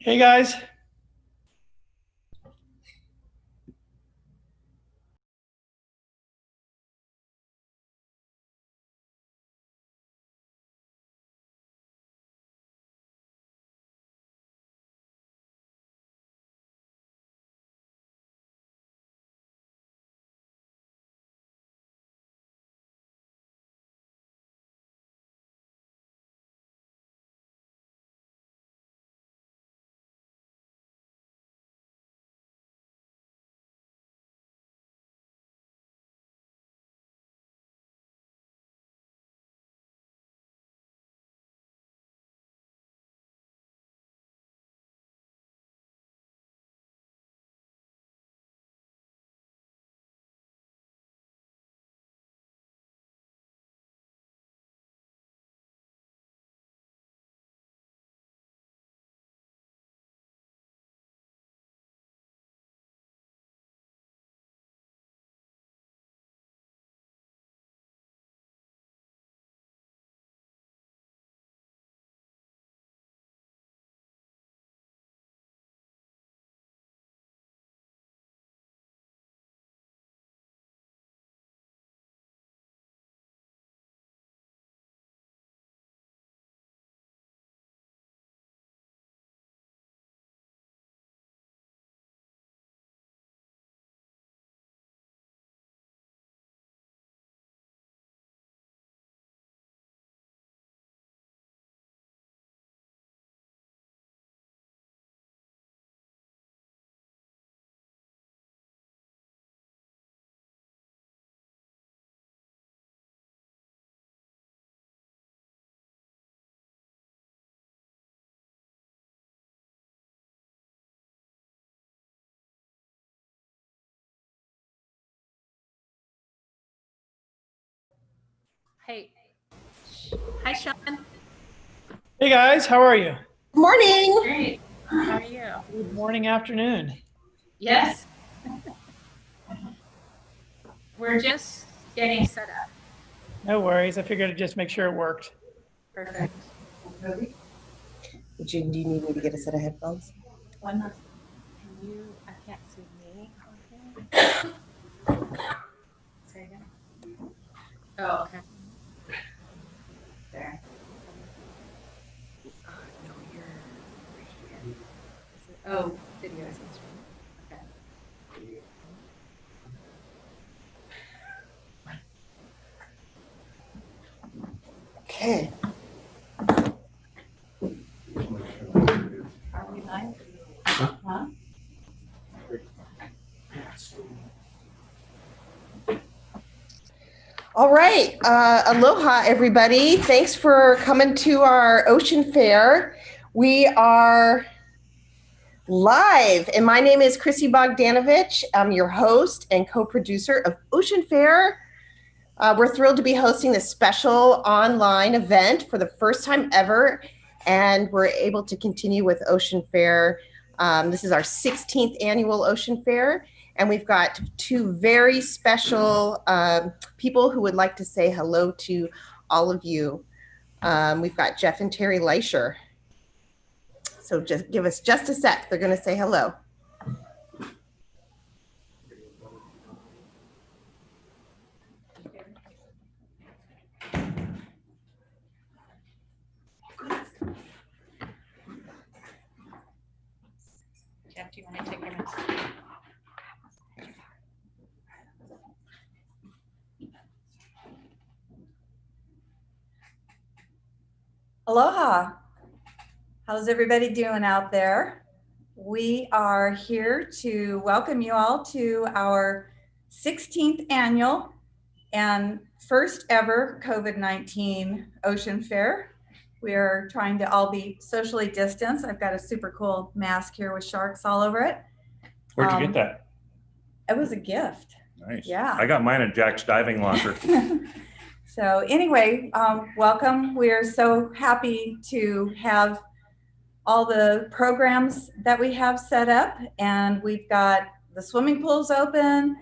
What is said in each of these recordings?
Hey guys. Hey, hi, Sean. Hey guys, how are you? Morning. Great. How are you? Good morning, afternoon. Yes. We're just getting set up. No worries. I figured I'd just make sure it worked. Perfect. Do you need me to get a set of headphones? Why not? Can you, I can't see me on here. Say again. Oh, okay. There. No, you're right here. Oh, video is on screen. Okay. Okay. Are we live? Huh? All right. Aloha, everybody. Thanks for coming to our Ocean Fair. We are live, and my name is Chrissy Bogdanovich. I'm your host and co-producer of Ocean Fair. We're thrilled to be hosting this special online event for the first time ever, and we're able to continue with Ocean Fair. This is our 16th annual Ocean Fair, and we've got two very special people who would like to say hello to all of you. We've got Jeff and Terry Leischer. So just give us just a sec. They're going to say hello. Jeff, do you want to take your minutes? Aloha. How's everybody doing out there? We are here to welcome you all to our 16th annual and first ever COVID-19 Ocean Fair. We are trying to all be socially distanced. I've got a super cool mask here with sharks all over it. Where'd you get that? It was a gift. Nice. Yeah. I got mine at Jack's Diving Launcher. So anyway, welcome. We're so happy to have all the programs that we have set up, and we've got the swimming pools open,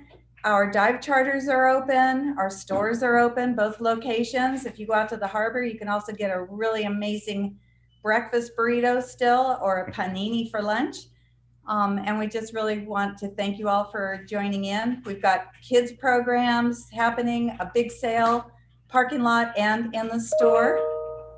our dive charters are open, our stores are open, both locations. If you go out to the harbor, you can also get a really amazing breakfast burrito still or a panini for lunch. And we just really want to thank you all for joining in. We've got kids programs happening, a big sale, parking lot and in the store.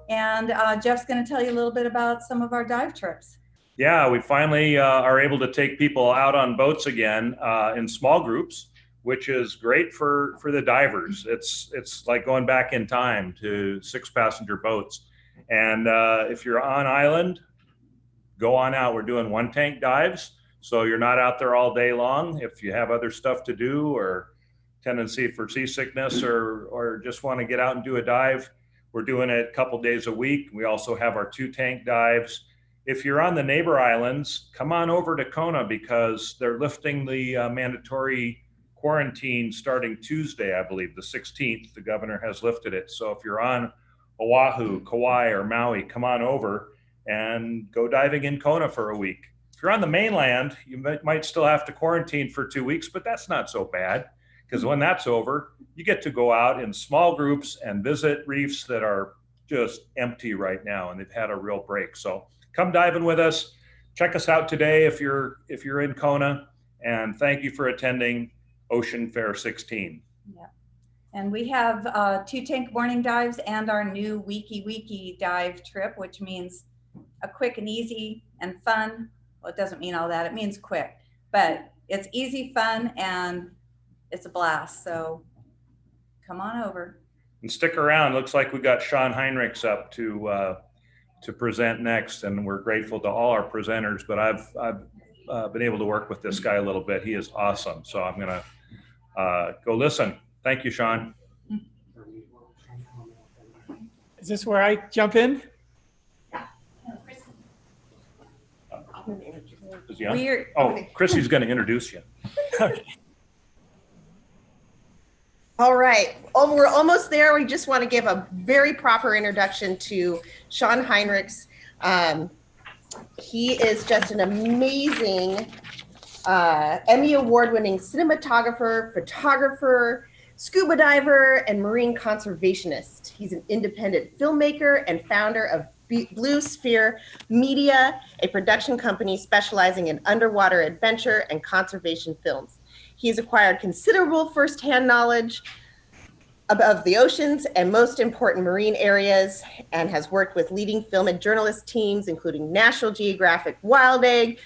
And Jeff's going to tell you a little bit about some of our dive trips. Yeah, we finally are able to take people out on boats again in small groups, which is great for the divers. It's like going back in time to 6-passenger boats. And if you're on island, go on out. We're doing 1-tank dives, so you're not out there all day long. If you have other stuff to do or tendency for seasickness or just want to get out and do a dive, we're doing it a couple days a week. We also have our 2-tank dives. If you're on the neighbor islands, come on over to Kona because they're lifting the mandatory quarantine starting Tuesday, I believe, the 16th. The governor has lifted it. So if you're on Oahu, Kauai, or Maui, come on over and go diving in Kona for a week. If you're on the mainland, you might still have to quarantine for 2 weeks, but that's not so bad because when that's over, you get to go out in small groups and visit reefs that are just empty right now and they've had a real break. So come diving with us. Check us out today if you're in Kona, and thank you for attending Ocean Fair 16. Yeah. And we have 2-tank morning dives and our new Wiki dive trip, which means a quick and easy and fun. Well, it doesn't mean all that. It means quick, but it's easy, fun, and it's a blast. So come on over. And stick around. Looks like we got Sean Heinrichs up to present next, and we're grateful to all our presenters. But I've been able to work with this guy a little bit. He is awesome. So I'm gonna go listen. Thank you, Sean. Is this where I jump in? Is he on? Chrissy's going to introduce you. All right. Oh, we're almost there. We just want to give a very proper introduction to Sean Heinrichs. He is just an amazing Emmy Award-winning cinematographer, photographer, scuba diver, and marine conservationist. He's an independent filmmaker and founder of Blue Sphere Media, a production company specializing in underwater adventure and conservation films. He has acquired considerable firsthand knowledge of the oceans and most important marine areas, and has worked with leading film and journalist teams, including National Geographic Wild Egg,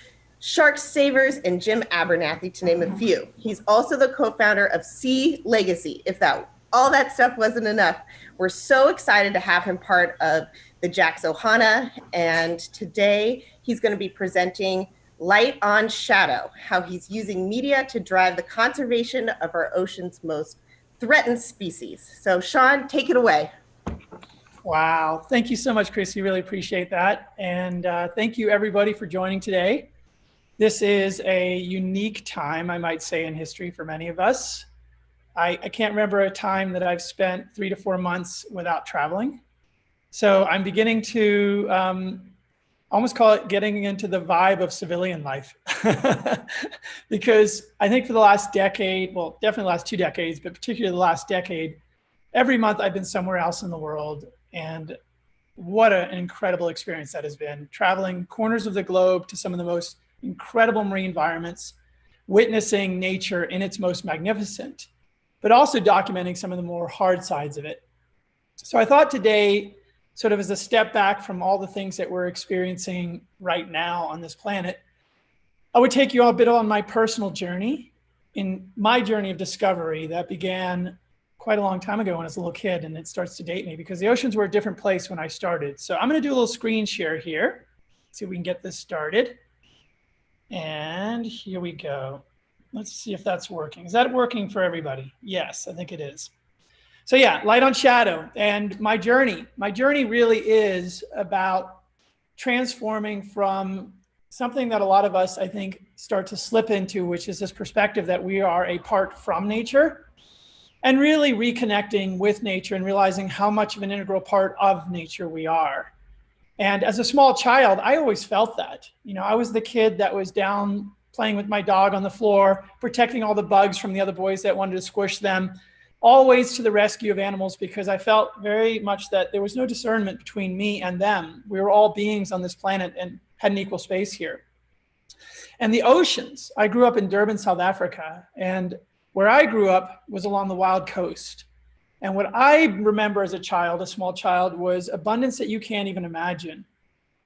Shark Savers, and Jim Abernathy, to name a few. He's also the co-founder of Sea Legacy. If all that stuff wasn't enough, we're so excited to have him part of the JAX Ohana, and today he's going to be presenting Light on Shadow, how he's using media to drive the conservation of our ocean's most threatened species. So Sean, take it away. Wow. Thank you so much, Chrissy. Really appreciate that. And thank you everybody for joining today. This is a unique time, I might say, in history for many of us. I can't remember a time that I've spent 3 to 4 months without traveling. So I'm beginning to almost call it getting into the vibe of civilian life. Because I think for the last decade, well, definitely the last 2 decades, but particularly the last decade, every month I've been somewhere else in the world. And what an incredible experience that has been. Traveling corners of the globe to some of the most incredible marine environments, witnessing nature in its most magnificent, but also documenting some of the more hard sides of it. So I thought today, sort of as a step back from all the things that we're experiencing right now on this planet, I would take you all a bit on my personal journey, in my journey of discovery that began quite a long time ago when I was a little kid, and it starts to date me because the oceans were a different place when I started. So I'm going to do a little screen share here. See if we can get this started. And here we go. Let's see if that's working. Is that working for everybody? Yes, I think it is. So yeah, Light on Shadow. And my journey really is about transforming from something that a lot of us, I think, start to slip into, which is this perspective that we are a part from nature, and really reconnecting with nature and realizing how much of an integral part of nature we are. And as a small child, I always felt that. You know, I was the kid that was down playing with my dog on the floor, protecting all the bugs from the other boys that wanted to squish them. always to the rescue of animals because I felt very much that there was no discernment between me and them. We were all beings on this planet and had an equal space here. And the oceans, I grew up in Durban, South Africa, and where I grew up was along the wild coast. And what I remember as a child, a small child, was abundance that you can't even imagine.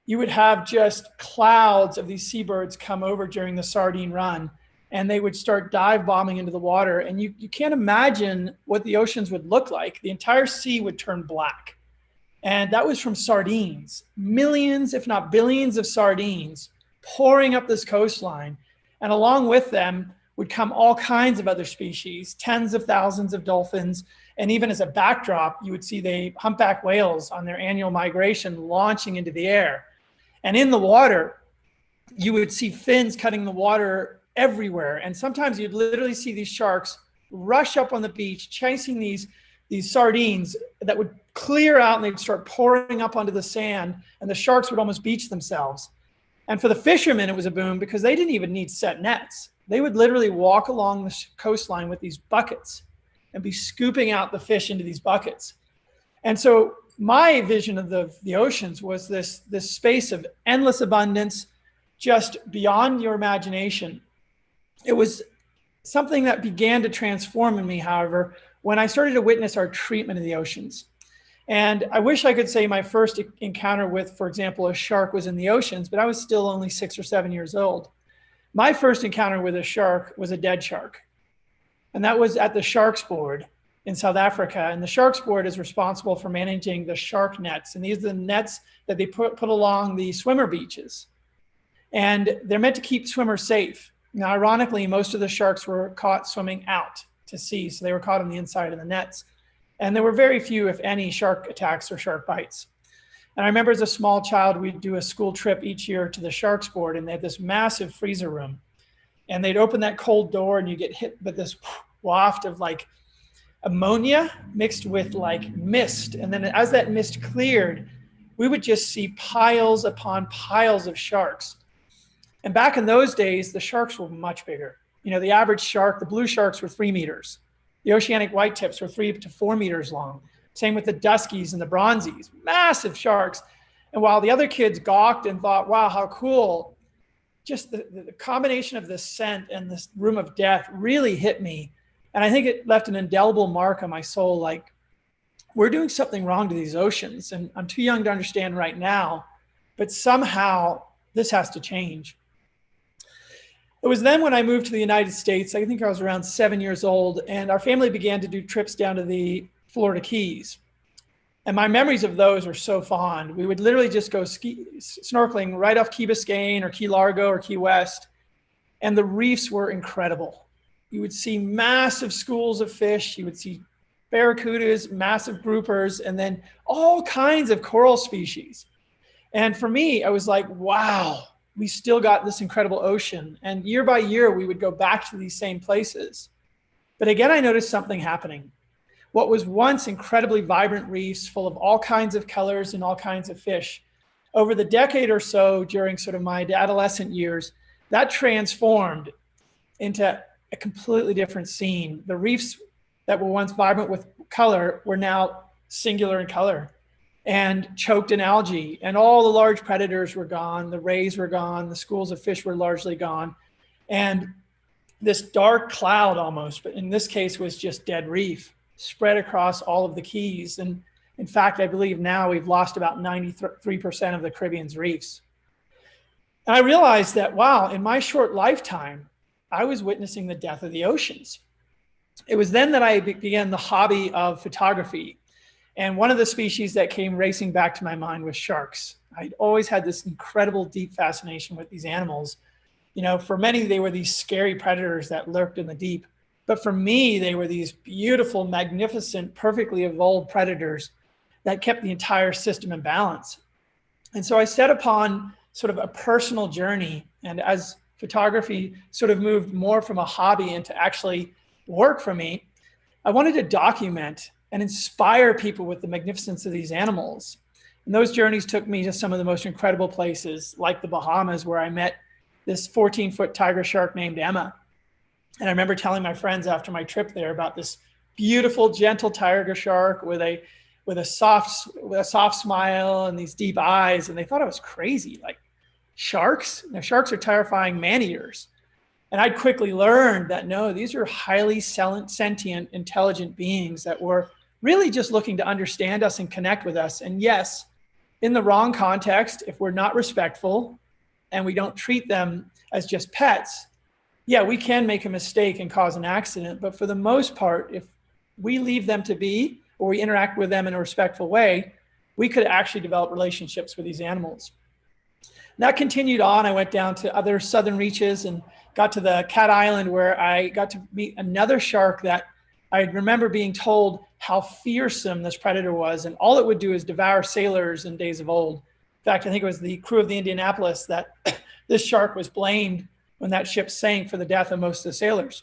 You would have just clouds of these seabirds come over during the sardine run, and they would start dive bombing into the water. And you can't imagine what the oceans would look like. The entire sea would turn black. And that was from sardines, millions, if not billions of sardines pouring up this coastline. And along with them would come all kinds of other species, tens of thousands of dolphins. And even as a backdrop, you would see the humpback whales on their annual migration launching into the air. And in the water, you would see fins cutting the water everywhere. And sometimes you'd literally see these sharks rush up on the beach, chasing these sardines that would clear out and they'd start pouring up onto the sand, and the sharks would almost beach themselves. And for the fishermen, it was a boom because they didn't even need set nets. They would literally walk along the coastline with these buckets and be scooping out the fish into these buckets. And so my vision of the oceans was this space of endless abundance, just beyond your imagination. It was something that began to transform in me, however, when I started to witness our treatment of the oceans. And I wish I could say my first encounter with, for example, a shark was in the oceans, but I was still only 6 or 7 years old. My first encounter with a shark was a dead shark. And that was at the Sharks Board in South Africa. And the Sharks Board is responsible for managing the shark nets. And these are the nets that they put along the swimmer beaches. And they're meant to keep swimmers safe. Now, ironically, most of the sharks were caught swimming out to sea. So they were caught on the inside of the nets. And there were very few, if any, shark attacks or shark bites. And I remember as a small child, we'd do a school trip each year to the Sharks Board, and they had this massive freezer room. And they'd open that cold door and you get hit with this waft of like ammonia mixed with like mist. And then as that mist cleared, we would just see piles upon piles of sharks. And back in those days, the sharks were much bigger. You know, the average shark, the blue sharks were 3 meters. The oceanic whitetips were 3 to 4 meters long. Same with the duskies and the bronzies, massive sharks. And while the other kids gawked and thought, wow, how cool, just the combination of the scent and this room of death really hit me. And I think it left an indelible mark on my soul, like, we're doing something wrong to these oceans. And I'm too young to understand right now, but somehow this has to change. It was then when I moved to the United States, I think I was around 7 years old, and our family began to do trips down to the Florida Keys. And my memories of those are so fond. We would literally just go snorkeling right off Key Biscayne or Key Largo or Key West. And the reefs were incredible. You would see massive schools of fish. You would see barracudas, massive groupers, and then all kinds of coral species. And for me, I was like, wow, we still got this incredible ocean. And year by year, we would go back to these same places. But again, I noticed something happening. What was once incredibly vibrant reefs full of all kinds of colors and all kinds of fish, over the decade or so during sort of my adolescent years, that transformed into a completely different scene. The reefs that were once vibrant with color were now singular in color and choked in algae, and all the large predators were gone. The rays were gone. The schools of fish were largely gone. And this dark cloud almost, but in this case was just dead reef, spread across all of the Keys. And in fact, I believe now we've lost about 93% of the Caribbean's reefs. And I realized that, wow, in my short lifetime, I was witnessing the death of the oceans. It was then that I began the hobby of photography. And one of the species that came racing back to my mind was sharks. I'd always had this incredible deep fascination with these animals. You know, for many, they were these scary predators that lurked in the deep. But for me, they were these beautiful, magnificent, perfectly evolved predators that kept the entire system in balance. And so I set upon sort of a personal journey. And as photography sort of moved more from a hobby into actually work for me, I wanted to document and inspire people with the magnificence of these animals. And those journeys took me to some of the most incredible places, like the Bahamas, where I met this 14-foot tiger shark named Emma. And I remember telling my friends after my trip there about this beautiful, gentle tiger shark with a soft smile and these deep eyes. And they thought I was crazy. Like, sharks? You know, sharks are terrifying man-eaters. And I'd quickly learned that no, these are highly sentient, intelligent beings that were really just looking to understand us and connect with us. And yes, in the wrong context, if we're not respectful and we don't treat them as just pets, yeah, we can make a mistake and cause an accident. But for the most part, if we leave them to be, or we interact with them in a respectful way, we could actually develop relationships with these animals. And that continued on. I went down to other southern reaches and got to the Cat Island, where I got to meet another shark that I remember being told how fearsome this predator was. And all it would do is devour sailors in days of old. In fact, I think it was the crew of the Indianapolis that this shark was blamed when that ship sank for the death of most of the sailors.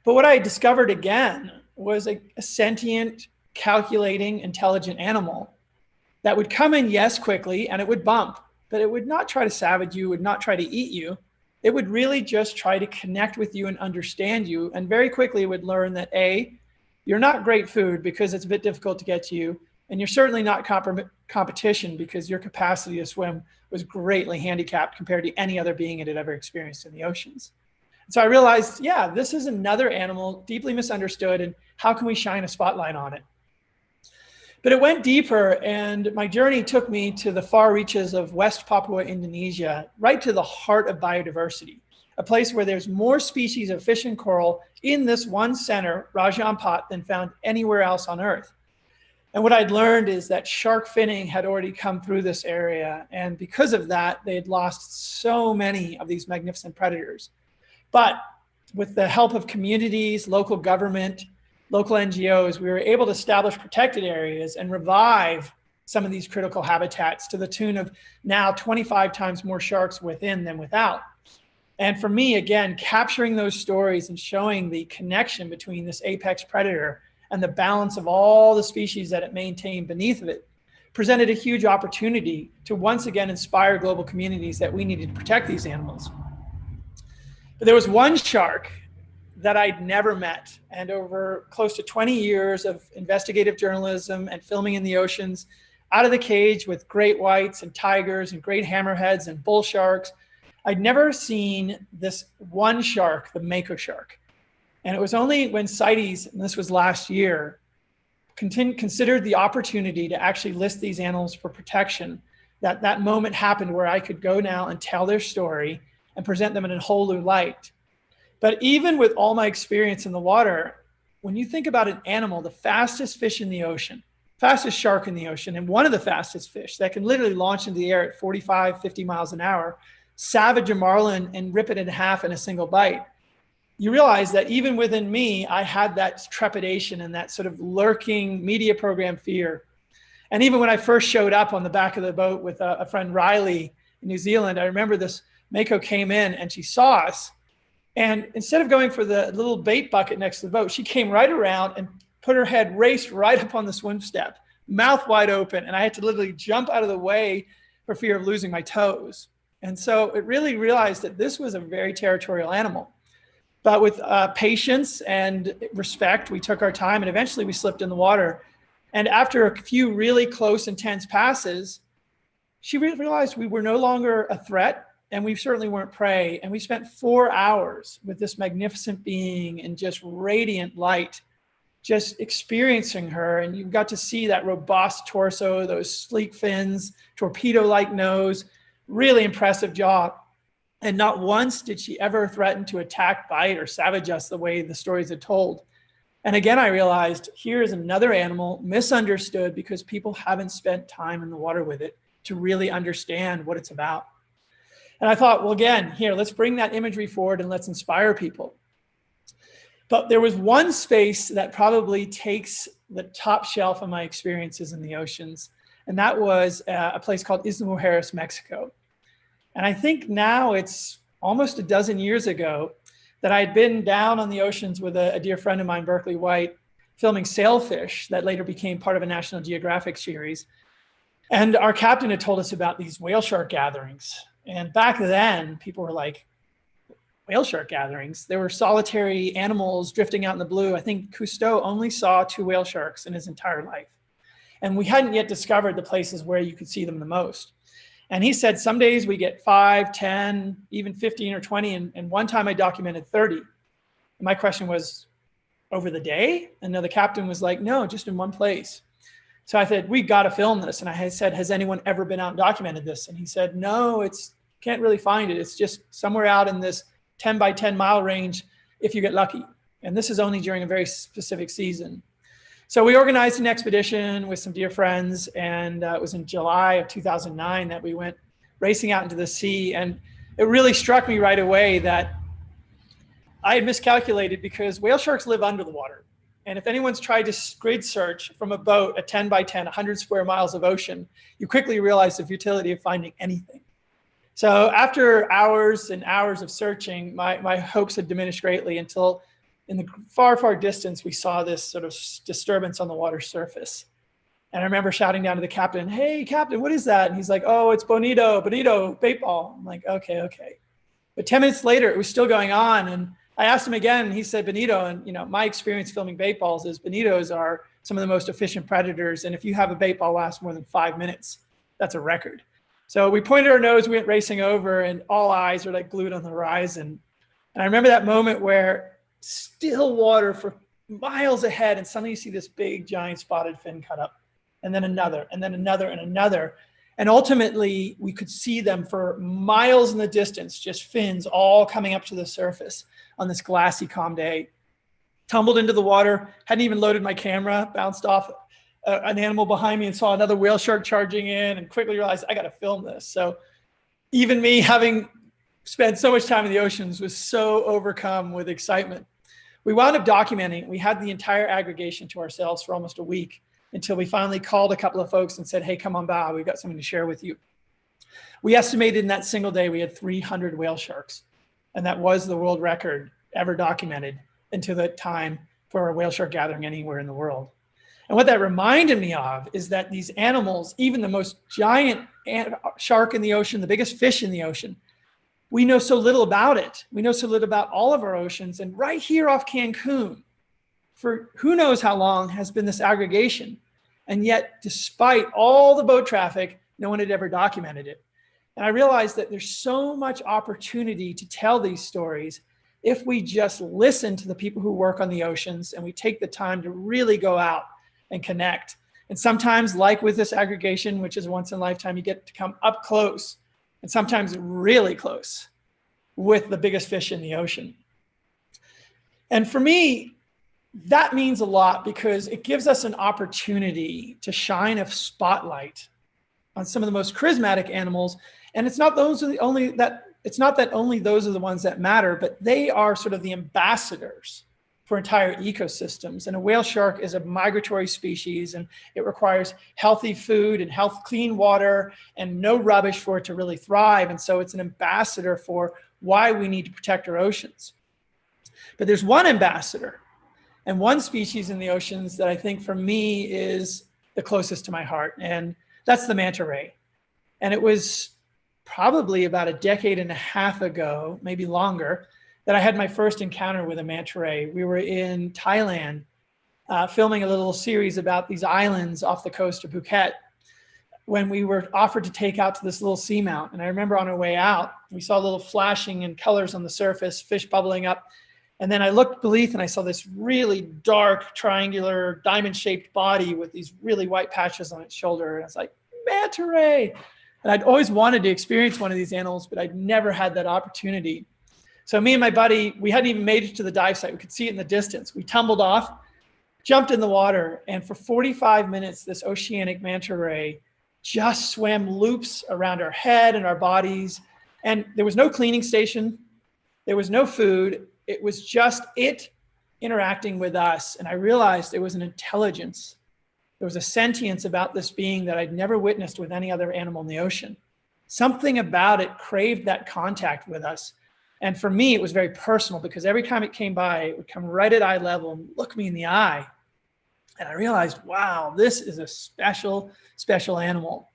But what I discovered again was a sentient, calculating, intelligent animal that would come in, yes, quickly, and it would bump, but it would not try to savage you, would not try to eat you. It would really just try to connect with you and understand you. And very quickly it would learn that A, you're not great food because it's a bit difficult to get to you. And you're certainly not competition because your capacity to swim was greatly handicapped compared to any other being it had ever experienced in the oceans. So I realized, yeah, this is another animal deeply misunderstood, and how can we shine a spotlight on it? But it went deeper, and my journey took me to the far reaches of West Papua, Indonesia, right to the heart of biodiversity, a place where there's more species of fish and coral in this one center, Raja Ampat, than found anywhere else on Earth. And what I'd learned is that shark finning had already come through this area, and because of that, they had lost so many of these magnificent predators. But with the help of communities, local government, local NGOs, we were able to establish protected areas and revive some of these critical habitats to the tune of now 25 times more sharks within than without. And for me, again, capturing those stories and showing the connection between this apex predator and the balance of all the species that it maintained beneath of it presented a huge opportunity to once again inspire global communities that we needed to protect these animals. But there was one shark that I'd never met. And over close to 20 years of investigative journalism and filming in the oceans, out of the cage with great whites and tigers and great hammerheads and bull sharks, I'd never seen this one shark, the mako shark. And it was only when CITES, and this was last year, considered the opportunity to actually list these animals for protection, that moment happened where I could go now and tell their story and present them in a whole new light. But even with all my experience in the water, when you think about an animal, the fastest fish in the ocean, fastest shark in the ocean, and one of the fastest fish that can literally launch into the air at 45, 50 miles an hour, savage a marlin and rip it in half in a single bite, you realize that even within me, I had that trepidation and that sort of lurking media program fear. And even when I first showed up on the back of the boat with a friend, Riley, in New Zealand, I remember this mako came in and she saw us. And instead of going for the little bait bucket next to the boat, she came right around and put her head, raced right up on the swim step, mouth wide open. And I had to literally jump out of the way for fear of losing my toes. And so it really realized that this was a very territorial animal. But with patience and respect, we took our time and eventually we slipped in the water. And after a few really close, intense passes, she realized we were no longer a threat. And we certainly weren't prey. And we spent 4 hours with this magnificent being in just radiant light, just experiencing her. And you got to see that robust torso, those sleek fins, torpedo-like nose, really impressive jaw. And not once did she ever threaten to attack, bite, or savage us the way the stories had told. And again, I realized here's another animal misunderstood because people haven't spent time in the water with it to really understand what it's about. And I thought, well, again, here, let's bring that imagery forward and let's inspire people. But there was one space that probably takes the top shelf of my experiences in the oceans, and that was a place called Isla Mujeres, Mexico. And I think now it's almost a dozen years ago that I had been down on the oceans with a dear friend of mine, Berkeley White, filming sailfish that later became part of a National Geographic series. And our captain had told us about these whale shark gatherings. And back then, people were like, whale shark gatherings. There were solitary animals drifting out in the blue. I think Cousteau only saw 2 whale sharks in his entire life. And we hadn't yet discovered the places where you could see them the most. And he said, some days we get 5, 10, even 15 or 20. And one time I documented 30. And my question was, over the day? And the captain was like, no, just in one place. So I said, we got to film this. And I said, has anyone ever been out and documented this? And he said, no, can't really find it. It's just somewhere out in this 10 by 10 mile range if you get lucky. And this is only during a very specific season. So we organized an expedition with some dear friends, and it was in July of 2009 that we went racing out into the sea. And it really struck me right away that I had miscalculated, because whale sharks live under the water. And if anyone's tried to grid search from a boat, a 10 by 10, 100 square miles of ocean, you quickly realize the futility of finding anything. So after hours and hours of searching, my hopes had diminished greatly, until in the far, far distance, we saw this sort of disturbance on the water surface. And I remember shouting down to the captain, hey, captain, what is that? And he's like, oh, it's bonito, bait ball. I'm like, okay. But 10 minutes later, it was still going on. And I asked him again, and he said bonito. And my experience filming bait balls is bonitos are some of the most efficient predators. And if you have a bait ball last more than 5 minutes, that's a record. So we pointed our nose, we went racing over, and all eyes are like glued on the horizon. And I remember that moment where still water for miles ahead, and suddenly you see this big giant spotted fin cut up, and then another, and then another, and another. And ultimately we could see them for miles in the distance, just fins all coming up to the surface on this glassy, calm day. Tumbled into the water, hadn't even loaded my camera, bounced off an animal behind me and saw another whale shark charging in, and quickly realized I got to film this. So even me, having spent so much time in the oceans, was so overcome with excitement. We wound up documenting. We had the entire aggregation to ourselves for almost a week, until we finally called a couple of folks and said, hey, come on by, we've got something to share with you. We estimated in that single day we had 300 whale sharks. And that was the world record ever documented until that time for a whale shark gathering anywhere in the world. And what that reminded me of is that these animals, even the most giant shark in the ocean, the biggest fish in the ocean, we know so little about it. We know so little about all of our oceans. And right here off Cancun, for who knows how long, has been this aggregation. And yet, despite all the boat traffic, no one had ever documented it. And I realized that there's so much opportunity to tell these stories if we just listen to the people who work on the oceans, and we take the time to really go out and connect. And sometimes, like with this aggregation, which is once in a lifetime, you get to come up close, and sometimes really close, with the biggest fish in the ocean. And for me, that means a lot, because it gives us an opportunity to shine a spotlight on some of the most charismatic animals. And it's not that only those are the ones that matter, but they are sort of the ambassadors for entire ecosystems. And a whale shark is a migratory species, and it requires healthy food and clean water and no rubbish for it to really thrive. And so it's an ambassador for why we need to protect our oceans. But there's one ambassador and one species in the oceans that I think for me is the closest to my heart, and that's the manta ray. And it was probably about a decade and a half ago, maybe longer, that I had my first encounter with a manta ray. We were in Thailand filming a little series about these islands off the coast of Phuket, when we were offered to take out to this little seamount. And I remember on our way out, we saw a little flashing in colors on the surface, fish bubbling up. And then I looked beneath and I saw this really dark, triangular, diamond-shaped body with these really white patches on its shoulder. And I was like, manta ray. And I'd always wanted to experience one of these animals, but I'd never had that opportunity. So me and my buddy, we hadn't even made it to the dive site. We could see it in the distance. We tumbled off, jumped in the water, and for 45 minutes, this oceanic manta ray just swam loops around our head and our bodies. And there was no cleaning station. There was no food. It was just it interacting with us. And I realized there was an intelligence. There was a sentience about this being that I'd never witnessed with any other animal in the ocean. Something about it craved that contact with us. And for me, it was very personal, because every time it came by, it would come right at eye level and look me in the eye. And I realized, wow, this is a special, special animal.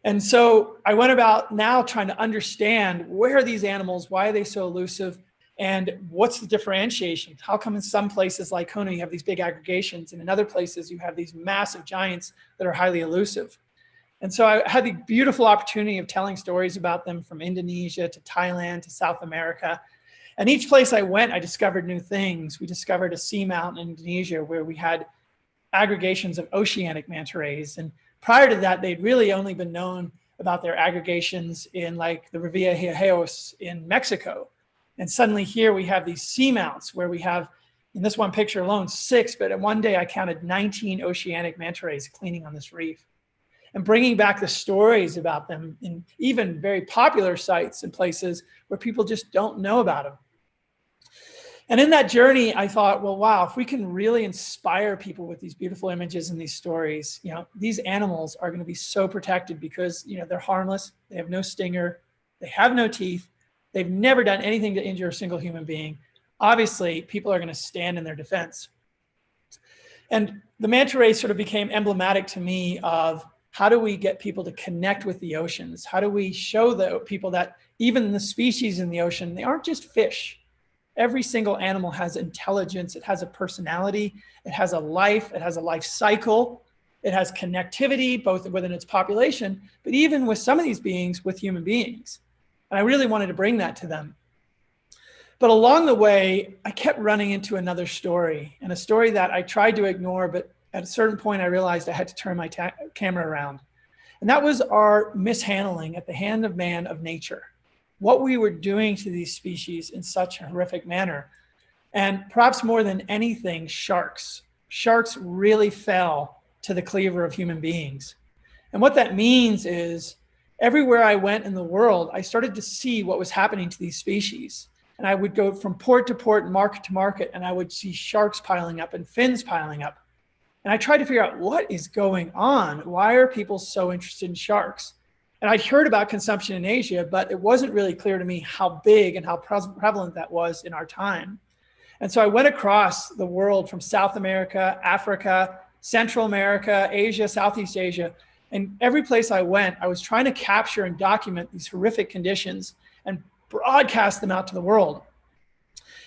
And so I went about now trying to understand, where are these animals? Why are they so elusive? And what's the differentiation? How come in some places like Kona, you have these big aggregations, and in other places you have these massive giants that are highly elusive? And so I had the beautiful opportunity of telling stories about them from Indonesia to Thailand to South America. And each place I went, I discovered new things. We discovered a seamount in Indonesia where we had aggregations of oceanic manta rays. And prior to that, they'd really only been known about their aggregations in like the Revillagigedos in Mexico. And suddenly here we have these seamounts where we have, in this one picture alone, 6, but in one day I counted 19 oceanic manta rays cleaning on this reef. And bringing back the stories about them in even very popular sites and places where people just don't know about them. And in that journey, I thought, well, wow, if we can really inspire people with these beautiful images and these stories, these animals are going to be so protected because, they're harmless. They have no stinger. They have no teeth. They've never done anything to injure a single human being. Obviously, people are going to stand in their defense. And the manta ray sort of became emblematic to me of how do we get people to connect with the oceans? How do we show the people that even the species in the ocean, they aren't just fish. Every single animal has intelligence. It has a personality. It has a life. It has a life cycle. It has connectivity, both within its population, but even with some of these beings, with human beings. And I really wanted to bring that to them. But along the way, I kept running into another story, and a story that I tried to ignore, but at a certain point, I realized I had to turn my camera around. And that was our mishandling at the hand of man of nature. What we were doing to these species in such a horrific manner. And perhaps more than anything, sharks. Sharks really fell to the cleaver of human beings. And what that means is everywhere I went in the world, I started to see what was happening to these species. And I would go from port to port, market to market, and I would see sharks piling up and fins piling up. And I tried to figure out what is going on. Why are people so interested in sharks? And I'd heard about consumption in Asia, but it wasn't really clear to me how big and how prevalent that was in our time. And so I went across the world from South America, Africa, Central America, Asia, Southeast Asia. And every place I went, I was trying to capture and document these horrific conditions and broadcast them out to the world.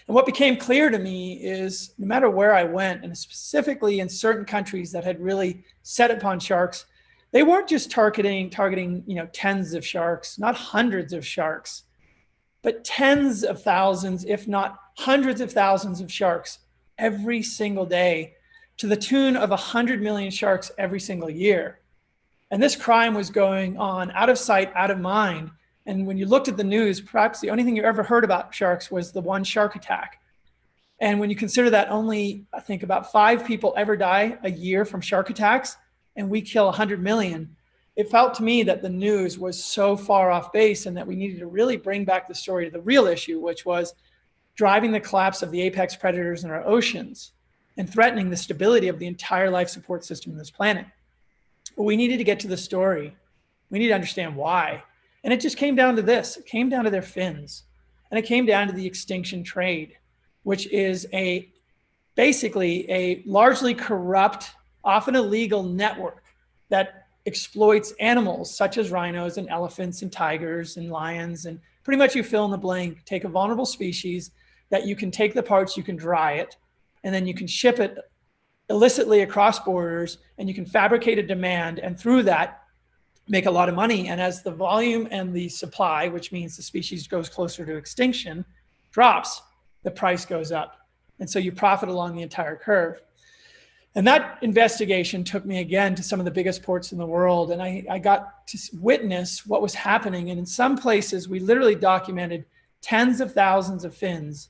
And what became clear to me is no matter where I went, and specifically in certain countries that had really set upon sharks, they weren't just targeting tens of sharks, not hundreds of sharks, but tens of thousands, if not hundreds of thousands of sharks every single day, to the tune of 100 million sharks every single year. And this crime was going on out of sight, out of mind. And when you looked at the news, perhaps the only thing you ever heard about sharks was the one shark attack. And when you consider that only, I think about 5 people ever die a year from shark attacks, and we kill 100 million, it felt to me that the news was so far off base and that we needed to really bring back the story to the real issue, which was driving the collapse of the apex predators in our oceans and threatening the stability of the entire life support system on this planet. But we needed to get to the story. We need to understand why. And it just came down to this. It came down to their fins. And it came down to the extinction trade, which is basically a largely corrupt, often illegal network that exploits animals such as rhinos and elephants and tigers and lions. And pretty much you fill in the blank, take a vulnerable species that you can take the parts, you can dry it, and then you can ship it illicitly across borders, and you can fabricate a demand, and through that, make a lot of money. And as the volume and the supply, which means the species goes closer to extinction, drops, the price goes up. And so you profit along the entire curve. And that investigation took me again to some of the biggest ports in the world. And I got to witness what was happening. And in some places, we literally documented tens of thousands of fins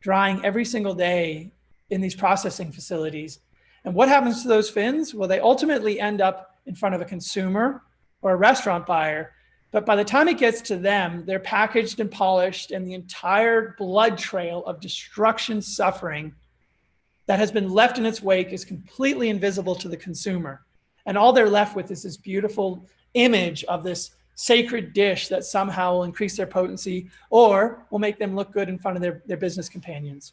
drying every single day in these processing facilities. And what happens to those fins? Well, they ultimately end up in front of a consumer or a restaurant buyer. But by the time it gets to them, they're packaged and polished, and the entire blood trail of destruction, suffering that has been left in its wake is completely invisible to the consumer. And all they're left with is this beautiful image of this sacred dish that somehow will increase their potency or will make them look good in front of their business companions.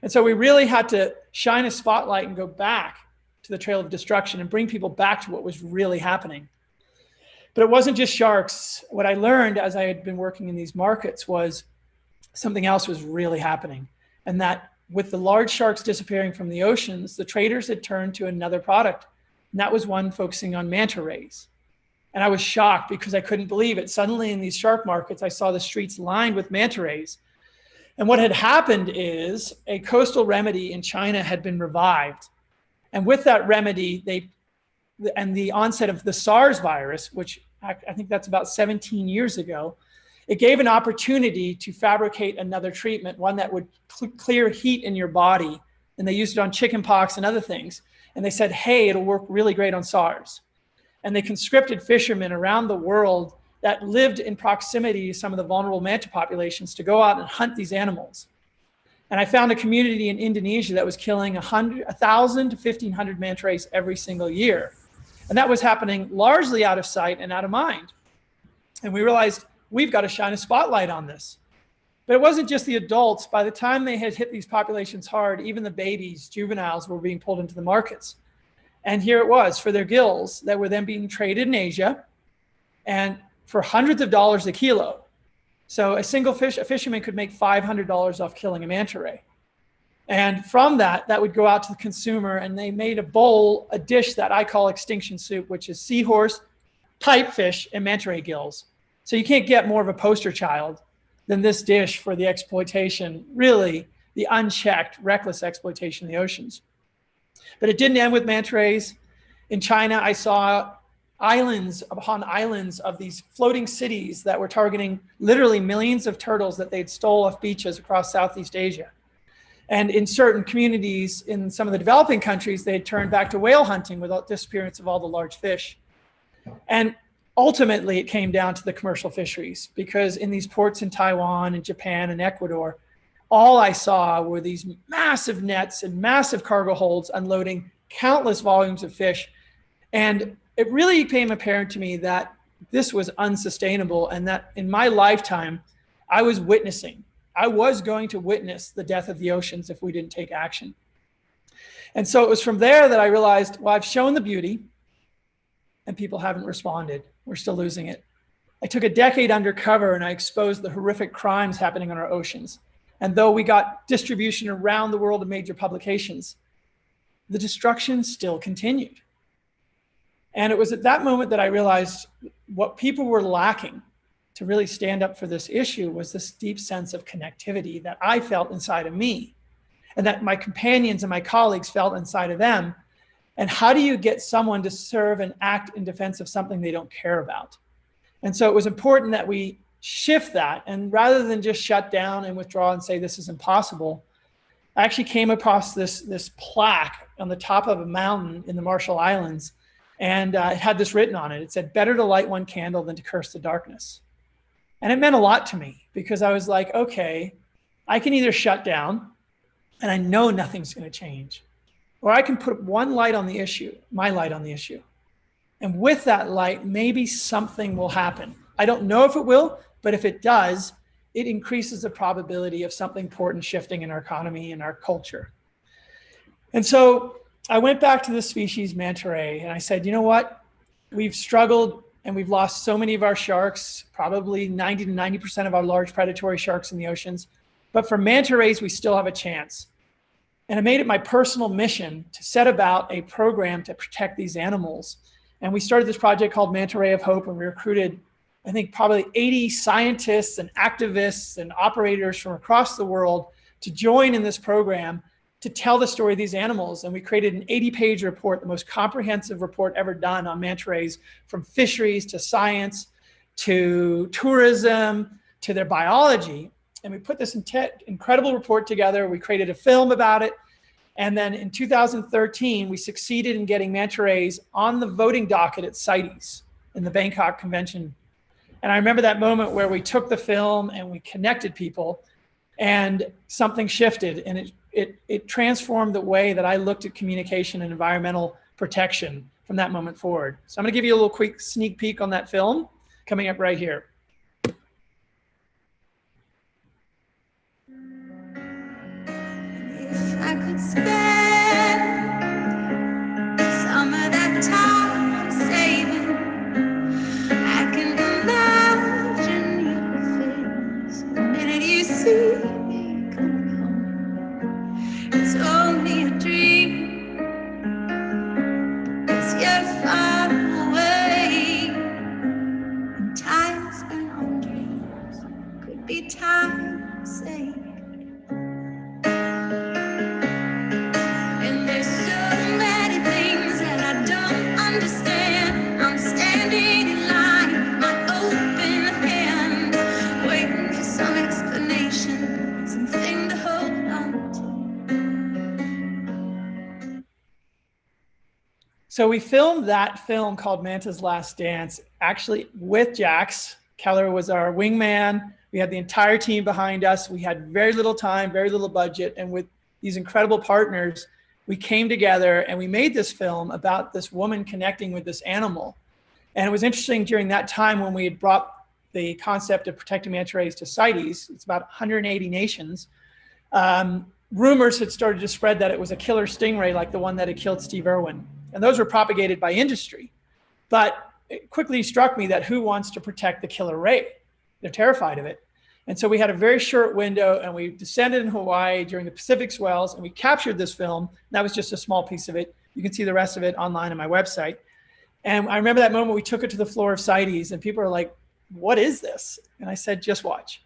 And so we really had to shine a spotlight and go back to the trail of destruction and bring people back to what was really happening. But it wasn't just sharks. What I learned as I had been working in these markets was something else was really happening. And that with the large sharks disappearing from the oceans, the traders had turned to another product. And that was one focusing on manta rays. And I was shocked because I couldn't believe it. Suddenly in these shark markets, I saw the streets lined with manta rays. And what had happened is a coastal remedy in China had been revived. And with that remedy, and the onset of the SARS virus, which I think that's about 17 years ago, it gave an opportunity to fabricate another treatment, one that would clear heat in your body. And they used it on chickenpox and other things. And they said, hey, it'll work really great on SARS. And they conscripted fishermen around the world that lived in proximity to some of the vulnerable manta populations to go out and hunt these animals. And I found a community in Indonesia that was killing 1,000 to 1,500 manta rays every single year. And that was happening largely out of sight and out of mind. And we realized we've got to shine a spotlight on this. But it wasn't just the adults. By the time they had hit these populations hard, even the babies, juveniles, were being pulled into the markets. And here it was for their gills that were then being traded in Asia and for hundreds of dollars a kilo. So a fisherman could make $500 off killing a manta ray. And from that would go out to the consumer, and they made a dish that I call extinction soup, which is seahorse, pipefish, and manta ray gills. So you can't get more of a poster child than this dish for the exploitation, really the unchecked, reckless exploitation of the oceans. But it didn't end with manta rays. In China, I saw islands upon islands of these floating cities that were targeting literally millions of turtles that they'd stole off beaches across Southeast Asia. And in certain communities in some of the developing countries, they had turned back to whale hunting with the disappearance of all the large fish. And ultimately, it came down to the commercial fisheries, because in these ports in Taiwan and Japan and Ecuador, all I saw were these massive nets and massive cargo holds unloading countless volumes of fish. And it really became apparent to me that this was unsustainable, and that in my lifetime, I was going to witness the death of the oceans if we didn't take action. And so it was from there that I realized, well, I've shown the beauty and people haven't responded. We're still losing it. I took a decade undercover and I exposed the horrific crimes happening on our oceans. And though we got distribution around the world in major publications, the destruction still continued. And it was at that moment that I realized what people were lacking to really stand up for this issue was this deep sense of connectivity that I felt inside of me, and that my companions and my colleagues felt inside of them. And how do you get someone to serve and act in defense of something they don't care about? And so it was important that we shift that. And rather than just shut down and withdraw and say, this is impossible, I actually came across this plaque on the top of a mountain in the Marshall Islands. And it had this written on it. It said, better to light one candle than to curse the darkness. And it meant a lot to me, because I was like, okay, I can either shut down and I know nothing's going to change, or I can put one light on the issue, my light on the issue. And with that light, maybe something will happen. I don't know if it will, but if it does, it increases the probability of something important shifting in our economy and our culture. And so I went back to the species manta ray and I said, you know what? We've struggled and we've lost so many of our sharks, probably 90 to 90% of our large predatory sharks in the oceans. But for manta rays, we still have a chance. And I made it my personal mission to set about a program to protect these animals. And we started this project called Manta Ray of Hope, and we recruited, I think, probably 80 scientists and activists and operators from across the world to join in this program to tell the story of these animals. And we created an 80-page report, the most comprehensive report ever done on manta rays, from fisheries to science to tourism to their biology. And we put this incredible report together. We created a film about it. And then in 2013, we succeeded in getting manta rays on the voting docket at CITES in the Bangkok Convention. And I remember that moment where we took the film and we connected people, and something shifted, and it transformed the way that I looked at communication and environmental protection from that moment forward. So I'm going to give you a little quick sneak peek on that film coming up right here. If I could spare some of that time I'm saving, I can imagine your face the minute you see spent on dreams could be time saved. And there's so many things that I don't understand. I'm standing in line with my open hand, waiting for some explanation, something to hold on to. So we filmed that film called Manta's Last Dance, actually with Jax. Keller was our wingman. We had the entire team behind us. We had very little time, very little budget. And with these incredible partners, we came together and we made this film about this woman connecting with this animal. And it was interesting during that time when we had brought the concept of protecting manta rays to CITES, it's about 180 nations, rumors had started to spread that it was a killer stingray like the one that had killed Steve Irwin. And those were propagated by industry. But it quickly struck me that who wants to protect the killer ray? They're terrified of it. And so we had a very short window and we descended in Hawaii during the Pacific swells and we captured this film. That was just a small piece of it. You can see the rest of it online on my website. And I remember that moment we took it to the floor of CITES and people are like, what is this? And I said, just watch.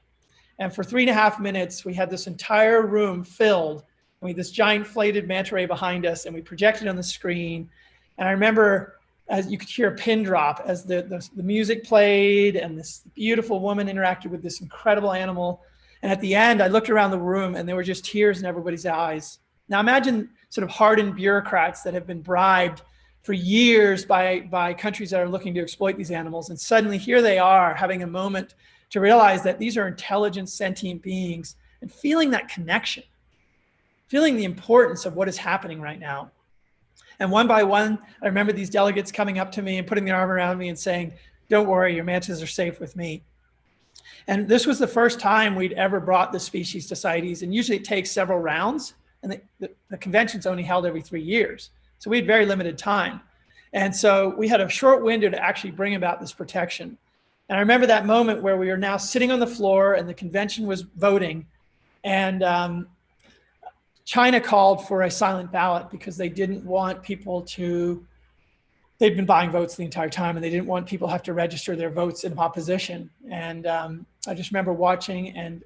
And for 3.5 minutes, we had this entire room filled. And we had this giant inflated manta ray behind us and we projected on the screen. And I remember as you could hear a pin drop as the music played and this beautiful woman interacted with this incredible animal. And at the end, I looked around the room and there were just tears in everybody's eyes. Now imagine sort of hardened bureaucrats that have been bribed for years by countries that are looking to exploit these animals. And suddenly here they are having a moment to realize that these are intelligent, sentient beings and feeling that connection, feeling the importance of what is happening right now. And one by one, I remember these delegates coming up to me and putting their arm around me and saying, don't worry, your mantas are safe with me. And this was the first time we'd ever brought the species to CITES. And usually it takes several rounds. And the convention's only held every 3 years. So we had very limited time. And so we had a short window to actually bring about this protection. And I remember that moment where we were now sitting on the floor and the convention was voting. And China called for a silent ballot because they didn't want people to, they'd been buying votes the entire time and they didn't want people to have to register their votes in opposition. And I just remember watching, and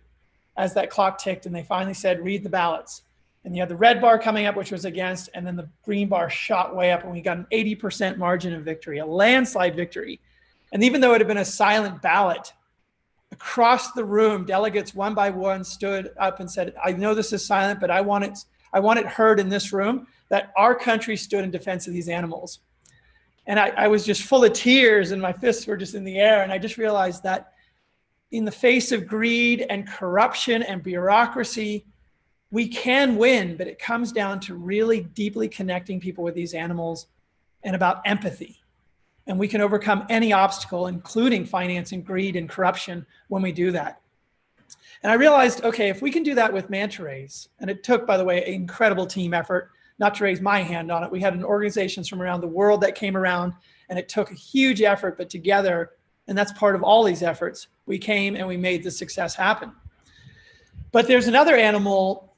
as that clock ticked and they finally said, read the ballots. And you had the red bar coming up, which was against, and then the green bar shot way up and we got an 80% margin of victory, a landslide victory. And even though it had been a silent ballot, across the room, delegates one by one stood up and said, I know this is silent, but I want it heard in this room that our country stood in defense of these animals. And I was just full of tears and my fists were just in the air. And I just realized that in the face of greed and corruption and bureaucracy, we can win, but it comes down to really deeply connecting people with these animals and about empathy. And we can overcome any obstacle, including finance and greed and corruption, when we do that. And I realized, okay, if we can do that with manta rays, and it took, by the way, an incredible team effort, not to raise my hand on it. We had organizations from around the world that came around, and it took a huge effort, but together, and that's part of all these efforts, we came and we made the success happen. But there's another animal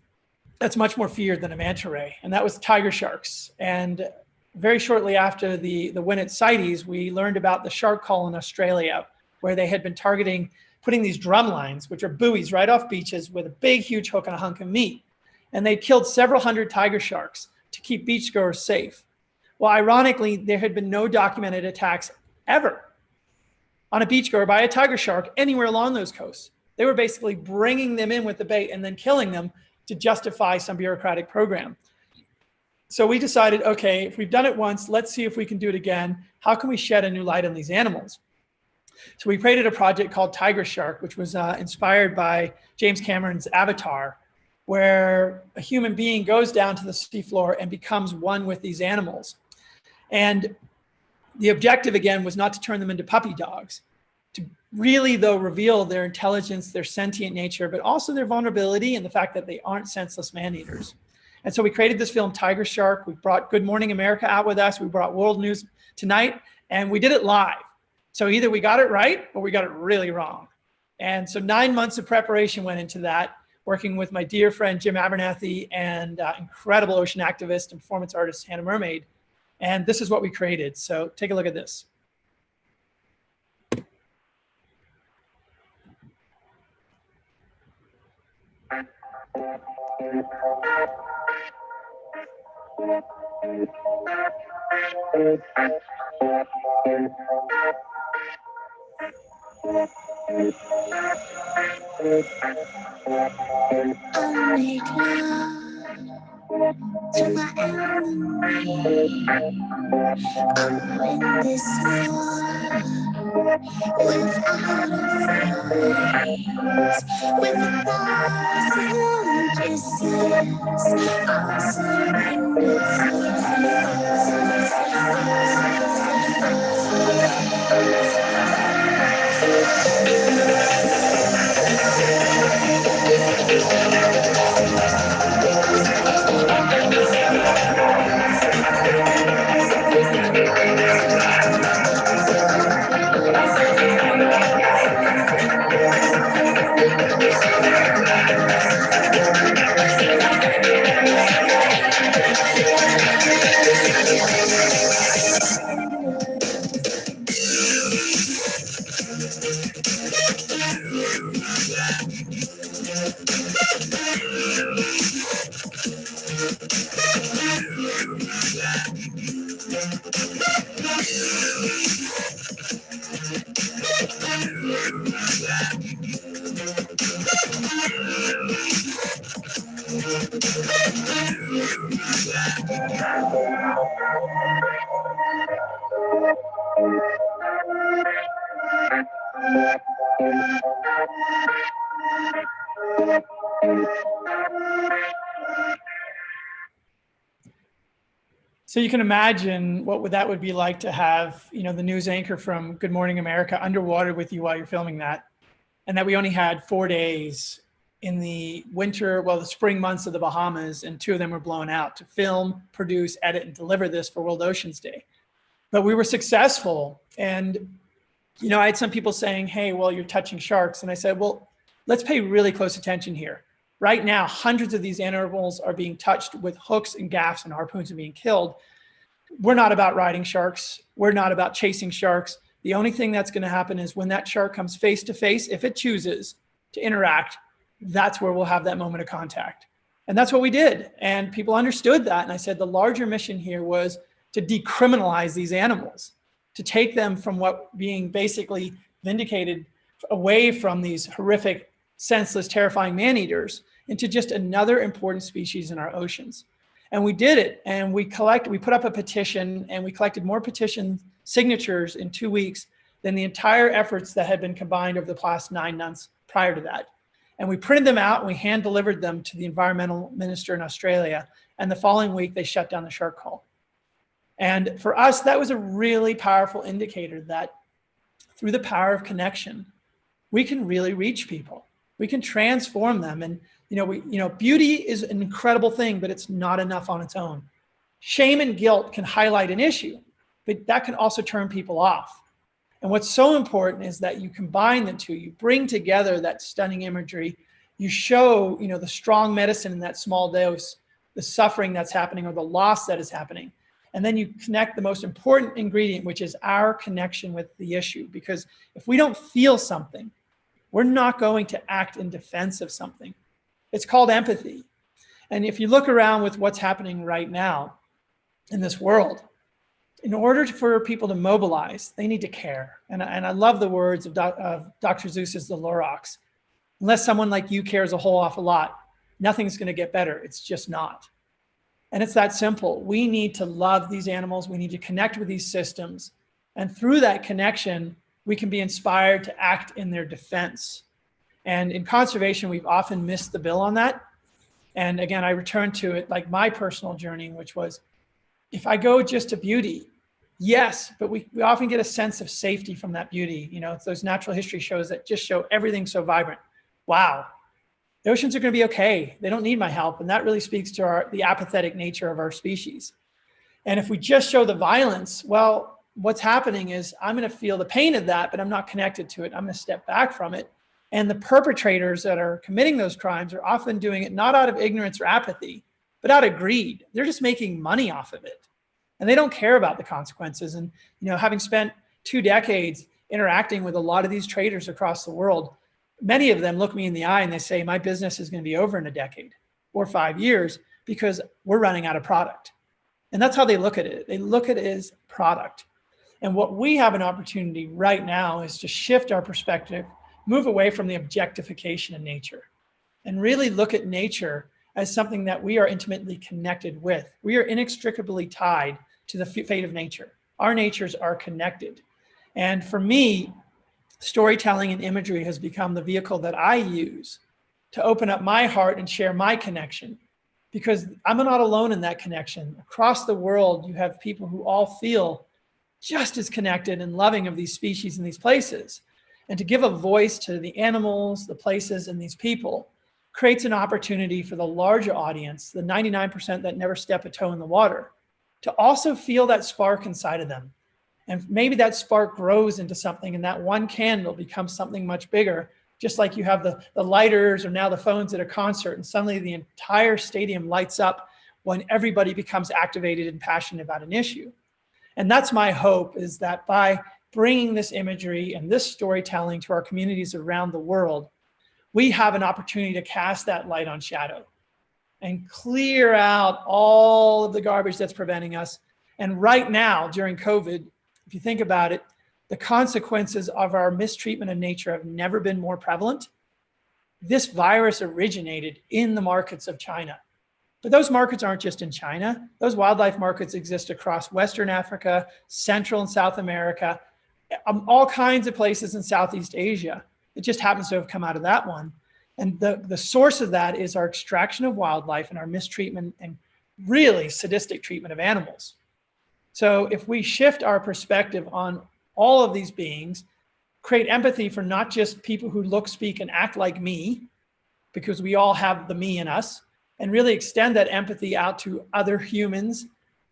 that's much more feared than a manta ray, and that was tiger sharks. And very shortly after the win at CITES, we learned about the shark call in Australia, where they had been targeting, putting these drum lines, which are buoys right off beaches with a big, huge hook and a hunk of meat. And they killed several hundred tiger sharks to keep beachgoers safe. Well, ironically, there had been no documented attacks ever on a beachgoer by a tiger shark anywhere along those coasts. They were basically bringing them in with the bait and then killing them to justify some bureaucratic program. So we decided, okay, if we've done it once, let's see if we can do it again. How can we shed a new light on these animals? So we created a project called Tiger Shark, which was inspired by James Cameron's Avatar, where a human being goes down to the seafloor and becomes one with these animals. And the objective, again, was not to turn them into puppy dogs, to really, though, reveal their intelligence, their sentient nature, but also their vulnerability and the fact that they aren't senseless man-eaters. And so we created this film, Tiger Shark. We brought Good Morning America out with us. We brought World News Tonight, and we did it live. So either we got it right or we got it really wrong. And so 9 months of preparation went into that, working with my dear friend, Jim Abernathy, and incredible ocean activist and performance artist, Hannah Mermaid. And this is what we created. So take a look at this. I make love to my enemy. I'm in this war without a fight. With a thousand kisses, I'll surrender. So you can imagine what that would be like to have, you know, the news anchor from Good Morning America underwater with you while you're filming that. And that we only had 4 days in the winter, well, the spring months of the Bahamas, and 2 of them were blown out to film, produce, edit, and deliver this for World Oceans Day. But we were successful. And, you know, I had some people saying, hey, well, you're touching sharks. And I said, well, let's pay really close attention here. Right now, hundreds of these animals are being touched with hooks and gaffs and harpoons and being killed. We're not about riding sharks. We're not about chasing sharks. The only thing that's going to happen is when that shark comes face to face, if it chooses to interact, that's where we'll have that moment of contact. And that's what we did. And people understood that. And I said the larger mission here was to decriminalize these animals, to take them from what being basically vindicated away from these horrific, senseless, terrifying man-eaters into just another important species in our oceans. And we did it. And we put up a petition, and we collected more petition signatures in 2 weeks than the entire efforts that had been combined over the past 9 months prior to that. And we printed them out and we hand delivered them to the environmental minister in Australia. And the following week, they shut down the shark call. And for us, that was a really powerful indicator that through the power of connection, we can really reach people. We can transform them. And, beauty is an incredible thing, but it's not enough on its own. Shame and guilt can highlight an issue, but that can also turn people off. And what's so important is that you combine the two, you bring together that stunning imagery, you show, the strong medicine in that small dose, the suffering that's happening or the loss that is happening. And then you connect the most important ingredient, which is our connection with the issue. Because if we don't feel something, we're not going to act in defense of something. It's called empathy. And if you look around with what's happening right now in this world, in order for people to mobilize, they need to care. And I love the words of Dr. Seuss's The Lorax. Unless someone like you cares a whole awful lot, nothing's going to get better. It's just not. And it's that simple. We need to love these animals. We need to connect with these systems. And through that connection, we can be inspired to act in their defense. And in conservation, we've often missed the bill on that. And again, I return to it like my personal journey, which was, if I go just to beauty, yes, but we often get a sense of safety from that beauty. It's those natural history shows that just show everything so vibrant. Wow, the oceans are going to be okay. They don't need my help. And that really speaks to the apathetic nature of our species. And if we just show the violence, well, what's happening is I'm going to feel the pain of that, but I'm not connected to it. I'm going to step back from it. And the perpetrators that are committing those crimes are often doing it not out of ignorance or apathy, but out of greed. They're just making money off of it. And they don't care about the consequences. And, having spent 2 decades interacting with a lot of these traders across the world, many of them look me in the eye and they say, my business is going to be over in a decade or 5 years because we're running out of product. And that's how they look at it. They look at it as product. And what we have an opportunity right now is to shift our perspective, move away from the objectification of nature, and really look at nature as something that we are intimately connected with. We are inextricably tied to the fate of nature. Our natures are connected. And for me, storytelling and imagery has become the vehicle that I use to open up my heart and share my connection, because I'm not alone in that connection. Across the world, you have people who all feel just as connected and loving of these species and these places. And to give a voice to the animals, the places, and these people creates an opportunity for the larger audience, the 99% that never step a toe in the water, to also feel that spark inside of them. And maybe that spark grows into something, and that one candle becomes something much bigger, just like you have the lighters or now the phones at a concert, and suddenly the entire stadium lights up when everybody becomes activated and passionate about an issue. And that's my hope, is that by bringing this imagery and this storytelling to our communities around the world, we have an opportunity to cast that light on shadow and clear out all of the garbage that's preventing us. And right now, during COVID, if you think about it, the consequences of our mistreatment of nature have never been more prevalent. This virus originated in the markets of China. But those markets aren't just in China. Those wildlife markets exist across Western Africa, Central and South America, all kinds of places in Southeast Asia. It just happens to have come out of that one. And the source of that is our extraction of wildlife and our mistreatment and really sadistic treatment of animals. So if we shift our perspective on all of these beings, create empathy for not just people who look, speak, and act like me, because we all have the me in us, and really extend that empathy out to other humans,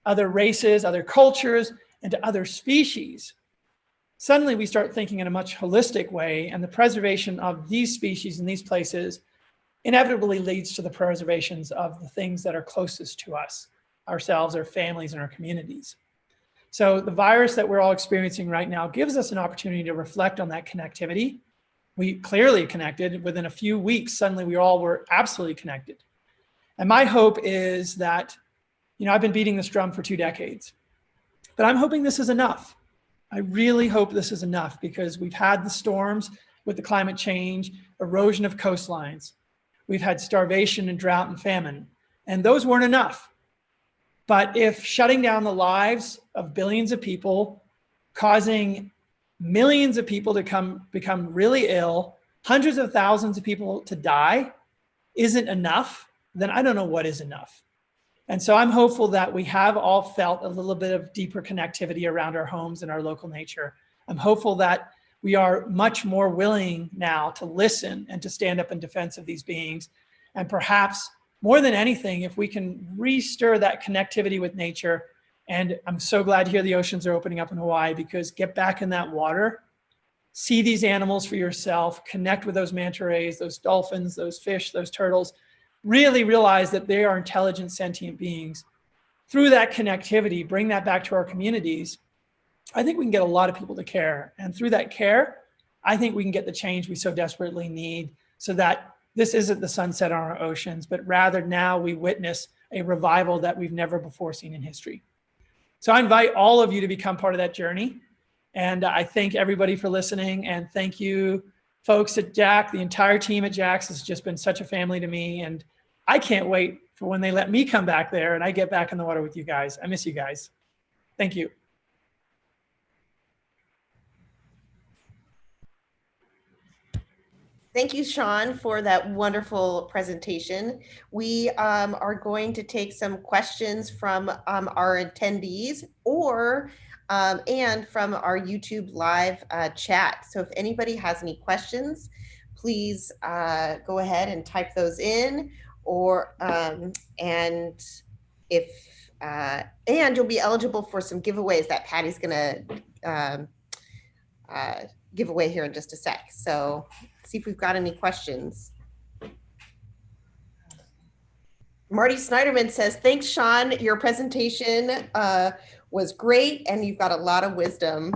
other races, other cultures, and to other species, suddenly we start thinking in a much holistic way, and the preservation of these species in these places inevitably leads to the preservations of the things that are closest to us, ourselves, our families, and our communities. So the virus that we're all experiencing right now gives us an opportunity to reflect on that connectivity. We clearly connected. Within a few weeks, suddenly we all were absolutely connected. And my hope is that, I've been beating this drum for 2 decades, but I'm hoping this is enough. I really hope this is enough, because we've had the storms with the climate change, erosion of coastlines. We've had starvation and drought and famine, and those weren't enough. But if shutting down the lives of billions of people, causing millions of people to become really ill, hundreds of thousands of people to die isn't enough, then I don't know what is enough. And so I'm hopeful that we have all felt a little bit of deeper connectivity around our homes and our local nature. I'm hopeful that we are much more willing now to listen and to stand up in defense of these beings. And perhaps more than anything, if we can restir that connectivity with nature. And I'm so glad to hear the oceans are opening up in Hawaii, because get back in that water, see these animals for yourself, connect with those manta rays, those dolphins, those fish, those turtles, really realize that they are intelligent, sentient beings. Through that connectivity, bring that back to our communities. I think we can get a lot of people to care. And through that care, I think we can get the change we so desperately need, so that this isn't the sunset on our oceans, but rather now we witness a revival that we've never before seen in history. So I invite all of you to become part of that journey. And I thank everybody for listening. And thank you, folks at JAC. The entire team at JAX has just been such a family to me. And I can't wait for when they let me come back there and I get back in the water with you guys. I miss you guys. Thank you. Thank you, Sean, for that wonderful presentation. We are going to take some questions from our attendees and from our YouTube live chat. So if anybody has any questions, please go ahead and type those in, and you'll be eligible for some giveaways that Patty's gonna give away here in just a sec. So see if we've got any questions. Marty Snyderman says, thanks, Sean. Your presentation was great, and you've got a lot of wisdom.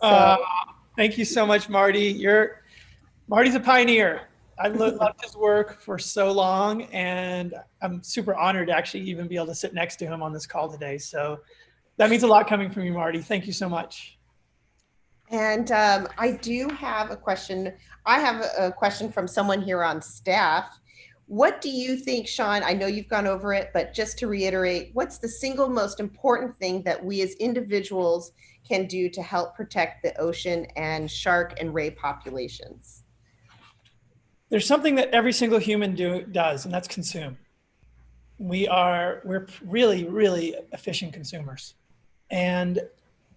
So. Thank you so much, Marty. Marty's a pioneer. I've loved his work for so long, and I'm super honored to actually even be able to sit next to him on this call today. So that means a lot coming from you, Marty. Thank you so much. And I do have a question. I have a question from someone here on staff. What do you think, Sean? I know you've gone over it, but just to reiterate, what's the single most important thing that we as individuals can do to help protect the ocean and shark and ray populations? There's something that every single human does, and that's consume. We're really, really efficient consumers. And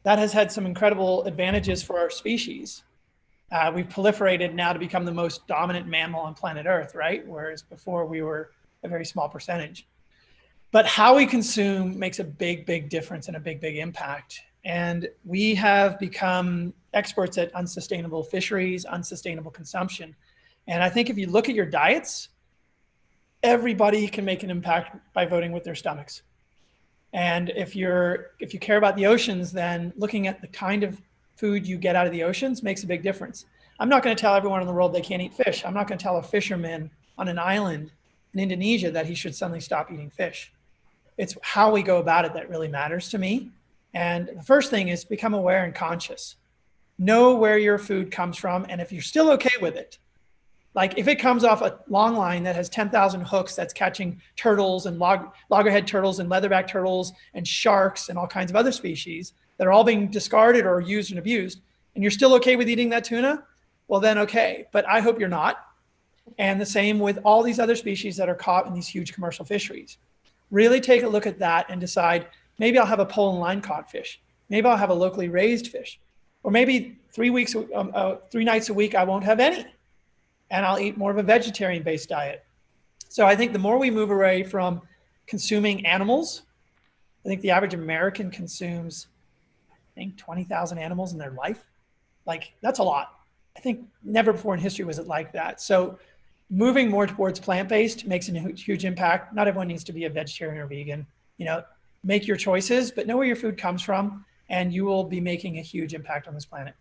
that has had some incredible advantages for our species. We've proliferated now to become the most dominant mammal on planet Earth, right? Whereas before we were a very small percentage. But how we consume makes a big, big difference and a big, big impact. And we have become experts at unsustainable fisheries, unsustainable consumption. And I think if you look at your diets, everybody can make an impact by voting with their stomachs. And if you care about the oceans, then looking at the kind of food you get out of the oceans makes a big difference. I'm not going to tell everyone in the world they can't eat fish. I'm not going to tell a fisherman on an island in Indonesia that he should suddenly stop eating fish. It's how we go about it that really matters to me. And the first thing is become aware and conscious. Know where your food comes from, and if you're still okay with it, like if it comes off a long line that has 10,000 hooks that's catching turtles and loggerhead turtles and leatherback turtles and sharks and all kinds of other species that are all being discarded or used and abused, and you're still okay with eating that tuna, well then okay, but I hope you're not. And the same with all these other species that are caught in these huge commercial fisheries. Really take a look at that and decide, maybe I'll have a pole and line caught fish. Maybe I'll have a locally raised fish. Or maybe 3 nights a week I won't have any. And I'll eat more of a vegetarian-based diet. So I think the more we move away from consuming animals, I think the average American consumes, 20,000 animals in their life. Like, that's a lot. I think never before in history was it like that. So moving more towards plant-based makes a huge impact. Not everyone needs to be a vegetarian or vegan. Make your choices, but know where your food comes from, and you will be making a huge impact on this planet.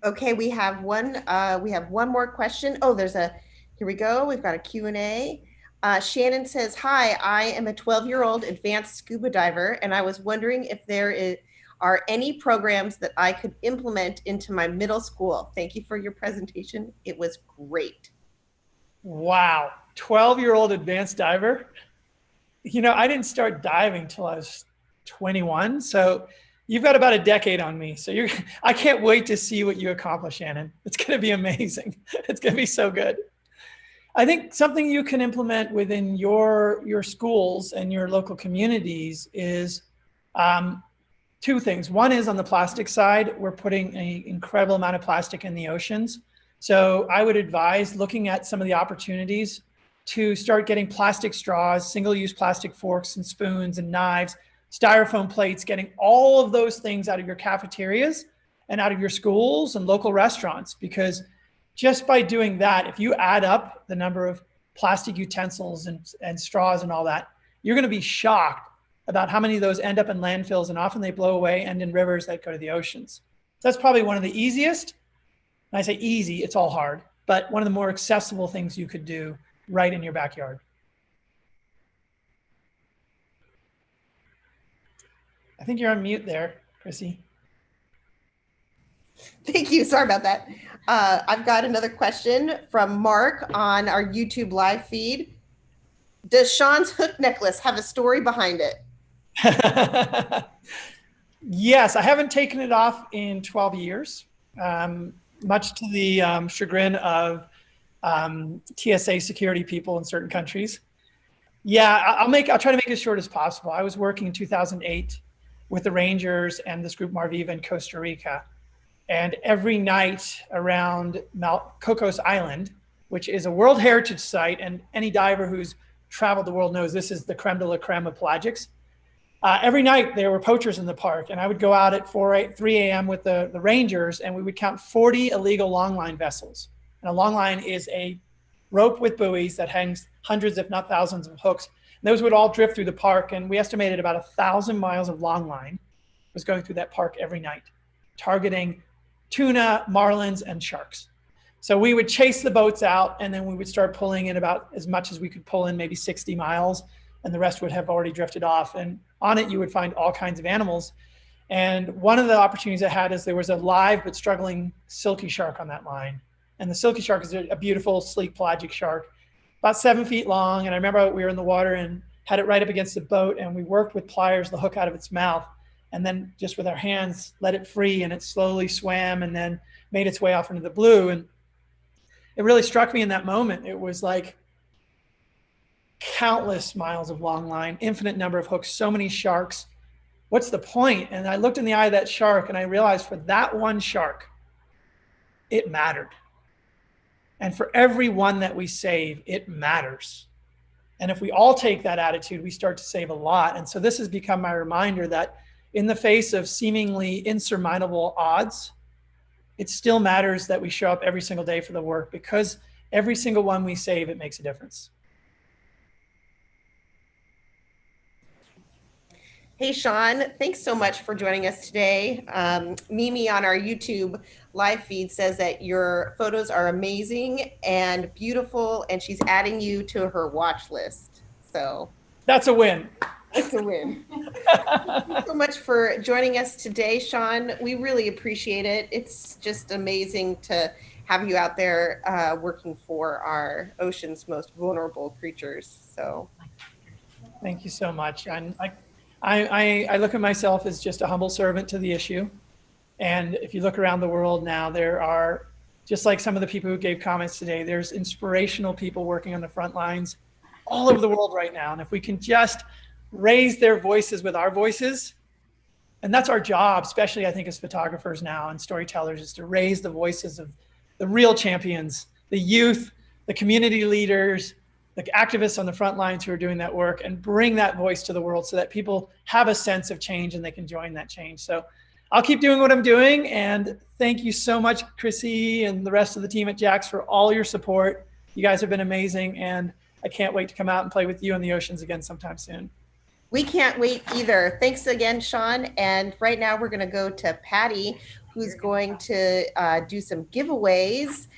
Okay, we have one more question. Oh, here we go. We've got a Q&A. Shannon says, hi, I am a 12-year-old advanced scuba diver, and I was wondering if there are any programs that I could implement into my middle school. Thank you for your presentation. It was great. Wow, 12-year-old advanced diver. I didn't start diving till I was 21, so you've got about a decade on me. So I can't wait to see what you accomplish, Shannon. It's going to be amazing. It's going to be so good. I think something you can implement within your schools and your local communities is two things. One is on the plastic side, we're putting an incredible amount of plastic in the oceans. So I would advise looking at some of the opportunities to start getting plastic straws, single-use plastic forks and spoons and knives, styrofoam plates, getting all of those things out of your cafeterias and out of your schools and local restaurants. Because just by doing that, if you add up the number of plastic utensils and straws and all that, you're going to be shocked about how many of those end up in landfills, and often they blow away and in rivers that go to the oceans. So that's probably one of the easiest. And I say easy, it's all hard, but one of the more accessible things you could do right in your backyard. I think you're on mute there, Chrissy. Thank you. Sorry about that. I've got another question from Mark on our YouTube live feed. Does Sean's hook necklace have a story behind it? Yes, I haven't taken it off in 12 years, much to the chagrin of TSA security people in certain countries. Yeah, I'll try to make it as short as possible. I was working in 2008 with the Rangers and this group Marviva in Costa Rica. And every night around Cocos Island, which is a World Heritage Site, and any diver who's traveled the world knows this is the creme de la creme of pelagics. Every night there were poachers in the park, and I would go out at 3 a.m. with the Rangers, and we would count 40 illegal longline vessels. And a longline is a rope with buoys that hangs hundreds, if not thousands, of hooks. And those would all drift through the park, and we estimated about 1,000 miles of longline was going through that park every night, targeting tuna, marlins, and sharks. So we would chase the boats out, and then we would start pulling in about as much as we could pull in, maybe 60 miles, and the rest would have already drifted off. And on it, you would find all kinds of animals. And one of the opportunities I had is there was a live but struggling silky shark on that line. And the silky shark is a beautiful, sleek, pelagic shark, about 7 feet long. And I remember we were in the water and had it right up against the boat, and we worked with pliers the hook out of its mouth, and then just with our hands let it free, and it slowly swam and then made its way off into the blue. And it really struck me in that moment. It was like countless miles of long line, infinite number of hooks, so many sharks. What's the point? And I looked in the eye of that shark, and I realized for that one shark, it mattered. And for every one that we save, it matters. And if we all take that attitude, we start to save a lot. And so this has become my reminder that in the face of seemingly insurmountable odds, it still matters that we show up every single day for the work, because every single one we save, it makes a difference. Hey, Sean, thanks so much for joining us today. Mimi on our YouTube live feed says that your photos are amazing and beautiful, and she's adding you to her watch list. So that's a win. It's a win. Thank you so much for joining us today, Sean. We really appreciate it. It's just amazing to have you out there working for our ocean's most vulnerable creatures. So thank you so much. And I look at myself as just a humble servant to the issue. And if you look around the world now, there are, just like some of the people who gave comments today, there's inspirational people working on the front lines all over the world right now. And if we can just raise their voices with our voices, and that's our job, especially I think as photographers now and storytellers, is to raise the voices of the real champions, the youth, the community leaders, the activists on the front lines who are doing that work, and bring that voice to the world so that people have a sense of change and they can join that change. So I'll keep doing what I'm doing. And thank you so much, Chrissy and the rest of the team at JAX, for all your support. You guys have been amazing. And I can't wait to come out and play with you in the oceans again sometime soon. We can't wait either. Thanks again, Sean. And right now we're going to go to Patty, who's going to do some giveaways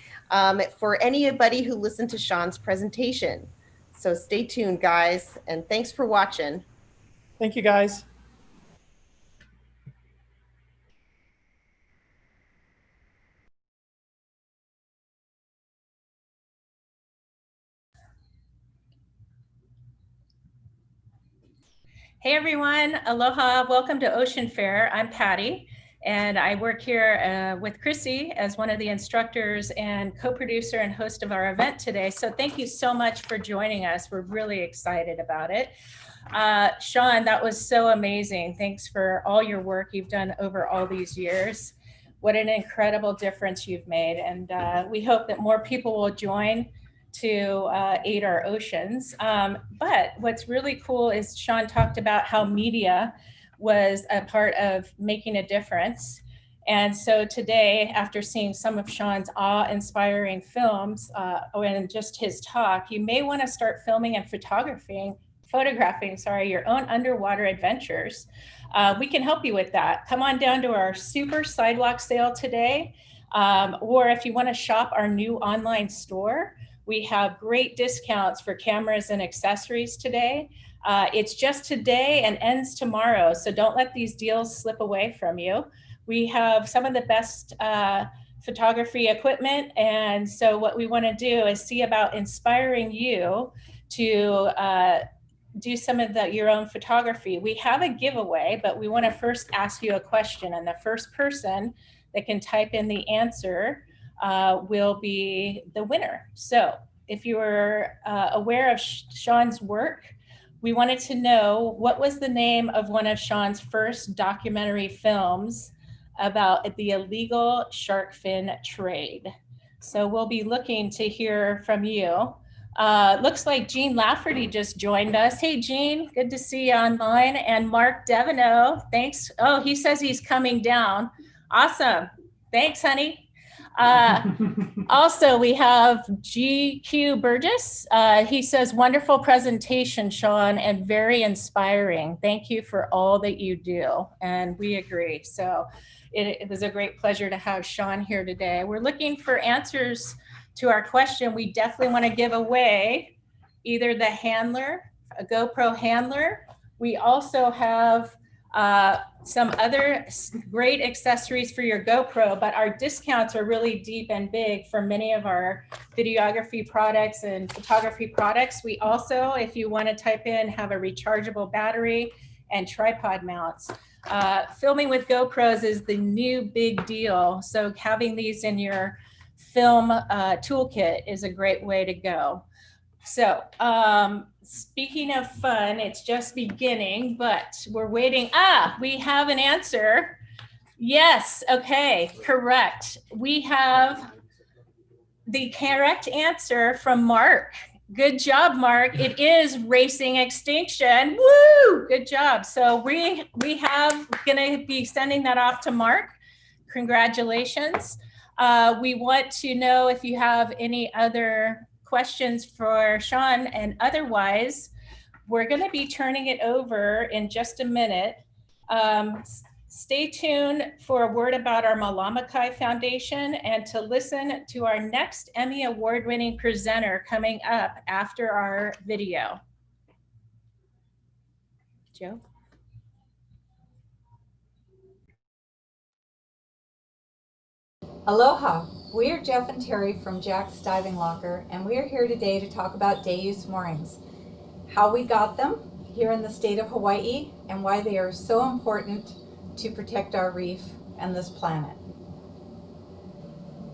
for anybody who listened to Sean's presentation. So stay tuned, guys. And thanks for watching. Thank you, guys. Hey everyone, aloha, welcome to Ocean Fair. I'm Patty, and I work here with Chrissy as one of the instructors and co-producer and host of our event today. So thank you so much for joining us. We're really excited about it. Sean, that was so amazing. Thanks for all your work you've done over all these years. What an incredible difference you've made. And we hope that more people will join to aid our oceans. But what's really cool is Sean talked about how media was a part of making a difference. And so today, after seeing some of Sean's awe-inspiring films and just his talk, you may want to start filming and photographing your own underwater adventures. We can help you with that. Come on down to our super sidewalk sale today. Or if you want to shop our new online store, we have great discounts for cameras and accessories today. It's just today and ends tomorrow, so don't let these deals slip away from you. We have some of the best photography equipment, and so what we want to do is see about inspiring you to do some of your own photography. We have a giveaway, but we want to first ask you a question, and the first person that can type in the answer will be the winner. So if you were aware of Sean's work, we wanted to know what was the name of one of Sean's first documentary films about the illegal shark fin trade. So we'll be looking to hear from you. Looks like Gene Lafferty just joined us. Hey, Gene, good to see you online. And Mark Deveneaux, thanks. Oh, he says he's coming down. Awesome. Thanks, honey. Also, we have GQ Burgess. He says, wonderful presentation, Sean, and very inspiring. Thank you for all that you do. And we agree. So it was a great pleasure to have Sean here today. We're looking for answers to our question. We definitely want to give away either the handler, a GoPro handler. We also have some other great accessories for your GoPro, but our discounts are really deep and big for many of our videography products and photography products. We also, if you want to type in, have a rechargeable battery and tripod mounts. Filming with GoPros is the new big deal. So having these in your film toolkit is a great way to go. So speaking of fun, it's just beginning, but we're waiting. We have an answer. Yes, okay, correct. We have the correct answer from Mark. Good job, Mark. It is Racing Extinction. Woo! Good job. So we have gonna be sending that off to Mark. Congratulations. We want to know if you have any other questions for Sean, and otherwise, we're gonna be turning it over in just a minute. Stay tuned for a word about our Malamakai Foundation and to listen to our next Emmy Award-winning presenter coming up after our video. Joe? Aloha, we are Jeff and Terry from Jack's Diving Locker, and we are here today to talk about day-use moorings, how we got them here in the state of Hawaii, and why they are so important to protect our reef and this planet.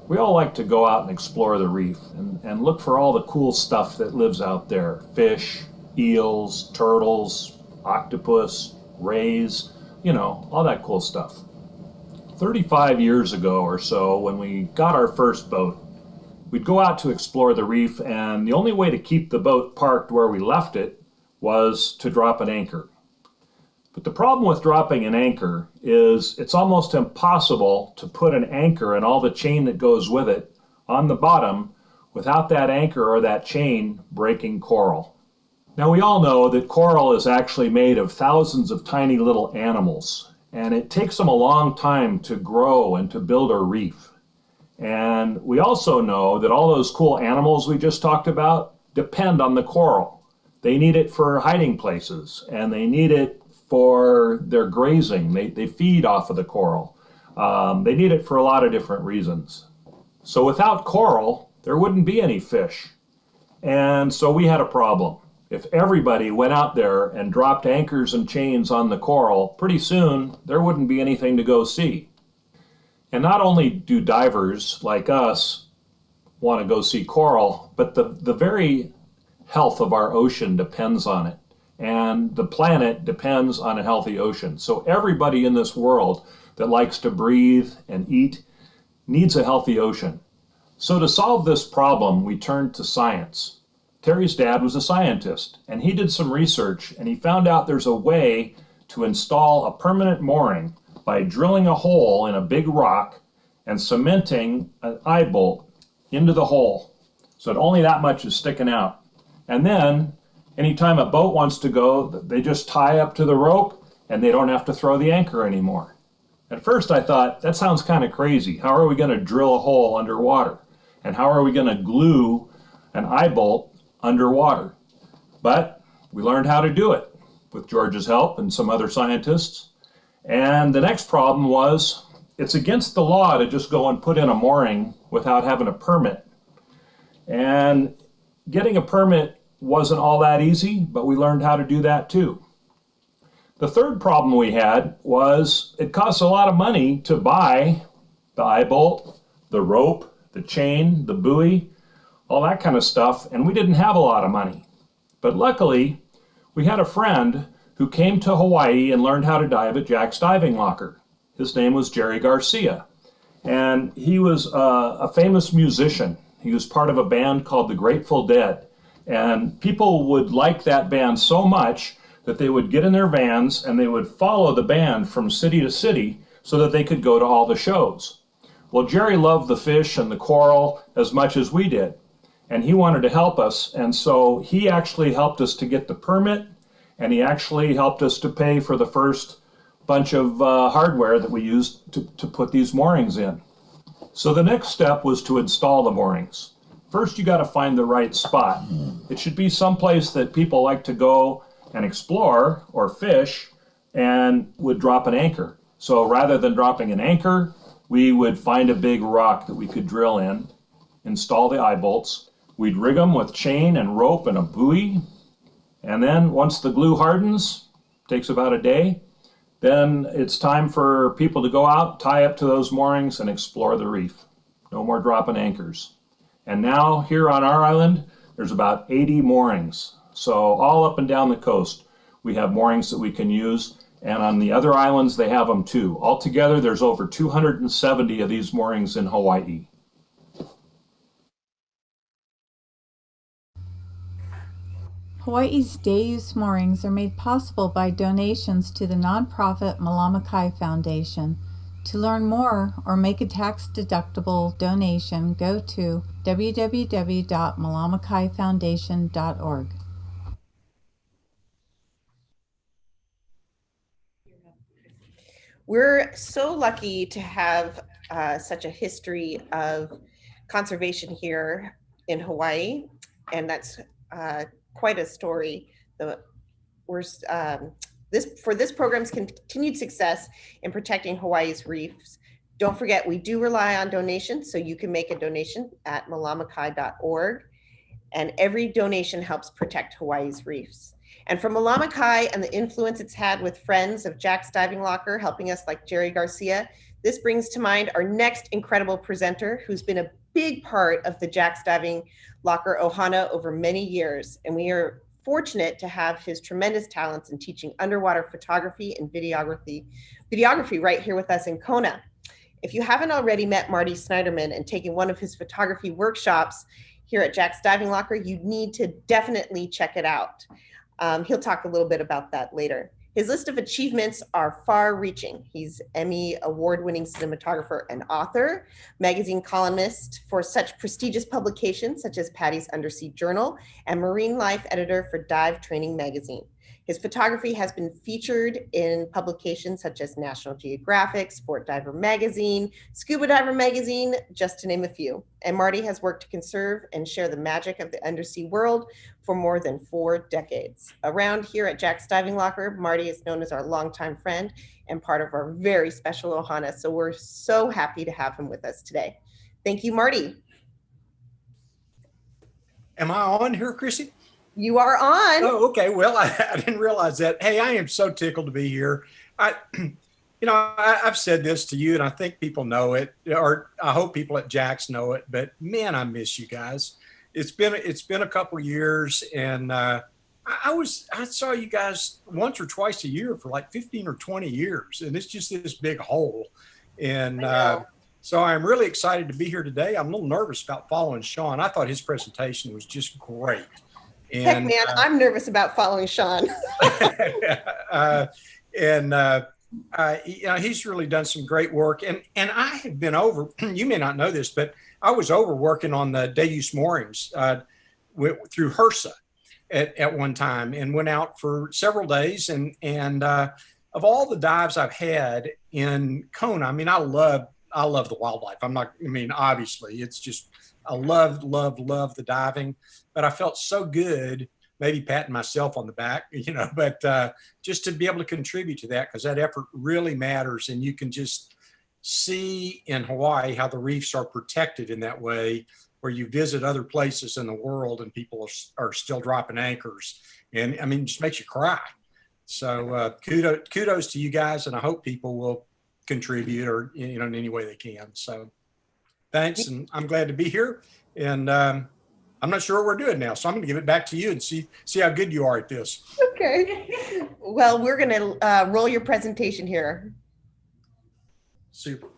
We all like to go out and explore the reef and look for all the cool stuff that lives out there. Fish, eels, turtles, octopus, rays, you know, all that cool stuff. 35 years ago or so, when we got our first boat, we'd go out to explore the reef, and the only way to keep the boat parked where we left it was to drop an anchor. But the problem with dropping an anchor is it's almost impossible to put an anchor and all the chain that goes with it on the bottom without that anchor or that chain breaking coral. Now we all know that coral is actually made of thousands of tiny little animals, and it takes them a long time to grow and to build a reef. And we also know that all those cool animals we just talked about depend on the coral. They need it for hiding places, and they need it for their grazing. They feed off of the coral. They need it for a lot of different reasons. So without coral, there wouldn't be any fish. And so we had a problem. If everybody went out there and dropped anchors and chains on the coral, pretty soon there wouldn't be anything to go see. And not only do divers like us want to go see coral, but the very health of our ocean depends on it. And the planet depends on a healthy ocean. So everybody in this world that likes to breathe and eat needs a healthy ocean. So to solve this problem, we turned to science. Terry's dad was a scientist, and he did some research, and he found out there's a way to install a permanent mooring by drilling a hole in a big rock and cementing an eye bolt into the hole so that only that much is sticking out. And then anytime a boat wants to go, they just tie up to the rope and they don't have to throw the anchor anymore. At first I thought, that sounds kind of crazy. How are we going to drill a hole underwater? And how are we going to glue an eye bolt underwater? But we learned how to do it with George's help and some other scientists. And the next problem was, it's against the law to just go and put in a mooring without having a permit. And getting a permit wasn't all that easy, but we learned how to do that too. The third problem we had was it costs a lot of money to buy the eye bolt, the rope, the chain, the buoy, all that kind of stuff, and we didn't have a lot of money. But luckily, we had a friend who came to Hawaii and learned how to dive at Jack's Diving Locker. His name was Jerry Garcia, and he was a famous musician. He was part of a band called the Grateful Dead. And people would like that band so much that they would get in their vans and they would follow the band from city to city so that they could go to all the shows. Well, Jerry loved the fish and the coral as much as we did, and he wanted to help us. And so he actually helped us to get the permit, and he actually helped us to pay for the first bunch of hardware that we used to put these moorings in. So the next step was to install the moorings. First, you got to find the right spot. It should be someplace that people like to go and explore or fish and would drop an anchor. So rather than dropping an anchor, we would find a big rock that we could drill in, install the eye bolts. We'd rig them with chain and rope and a buoy. And then once the glue hardens, takes about a day, then it's time for people to go out, tie up to those moorings, and explore the reef. No more dropping anchors. And now here on our island, there's about 80 moorings. So all up and down the coast, we have moorings that we can use. And on the other islands, they have them too. Altogether, there's over 270 of these moorings in Hawaii. Hawaii's day-use moorings are made possible by donations to the nonprofit Malamakai Foundation. To learn more or make a tax-deductible donation, go to www.malamakaifoundation.org. We're so lucky to have such a history of conservation here in Hawaii, and that's quite a story. For this program's continued success in protecting Hawaii's reefs, don't forget we do rely on donations, so you can make a donation at malamakai.org, and every donation helps protect Hawaii's reefs. And from Malamakai and the influence it's had with friends of Jack's Diving Locker helping us like Jerry Garcia, this brings to mind our next incredible presenter who's been a big part of the Jack's Diving Locker Ohana over many years. And we are fortunate to have his tremendous talents in teaching underwater photography and videography right here with us in Kona. If you haven't already met Marty Snyderman and taken one of his photography workshops here at Jack's Diving Locker, you need to definitely check it out. He'll talk a little bit about that later. His list of achievements are far-reaching. He's Emmy award-winning cinematographer and author, magazine columnist for such prestigious publications such as Patty's Undersea Journal, and marine life editor for Dive Training Magazine. His photography has been featured in publications such as National Geographic, Sport Diver Magazine, Scuba Diver Magazine, just to name a few. And Marty has worked to conserve and share the magic of the undersea world for more than 4 decades. Around here at Jack's Diving Locker, Marty is known as our longtime friend and part of our very special Ohana. So we're so happy to have him with us today. Thank you, Marty. Am I on here, Chrissy? You are on. Oh, okay. Well, I didn't realize that. Hey, I am so tickled to be here. I've said this to you, and I think people know it, or I hope people at Jack's know it. But man, I miss you guys. It's been a couple of years, and I saw you guys once or twice a year for like 15 or 20 years, and it's just this big hole. And so I'm really excited to be here today. I'm a little nervous about following Sean. I thought his presentation was just great. And, heck, man, I'm nervous about following Sean. He's really done some great work. And I have been over, you may not know this, but I was over working on the day-use moorings through HRSA at one time, and went out for several days. And of all the dives I've had in Kona, I mean, I love the wildlife. Obviously, it's just, I love the diving, but I felt so good, maybe patting myself on the back, but just to be able to contribute to that, because that effort really matters. And you can just see in Hawaii how the reefs are protected in that way, where you visit other places in the world and people are still dropping anchors. And I mean, it just makes you cry. So kudos to you guys. And I hope people will contribute or, in any way they can. So thanks. And I'm glad to be here. And I'm not sure what we're doing now, so I'm going to give it back to you and see how good you are at this. Okay. Well, we're going to roll your presentation here. Super.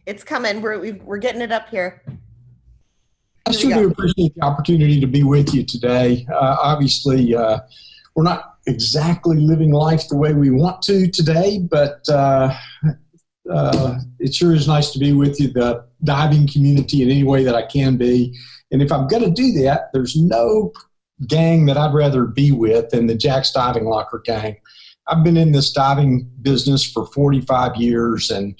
It's coming. We're getting it up here. I Here we sure go. do appreciate the opportunity to be with you today. Obviously, we're not exactly living life the way we want to today, but it sure is nice to be with you, the diving community, in any way that I can be. And if I'm going to do that, there's no gang that I'd rather be with than the Jack's Diving Locker gang. I've been in this diving business for 45 years and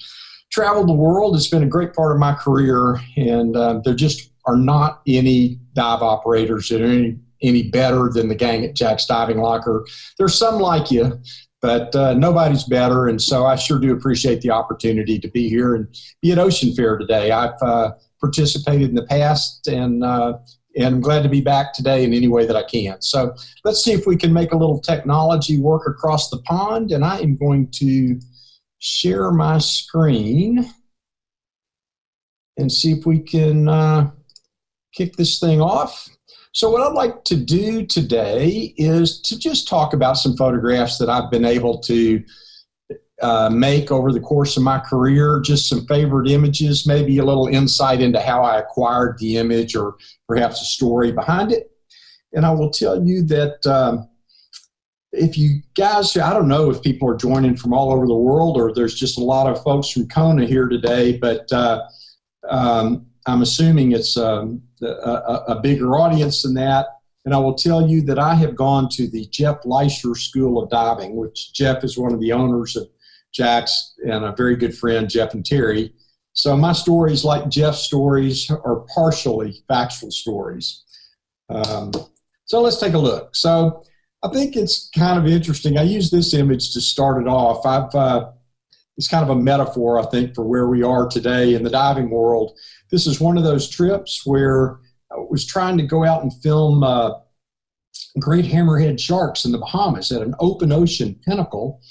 traveled the world. It's been a great part of my career, and there just are not any dive operators that are any better than the gang at Jack's Diving Locker. There's some like you, but nobody's better, and so I sure do appreciate the opportunity to be here and be at Ocean Fair today. I've participated in the past, and I'm glad to be back today in any way that I can. So let's see if we can make a little technology work across the pond, and I am going to share my screen and see if we can kick this thing off. So what I'd like to do today is to just talk about some photographs that I've been able to make over the course of my career, just some favorite images, maybe a little insight into how I acquired the image or perhaps a story behind it. And I will tell you that if you guys, I don't know if people are joining from all over the world or there's just a lot of folks from Kona here today, but I'm assuming it's a bigger audience than that. And I will tell you that I have gone to the Jeff Leisher School of Diving, which Jeff is one of the owners of Jack's and a very good friend, Jeff and Terry. So my stories, like Jeff's stories, are partially factual stories. So let's take a look. So I think it's kind of interesting. I use this image to start it off. It's kind of a metaphor, I think, for where we are today in the diving world. This is one of those trips where I was trying to go out and film great hammerhead sharks in the Bahamas at an open ocean pinnacle,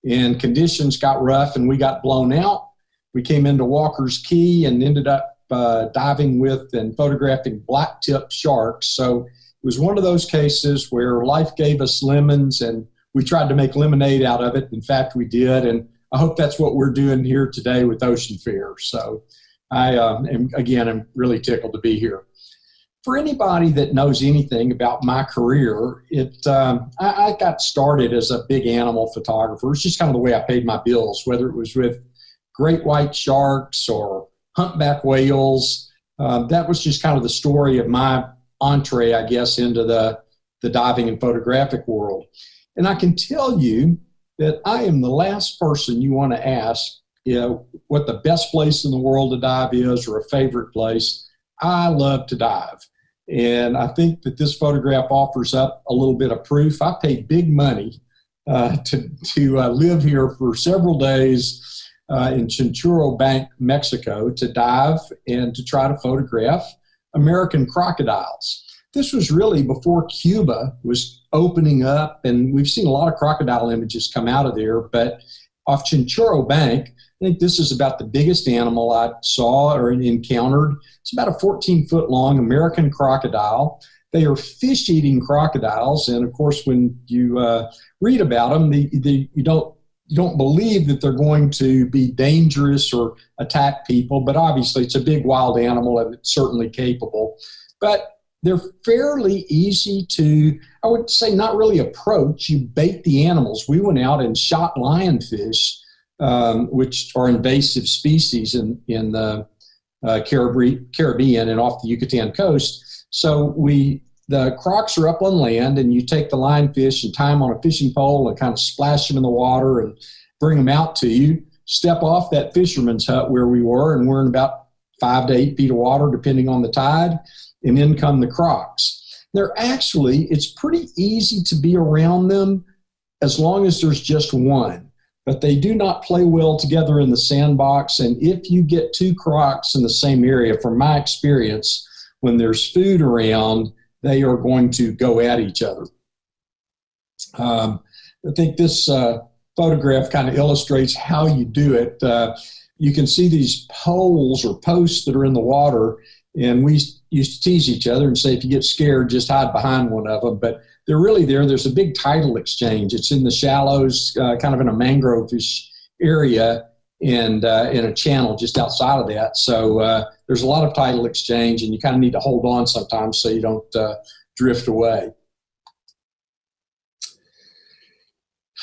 and conditions got rough and we got blown out. We came into Walker's Key and ended up diving with and photographing black-tip sharks. So it was one of those cases where life gave us lemons and we tried to make lemonade out of it. In fact, we did, and I hope that's what we're doing here today with Ocean Fair. So I'm really tickled to be here. For anybody that knows anything about my career, I got started as a big animal photographer. It's just kind of the way I paid my bills, whether it was with great white sharks or humpback whales. That was just kind of the story of my entree, I guess, into the diving and photographic world. And I can tell you that I am the last person you want to ask what the best place in the world to dive is or a favorite place. I love to dive. And I think that this photograph offers up a little bit of proof. I paid big money to live here for several days in Chinchorro Bank, Mexico, to dive and to try to photograph American crocodiles. This was really before Cuba was opening up, and we've seen a lot of crocodile images come out of there, but off Chinchorro Bank, I think this is about the biggest animal I saw or encountered. It's about a 14-foot long American crocodile. They are fish-eating crocodiles, and of course, when you read about them, you don't believe that they're going to be dangerous or attack people. But obviously, it's a big wild animal, and it's certainly capable. But they're fairly easy to, I would say, not really approach. You bait the animals. We went out and shot lionfish, which are invasive species in the Caribbean and off the Yucatan coast. So the crocs are up on land, and you take the lionfish and tie them on a fishing pole and kind of splash them in the water and bring them out to you. Step off that fisherman's hut where we were, and we're in about 5 to 8 feet of water, depending on the tide, and in come the crocs. It's pretty easy to be around them as long as there's just one. But they do not play well together in the sandbox. And if you get two crocs in the same area, from my experience, when there's food around, they are going to go at each other. I think this photograph kind of illustrates how you do it. You can see these poles or posts that are in the water, and we used to tease each other and say, if you get scared, just hide behind one of them. But they're really there. There's a big tidal exchange. It's in the shallows, kind of in a mangrove-ish area, and in a channel just outside of that. So there's a lot of tidal exchange, and you kind of need to hold on sometimes so you don't drift away.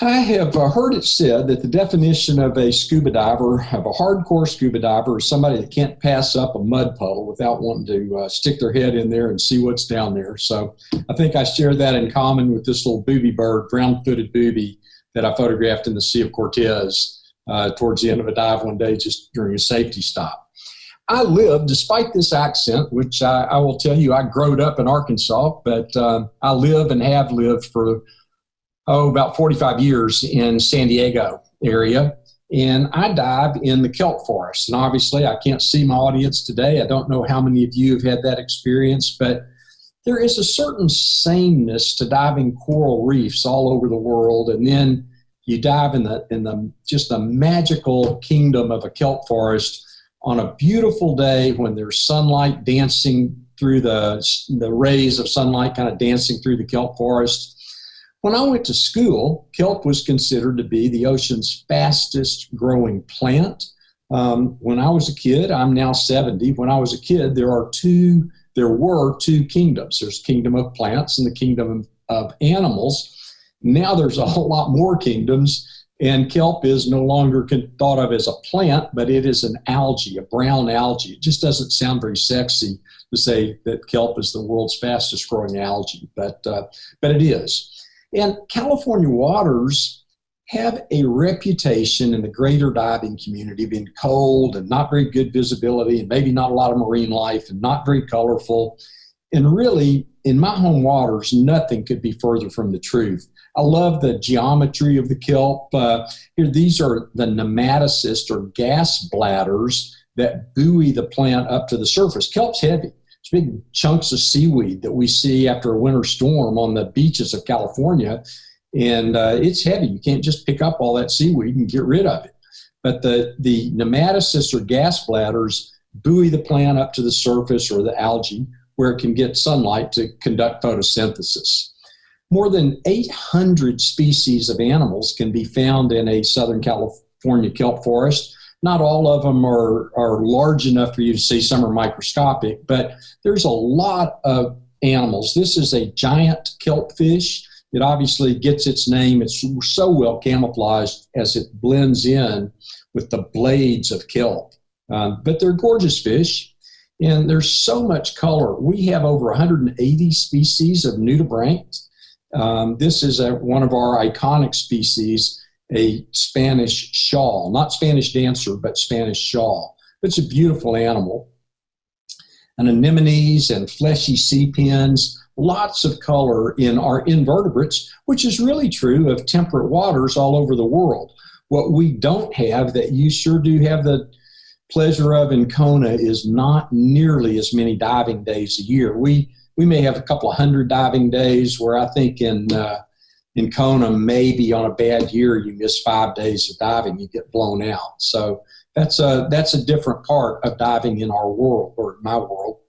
I have heard it said that the definition of a scuba diver, of a hardcore scuba diver, is somebody that can't pass up a mud puddle without wanting to stick their head in there and see what's down there. So I think I share that in common with this little booby bird, brown-footed booby, that I photographed in the Sea of Cortez towards the end of a dive one day just during a safety stop. I live, despite this accent, which I will tell you, I growed up in Arkansas, but I live and have lived for about 45 years in San Diego area, and I dive in the kelp forest. And obviously, I can't see my audience today. I don't know how many of you have had that experience, but there is a certain sameness to diving coral reefs all over the world, and then you dive in the just the magical kingdom of a kelp forest on a beautiful day when there's sunlight dancing through the rays of sunlight kind of dancing through the kelp forest. When I went to school, kelp was considered to be the ocean's fastest growing plant. When I was a kid, I'm now 70. When I was a kid, there were two kingdoms. There's the kingdom of plants and the kingdom of animals. Now there's a whole lot more kingdoms, and kelp is no longer thought of as a plant, but it is an algae, a brown algae. It just doesn't sound very sexy to say that kelp is the world's fastest growing algae, but it is. And California waters have a reputation in the greater diving community being cold and not very good visibility and maybe not a lot of marine life and not very colorful. And really, in my home waters, nothing could be further from the truth. I love the geometry of the kelp. Here, these are the nematocysts or gas bladders that buoy the plant up to the surface. Kelp's heavy. It's big chunks of seaweed that we see after a winter storm on the beaches of California. And it's heavy. You can't just pick up all that seaweed and get rid of it. But the nematocysts or gas bladders buoy the plant up to the surface or the algae where it can get sunlight to conduct photosynthesis. More than 800 species of animals can be found in a Southern California kelp forest. Not all of them are large enough for you to see. Some are microscopic, but there's a lot of animals. This is a giant kelp fish. It obviously gets its name. It's so well camouflaged as it blends in with the blades of kelp. But they're gorgeous fish, and there's so much color. We have over 180 species of nudibranchs. This is one of our iconic species, a Spanish shawl, not Spanish dancer, but Spanish shawl. It's a beautiful animal. And anemones and fleshy sea pins, lots of color in our invertebrates, which is really true of temperate waters all over the world. What we don't have that you sure do have the pleasure of in Kona is not nearly as many diving days a year. We may have a couple of hundred diving days, where I think in Kona, maybe on a bad year, you miss 5 days of diving, you get blown out. So that's a different part of diving in our world, or my world.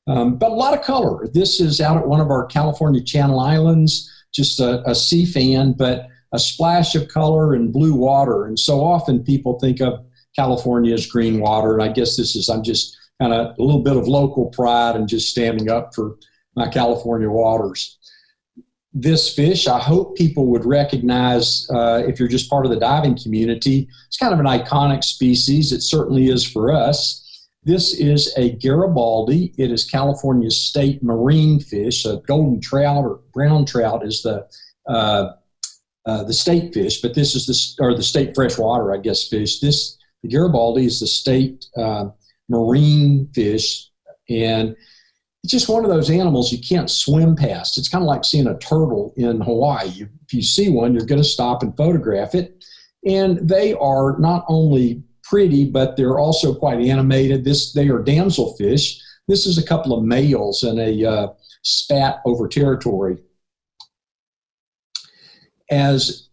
But a lot of color. This is out at one of our California Channel Islands, just a sea fan, but a splash of color and blue water. And so often people think of California as green water. And I guess I'm just kind of a little bit of local pride and just standing up for my California waters. This fish, I hope people would recognize if you're just part of the diving community. It's kind of an iconic species. It certainly is for us. This is a Garibaldi. It is California's state marine fish. A golden trout or brown trout is the state fish, but this is the state freshwater, I guess, fish. The Garibaldi is the state marine fish, and it's just one of those animals you can't swim past. It's kind of like seeing a turtle in Hawaii. If you see one, you're going to stop and photograph it. And they are not only pretty, but they're also quite animated. They are damselfish. This is a couple of males in a spat over territory. As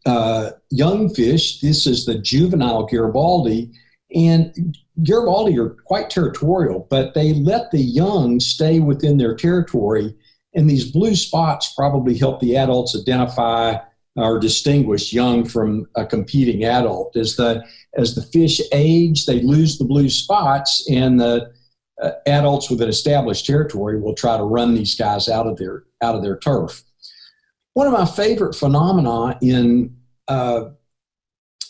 young fish, this is the juvenile Garibaldi. And Garibaldi are quite territorial, but they let the young stay within their territory, and these blue spots probably help the adults identify or distinguish young from a competing adult. As the fish age, they lose the blue spots, and the adults with an established territory will try to run these guys out of their turf. One of my favorite phenomena in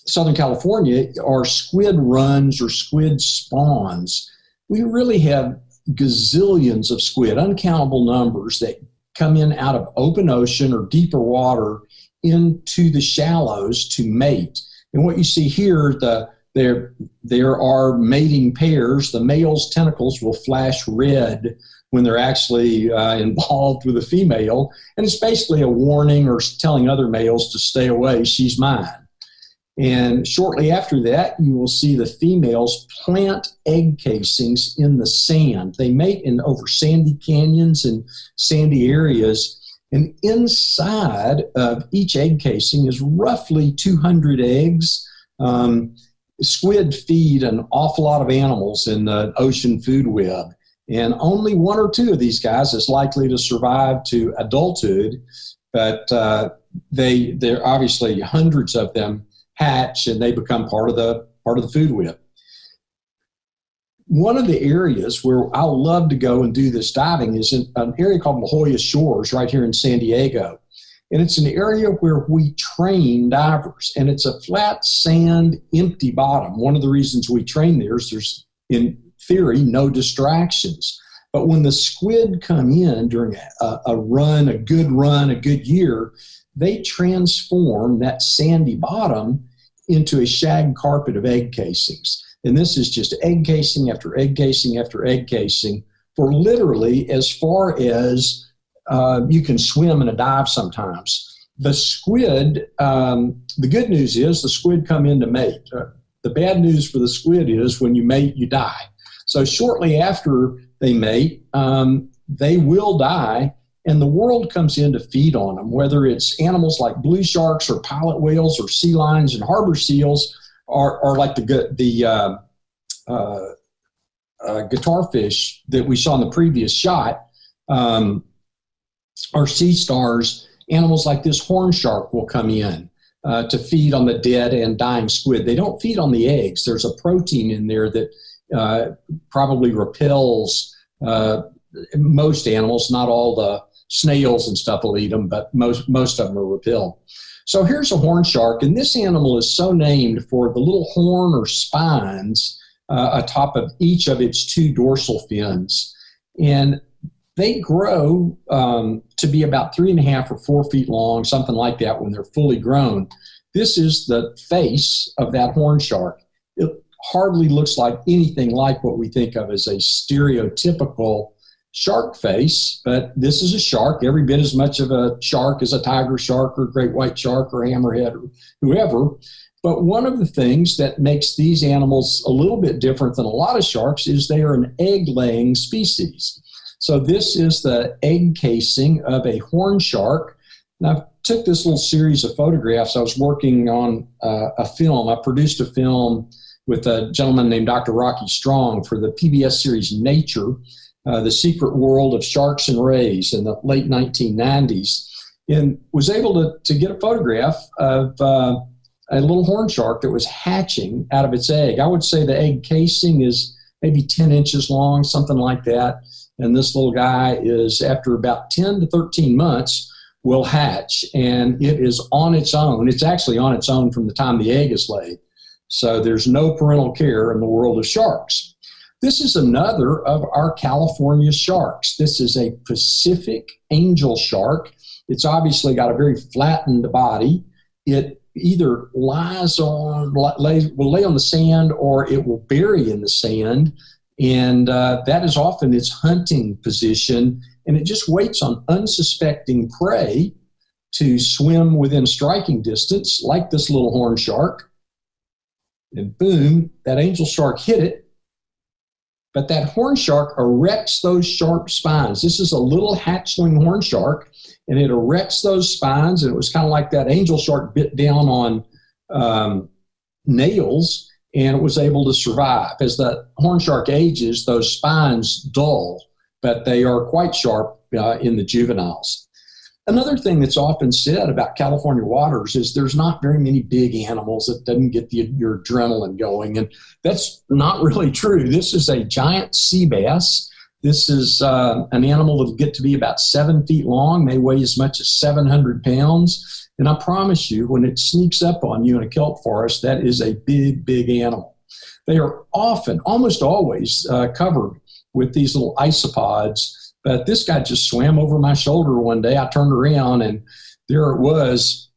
Southern California are squid runs or squid spawns. We really have gazillions of squid, uncountable numbers, that come in out of open ocean or deeper water into the shallows to mate. And what you see here, there are mating pairs. The male's tentacles will flash red when they're actually involved with a female. And it's basically a warning or telling other males to stay away, she's mine. And shortly after that, you will see the females plant egg casings in the sand. They mate in over sandy canyons and sandy areas. And inside of each egg casing is roughly 200 eggs. Squid feed an awful lot of animals in the ocean food web. And only one or two of these guys is likely to survive to adulthood. But there are obviously hundreds of them hatch, and they become part of the food web. One of the areas where I love to go and do this diving is in an area called La Jolla Shores right here in San Diego. And it's an area where we train divers, and it's a flat sand, empty bottom. One of the reasons we train there is there's, in theory, no distractions. But when the squid come in during a good year, they transform that sandy bottom into a shag carpet of egg casings. And this is just egg casing after egg casing after egg casing for literally as far as you can swim in a dive sometimes. The squid, the good news is the squid come in to mate. The bad news for the squid is when you mate, you die. So shortly after they mate, they will die, and the world comes in to feed on them, whether it's animals like blue sharks or pilot whales or sea lions and harbor seals, or like the guitarfish that we saw in the previous shot, or sea stars. Animals like this horn shark will come in to feed on the dead and dying squid. They don't feed on the eggs. There's a protein in there that probably repels most animals. Not all the snails and stuff will eat them, but most of them will repel. So here's a horn shark, and this animal is so named for the little horn or spines atop of each of its two dorsal fins. And they grow to be about 3.5 or 4 feet long, something like that, when they're fully grown. This is the face of that horn shark. It hardly looks like anything like what we think of as a stereotypical shark face, but this is a shark, every bit as much of a shark as a tiger shark or great white shark or hammerhead or whoever. But one of the things that makes these animals a little bit different than a lot of sharks is they are an egg-laying species. So this is the egg casing of a horn shark. Now, I took this little series of photographs. I was working on a film. I produced a film with a gentleman named Dr. Rocky Strong for the PBS series Nature, The Secret World of Sharks and Rays in the late 1990s, and was able to get a photograph of a little horn shark that was hatching out of its egg. I would say the egg casing is maybe 10 inches long, something like that. And this little guy is, after about 10 to 13 months, will hatch. And it is on its own. It's actually on its own from the time the egg is laid. So there's no parental care in the world of sharks. This is another of our California sharks. This is a Pacific angel shark. It's obviously got a very flattened body. It either will lay on the sand, or it will bury in the sand. And that is often its hunting position. And it just waits on unsuspecting prey to swim within striking distance, like this little horn shark. And boom, that angel shark hit it. But that horn shark erects those sharp spines. This is a little hatchling horn shark, and it erects those spines. And it was kind of like that angel shark bit down on nails, and it was able to survive. As the horn shark ages, those spines dull, but they are quite sharp in the juveniles. Another thing that's often said about California waters is there's not very many big animals that doesn't get your adrenaline going, and that's not really true. This is a giant sea bass. This is an animal that'll get to be about 7 feet long, may weigh as much as 700 pounds, and I promise you, when it sneaks up on you in a kelp forest, that is a big, big animal. They are often, almost always, covered with these little isopods. But this guy just swam over my shoulder one day. I turned around and there it was.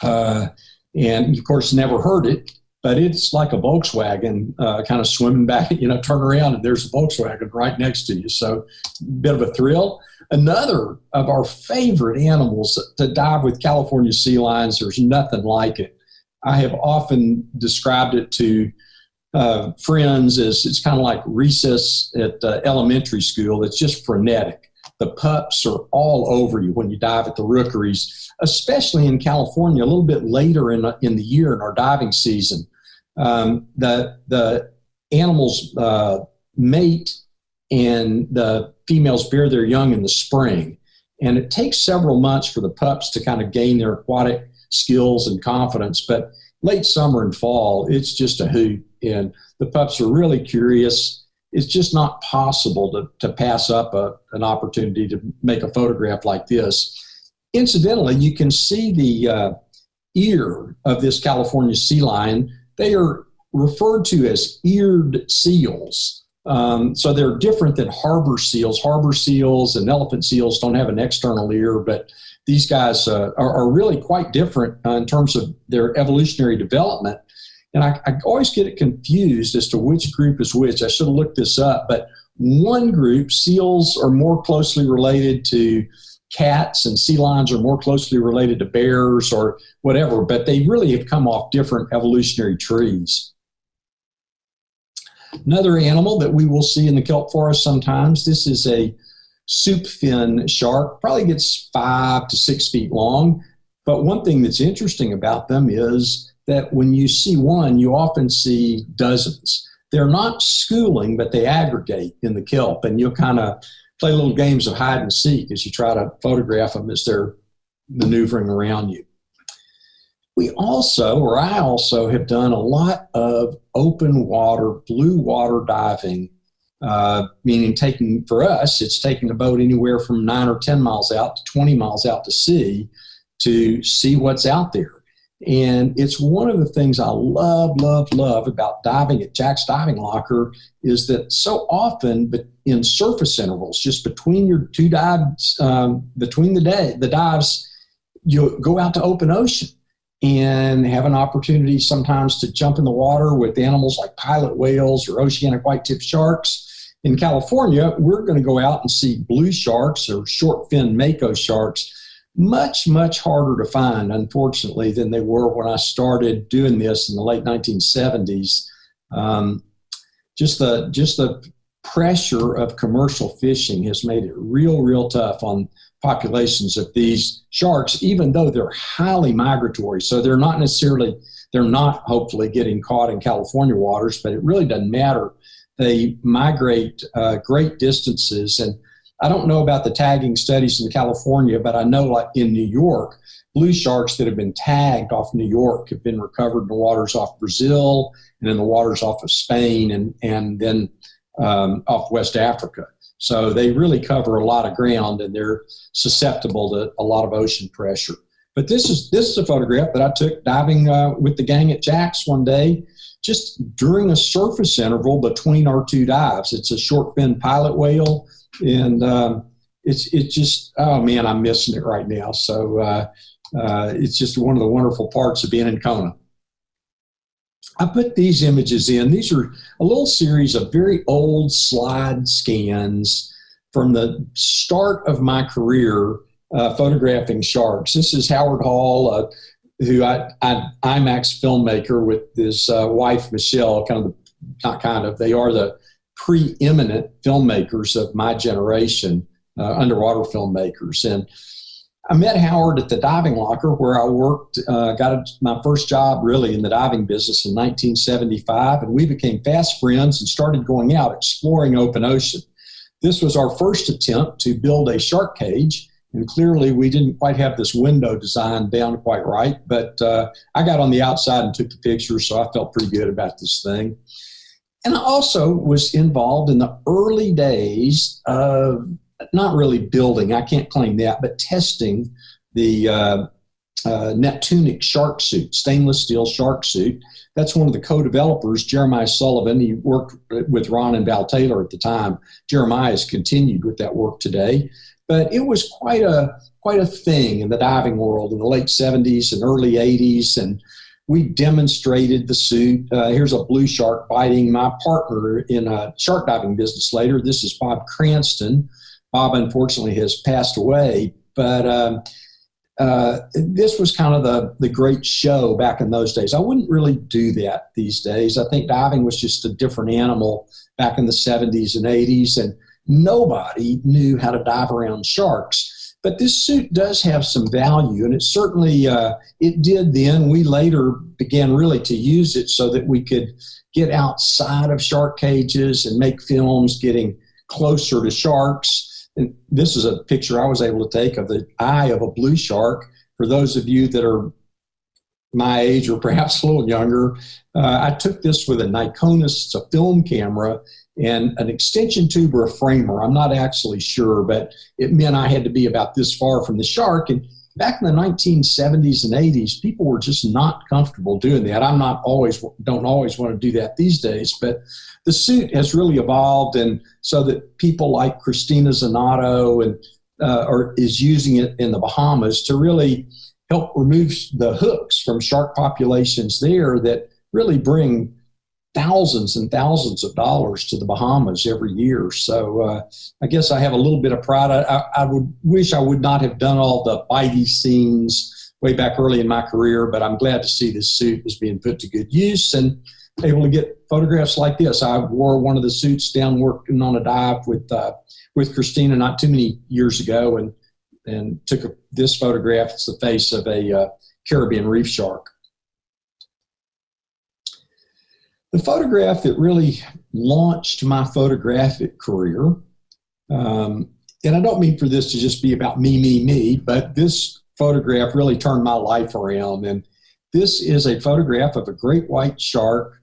And of course, never heard it, but it's like a Volkswagen kind of swimming back, turn around and there's a Volkswagen right next to you. So bit of a thrill. Another of our favorite animals to dive with California sea lions, there's nothing like it. I have often described it to friends as it's kind of like recess at elementary school. It's just frenetic. The pups are all over you when you dive at the rookeries, especially in California, a little bit later in the year in our diving season. The animals mate and the females bear their young in the spring. And it takes several months for the pups to kind of gain their aquatic skills and confidence. But late summer and fall, it's just a hoot. And the pups are really curious. It's just not possible to pass up an opportunity to make a photograph like this. Incidentally, you can see the ear of this California sea lion. They are referred to as eared seals. So they're different than harbor seals. Harbor seals and elephant seals don't have an external ear, but these guys are really quite different in terms of their evolutionary development. And I always get it confused as to which group is which. I should have looked this up, but one group, seals, are more closely related to cats and sea lions are more closely related to bears or whatever, but they really have come off different evolutionary trees. Another animal that we will see in the kelp forest sometimes, this is a soup fin shark, probably gets 5 to 6 feet long. But one thing that's interesting about them is that when you see one, you often see dozens. They're not schooling, but they aggregate in the kelp, and you'll kind of play little games of hide and seek as you try to photograph them as they're maneuvering around you. I also have done a lot of open water, blue water diving, meaning for us, it's taking a boat anywhere from 9 or 10 miles out to 20 miles out to sea to see what's out there. And it's one of the things I love about diving at Jack's Diving Locker is that so often in surface intervals, just between your two dives, between the dives, you go out to open ocean and have an opportunity sometimes to jump in the water with animals like pilot whales or oceanic white-tip sharks. In California, we're going to go out and see blue sharks or short-fin mako sharks. Much, much harder to find, unfortunately, than they were when I started doing this in the late 1970s. Just the pressure of commercial fishing has made it real tough on populations of these sharks, even though they're highly migratory. So they're not hopefully getting caught in California waters, but it really doesn't matter. They migrate great distances. And I don't know about the tagging studies in California, but I know like in New York, blue sharks that have been tagged off New York have been recovered in the waters off Brazil and in the waters off of Spain and then off West Africa. So they really cover a lot of ground and they're susceptible to a lot of ocean pressure. But this is a photograph that I took diving with the gang at Jack's one day, just during a surface interval between our two dives. It's a short fin pilot whale. And it's just, oh man, I'm missing it right now. So it's just one of the wonderful parts of being in Kona. I put these images in. These are a little series of very old slide scans from the start of my career photographing sharks. This is Howard Hall, who IMAX filmmaker with his wife, Michelle, they are the preeminent filmmakers of my generation, underwater filmmakers. And I met Howard at the Diving Locker where I worked, got my first job really in the diving business in 1975, and we became fast friends and started going out exploring open ocean. This was our first attempt to build a shark cage, And clearly we didn't quite have this window design down quite right, but I got on the outside and took the picture, so I felt pretty good about this thing. And I also was involved in the early days of not really building, I can't claim that, but testing the Neptunic shark suit, stainless steel shark suit. That's one of the co-developers, Jeremiah Sullivan. He worked with Ron and Val Taylor at the time. Jeremiah has continued with that work today. But it was quite a thing in the diving world in the late 70s and early 80s. And we demonstrated the suit. Here's a blue shark biting my partner in a shark diving business later. This is Bob Cranston. Bob, unfortunately, has passed away. But this was kind of the great show back in those days. I wouldn't really do that these days. I think diving was just a different animal back in the 70s and 80s. And nobody knew how to dive around sharks. But this suit does have some value, and it certainly it did then. We later began really to use it so that we could get outside of shark cages and make films getting closer to sharks. And this is a picture I was able to take of the eye of a blue shark. For those of you that are my age or perhaps a little younger, I took this with a Nikonis, it's a film camera, and an extension tube or a framer. I'm not actually sure, but it meant I had to be about this far from the shark. And back in the 1970s and 80s, people were just not comfortable doing that. don't always want to do that these days, but the suit has really evolved, and so that people like Christina Zanato and is using it in the Bahamas to really help remove the hooks from shark populations there that really bring thousands and thousands of dollars to the Bahamas every year. So I guess I have a little bit of pride. I would wish I would not have done all the bitey scenes way back early in my career, but I'm glad to see this suit is being put to good use and able to get photographs like this. I wore one of the suits down working on a dive with Christina not too many years ago and took this photograph. It's the face of a Caribbean reef shark. The photograph that really launched my photographic career, and I don't mean for this to just be about me, but this photograph really turned my life around. And this is a photograph of a great white shark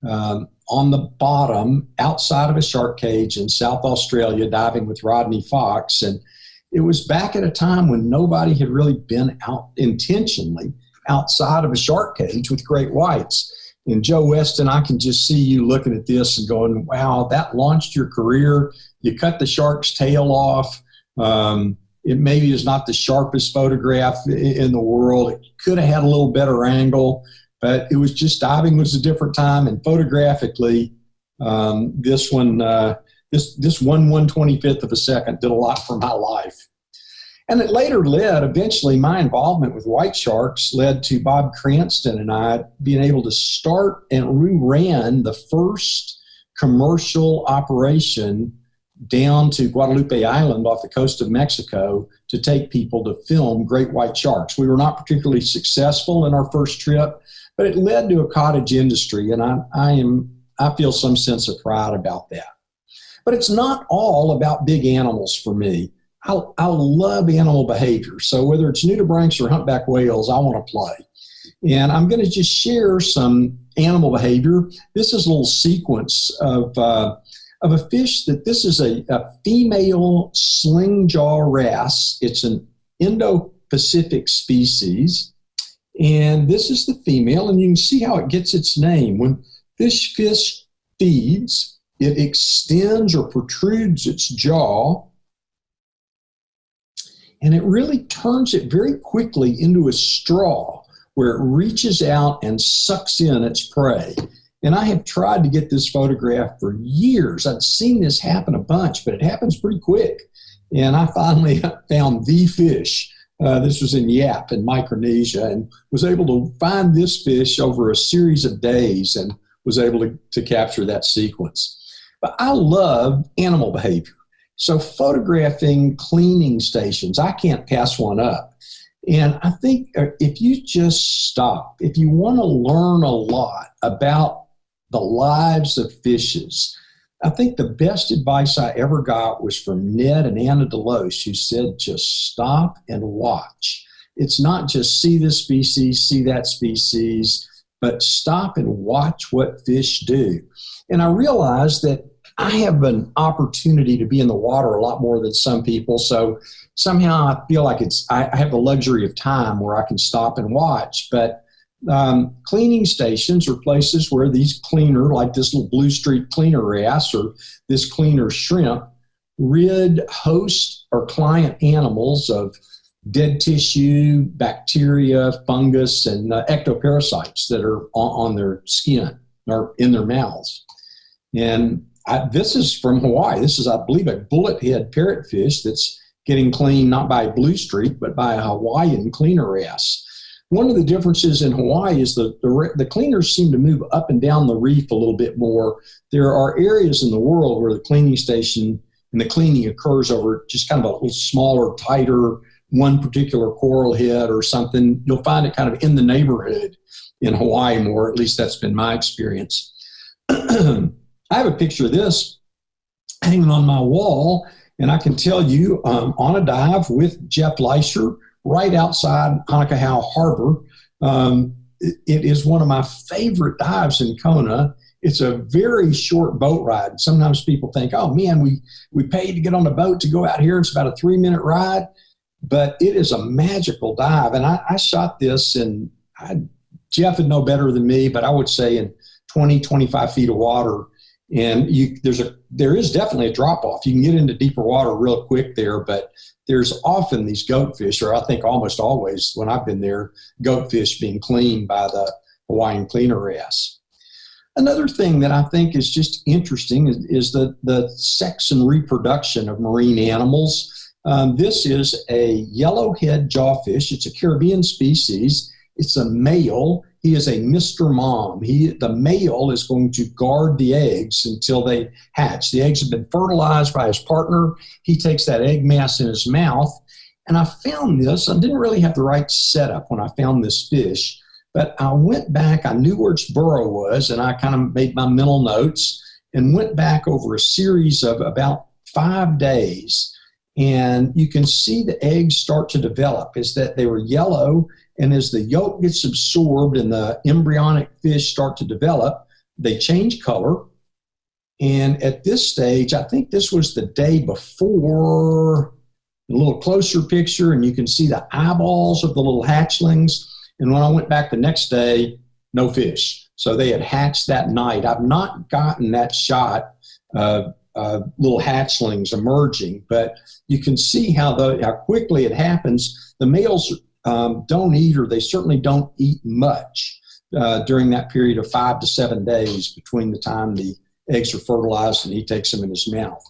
on the bottom outside of a shark cage in South Australia diving with Rodney Fox. And it was back at a time when nobody had really been out intentionally outside of a shark cage with great whites. And Joe Weston, I can just see you looking at this and going, wow, that launched your career. You cut the shark's tail off. It maybe is not the sharpest photograph in the world. It could have had a little better angle, but it was just diving was a different time. And photographically, this 1/125th of a second did a lot for my life. And it later eventually my involvement with white sharks led to Bob Cranston and I being able to start, and we ran the first commercial operation down to Guadalupe Island off the coast of Mexico to take people to film great white sharks. We were not particularly successful in our first trip, but it led to a cottage industry, and I feel some sense of pride about that. But it's not all about big animals for me. I love animal behavior. So whether it's nudibranchs or humpback whales, I want to play. And I'm going to just share some animal behavior. This is a little sequence of a fish this is a female sling jaw wrasse. It's an Indo-Pacific species. And this is the female, and you can see how it gets its name. When this fish feeds, it extends or protrudes its jaw, and it really turns it very quickly into a straw where it reaches out and sucks in its prey. And I have tried to get this photograph for years. I've seen this happen a bunch, but it happens pretty quick. And I finally found the fish. This was in Yap in Micronesia, and was able to find this fish over a series of days and was able to capture that sequence. But I love animal behavior. So photographing cleaning stations, I can't pass one up. And I think if you just stop, if you want to learn a lot about the lives of fishes, I think the best advice I ever got was from Ned and Anna Deloche, who said, just stop and watch. It's not just see this species, see that species, but stop and watch what fish do. And I realized that I have an opportunity to be in the water a lot more than some people. So somehow I feel like I have the luxury of time where I can stop and watch. But cleaning stations are places where these cleaner, like this little Blue Streak cleaner wrasse or this cleaner shrimp, rid host or client animals of dead tissue, bacteria, fungus, and ectoparasites that are on their skin or in their mouths. And this is from Hawaii. This is, I believe, a bullethead parrotfish that's getting cleaned not by Blue Streak, but by a Hawaiian cleaner wrasse. One of the differences in Hawaii is the cleaners seem to move up and down the reef a little bit more. There are areas in the world where the cleaning station and the cleaning occurs over just kind of a little smaller, tighter, one particular coral head or something. You'll find it kind of in the neighborhood in Hawaii more. At least that's been my experience. I have a picture of this hanging on my wall, and I can tell you on a dive with Jeff Leisher right outside Hanakahau Harbor. It is one of my favorite dives in Kona. It's a very short boat ride. Sometimes people think, oh man, we paid to get on the boat to go out here. It's about a 3-minute ride, but it is a magical dive. And I shot this Jeff would know better than me, but I would say in 20, 25 feet of water. And there is definitely a drop off. You can get into deeper water real quick there, but there's often these goatfish, or I think almost always when I've been there, goatfish being cleaned by the Hawaiian cleaner wrasse. Another thing that I think is just interesting is the sex and reproduction of marine animals. This is a yellowhead jawfish. It's a Caribbean species. It's a male. He is a Mr. Mom. The male is going to guard the eggs until they hatch. The eggs have been fertilized by his partner. He takes that egg mass in his mouth. And I found this. I didn't really have the right setup when I found this fish, but I went back. I knew where its burrow was, and I kind of made my mental notes and went back over a series of about 5 days. And you can see the eggs start to develop. Is that they were yellow, and as the yolk gets absorbed and the embryonic fish start to develop, they change color. And at this stage, I think this was the day before, a little closer picture, and you can see the eyeballs of the little hatchlings. And when I went back the next day, no fish. So they had hatched that night. I've not gotten that shot of little hatchlings emerging, but you can see how quickly it happens. The males don't eat, or they certainly don't eat much during that period of 5 to 7 days between the time the eggs are fertilized and he takes them in his mouth.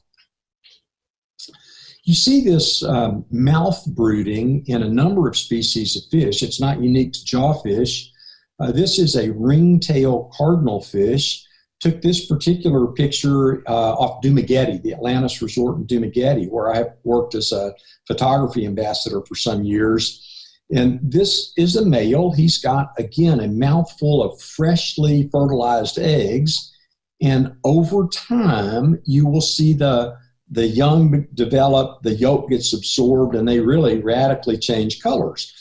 You see this mouth brooding in a number of species of fish. It's not unique to jawfish. This is a ringtail cardinal fish. Took this particular picture off Dumaguete, the Atlantis Resort in Dumaguete, where I worked as a photography ambassador for some years. And this is a male. He's got, again, a mouthful of freshly fertilized eggs. And over time, you will see the young develop, the yolk gets absorbed, and they really radically change colors.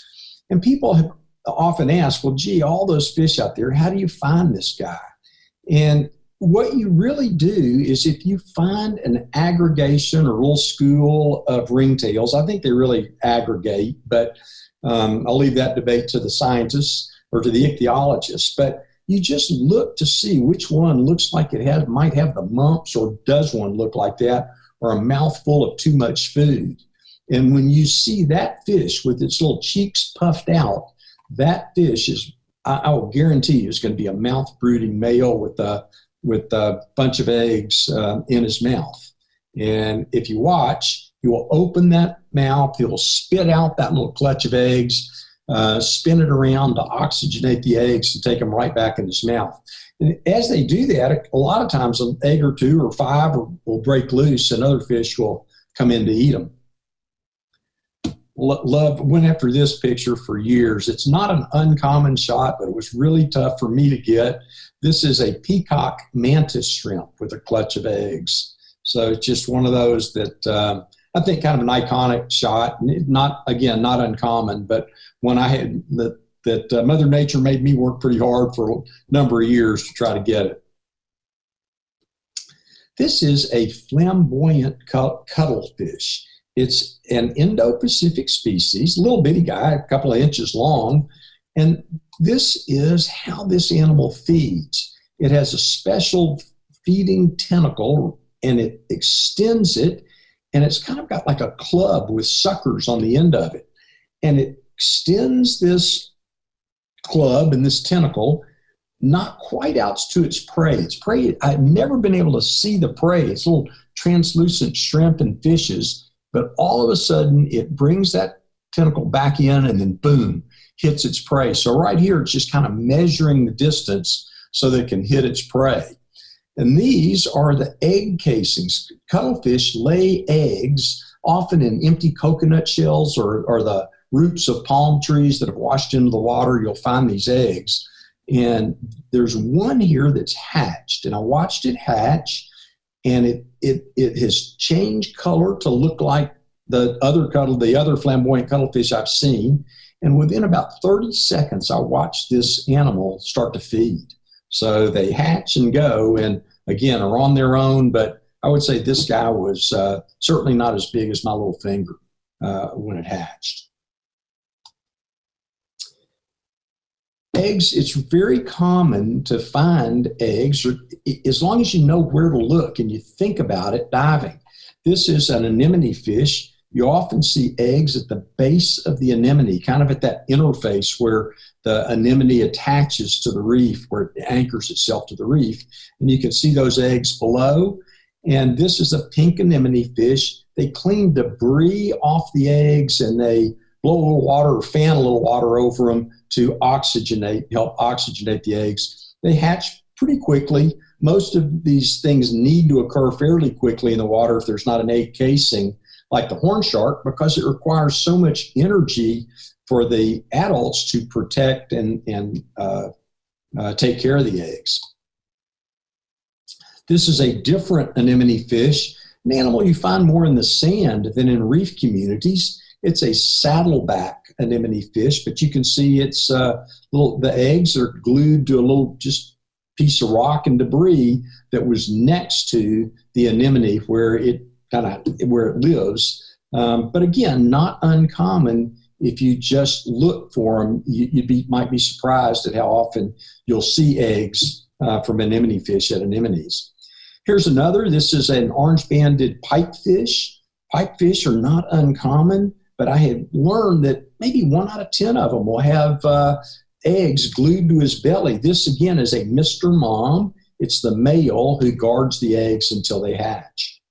And people have often asked, well, gee, all those fish out there, how do you find this guy? And what you really do is if you find an aggregation or little school of ringtails, I think they really aggregate, but I'll leave that debate to the scientists or to the ichthyologists. But you just look to see which one looks like it might have the mumps, or does one look like that, or a mouthful of too much food. And when you see that fish with its little cheeks puffed out, that fish is, I will guarantee you, is going to be a mouth-brooding male with a bunch of eggs in his mouth. And if you watch, he will open that mouth, he'll spit out that little clutch of eggs, spin it around to oxygenate the eggs and take them right back in his mouth. And as they do that, a lot of times an egg or 2 or 5 will break loose and other fish will come in to eat them. went after this picture for years. It's not an uncommon shot, but it was really tough for me to get. This is a peacock mantis shrimp with a clutch of eggs. So it's just one of those that I think kind of an iconic shot. Not uncommon, but when I had that Mother Nature made me work pretty hard for a number of years to try to get it. This is a flamboyant cuttlefish. It's an Indo-Pacific species, a little bitty guy, a couple of inches long. And this is how this animal feeds. It has a special feeding tentacle, and it extends it, and it's kind of got like a club with suckers on the end of it. And it extends this club and this tentacle not quite out to its prey. Its prey, I've never been able to see the prey. It's little translucent shrimp and fishes, but all of a sudden it brings that tentacle back in and then boom, hits its prey. So right here, it's just kind of measuring the distance so that it can hit its prey. And these are the egg casings. Cuttlefish lay eggs often in empty coconut shells or the roots of palm trees that have washed into the water. You'll find these eggs. And there's one here that's hatched, and I watched it hatch, and it has changed color to look like the other flamboyant cuttlefish I've seen. And within about 30 seconds, I watched this animal start to feed. So they hatch and go, and again, are on their own, but I would say this guy was certainly not as big as my little finger when it hatched. Eggs, it's very common to find eggs, as long as you know where to look and you think about it, diving. This is an anemone fish. You often see eggs at the base of the anemone, kind of at that interface where the anemone attaches to the reef, where it anchors itself to the reef. And you can see those eggs below. And this is a pink anemone fish. They clean debris off the eggs, and they blow a little water or fan a little water over them to help oxygenate the eggs. They hatch pretty quickly. Most of these things need to occur fairly quickly in the water if there's not an egg casing like the horn shark, because it requires so much energy for the adults to protect and take care of the eggs. This is a different anemone fish, an animal you find more in the sand than in reef communities. It's a saddleback anemone fish, but you can see it's the eggs are glued to a little just piece of rock and debris that was next to the anemone where it lives. But again, not uncommon. If you just look for them, you might be surprised at how often you'll see eggs from anemone fish at anemones. Here's another. This is an orange-banded pipefish. Pipefish are not uncommon, but I had learned that maybe 1 out of 10 of them will have eggs glued to his belly. This, again, is a Mr. Mom. It's the male who guards the eggs until they hatch.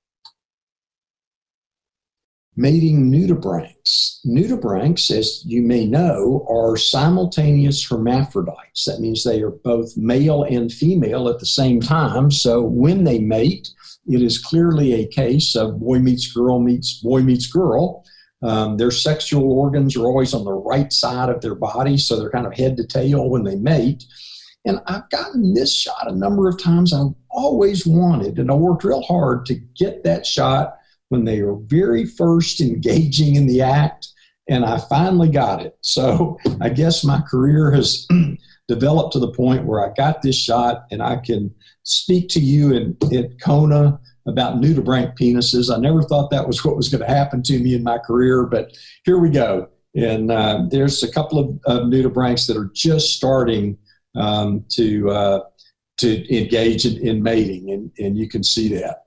Mating nudibranchs. Nudibranchs, as you may know, are simultaneous hermaphrodites. That means they are both male and female at the same time. So when they mate, it is clearly a case of boy meets girl meets boy meets girl. Their sexual organs are always on the right side of their body, so they're kind of head to tail when they mate. And I've gotten this shot a number of times. I've always wanted, and I worked real hard to get that shot when they were very first engaging in the act, and I finally got it. So I guess my career has developed to the point where I got this shot, and I can speak to you at Kona about nudibranch penises. I never thought that was what was going to happen to me in my career, but here we go. And there's a couple of nudibranchs that are just starting to engage in mating, and you can see that.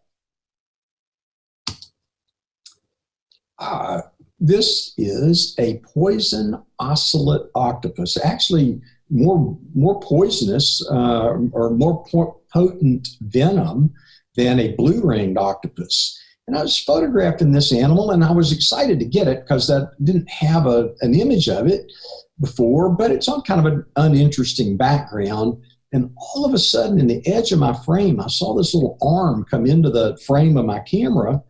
This is a poison ocelot octopus, actually more poisonous or more potent venom than a blue-ringed octopus. And I was photographing this animal, and I was excited to get it because I didn't have an image of it before, but it's on kind of an uninteresting background. And all of a sudden, in the edge of my frame, I saw this little arm come into the frame of my camera,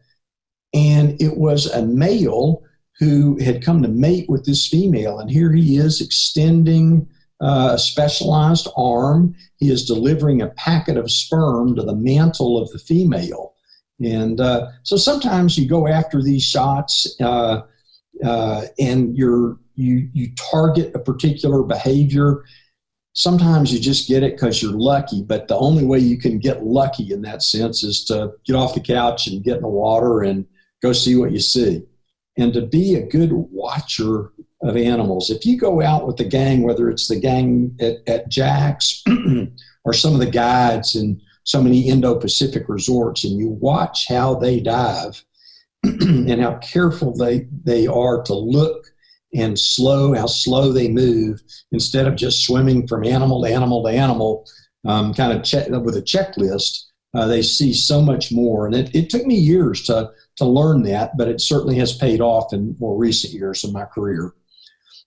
and it was a male who had come to mate with this female. And here he is extending a specialized arm. He is delivering a packet of sperm to the mantle of the female. And so sometimes you go after these shots and you target a particular behavior. Sometimes you just get it because you're lucky, but the only way you can get lucky in that sense is to get off the couch and get in the water and go see what you see. And to be a good watcher of animals. If you go out with the gang, whether it's the gang at Jack's or some of the guides in so many Indo-Pacific resorts, and you watch how they dive and how careful they are to look and how slow they move, instead of just swimming from animal to animal to animal, kind of with a checklist, they see so much more. And it took me years to learn that, but it certainly has paid off in more recent years of my career.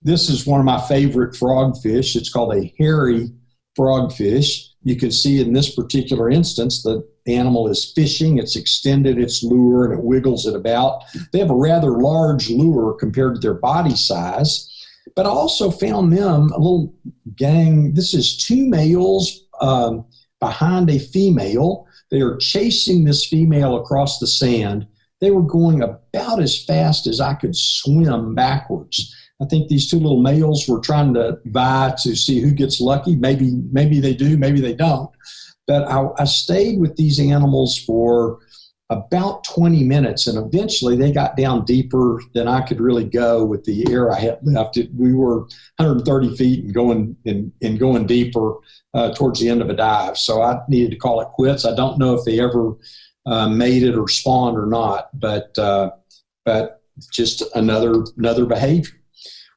This is one of my favorite frogfish. It's called a hairy frogfish. You can see in this particular instance, the animal is fishing. It's extended its lure and it wiggles it about. They have a rather large lure compared to their body size, but I also found them a little gang. This is two males behind a female. They are chasing this female across the sand. They were going about as fast as I could swim backwards. I think these two little males were trying to vie to see who gets lucky. Maybe they do, maybe they don't. But I stayed with these animals for about 20 minutes, and eventually they got down deeper than I could really go with the air I had left. We were 130 feet and going deeper towards the end of a dive. So I needed to call it quits. I don't know if they ever mated or spawned or not, but just another behavior.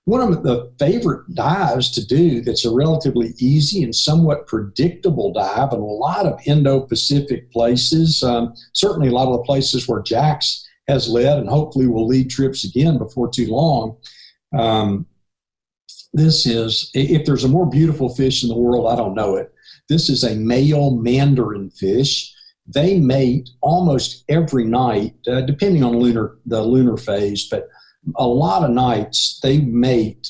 One of the favorite dives to do that's a relatively easy and somewhat predictable dive in a lot of Indo-Pacific places, certainly a lot of the places where Jack's has led and hopefully will lead trips again before too long. This is, if there's a more beautiful fish in the world, I don't know it. This is a male mandarin fish. They mate almost every night, depending on the lunar phase, but a lot of nights they mate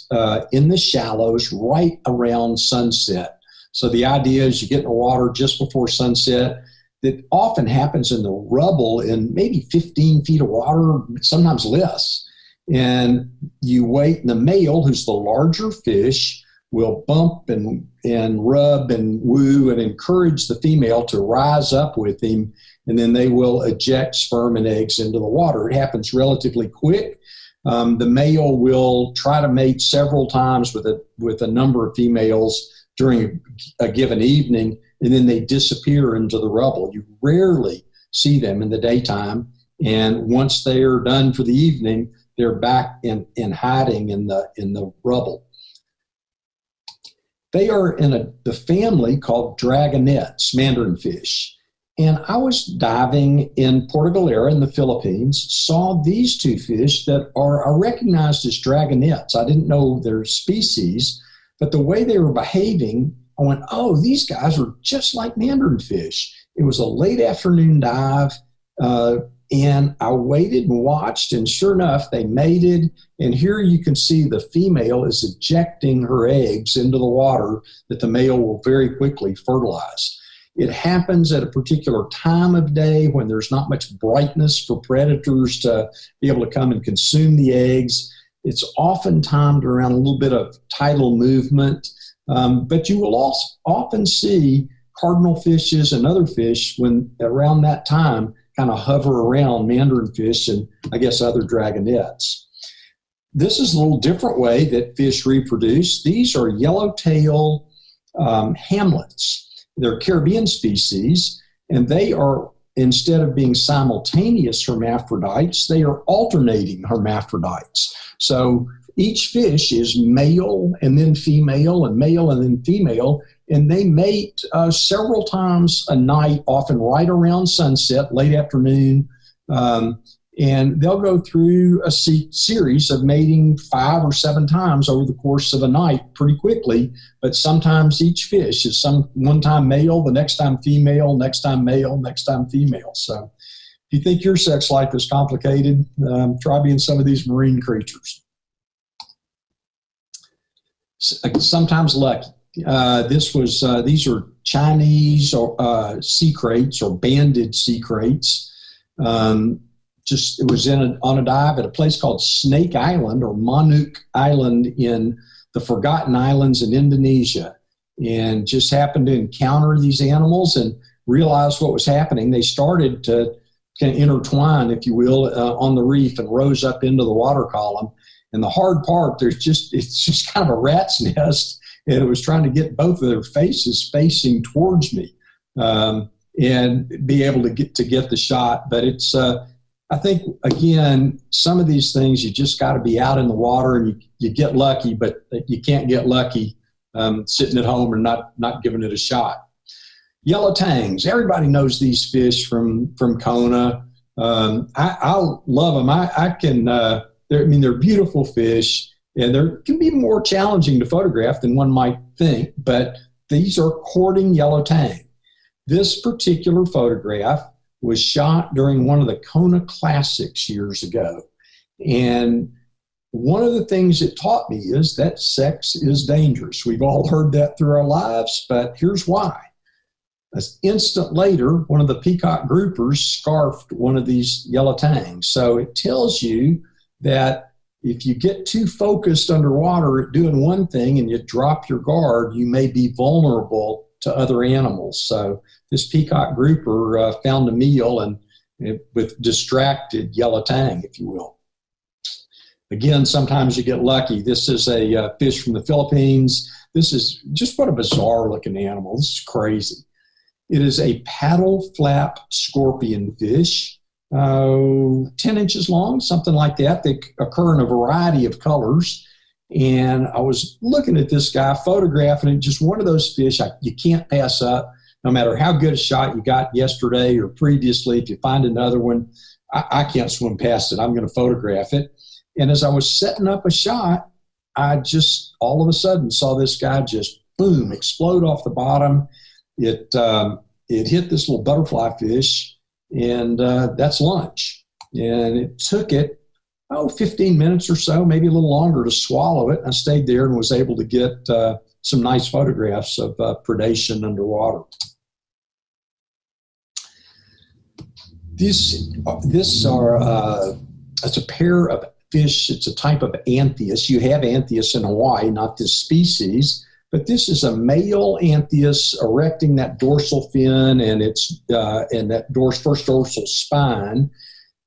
in the shallows right around sunset. So the idea is you get in the water just before sunset. That often happens in the rubble in maybe 15 feet of water, sometimes less. And you wait, and the male, who's the larger fish, will bump and rub and woo and encourage the female to rise up with him, and then they will eject sperm and eggs into the water. It happens relatively quick. The male will try to mate several times with a number of females during a given evening, and then they disappear into the rubble. You rarely see them in the daytime, and once they are done for the evening, they're back in hiding in the rubble. They are in the family called dragonets, mandarin fish. And I was diving in Puerto Galera in the Philippines, saw these two fish that are recognized as dragonets. I didn't know their species, but the way they were behaving, I went, oh, these guys are just like mandarin fish. It was a late afternoon dive, and I waited and watched, and sure enough, they mated. And here you can see the female is ejecting her eggs into the water that the male will very quickly fertilize. It happens at a particular time of day when there's not much brightness for predators to be able to come and consume the eggs. It's often timed around a little bit of tidal movement, but you will also often see cardinal fishes and other fish when around that time kind of hover around mandarin fish and I guess other dragonets. This is a little different way that fish reproduce. These are yellowtail hamlets. They're Caribbean species, and they are, instead of being simultaneous hermaphrodites, they are alternating hermaphrodites. So each fish is male and then female and male and then female, and they mate several times a night, often right around sunset, late afternoon, and they'll go through a series of mating 5 or 7 times over the course of a night pretty quickly, but sometimes each fish is one time male, the next time female, next time male, next time female. So you think your sex life is complicated, try being some of these marine creatures. Sometimes lucky. These are Chinese or sea kraits or banded sea kraits. It was on a dive at a place called Snake Island or Manuk Island in the Forgotten Islands in Indonesia, and just happened to encounter these animals and realized what was happening. They started to kind of intertwine, if you will, on the reef and rose up into the water column. And the hard part, it's just kind of a rat's nest, and it was trying to get both of their faces facing towards me and be able to get the shot. But it's I think, again, some of these things, you just got to be out in the water, and you get lucky, but you can't get lucky sitting at home or not giving it a shot. Yellow tangs. Everybody knows these fish from Kona. I love them. They're beautiful fish, and they can be more challenging to photograph than one might think, but these are courting yellow tang. This particular photograph was shot during one of the Kona Classics years ago. And one of the things it taught me is that sex is dangerous. We've all heard that through our lives, but here's why. An instant later, one of the peacock groupers scarfed one of these yellow tangs. So it tells you that if you get too focused underwater at doing one thing and you drop your guard, you may be vulnerable to other animals. So this peacock grouper found a meal and with distracted yellow tang, if you will. Again, sometimes you get lucky. This is a fish from the Philippines. This is just what a bizarre looking animal. This is crazy. It is a paddle flap scorpion fish, 10 inches long, something like that. They occur in a variety of colors. And I was looking at this guy, photographing it, just one of those fish you can't pass up. No matter how good a shot you got yesterday or previously, if you find another one, I can't swim past it. I'm going to photograph it. And as I was setting up a shot, I just all of a sudden saw this guy just, boom, explode off the bottom. It hit this little butterfly fish, and that's lunch. And it took it, 15 minutes or so, maybe a little longer to swallow it. I stayed there and was able to get some nice photographs of predation underwater. It's a pair of fish. It's a type of Anthias. You have Anthias in Hawaii, not this species, but this is a male Anthias erecting that dorsal fin and that first dorsal spine.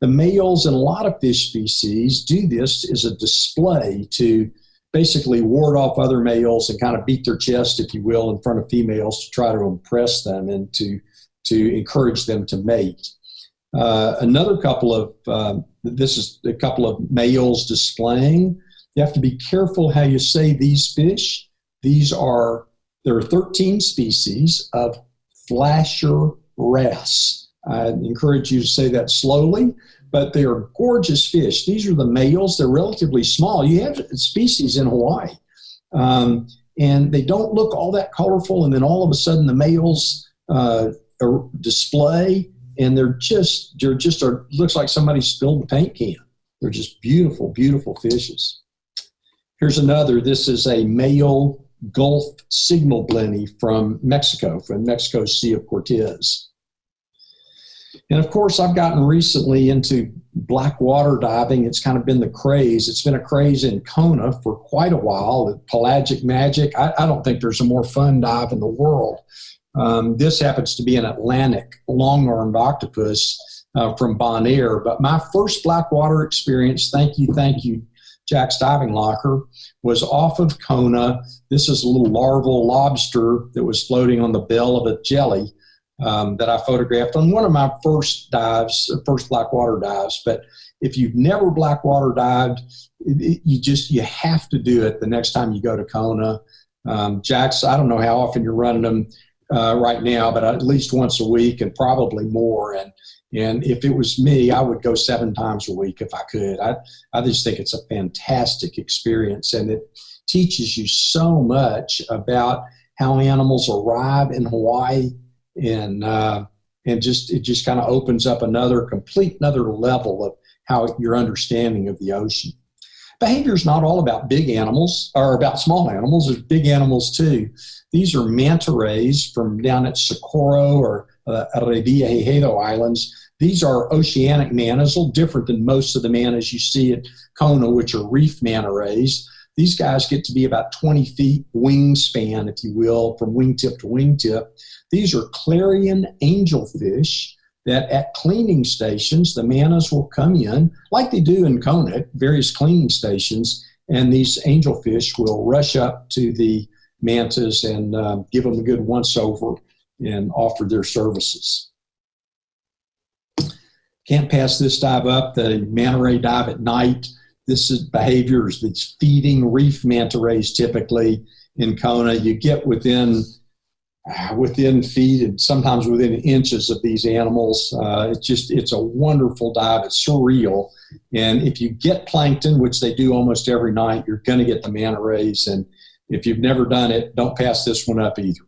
The males in a lot of fish species do this as a display to basically ward off other males and kind of beat their chest, if you will, in front of females to try to impress them and to encourage them to mate. Another couple of, this is a couple of males displaying. You have to be careful how you say these fish. There are 13 species of flasher wrasse. I encourage you to say that slowly, but they are gorgeous fish. These are the males. They're relatively small. You have species in Hawaii, and they don't look all that colorful, and then all of a sudden the males display, and they're just looks like somebody spilled a paint can. They're just beautiful, beautiful fishes. Here's another. This is a male Gulf signal blenny from Mexico's Sea of Cortez. And of course, I've gotten recently into black water diving. It's kind of been the craze. It's been a craze in Kona for quite a while. The Pelagic Magic. I don't think there's a more fun dive in the world. This happens to be an Atlantic long-armed octopus from Bonaire. But my first black water experience, thank you, Jack's Diving Locker, was off of Kona. This is a little larval lobster that was floating on the bell of a jelly that I photographed on one of my first black water dives. But if you've never black water dived, you have to do it the next time you go to Kona. Jack's, I don't know how often you're running them right now, but at least once a week and probably more. And if it was me, I would go 7 times a week if I could. I just think it's a fantastic experience, and it teaches you so much about how animals arrive in Hawaii and and it just kind of opens up another level of how your understanding of the ocean. Behavior is not all about big animals or about small animals. There's big animals too. These are manta rays from down at Socorro or Revillagigedo Islands. These are oceanic mantas, a little different than most of the mantas you see at Kona, which are reef manta rays. These guys get to be about 20 feet wingspan, if you will, from wingtip to wingtip. These are clarion angelfish that at cleaning stations, the mantas will come in, like they do in Kona at various cleaning stations, and these angelfish will rush up to the mantas and give them a good once-over and offer their services. Can't pass this dive up, the manta ray dive at night. This is behaviors that's feeding reef manta rays typically in Kona. You get within feet and sometimes within inches of these animals. It's a wonderful dive. It's surreal. And if you get plankton, which they do almost every night, you're going to get the manta rays. And if you've never done it, don't pass this one up either.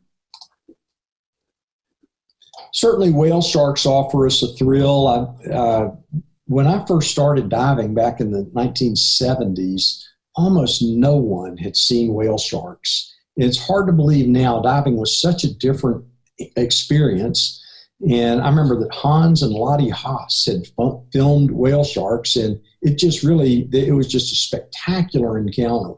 Certainly whale sharks offer us a thrill. When I first started diving back in the 1970s, almost no one had seen whale sharks. It's hard to believe now. Diving was such a different experience. And I remember that Hans and Lottie Haas had filmed whale sharks, and it was just a spectacular encounter.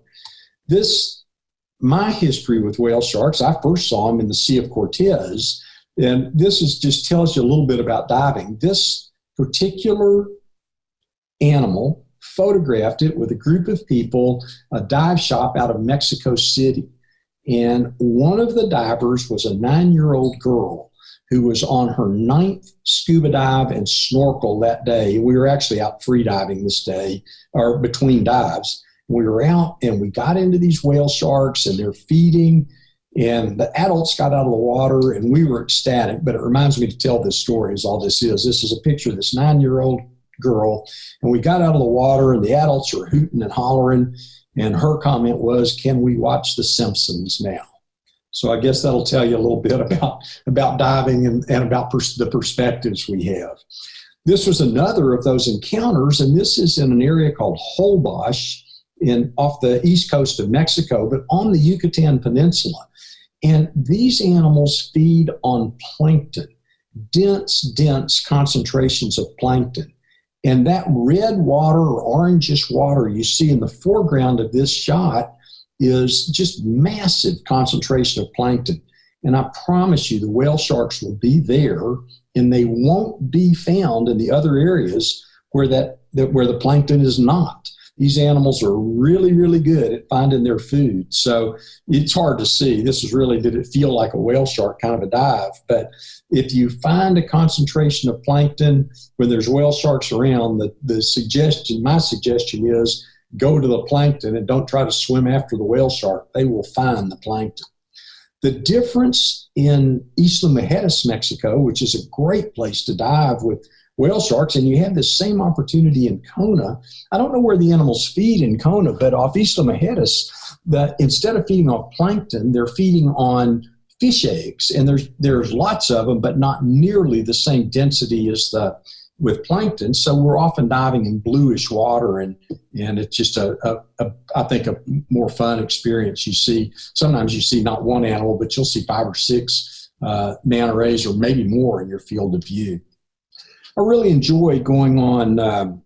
My history with whale sharks, I first saw them in the Sea of Cortez, and just tells you a little bit about diving. This particular animal, photographed it with a group of people, a dive shop out of Mexico City. And one of the divers was a 9-year-old girl who was on her 9th scuba dive and snorkel that day. We were actually out free diving this day, or between dives. We were out and we got into these whale sharks and they're feeding, and the adults got out of the water and we were ecstatic. But it reminds me to tell this story is all this is. This is a picture of this 9-year-old girl, and we got out of the water and the adults are hooting and hollering. And her comment was, "Can we watch The Simpsons now?" So I guess that'll tell you a little bit about diving and about the perspectives we have. This was another of those encounters, and this is in an area called Holbox off the east coast of Mexico, but on the Yucatan Peninsula. And these animals feed on plankton, dense concentrations of plankton. And that red water or orangish water you see in the foreground of this shot is just massive concentration of plankton. And I promise you the whale sharks will be there, and they won't be found in the other areas where the plankton is not. These animals are really, really good at finding their food. So it's hard to see. This is really, did it feel like a whale shark kind of a dive? But if you find a concentration of plankton when there's whale sharks around, my suggestion is go to the plankton and don't try to swim after the whale shark. They will find the plankton. The difference in Isla Mujeres, Mexico, which is a great place to dive with whale sharks, and you have the same opportunity in Kona. I don't know where the animals feed in Kona, but off Isla Mujeres, instead of feeding off plankton, they're feeding on fish eggs, and there's lots of them, but not nearly the same density as with plankton. So we're often diving in bluish water, and it's just I think a more fun experience. Sometimes you see not one animal, but you'll see 5 or 6 manta rays or maybe more in your field of view. I really enjoy going on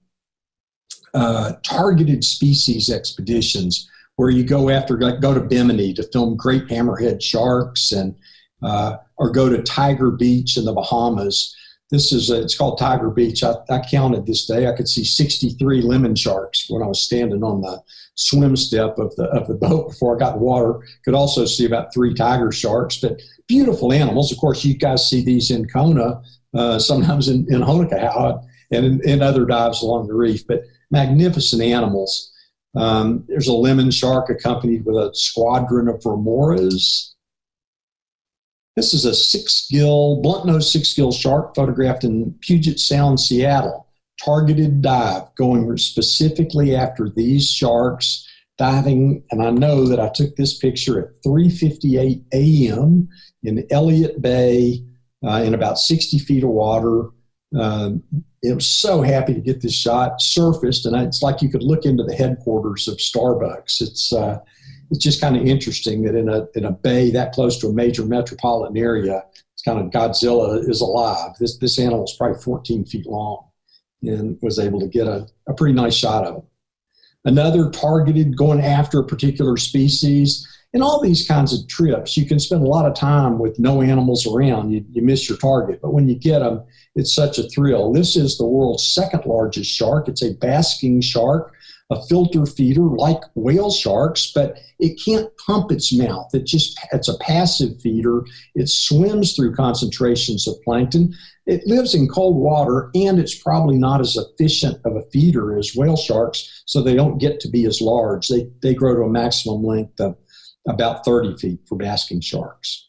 targeted species expeditions where you go to Bimini to film great hammerhead sharks, and or go to Tiger Beach in the Bahamas. It's called Tiger Beach. I counted this day. I could see 63 lemon sharks when I was standing on the swim step of the boat before I got in the water. Could also see about 3 tiger sharks, but beautiful animals. Of course, you guys see these in Kona, sometimes in Honokaha and in other dives along the reef, but magnificent animals. There's a lemon shark accompanied with a squadron of remoras. This is a blunt-nosed 6-gill shark photographed in Puget Sound, Seattle. Targeted dive, going specifically after these sharks, diving, and I know that I took this picture at 3:58 a.m. in Elliott Bay, in about 60 feet of water. It was so happy to get this shot, surfaced, and it's like you could look into the headquarters of Starbucks. It's just kind of interesting that in a bay that close to a major metropolitan area, it's kind of Godzilla is alive. This animal is probably 14 feet long and was able to get a pretty nice shot of it. Another targeted going after a particular species. In all these kinds of trips, you can spend a lot of time with no animals around. You miss your target, but when you get them, it's such a thrill. This is the world's second largest shark. It's a basking shark, a filter feeder like whale sharks, but it can't pump its mouth. It's a passive feeder. It swims through concentrations of plankton. It lives in cold water, and it's probably not as efficient of a feeder as whale sharks, so they don't get to be as large. They grow to a maximum length of about 30 feet for basking sharks.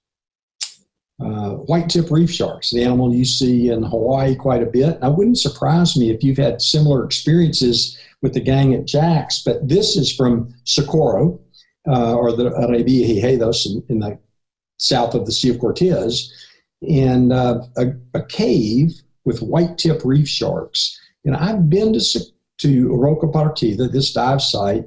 White-tip reef sharks, the animal you see in Hawaii quite a bit. Now, it wouldn't surprise me if you've had similar experiences with the gang at Jack's, but this is from Socorro, or the Revillagigedos in the south of the Sea of Cortez, and a cave with white-tip reef sharks. And I've been to Roca Partida, this dive site,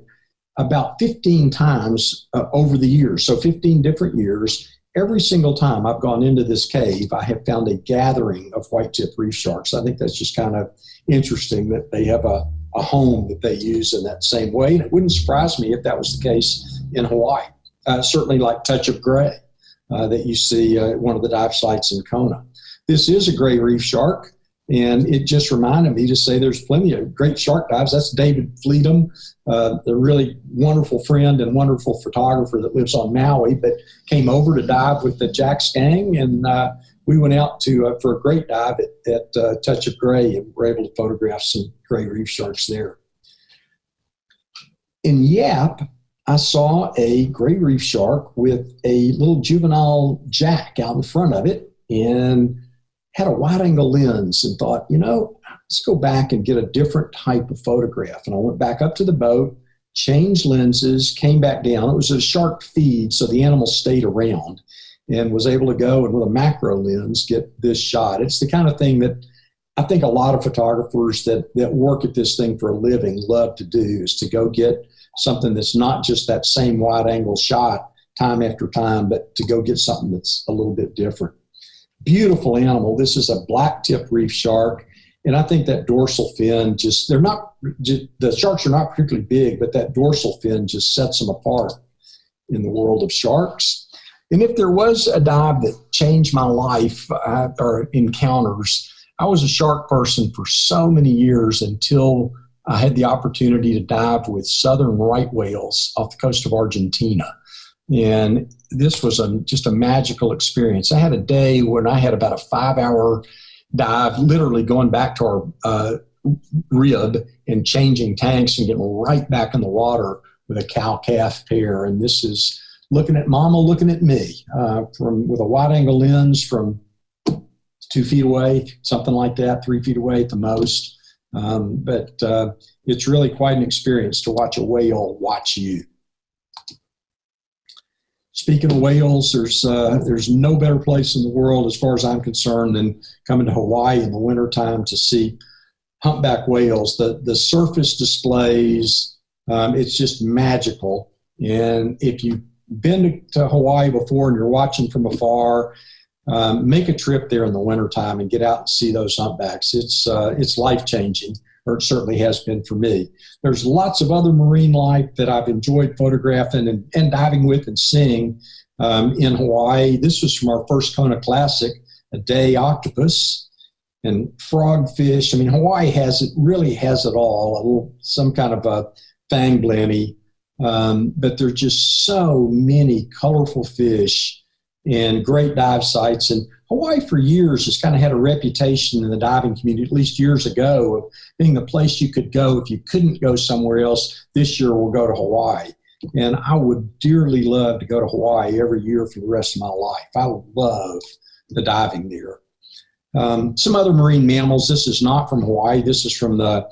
about 15 times over the years, so 15 different years. Every single time I've gone into this cave, I have found a gathering of white-tip reef sharks. I think that's just kind of interesting that they have a home that they use in that same way. And it wouldn't surprise me if that was the case in Hawaii. Certainly like touch of gray that you see at one of the dive sites in Kona. This is a gray reef shark. And it just reminded me to say there's plenty of great shark dives. That's David Fleetum, a really wonderful friend and wonderful photographer that lives on Maui, but came over to dive with the Jack's gang. And we went out for a great dive at Touch of Gray and were able to photograph some gray reef sharks there. In Yap, I saw a gray reef shark with a little juvenile jack out in front of it, and had a wide angle lens and thought, let's go back and get a different type of photograph. And I went back up to the boat, changed lenses, came back down. It was a shark feed, so the animal stayed around and was able to go and with a macro lens get this shot. It's the kind of thing that I think a lot of photographers that work at this thing for a living love to do, is to go get something that's not just that same wide angle shot time after time, but to go get something that's a little bit different. Beautiful animal. This is a black-tip reef shark, and I think that dorsal fin the sharks are not particularly big, but that dorsal fin just sets them apart in the world of sharks. And if there was a dive that changed my life or encounters, I was a shark person for so many years until I had the opportunity to dive with southern right whales off the coast of Argentina. And this was just a magical experience. I had a day when I had about a 5-hour dive, literally going back to our rib and changing tanks and getting right back in the water with a cow-calf pair. And this is looking at mama, looking at me, with a wide-angle lens from 2 feet away, something like that, 3 feet away at the most. But it's really quite an experience to watch a whale watch you. Speaking of whales, there's no better place in the world, as far as I'm concerned, than coming to Hawaii in the wintertime to see humpback whales. The surface displays, it's just magical. And if you've been to Hawaii before and you're watching from afar, make a trip there in the wintertime and get out and see those humpbacks. It's life-changing, or it certainly has been for me. There's lots of other marine life that I've enjoyed photographing and diving with and seeing in Hawaii. This was from our first Kona Classic, a day octopus and frogfish. I mean, Hawaii really has it all, some kind of a fang blenny, but there's just so many colorful fish and great dive sites. And Hawaii for years has kind of had a reputation in the diving community, at least years ago, of being the place you could go if you couldn't go somewhere else. This year we'll go to Hawaii. And I would dearly love to go to Hawaii every year for the rest of my life. I love the diving there. Some other marine mammals. This is not from Hawaii. This is from the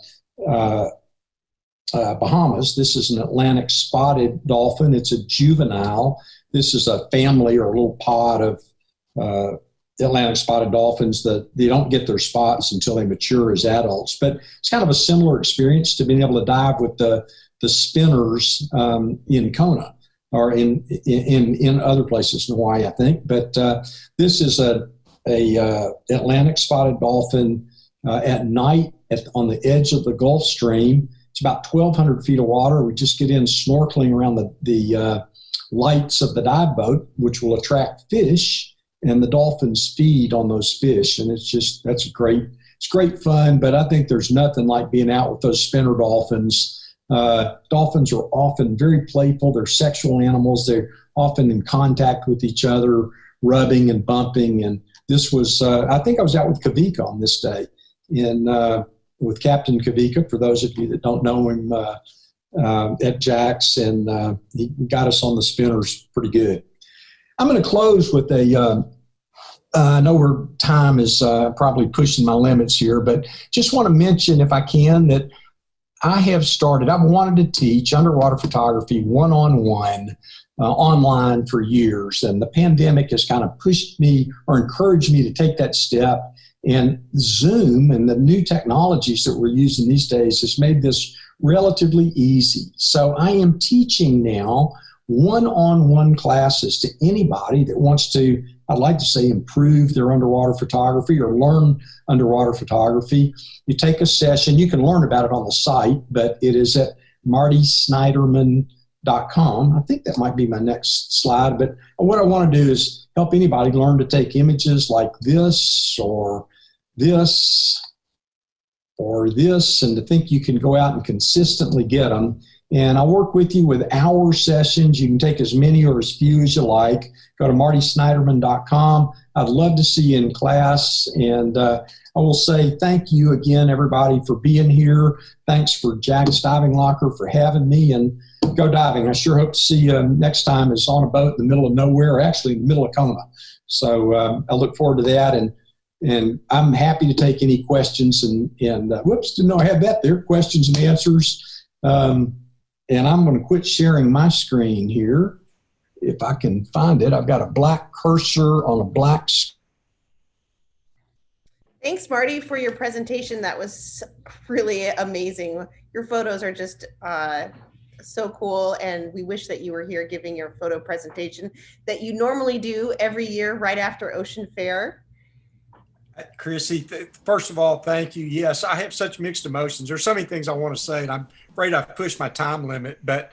Bahamas. This is an Atlantic spotted dolphin. It's a juvenile. This is a family or a little pod of Atlantic spotted dolphins, that they don't get their spots until they mature as adults. But it's kind of a similar experience to being able to dive with the spinners in Kona or in other places in Hawaii, I think. But this is a Atlantic spotted dolphin at night on the edge of the Gulf Stream. It's about 1,200 feet of water. We just get in snorkeling around the lights of the dive boat, which will attract fish, and the dolphins feed on those fish. And it's great fun. But I think there's nothing like being out with those spinner dolphins. Dolphins are often very playful. They're sexual animals. They're often in contact with each other, rubbing and bumping. And this was, I think I was out with Kavika on this day, with Captain Kavika, for those of you that don't know him, at Jack's, and he got us on the spinners pretty good. I'm going to close with I know our time is probably pushing my limits here, but just want to mention, if I can, that I've wanted to teach underwater photography one-on-one online for years, and the pandemic has kind of pushed me or encouraged me to take that step. And Zoom and the new technologies that we're using these days has made this relatively easy. So I am teaching now one-on-one classes to anybody that wants to, I'd like to say, improve their underwater photography or learn underwater photography. You take a session, you can learn about it on the site, but it is at martysnyderman.com. I think that might be my next slide, but what I want to do is help anybody learn to take images like this or this or this, and to think you can go out and consistently get them. And I work with you with hour sessions. You can take as many or as few as you like. Go to martysnyderman.com. I'd love to see you in class. And I will say thank you again, everybody, for being here. Thanks for Jack's Diving Locker for having me, and go diving. I sure hope to see you next time. It's on a boat in the middle of nowhere, or actually in the middle of Kona. So I look forward to that. And I'm happy to take any questions. And whoops, didn't know I had that there, questions and answers. And I'm going to quit sharing my screen here. If I can find it, I've got a black cursor on a black screen. Thanks, Marty, for your presentation. That was really amazing. Your photos are just so cool, and we wish that you were here giving your photo presentation that you normally do every year right after Ocean Fair. Chrissy, first of all, thank you. Yes, I have such mixed emotions. There's so many things I want to say, and I'm afraid I've pushed my time limit, but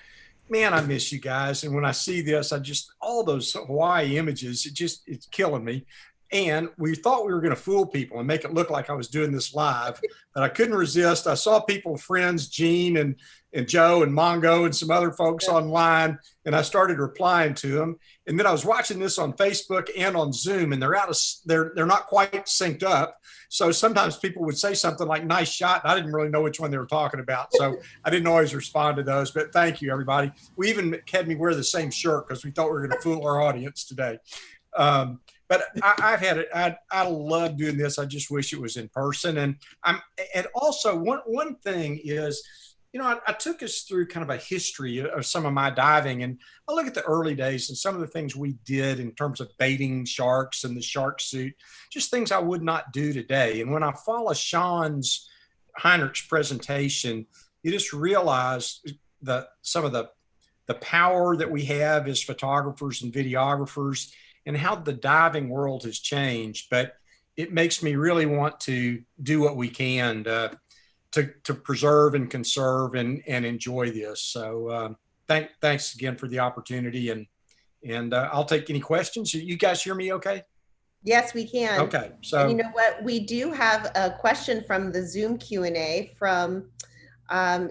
man, I miss you guys. And when I see this, all those Hawaii images, it's killing me. And we thought we were going to fool people and make it look like I was doing this live, but I couldn't resist. I saw people, friends, Gene and Joe and Mongo and some other folks online, and I started replying to them. And then I was watching this on Facebook and on Zoom, and they're not quite synced up. So sometimes people would say something like "nice shot," and I didn't really know which one they were talking about. So I didn't always respond to those. But thank you, everybody. We even had me wear the same shirt because we thought we were going to fool our audience today. But I've had it. I love doing this. I just wish it was in person. And also one thing is, I took us through kind of a history of some of my diving, and I look at the early days and some of the things we did in terms of baiting sharks and the shark suit, just things I would not do today. And when I follow Sean's Heinrich's presentation, you just realize some of the power that we have as photographers and videographers, and how the diving world has changed. But it makes me really want to do what we can to preserve and conserve and enjoy this. So thanks again for the opportunity, and I'll take any questions. You guys hear me okay? Yes, we can. Okay. So and you know what? We do have a question from the Zoom Q&A from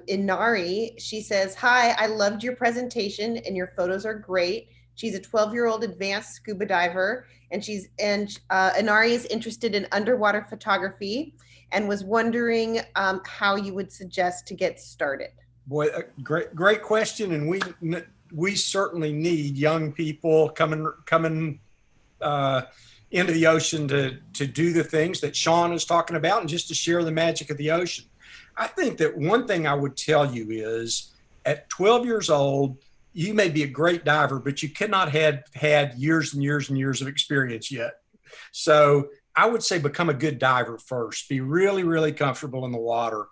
Inari. She says, "Hi, I loved your presentation and your photos are great." She's a 12-year-old advanced scuba diver, and Inari is interested in underwater photography and was wondering how you would suggest to get started. Boy, great question, and we certainly need young people coming into the ocean to do the things that Sean is talking about, and just to share the magic of the ocean. I think that one thing I would tell you is, at 12 years old, you may be a great diver, but you cannot have had years and years and years of experience yet. So I would say become a good diver first. Be really, really comfortable in the water.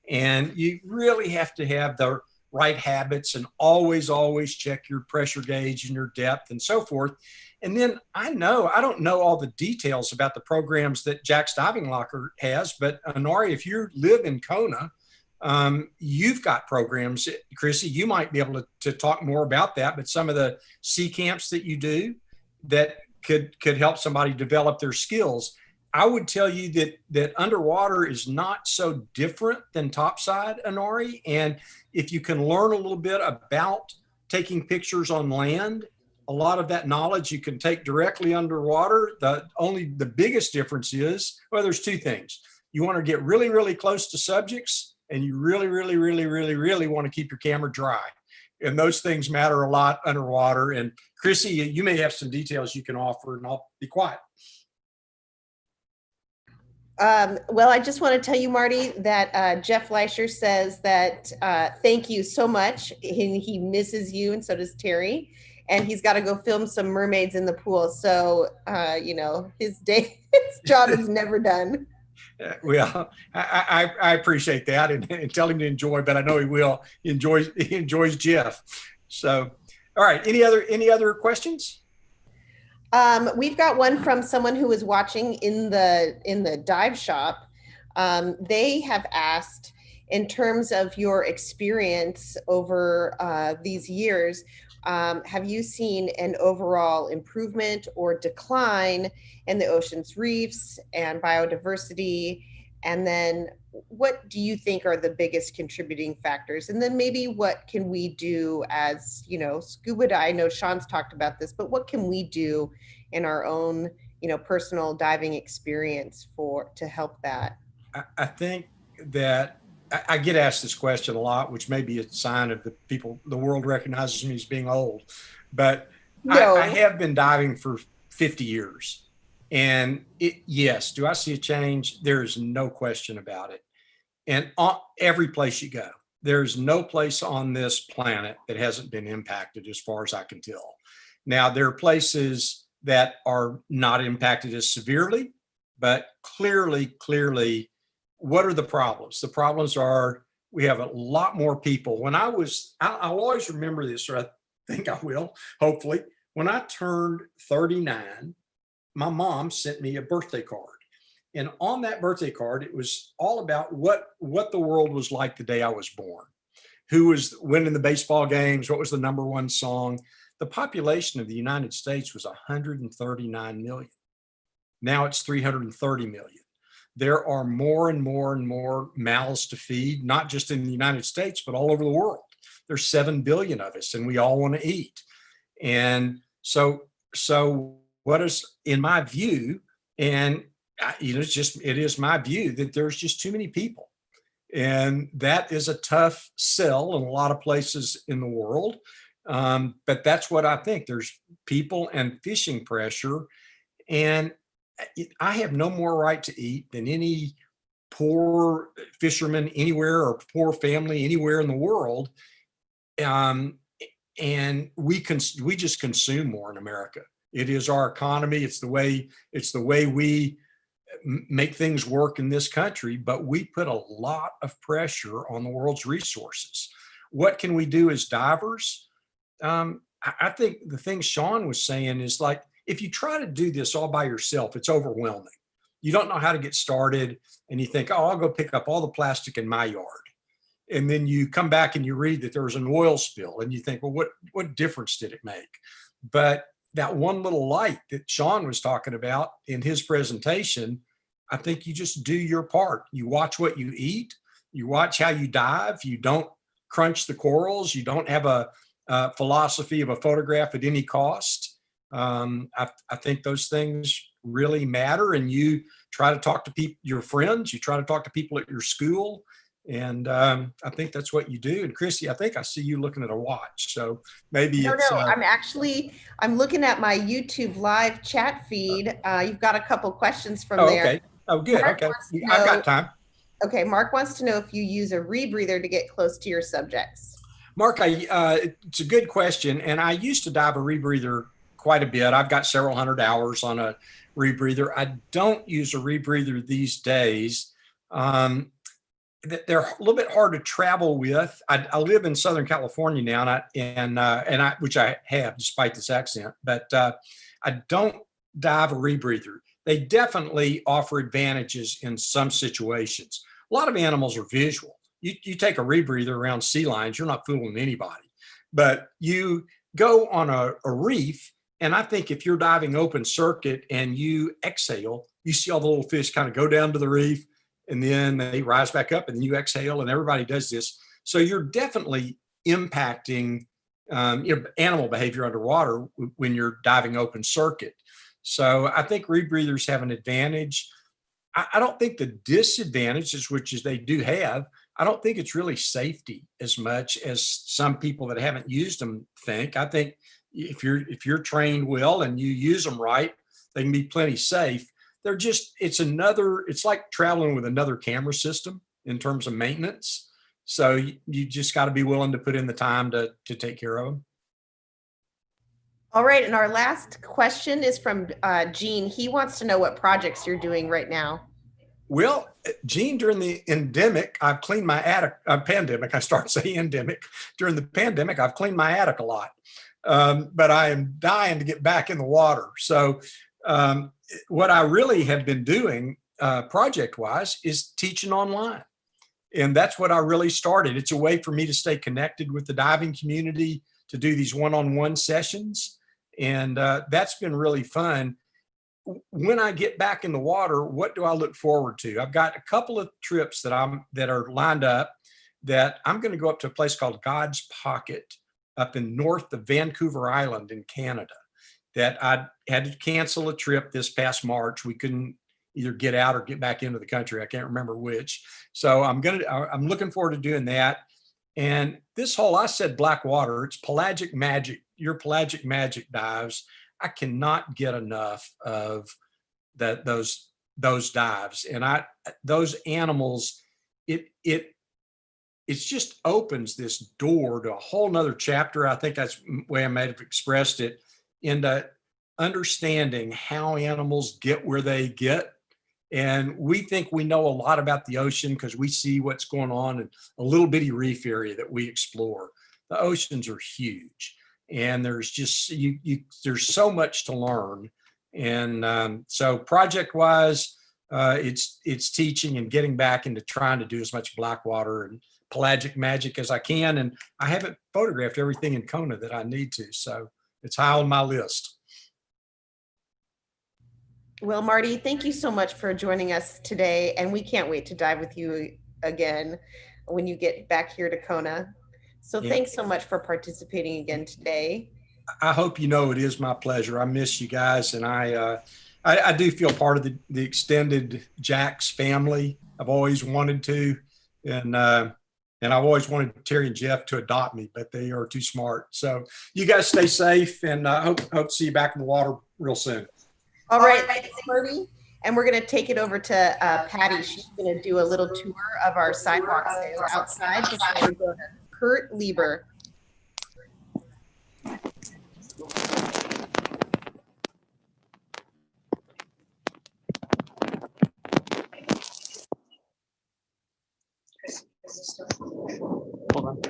And you really have to have the right habits and always, always check your pressure gauge and your depth and so forth. And then I don't know all the details about the programs that Jack's Diving Locker has, but Anari, if you live in Kona, you've got programs. Chrissy, you might be able to talk more about that, but some of the sea camps that you do that could help somebody develop their skills. I would tell you that underwater is not so different than topside, Anari. And if you can learn a little bit about taking pictures on land, a lot of that knowledge you can take directly underwater. The biggest difference is, well, there's two things. You want to get really, really close to subjects, and you really, really, really, really, really want to keep your camera dry. And those things matter a lot underwater. And Chrissy, you may have some details you can offer, and I'll be quiet. Well, I just want to tell you, Marty, that Jeff Leisher says that thank you so much. He misses you, and so does Terry. And he's got to go film some mermaids in the pool. So, his job is never done. Well, I appreciate that, and tell him to enjoy, but I know he will. He enjoys Jeff. So, all right. Any other questions? We've got one from someone who was watching in the dive shop. They have asked, in terms of your experience over these years, have you seen an overall improvement or decline in the ocean's reefs and biodiversity? And then what do you think are the biggest contributing factors? And then maybe what can we do as, scuba dive? I know Sean's talked about this, but what can we do in our own, personal diving experience to help that? I think that I get asked this question a lot, which may be a sign of the world recognizes me as being old, but no. I have been diving for 50 years. And yes, do I see a change? There's no question about it. And every place you go, there's no place on this planet that hasn't been impacted as far as I can tell. Now, there are places that are not impacted as severely, but clearly, what are the problems? The problems are we have a lot more people. I'll always remember this, or I think I will, hopefully. When I turned 39, my mom sent me a birthday card. And on that birthday card, it was all about what the world was like the day I was born. Who was winning the baseball games? What was the number one song? The population of the United States was 139 million. Now it's 330 million. There are more and more and more mouths to feed, not just in the United States, but all over the world. There's 7 billion of us, and we all want to eat. And so what is, in my view, and it is my view that there's just too many people. And that is a tough sell in a lot of places in the world. But that's what I think. There's people and fishing pressure. And I have no more right to eat than any poor fisherman anywhere or poor family anywhere in the world. And we just consume more in America. It is our economy. It's the way we make things work in this country, but we put a lot of pressure on the world's resources. What can we do as divers? I think the thing Sean was saying is, like, if you try to do this all by yourself, it's overwhelming. You don't know how to get started, and you think, oh, I'll go pick up all the plastic in my yard. And then you come back and you read that there was an oil spill, and you think, well, what difference did it make? But that one little light that Sean was talking about in his presentation, I think you just do your part. You watch what you eat. You watch how you dive. You don't crunch the corals. You don't have a philosophy of a photograph at any cost. I think those things really matter. And you try to talk to your friends. You try to talk to people at your school. And I think that's what you do. And Chrissy, I think I see you looking at a watch. So maybe No, I'm looking at my YouTube live chat feed. You've got a couple quesets from there. Okay. Oh, good. Mark Okay. I've got time. Okay. Mark wants to know if you use a rebreather to get close to your subjects. Mark, it's a good question. And I used to dive a rebreather quite a bit. I've got several hundred hours on a rebreather. I don't use a rebreather these days. They're a little bit hard to travel with. I live in Southern California now, which I have despite this accent, but I don't dive a rebreather. They definitely offer advantages in some situations. A lot of animals are visual. You take a rebreather around sea lions, you're not fooling anybody. But you go on a reef, and I think if you're diving open circuit and you exhale, you see all the little fish kind of go down to the reef, and then they rise back up, and then you exhale, and everybody does this. So you're definitely impacting animal behavior underwater when you're diving open circuit. So I think rebreathers have an advantage. I don't think the disadvantages, which is they do have, I don't think it's really safety as much as some people that haven't used them think. I think if you're trained well and you use them right, they can be plenty safe. It's like traveling with another camera system in terms of maintenance. So you just got to be willing to put in the time to take care of them. All right, and our last question is from Gene. He wants to know what projects you're doing right now. Well, Gene, during the endemic, I've cleaned my attic. Pandemic, I start saying endemic. During the pandemic, I've cleaned my attic a lot, but I am dying to get back in the water. So what I really have been doing project-wise is teaching online. And that's what I really started. It's a way for me to stay connected with the diving community, to do these one-on-one sessions. And that's been really fun. When I get back in the water, what do I look forward to? I've got a couple of trips that are lined up that I'm going to go up to a place called God's Pocket up in north of Vancouver Island in Canada, that I had to cancel a trip this past March. We couldn't either get out or get back into the country. I can't remember which. So I'm looking forward to doing that. And this whole, I said black water, it's pelagic magic, your pelagic magic dives. I cannot get enough of those dives. And those animals, it just opens this door to a whole nother chapter. I think that's the way I might have expressed it, into understanding how animals get where they get. And we think we know a lot about the ocean because we see what's going on in a little bitty reef area that we explore. The oceans are huge, and there's just there's so much to learn. And so project-wise, it's teaching and getting back into trying to do as much blackwater and pelagic magic as I can. And I haven't photographed everything in Kona that I need to, so it's high on my list. Well, Marty, thank you so much for joining us today. And we can't wait to dive with you again when you get back here to Kona. So Thanks so much for participating again today. I hope you know it is my pleasure. I miss you guys. And I do feel part of the extended Jax family. I've always wanted to. And I've always wanted Terry and Jeff to adopt me, but they are too smart. So you guys stay safe, and I hope to see you back in the water real soon. All right, thanks, Marty. And we're going to take it over to Patty. She's going to do a little tour of our sidewalk sale outside before we go to Kurt Lieber. Hold on.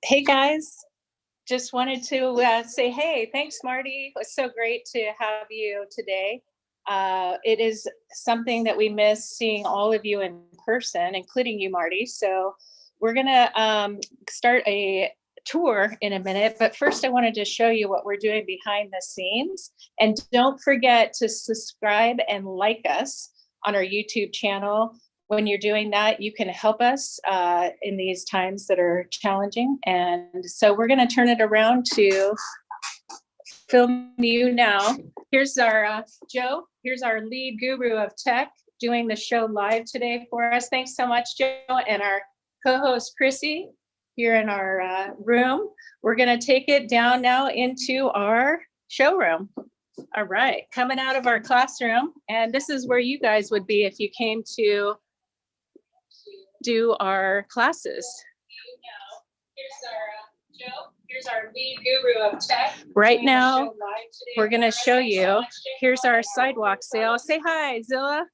Hey guys, just wanted to say, hey, thanks Marty. It was so great to have you today. It is something that we miss, seeing all of you in person, including you, Marty. So we're gonna start a tour in a minute, but first I wanted to show you what we're doing behind the scenes. And don't forget to subscribe and like us on our YouTube channel. When you're doing that, you can help us in these times that are challenging. And so we're going to turn it around to film you now. Here's our Joe. Here's our lead guru of tech doing the show live today for us. Thanks so much, Joe, and our co-host Chrissy here in our room. We're going to take it down now into our showroom. All right, coming out of our classroom, and this is where you guys would be if you came to do our classes. Here's our lead guru of tech. Right now, we're going to show you. Here's our sidewalk sale. Say hi, Zilla.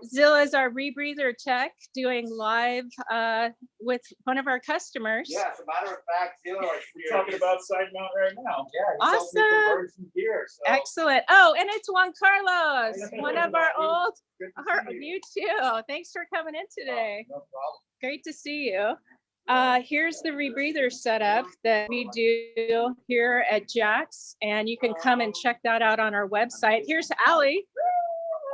Zilla is our rebreather tech doing live with one of our customers. Yeah, as a matter of fact, Zilla, we're talking about side mount right now. Yeah, awesome. Here, so. Excellent. Oh, and it's Juan Carlos, one of our old. You too. Thanks for coming in today. No problem. Great to see you. Here's the rebreather setup that we do here at Jack's, and you can come and check that out on our website. Here's Allie.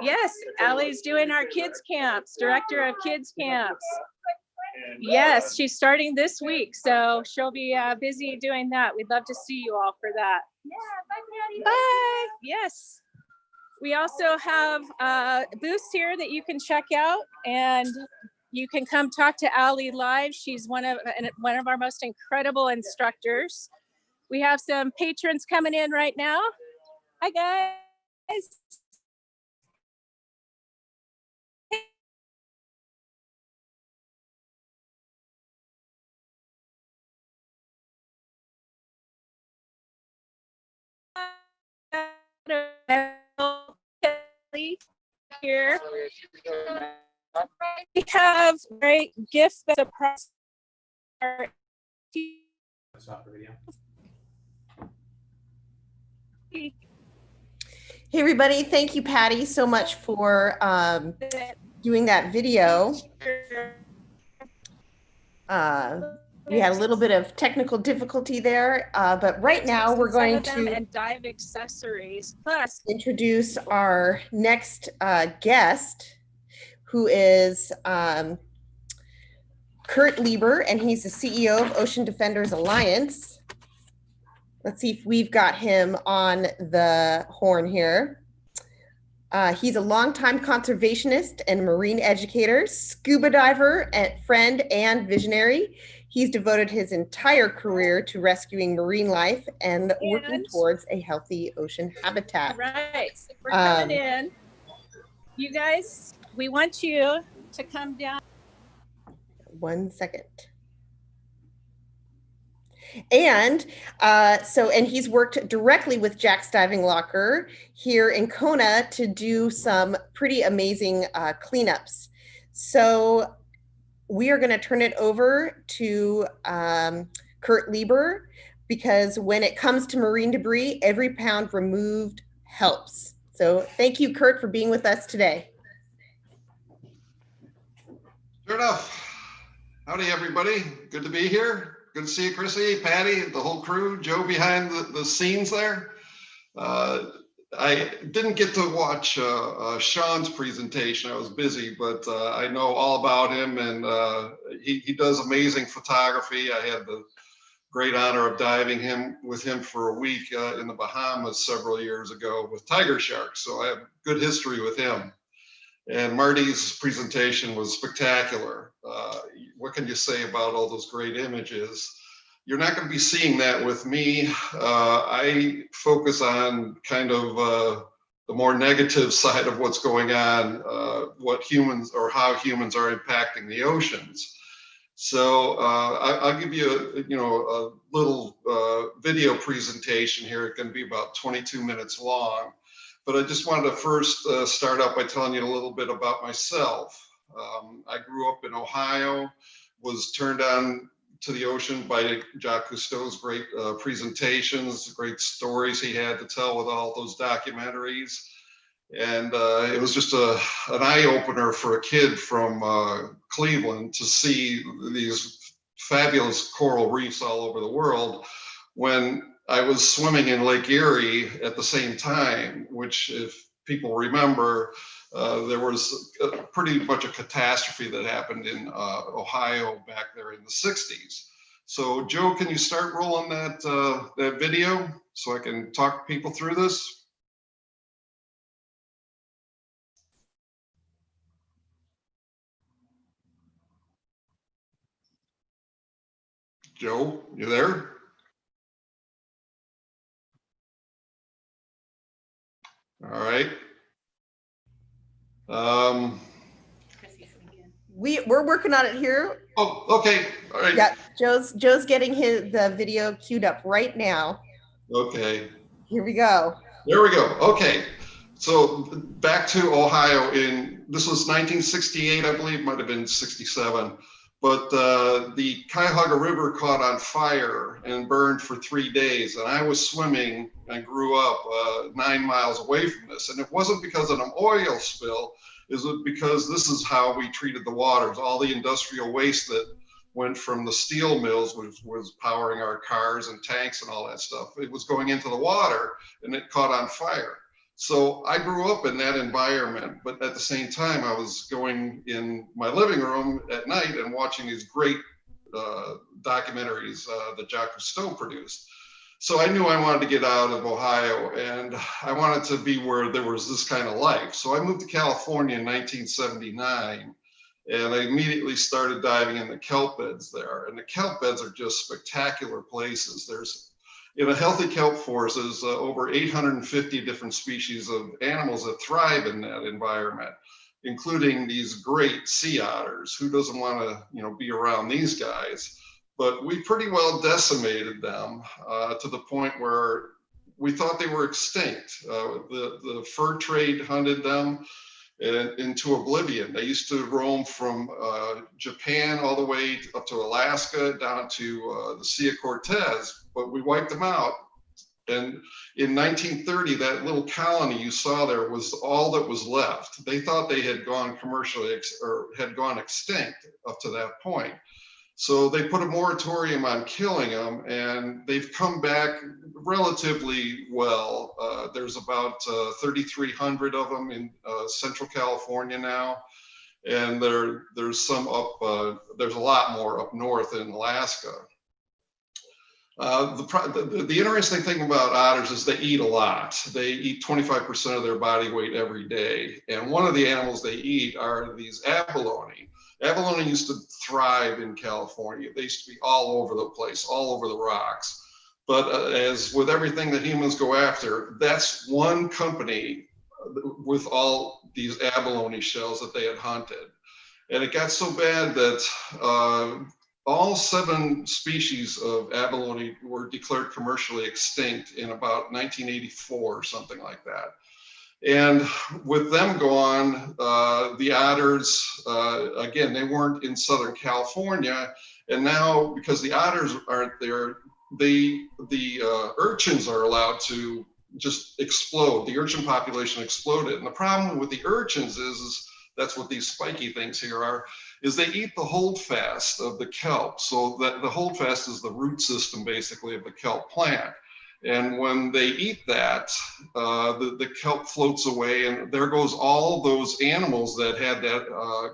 Yes, Allie's doing our kids camps, director of kids camps. Yes, she's starting this week, so she'll be busy doing that. We'd love to see you all for that. Yeah, bye, Patty. Bye. Yes. We also have booths here that you can check out, and you can come talk to Allie live. She's one of our most incredible instructors. We have some patrons coming in right now. Hi, guys. Here. We have great gifts that surprise our Stop the video. Hey, everybody. Thank you, Patty, so much for doing that video. We had a little bit of technical difficulty there, but right now we're going to and dive accessories. Plus, introduce our next guest, who is Kurt Lieber, and he's the CEO of Ocean Defenders Alliance. Let's see if we've got him on the horn here. He's a longtime conservationist and marine educator, scuba diver, and friend, and visionary. He's devoted his entire career to rescuing marine life and working towards a healthy ocean habitat. Right, so we're coming in. You guys, we want you to come down. 1 second. And and he's worked directly with Jack's Diving Locker here in Kona to do some pretty amazing cleanups. So we are going to turn it over to Kurt Lieber, because when it comes to marine debris, every pound removed helps. So thank you, Kurt, for being with us today. Sure enough. Howdy, everybody. Good to be here. Good to see you, Chrissy, Patty, the whole crew, Joe behind the scenes there. I didn't get to watch Sean's presentation. I was busy, but I know all about him, and he does amazing photography. I had the great honor of diving with him for a week in the Bahamas several years ago with tiger sharks, so I have good history with him. And Marty's presentation was spectacular. What can you say about all those great images? You're not going to be seeing that with me. I focus on kind of the more negative side of what's going on, what humans or how humans are impacting the oceans. So I'll give you a little video presentation here. It's going to be about 22 minutes long. But I just wanted to first start out by telling you a little bit about myself. I grew up in Ohio, was turned on to the ocean by Jacques Cousteau's great presentations, great stories he had to tell with all those documentaries. And it was just an eye-opener for a kid from Cleveland to see these fabulous coral reefs all over the world when I was swimming in Lake Erie at the same time, which, if people remember, there was pretty much a catastrophe that happened in Ohio back there in the 60s. So Joe, can you start rolling that video so I can talk people through this? Joe, you there? All right. We're working on it here. Oh, okay. All right. Yeah, Joe's getting the video queued up right now. Okay. Here we go. There we go. Okay. So back to Ohio this was 1968, I believe, might have been 67. But the Cuyahoga River caught on fire and burned for 3 days. And I was swimming, I grew up 9 miles away from this. And it wasn't because of an oil spill, it was because this is how we treated the waters. All the industrial waste that went from the steel mills, which was powering our cars and tanks and all that stuff. It was going into the water and it caught on fire. So I grew up in that environment, but at the same time, I was going in my living room at night and watching these great documentaries that Jacques Cousteau produced. So I knew I wanted to get out of Ohio and I wanted to be where there was this kind of life. So I moved to California in 1979 and I immediately started diving in the kelp beds there. And the kelp beds are just spectacular places. In a healthy kelp forest, there's over 850 different species of animals that thrive in that environment, including these great sea otters. Who doesn't want to, be around these guys? But we pretty well decimated them to the point where we thought they were extinct. The fur trade hunted them into oblivion. They used to roam from Japan all the way up to Alaska, down to the Sea of Cortez, but we wiped them out. And in 1930, that little colony you saw there was all that was left. They thought they had gone had gone extinct up to that point. So they put a moratorium on killing them, and they've come back relatively well. There's about 3,300 of them in Central California now, and there's some up. There's a lot more up north in Alaska. The interesting thing about otters is they eat a lot. They eat 25% of their body weight every day, and one of the animals they eat are these abalone. Abalone used to thrive in California. They used to be all over the place, all over the rocks. But as with everything that humans go after, that's one company with all these abalone shells that they had hunted. And it got so bad that all 7 species of abalone were declared commercially extinct in about 1984 or something like that. And with them gone, the otters, again, they weren't in Southern California. And now, because the otters aren't there, the urchins are allowed to just explode. The urchin population exploded. And the problem with the urchins is that's what these spiky things here are, is they eat the holdfast of the kelp. So that the holdfast is the root system, basically, of the kelp plant. And when they eat that, the kelp floats away, and there goes all those animals that had that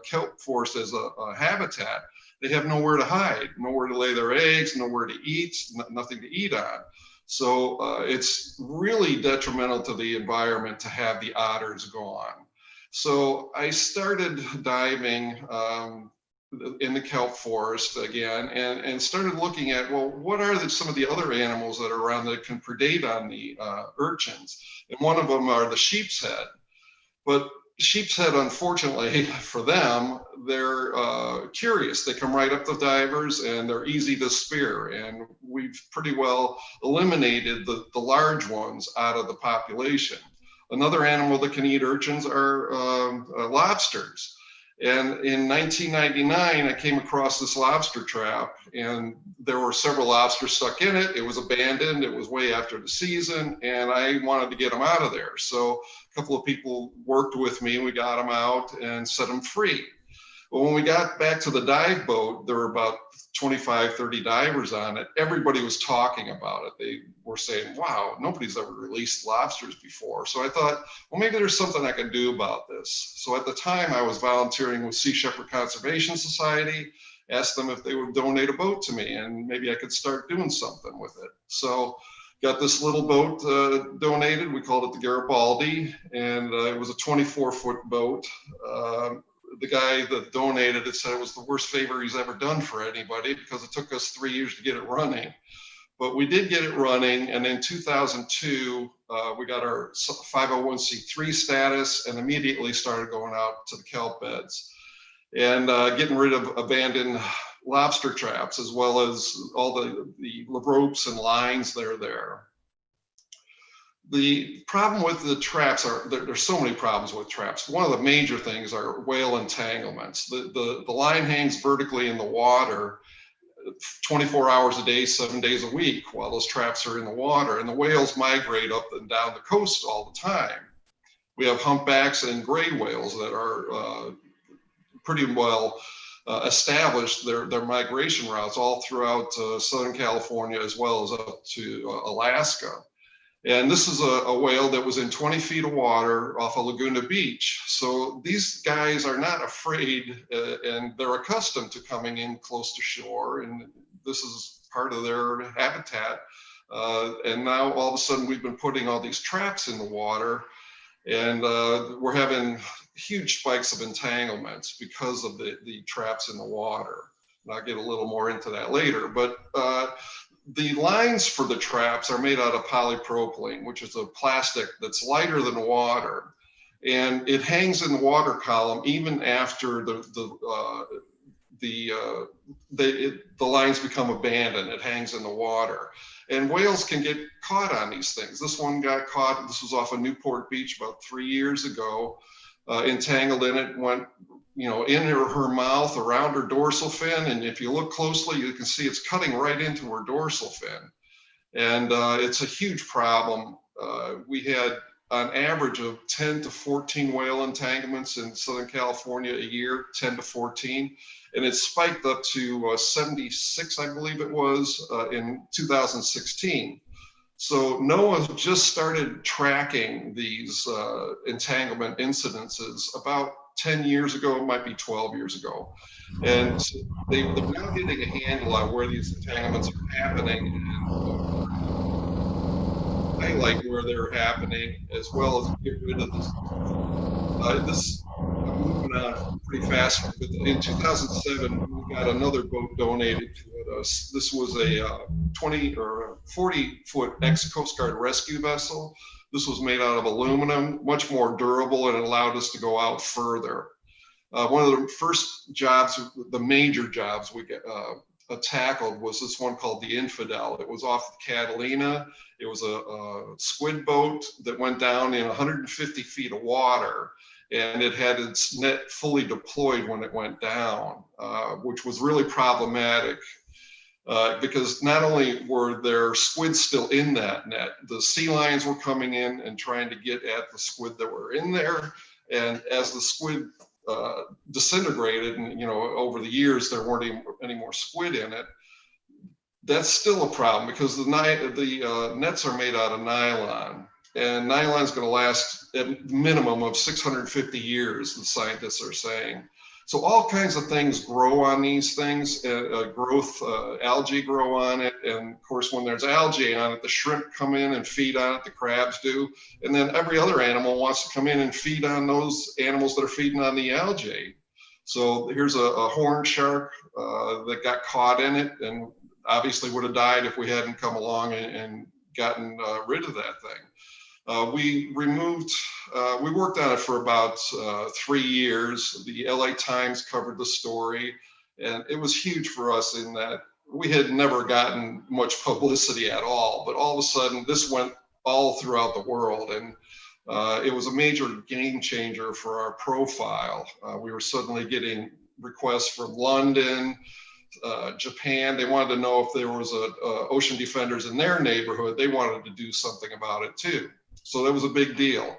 kelp forest as a habitat. They have nowhere to hide, nowhere to lay their eggs, nowhere to eat, nothing to eat on. So it's really detrimental to the environment to have the otters gone. So I started diving in the kelp forest again and started looking at, well, what are some of the other animals that are around that can predate on the urchins? And one of them are the sheep's head. But sheep's head, unfortunately for them, they're curious. They come right up to divers and they're easy to spear. And we've pretty well eliminated the large ones out of the population. Another animal that can eat urchins are lobsters. And in 1999, I came across this lobster trap, and there were several lobsters stuck in it. It was abandoned. It was way after the season, and I wanted to get them out of there. So a couple of people worked with me. We got them out and set them free. But when we got back to the dive boat, there were about 25, 30 divers on it. Everybody was talking about it. They were saying, wow, nobody's ever released lobsters before. So I thought, well, maybe there's something I can do about this. So at the time I was volunteering with Sea Shepherd Conservation Society, asked them if they would donate a boat to me and maybe I could start doing something with it. So got this little boat donated. We called it the Garibaldi, and it was a 24-foot boat. The guy that donated it said it was the worst favor he's ever done for anybody because it took us 3 years to get it running. but we did get it running. And in 2002, we got our 501c3 status and immediately started going out to the kelp beds and getting rid of abandoned lobster traps, as well as all the ropes and lines that are there. The problem with the traps there's so many problems with traps. One of the major things are whale entanglements. The line hangs vertically in the water 24 hours a day, 7 days a week while those traps are in the water, and the whales migrate up and down the coast all the time. We have humpbacks and gray whales that are pretty well established their migration routes all throughout Southern California as well as up to Alaska. And this is a whale that was in 20 feet of water off of Laguna Beach. So these guys are not afraid and they're accustomed to coming in close to shore. And this is part of their habitat. And now all of a sudden we've been putting all these traps in the water, and we're having huge spikes of entanglements because of the traps in the water. And I'll get a little more into that later. But the lines for the traps are made out of polypropylene, which is a plastic that's lighter than water. And it hangs in the water column even after the lines become abandoned. It hangs in the water. And whales can get caught on these things. This one got caught, this was off of Newport Beach about 3 years ago, entangled in it, went in her mouth, around her dorsal fin. And if you look closely, you can see it's cutting right into her dorsal fin. And it's a huge problem. We had an average of 10 to 14 whale entanglements in Southern California a year, 10 to 14. And it spiked up to 76, I believe it was, in 2016. So NOAA just started tracking these entanglement incidences about 10 years ago, it might be 12 years ago. And so they're now getting a handle on where these entanglements are happening and highlight where they're happening, as well as get rid of this. I'm moving on pretty fast, but in 2007, we got another boat donated to us. This was a 20 or 40-foot ex-Coast Guard rescue vessel. This was made out of aluminum, much more durable, and it allowed us to go out further. One of the first jobs, the major jobs we tackled was this one called the Infidel. It was off Catalina. It was a squid boat that went down in 150 feet of water, and it had its net fully deployed when it went down, which was really problematic. Because not only were there squid still in that net, the sea lions were coming in and trying to get at the squid that were in there. And as the squid disintegrated, and over the years there weren't any more squid in it, that's still a problem because the nets are made out of nylon. And nylon is going to last a minimum of 650 years, the scientists are saying. So all kinds of things grow on these things, algae grow on it. And of course, when there's algae on it, the shrimp come in and feed on it, the crabs do. And then every other animal wants to come in and feed on those animals that are feeding on the algae. So here's a horn shark that got caught in it and obviously would have died if we hadn't come along and gotten rid of that thing. We worked on it for about 3 years. The LA Times covered the story, and it was huge for us in that we had never gotten much publicity at all, but all of a sudden this went all throughout the world, and it was a major game changer for our profile. We were suddenly getting requests from London, Japan. They wanted to know if there was ocean defenders in their neighborhood. They wanted to do something about it too. So that was a big deal.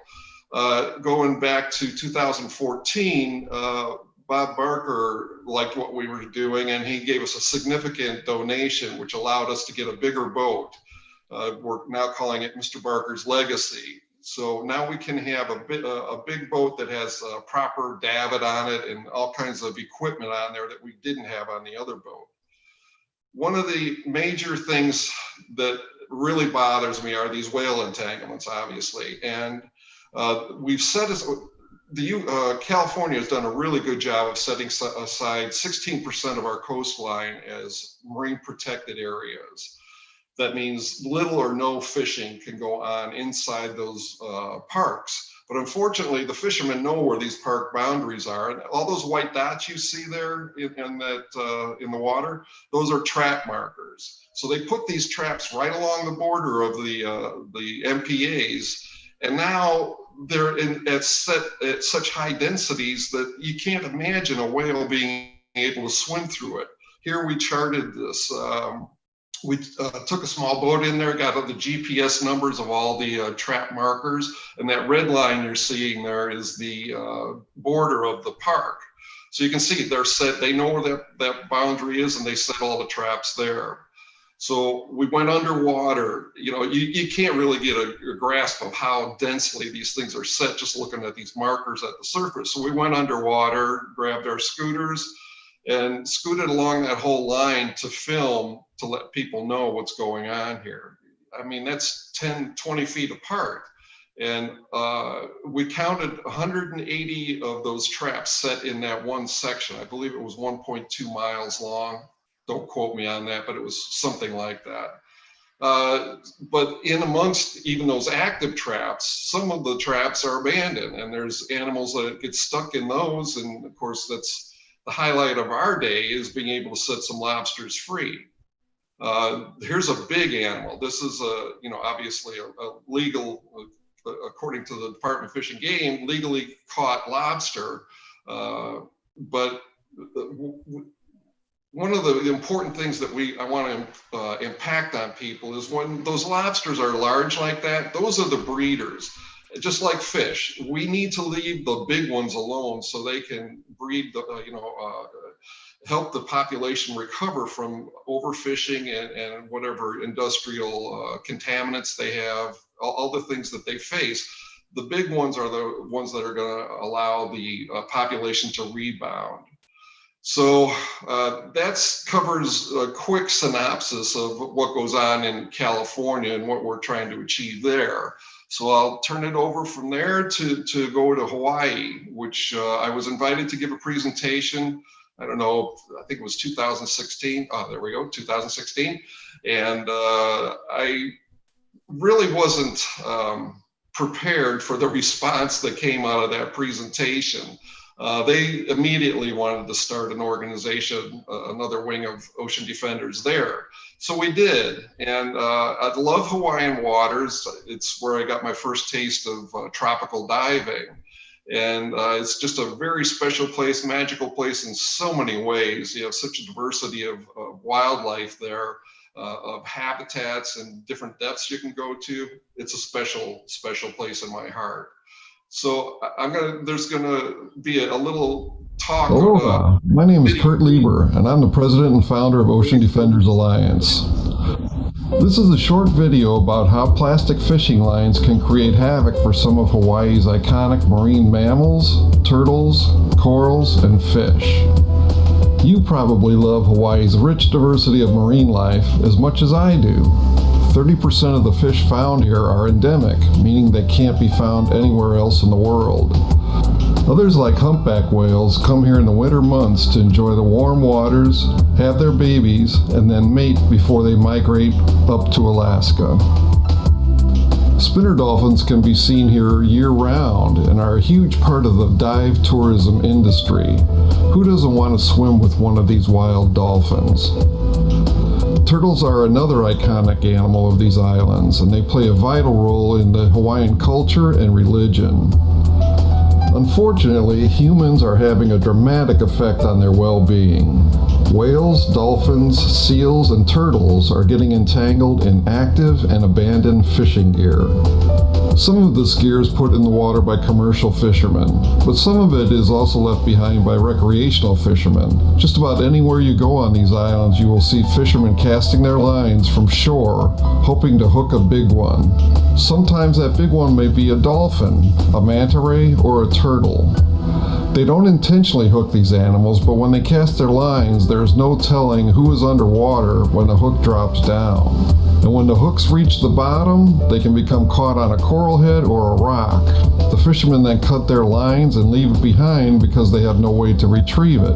Going back to 2014, Bob Barker liked what we were doing, and he gave us a significant donation, which allowed us to get a bigger boat. We're now calling it Mr. Barker's Legacy. So now we can have a big boat that has a proper davit on it and all kinds of equipment on there that we didn't have on the other boat. One of the major things that really bothers me are these whale entanglements, obviously. And we've set California has done a really good job of setting aside 16% of our coastline as marine protected areas. that means little or no fishing can go on inside those parks. But unfortunately, the fishermen know where these park boundaries are. And all those white dots you see there in the water, those are trap markers. So they put these traps right along the border of the MPAs. And now they're at such high densities that you can't imagine a whale being able to swim through it. Here we charted this. We took a small boat in there, got the GPS numbers of all the trap markers, and that red line you're seeing there is the border of the park. So you can see they're set, they know where that boundary is, and they set all the traps there. So we went underwater. You know, you can't really get a grasp of how densely these things are set just looking at these markers at the surface. So we went underwater, grabbed our scooters, and scooted along that whole line to film, to let people know what's going on here. I mean, that's 10, 20 feet apart. And we counted 180 of those traps set in that one section. I believe it was 1.2 miles long. Don't quote me on that, but it was something like that. But in amongst even those active traps, some of the traps are abandoned, and there's animals that get stuck in those. And of course, that's the highlight of our day, is being able to set some lobsters free. Here's a big animal. This is obviously a legal, according to the Department of Fish and Game, legally caught lobster. But one of the important things that I want to impact on people is when those lobsters are large like that, those are the breeders. Just like fish, we need to leave the big ones alone so they can breed, help the population recover from overfishing and whatever industrial contaminants they have, all the things that they face. The big ones are the ones that are going to allow the population to rebound. So that covers a quick synopsis of what goes on in California and what we're trying to achieve there. So I'll turn it over from there to go to Hawaii, which I was invited to give a presentation. I don't know, I think it was 2016. Oh, there we go, 2016. And I really wasn't prepared for the response that came out of that presentation. They immediately wanted to start an organization, another wing of Ocean Defenders there. So we did, and I love Hawaiian waters. It's where I got my first taste of tropical diving. And it's just a very special place, magical place in so many ways. You have such a diversity of wildlife there, of habitats and different depths you can go to. It's a special, special place in my heart. So there's gonna be a little talk. Aloha, my name is Kurt Lieber, and I'm the president and founder of Ocean Defenders Alliance. This is a short video about how plastic fishing lines can create havoc for some of Hawaii's iconic marine mammals, turtles, corals, and fish. You probably love Hawaii's rich diversity of marine life as much as I do. 30% of the fish found here are endemic, meaning they can't be found anywhere else in the world. Others, like humpback whales, come here in the winter months to enjoy the warm waters, have their babies, and then mate before they migrate up to Alaska. Spinner dolphins can be seen here year-round and are a huge part of the dive tourism industry. Who doesn't want to swim with one of these wild dolphins? Turtles are another iconic animal of these islands, and they play a vital role in the Hawaiian culture and religion. Unfortunately, humans are having a dramatic effect on their well-being. Whales, dolphins, seals, and turtles are getting entangled in active and abandoned fishing gear. Some of this gear is put in the water by commercial fishermen, but some of it is also left behind by recreational fishermen. Just about anywhere you go on these islands, you will see fishermen casting their lines from shore, hoping to hook a big one. Sometimes that big one may be a dolphin, a manta ray, or a turtle. They don't intentionally hook these animals, but when they cast their lines, there is no telling who is underwater when the hook drops down. And when the hooks reach the bottom, they can become caught on a coral head or a rock. The fishermen then cut their lines and leave it behind because they have no way to retrieve it.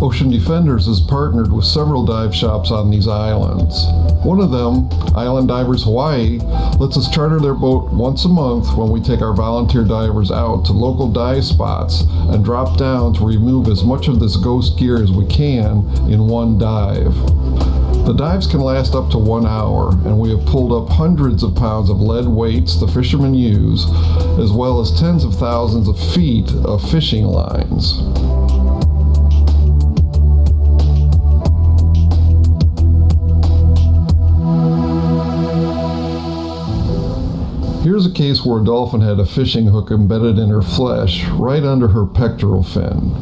Ocean Defenders is partnered with several dive shops on these islands. One of them, Island Divers Hawaii, lets us charter their boat once a month when we take our volunteer divers out to local dive spots and drop down to remove as much of this ghost gear as we can in one dive. The dives can last up to 1 hour, and we have pulled up hundreds of pounds of lead weights the fishermen use, as well as tens of thousands of feet of fishing lines. Here's a case where a dolphin had a fishing hook embedded in her flesh, right under her pectoral fin.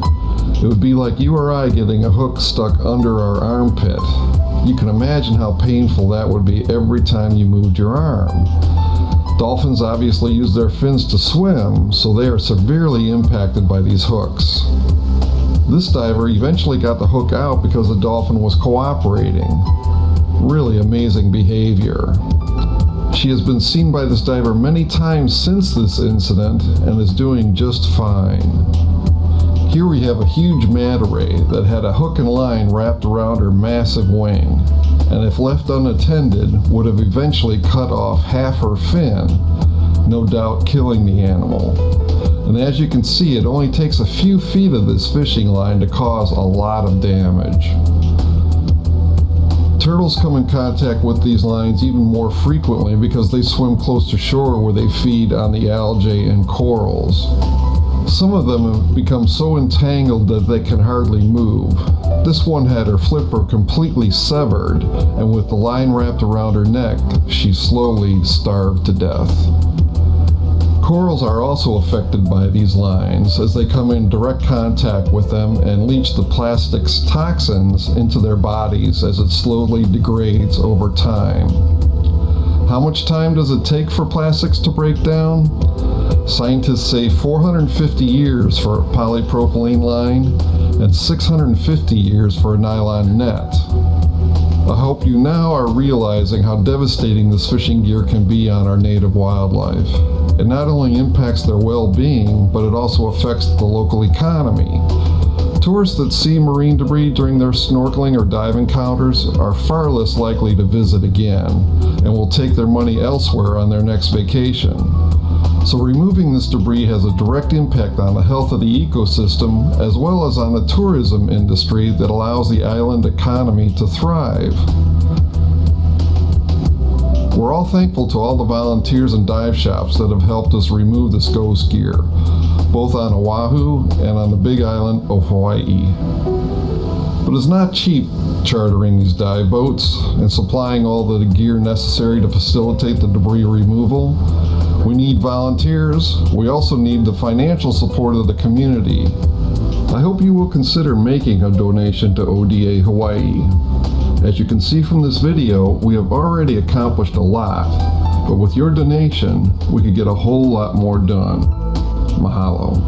It would be like you or I getting a hook stuck under our armpit. You can imagine how painful that would be every time you moved your arm. Dolphins obviously use their fins to swim, so they are severely impacted by these hooks. This diver eventually got the hook out because the dolphin was cooperating. Really amazing behavior. She has been seen by this diver many times since this incident and is doing just fine. Here we have a huge manta ray that had a hook and line wrapped around her massive wing, and if left unattended would have eventually cut off half her fin, no doubt killing the animal. And as you can see, it only takes a few feet of this fishing line to cause a lot of damage. Turtles come in contact with these lines even more frequently because they swim close to shore where they feed on the algae and corals. Some of them have become so entangled that they can hardly move. This one had her flipper completely severed, and with the line wrapped around her neck, she slowly starved to death. Corals are also affected by these lines as they come in direct contact with them and leach the plastic's toxins into their bodies as it slowly degrades over time. How much time does it take for plastics to break down? Scientists say 450 years for a polypropylene line and 650 years for a nylon net. I hope you now are realizing how devastating this fishing gear can be on our native wildlife. It not only impacts their well-being, but it also affects the local economy. Tourists that see marine debris during their snorkeling or dive encounters are far less likely to visit again and will take their money elsewhere on their next vacation. So removing this debris has a direct impact on the health of the ecosystem as well as on the tourism industry that allows the island economy to thrive. We're all thankful to all the volunteers and dive shops that have helped us remove this ghost gear, both on Oahu and on the Big Island of Hawaii. But it's not cheap chartering these dive boats and supplying all the gear necessary to facilitate the debris removal. We need volunteers. We also need the financial support of the community. I hope you will consider making a donation to ODA Hawaii. As you can see from this video, we have already accomplished a lot, but with your donation, we could get a whole lot more done. Mahalo.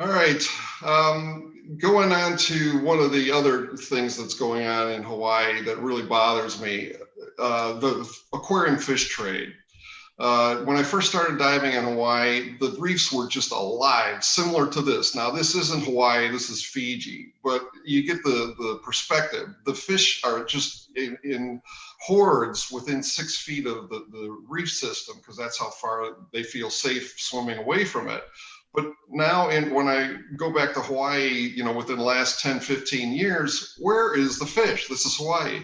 All right, going on to one of the other things that's going on in Hawaii that really bothers me, the aquarium fish trade. When I first started diving in Hawaii, the reefs were just alive, similar to this. Now, this isn't Hawaii, this is Fiji, but you get the perspective. The fish are just in hordes within 6 feet of the reef system because that's how far they feel safe swimming away from it. But now when I go back to Hawaii, within the last 10, 15 years, where is the fish? This is Hawaii.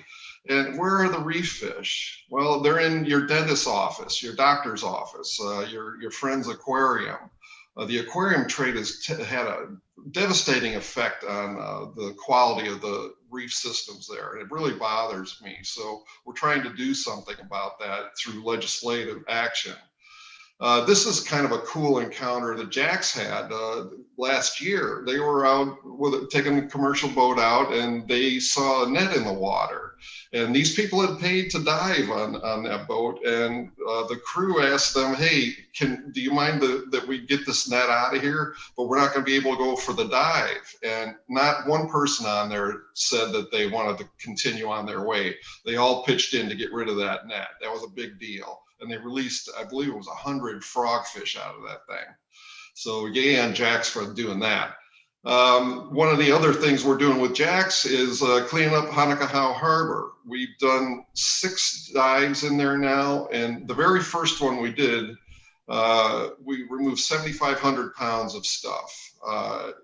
And where are the reef fish? Well, they're in your dentist's office, your doctor's office, your friend's aquarium. The aquarium trade has had a devastating effect on the quality of the reef systems there, and it really bothers me. So we're trying to do something about that through legislative action. This is kind of a cool encounter that Jax had last year. They were out taking a commercial boat out, and they saw a net in the water. And these people had paid to dive on that boat, and the crew asked them, "Hey, do you mind that we get this net out of here? But we're not going to be able to go for the dive." And not one person on there said that they wanted to continue on their way. They all pitched in to get rid of that net. That was a big deal. And they released, I believe it was 100 frogfish out of that thing. So yay on Jax for doing that. One of the other things we're doing with Jax is cleaning up Hanakahow Harbor. We've done 6 dives in there now, and the very first one we did, we removed 7,500 pounds of stuff.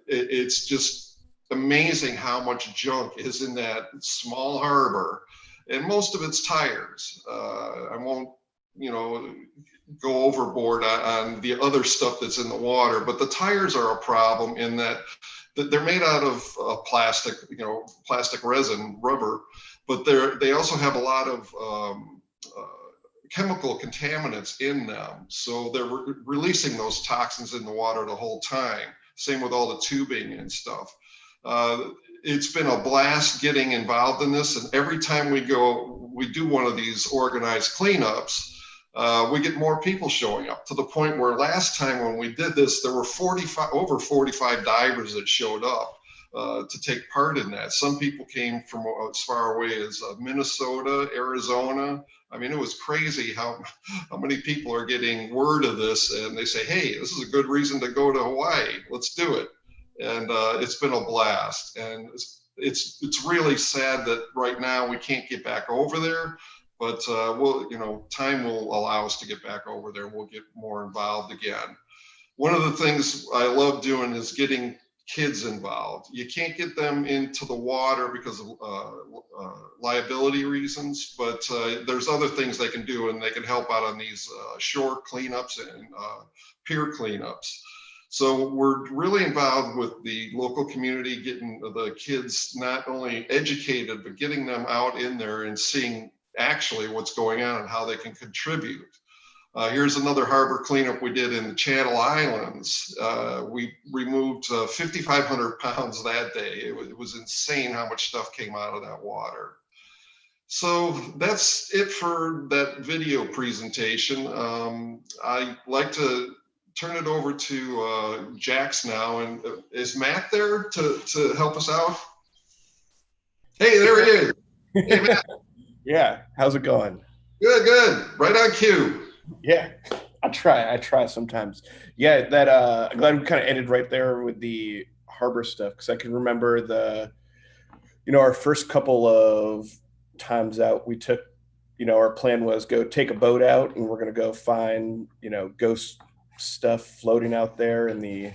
It's just amazing how much junk is in that small harbor, and most of it's tires. I won't go overboard on the other stuff that's in the water, but the tires are a problem in that they're made out of plastic, plastic resin, rubber, but they also have a lot of chemical contaminants in them. So they're releasing those toxins in the water the whole time. Same with all the tubing and stuff. It's been a blast getting involved in this, and every time we do one of these organized cleanups, we get more people showing up, to the point where last time when we did this, there were over 45 divers that showed up to take part in that. Some people came from as far away as Minnesota, Arizona. I mean, it was crazy how many people are getting word of this, and they say, "Hey, this is a good reason to go to Hawaii. Let's do it." And it's been a blast. And it's really sad that right now we can't get back over there. But time will allow us to get back over there. We'll get more involved again. One of the things I love doing is getting kids involved. You can't get them into the water because of liability reasons, but there's other things they can do, and they can help out on these shore cleanups and pier cleanups. So we're really involved with the local community, getting the kids not only educated, but getting them out in there and seeing actually what's going on and how they can contribute. Here's another harbor cleanup we did in the Channel Islands. We removed 5,500 pounds that day. It was insane how much stuff came out of that water. So that's it for that video presentation. I'd like to turn it over to Jax now. And is Matt there to help us out? Hey, there he is. Hey, Matt. Yeah, how's it going? Good. Right on cue. Yeah, I try sometimes. Yeah, that I'm glad we kind of ended right there with the harbor stuff, because I can remember our first couple of times out, we took, our plan was go take a boat out, and we're gonna go find, ghost stuff floating out there in the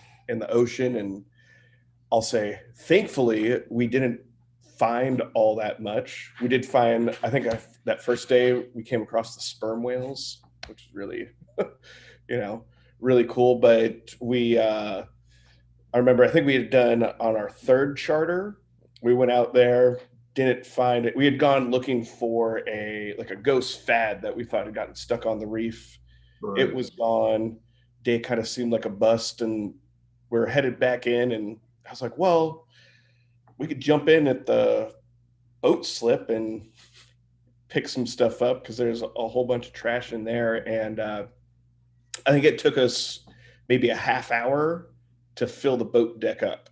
ocean. And I'll say, thankfully, we didn't find all that much. We did find, I think that first day we came across the sperm whales, which is really, really cool. But I remember, I think we had done on our 3rd charter, we went out there, didn't find it. We had gone looking for a ghost fad that we thought had gotten stuck on the reef. Right. It was gone. Day kind of seemed like a bust, and we're headed back in, and I was like, well, we could jump in at the boat slip and pick some stuff up, because there's a whole bunch of trash in there. And I think it took us maybe a half hour to fill the boat deck up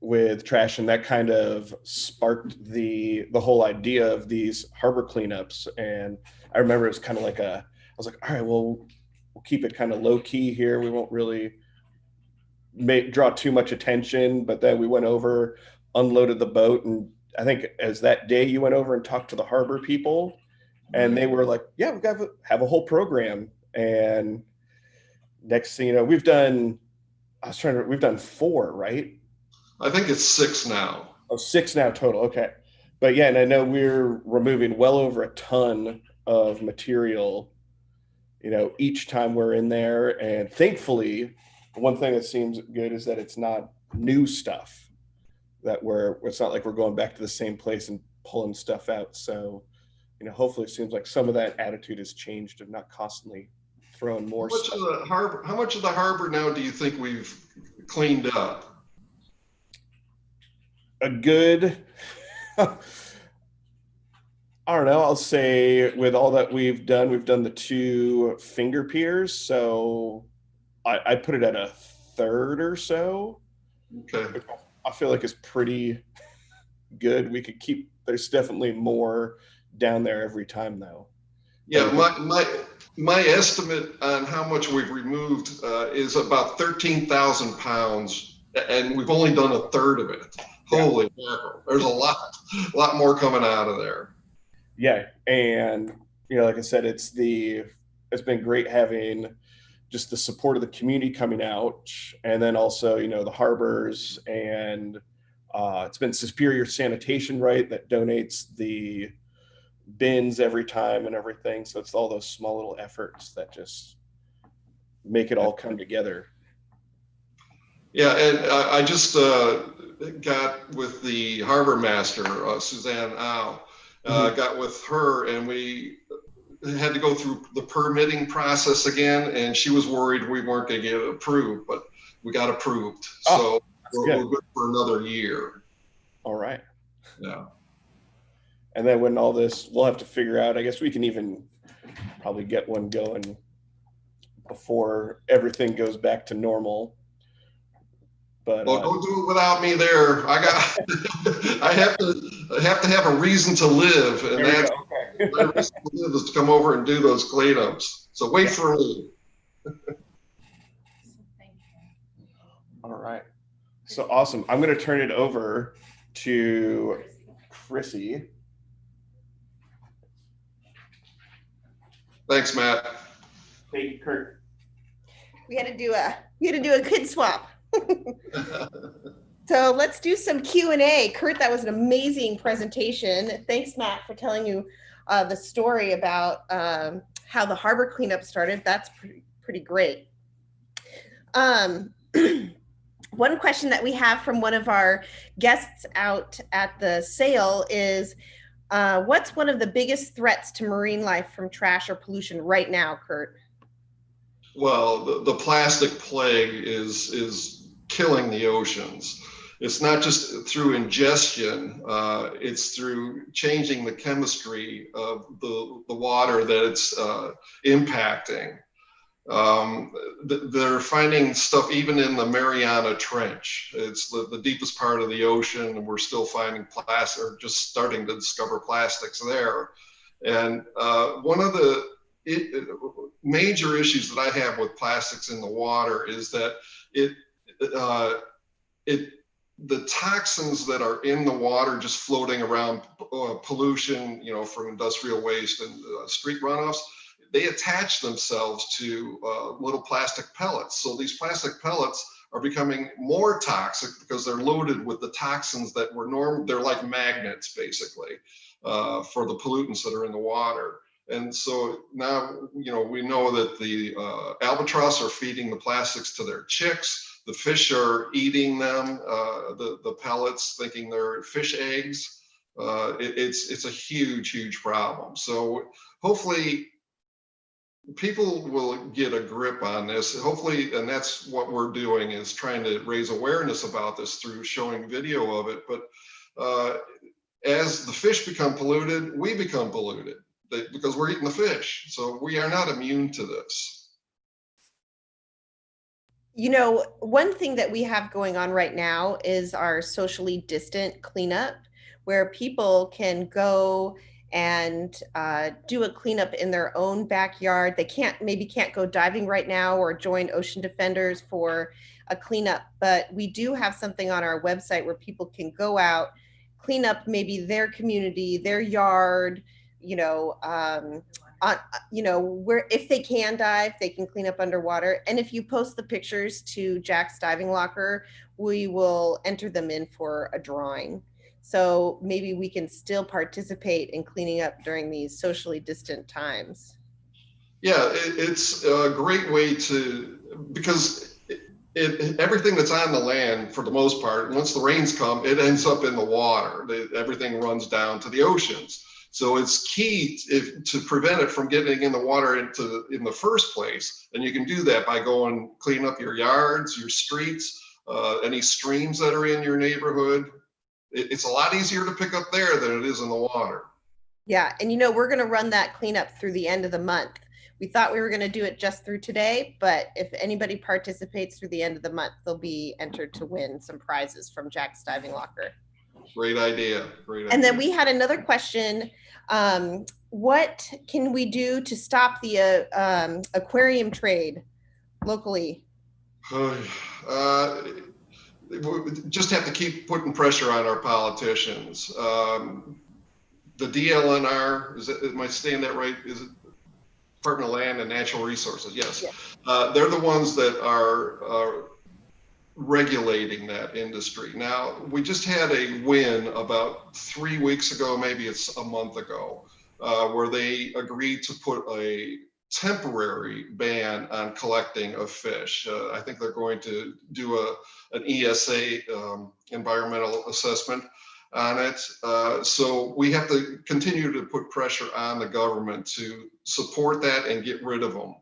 with trash, and that kind of sparked the whole idea of these harbor cleanups. And I remember it was kind of like I was like, all right, well, we'll keep it kind of low key here. We won't really draw too much attention. But then we went over, unloaded the boat, and I think as that day you went over and talked to the harbor people, and they were like, yeah, we've got to have a whole program. And next thing you know, we've done 4, right? I think it's 6 now. Oh, 6 now total. Okay. But yeah, and I know we're removing well over a ton of material, each time we're in there. And thankfully, one thing that seems good is that it's not new stuff, that it's not like we're going back to the same place and pulling stuff out. So, hopefully it seems like some of that attitude has changed of not constantly throwing more stuff. How much of the harbor now do you think we've cleaned up? A good, I don't know, I'll say with all that we've done the 2 finger piers. So I put it at a third or so. Okay. I feel like it's pretty good. We could keep, there's definitely more down there every time though. Yeah, my estimate on how much we've removed is about 13,000 pounds, and we've only done a third of it. Holy mackerel. There's a lot more coming out of there. Yeah. And, like I said, it's been great having just the support of the community coming out, and then also, the harbors, and it's been Superior Sanitation, right, that donates the bins every time and everything. So it's all those small little efforts that just make it all come together. Yeah, and I just got with the harbor master, Suzanne Au, got with her, and we had to go through the permitting process again, and she was worried we weren't going to get it approved, but we got approved. So we're good for another year. All right. Yeah. And then when all this, we'll have to figure out, I guess we can even probably get one going before everything goes back to normal. But well, don't do it without me there. I have to have a reason to live, and that's my reason to live is to come over and do those cleanups. So wait for me. All right. So awesome. I'm going to turn it over to Chrissy. Thanks, Matt. Thank you, Kurt. We had to do a kid swap. So let's do some Q&A. Kurt, that was an amazing presentation. Thanks, Matt, for telling you the story about how the harbor cleanup started. That's pretty great. One question that we have from one of our guests out at the sale is, what's one of the biggest threats to marine life from trash or pollution right now, Kurt? Well, the plastic plague is killing the oceans. It's not just through ingestion, it's through changing the chemistry of the water that it's impacting. They're finding stuff even in the Mariana Trench. It's the deepest part of the ocean, and we're still finding plastic, or just starting to discover plastics there. And one of the major issues that I have with plastics in the water is that the toxins that are in the water just floating around, pollution, from industrial waste and street runoffs, they attach themselves to little plastic pellets. So these plastic pellets are becoming more toxic because they're loaded with the toxins that were they're like magnets, basically, for the pollutants that are in the water. And so now, we know that the albatross are feeding the plastics to their chicks. The fish are eating them, the pellets, thinking they're fish eggs. It's a huge, huge problem. So hopefully people will get a grip on this. Hopefully, and that's what we're doing, is trying to raise awareness about this through showing video of it. But as the fish become polluted, we become polluted because we're eating the fish. So we are not immune to this. One thing that we have going on right now is our socially distant cleanup, where people can go and do a cleanup in their own backyard. They maybe can't go diving right now or join Ocean Defenders for a cleanup, but we do have something on our website where people can go out, clean up maybe their community, their yard, where if they can dive, they can clean up underwater. And if you post the pictures to Jack's Diving Locker, we will enter them in for a drawing. So maybe we can still participate in cleaning up during these socially distant times. Yeah, it's a great way because everything that's on the land, for the most part, once the rains come, it ends up in the water. Everything runs down to the oceans. So it's key to prevent it from getting in the water in the first place. And you can do that by going clean up your yards, your streets, any streams that are in your neighborhood. It's a lot easier to pick up there than it is in the water. Yeah, and you know, we're going to run that cleanup through the end of the month. We thought we were going to do it just through today, but if anybody participates through the end of the month, they'll be entered to win some prizes from Jack's Diving Locker. Great idea. Great idea. And then we had another question. What can we do to stop the aquarium trade locally? Just have to keep putting pressure on our politicians. The DLNR, am I saying that right? Is it Department of Land and Natural Resources? Yes. Yeah. They're the ones that are regulating that industry. Now, we just had a win about 3 weeks ago, maybe it's a month ago, where they agreed to put a temporary ban on collecting of fish. I think they're going to do an ESA, environmental assessment on it. So we have to continue to put pressure on the government to support that and get rid of them.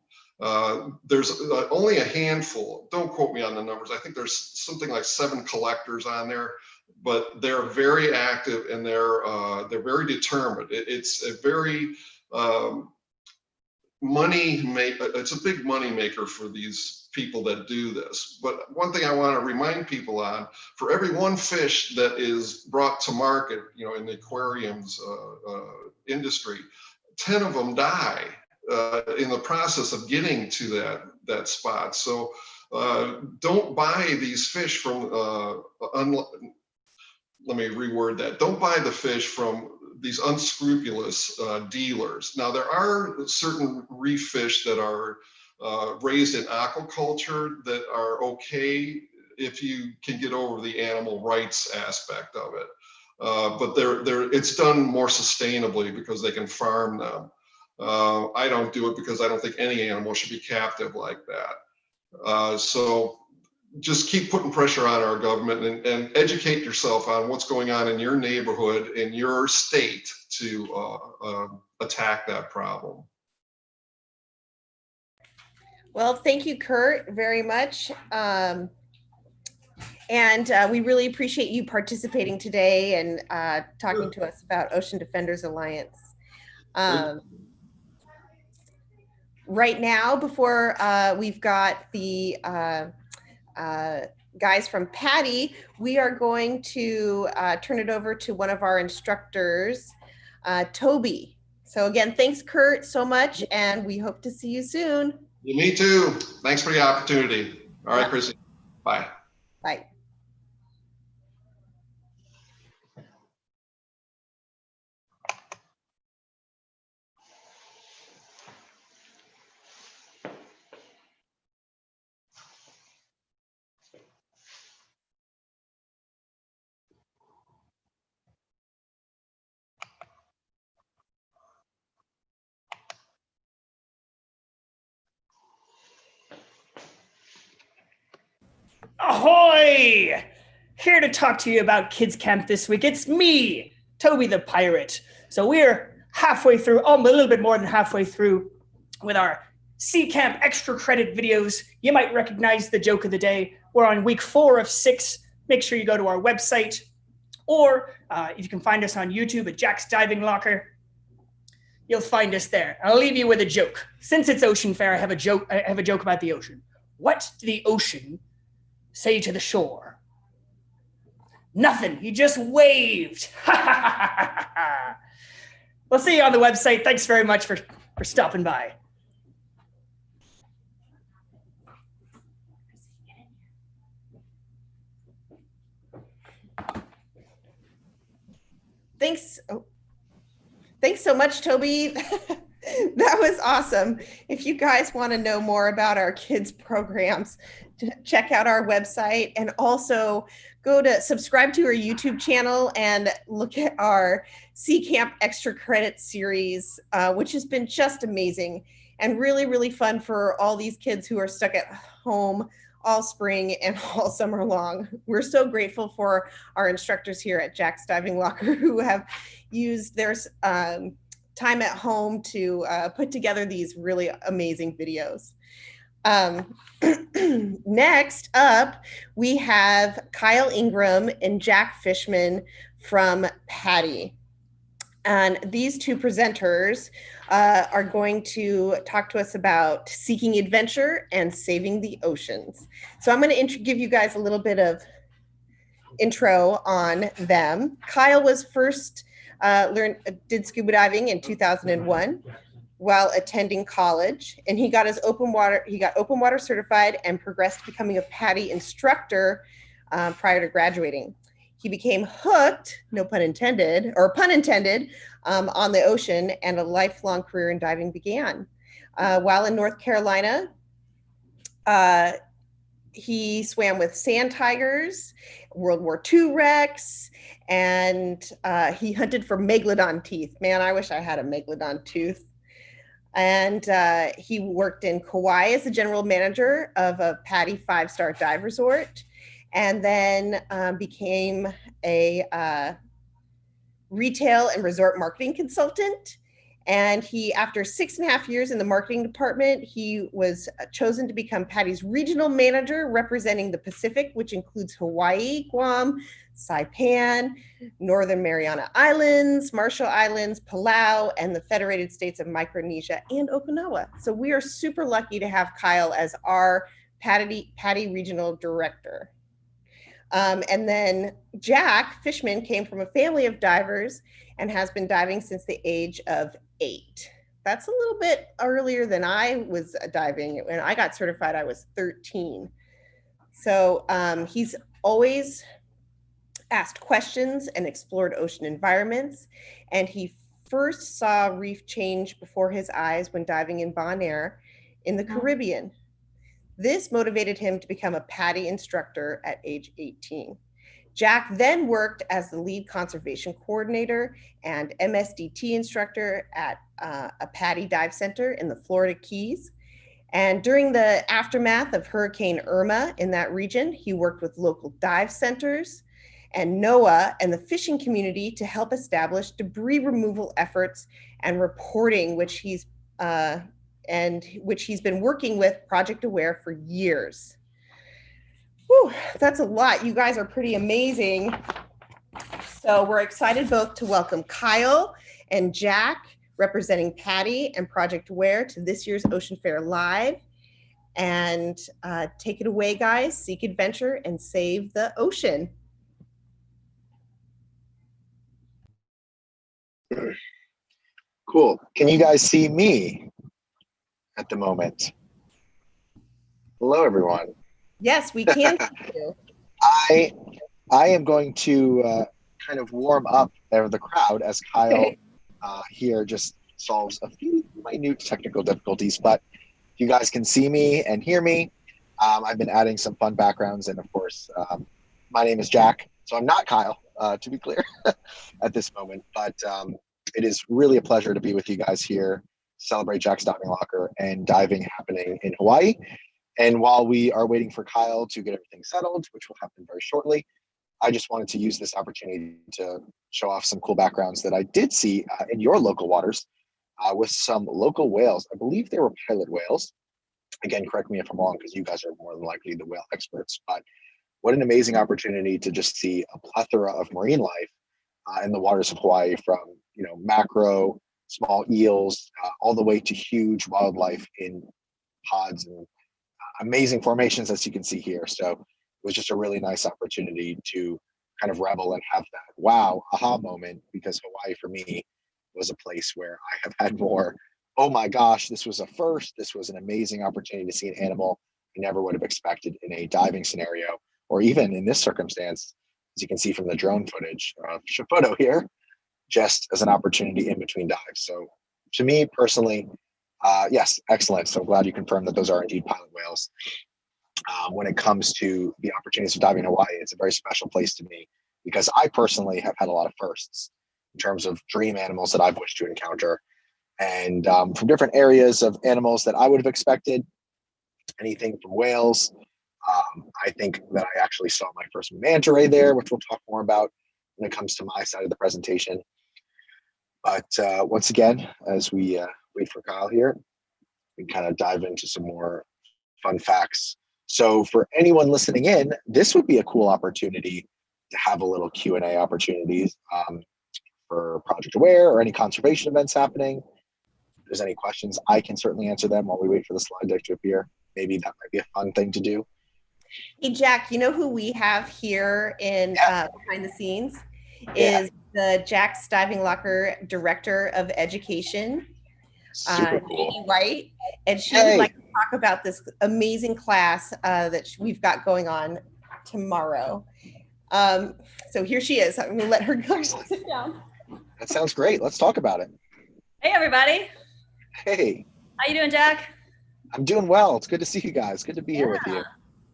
There's only a handful, don't quote me on the numbers, I think there's something like 7 collectors on there, but they're very active and they're very determined. It's a very it's a big money maker for these people that do this. But one thing I want to remind people on, for every one fish that is brought to market, you know, in the aquariums industry, 10 of them die in the process of getting to that spot. So don't buy these fish from, let me reword that. Don't buy the fish from these unscrupulous dealers. Now, there are certain reef fish that are raised in aquaculture that are okay if you can get over the animal rights aspect of it. But it's done more sustainably because they can farm them. I don't do it because I don't think any animal should be captive like that. So just keep putting pressure on our government and educate yourself on what's going on in your neighborhood, in your state, to attack that problem. Well, thank you, Kurt, very much. And we really appreciate you participating today and talking to us about Ocean Defenders Alliance. Right now, before we've got the guys from PADI, we are going to turn it over to one of our instructors, Toby. So again, thanks, Kurt, so much, and we hope to see you soon. Me too. Thanks for the opportunity. All right, Chrissy. Bye. Bye. Ahoy! Here to talk to you about Kids Camp this week. It's me, Toby the Pirate. So we're halfway through, a little bit more than halfway through with our Sea Camp extra credit videos. You might recognize the joke of the day. We're on week 4 of 6. Make sure you go to our website, or if you can find us on YouTube at Jack's Diving Locker, you'll find us there. I'll leave you with a joke. Since it's Ocean Fair, I have a joke about the ocean. What did the ocean say to the shore? Nothing. He just waved. We'll see you on the website. Thanks very much for stopping by. Thanks. Oh. Thanks so much, Toby. That was awesome. If you guys want to know more about our kids programs, check out our website, and also go to subscribe to our YouTube channel and look at our Sea Camp Extra Credit series, which has been just amazing and really, really fun for all these kids who are stuck at home all spring and all summer long. We're so grateful for our instructors here at Jack's Diving Locker who have used their time at home to put together these really amazing videos. Next up, we have Kyle Ingram and Jack Fishman from PADI. And these two presenters are going to talk to us about seeking adventure and saving the oceans. So I'm going to give you guys a little bit of intro on them. Kyle was first did scuba diving in 2001 while attending college, and he got open water certified and progressed to becoming a PADI instructor prior to graduating. He became hooked, no pun intended, or pun intended, on the ocean, and a lifelong career in diving began. While in North Carolina, he swam with sand tigers, World War II wrecks, and he hunted for megalodon teeth. Man, I wish I had a megalodon tooth. And he worked in Kauai as the general manager of a PADI 5-star dive resort, and then became a retail and resort marketing consultant. And he, after 6.5 years in the marketing department, he was chosen to become PADI's regional manager representing the Pacific, which includes Hawaii, Guam, Saipan, Northern Mariana Islands, Marshall Islands, Palau, and the Federated States of Micronesia and Okinawa. So we are super lucky to have Kyle as our PADI regional director. And then Jack Fishman came from a family of divers and has been diving since the age of 8. That's a little bit earlier than I was diving. When I got certified, I was 13. So he's always asked questions and explored ocean environments. And he first saw reef change before his eyes when diving in Bonaire in the Caribbean. This motivated him to become a PADI instructor at age 18. Jack then worked as the lead conservation coordinator and MSDT instructor at a PADI dive center in the Florida Keys. And during the aftermath of Hurricane Irma in that region, he worked with local dive centers and NOAA and the fishing community to help establish debris removal efforts and reporting, which he's been working with Project Aware for years. Whew, that's a lot. You guys are pretty amazing. So we're excited both to welcome Kyle and Jack, representing PADI and Project Aware, to this year's Ocean Fair Live. And take it away, guys. Seek adventure and save the ocean. Cool. Can you guys see me at the moment? Hello, everyone. Yes, we can see you. I am going to kind of warm up the crowd as Kyle here just solves a few minute technical difficulties. But you guys can see me and hear me. I've been adding some fun backgrounds, and of course, my name is Jack, so I'm not Kyle, to be clear, at this moment. But it is really a pleasure to be with you guys here, celebrate Jack's Diving Locker and diving happening in Hawaii. And while we are waiting for Kyle to get everything settled, which will happen very shortly, I just wanted to use this opportunity to show off some cool backgrounds that I did see in your local waters with some local whales. I believe they were pilot whales. Again, correct me if I'm wrong, because you guys are more than likely the whale experts. But what an amazing opportunity to just see a plethora of marine life in the waters of Hawaii, from macro, small eels, all the way to huge wildlife in pods and amazing formations, as you can see here. So it was just a really nice opportunity to kind of revel and have that wow, aha moment, because Hawaii for me was a place where I have had more, oh my gosh, this was a first, this was an amazing opportunity to see an animal I never would have expected in a diving scenario, or even in this circumstance, as you can see from the drone footage, photo here, just as an opportunity in between dives. So to me personally, yes, excellent. So glad you confirmed that those are indeed pilot whales. When it comes to the opportunities of diving in Hawaii, it's a very special place to me, because I personally have had a lot of firsts in terms of dream animals that I've wished to encounter. And from different areas of animals that I would have expected, anything from whales I think that I actually saw my first manta ray there, which we'll talk more about when it comes to my side of the presentation. But once again, as we wait for Kyle here, we kind of dive into some more fun facts. So for anyone listening in, this would be a cool opportunity to have a little Q&A opportunities for Project Aware or any conservation events happening. If there's any questions, I can certainly answer them while we wait for the slide deck to appear. Maybe that might be a fun thing to do. Hey, Jack, you know who we have here in behind the scenes is the Jack's Diving Locker Director of Education, Super cool. Katie White, and she would like to talk about this amazing class that we've got going on tomorrow. So here she is. I'm going to let her go sit down. That sounds great. Let's talk about it. Hey, everybody. Hey. How you doing, Jack? I'm doing well. It's good to see you guys. Good to be here with you.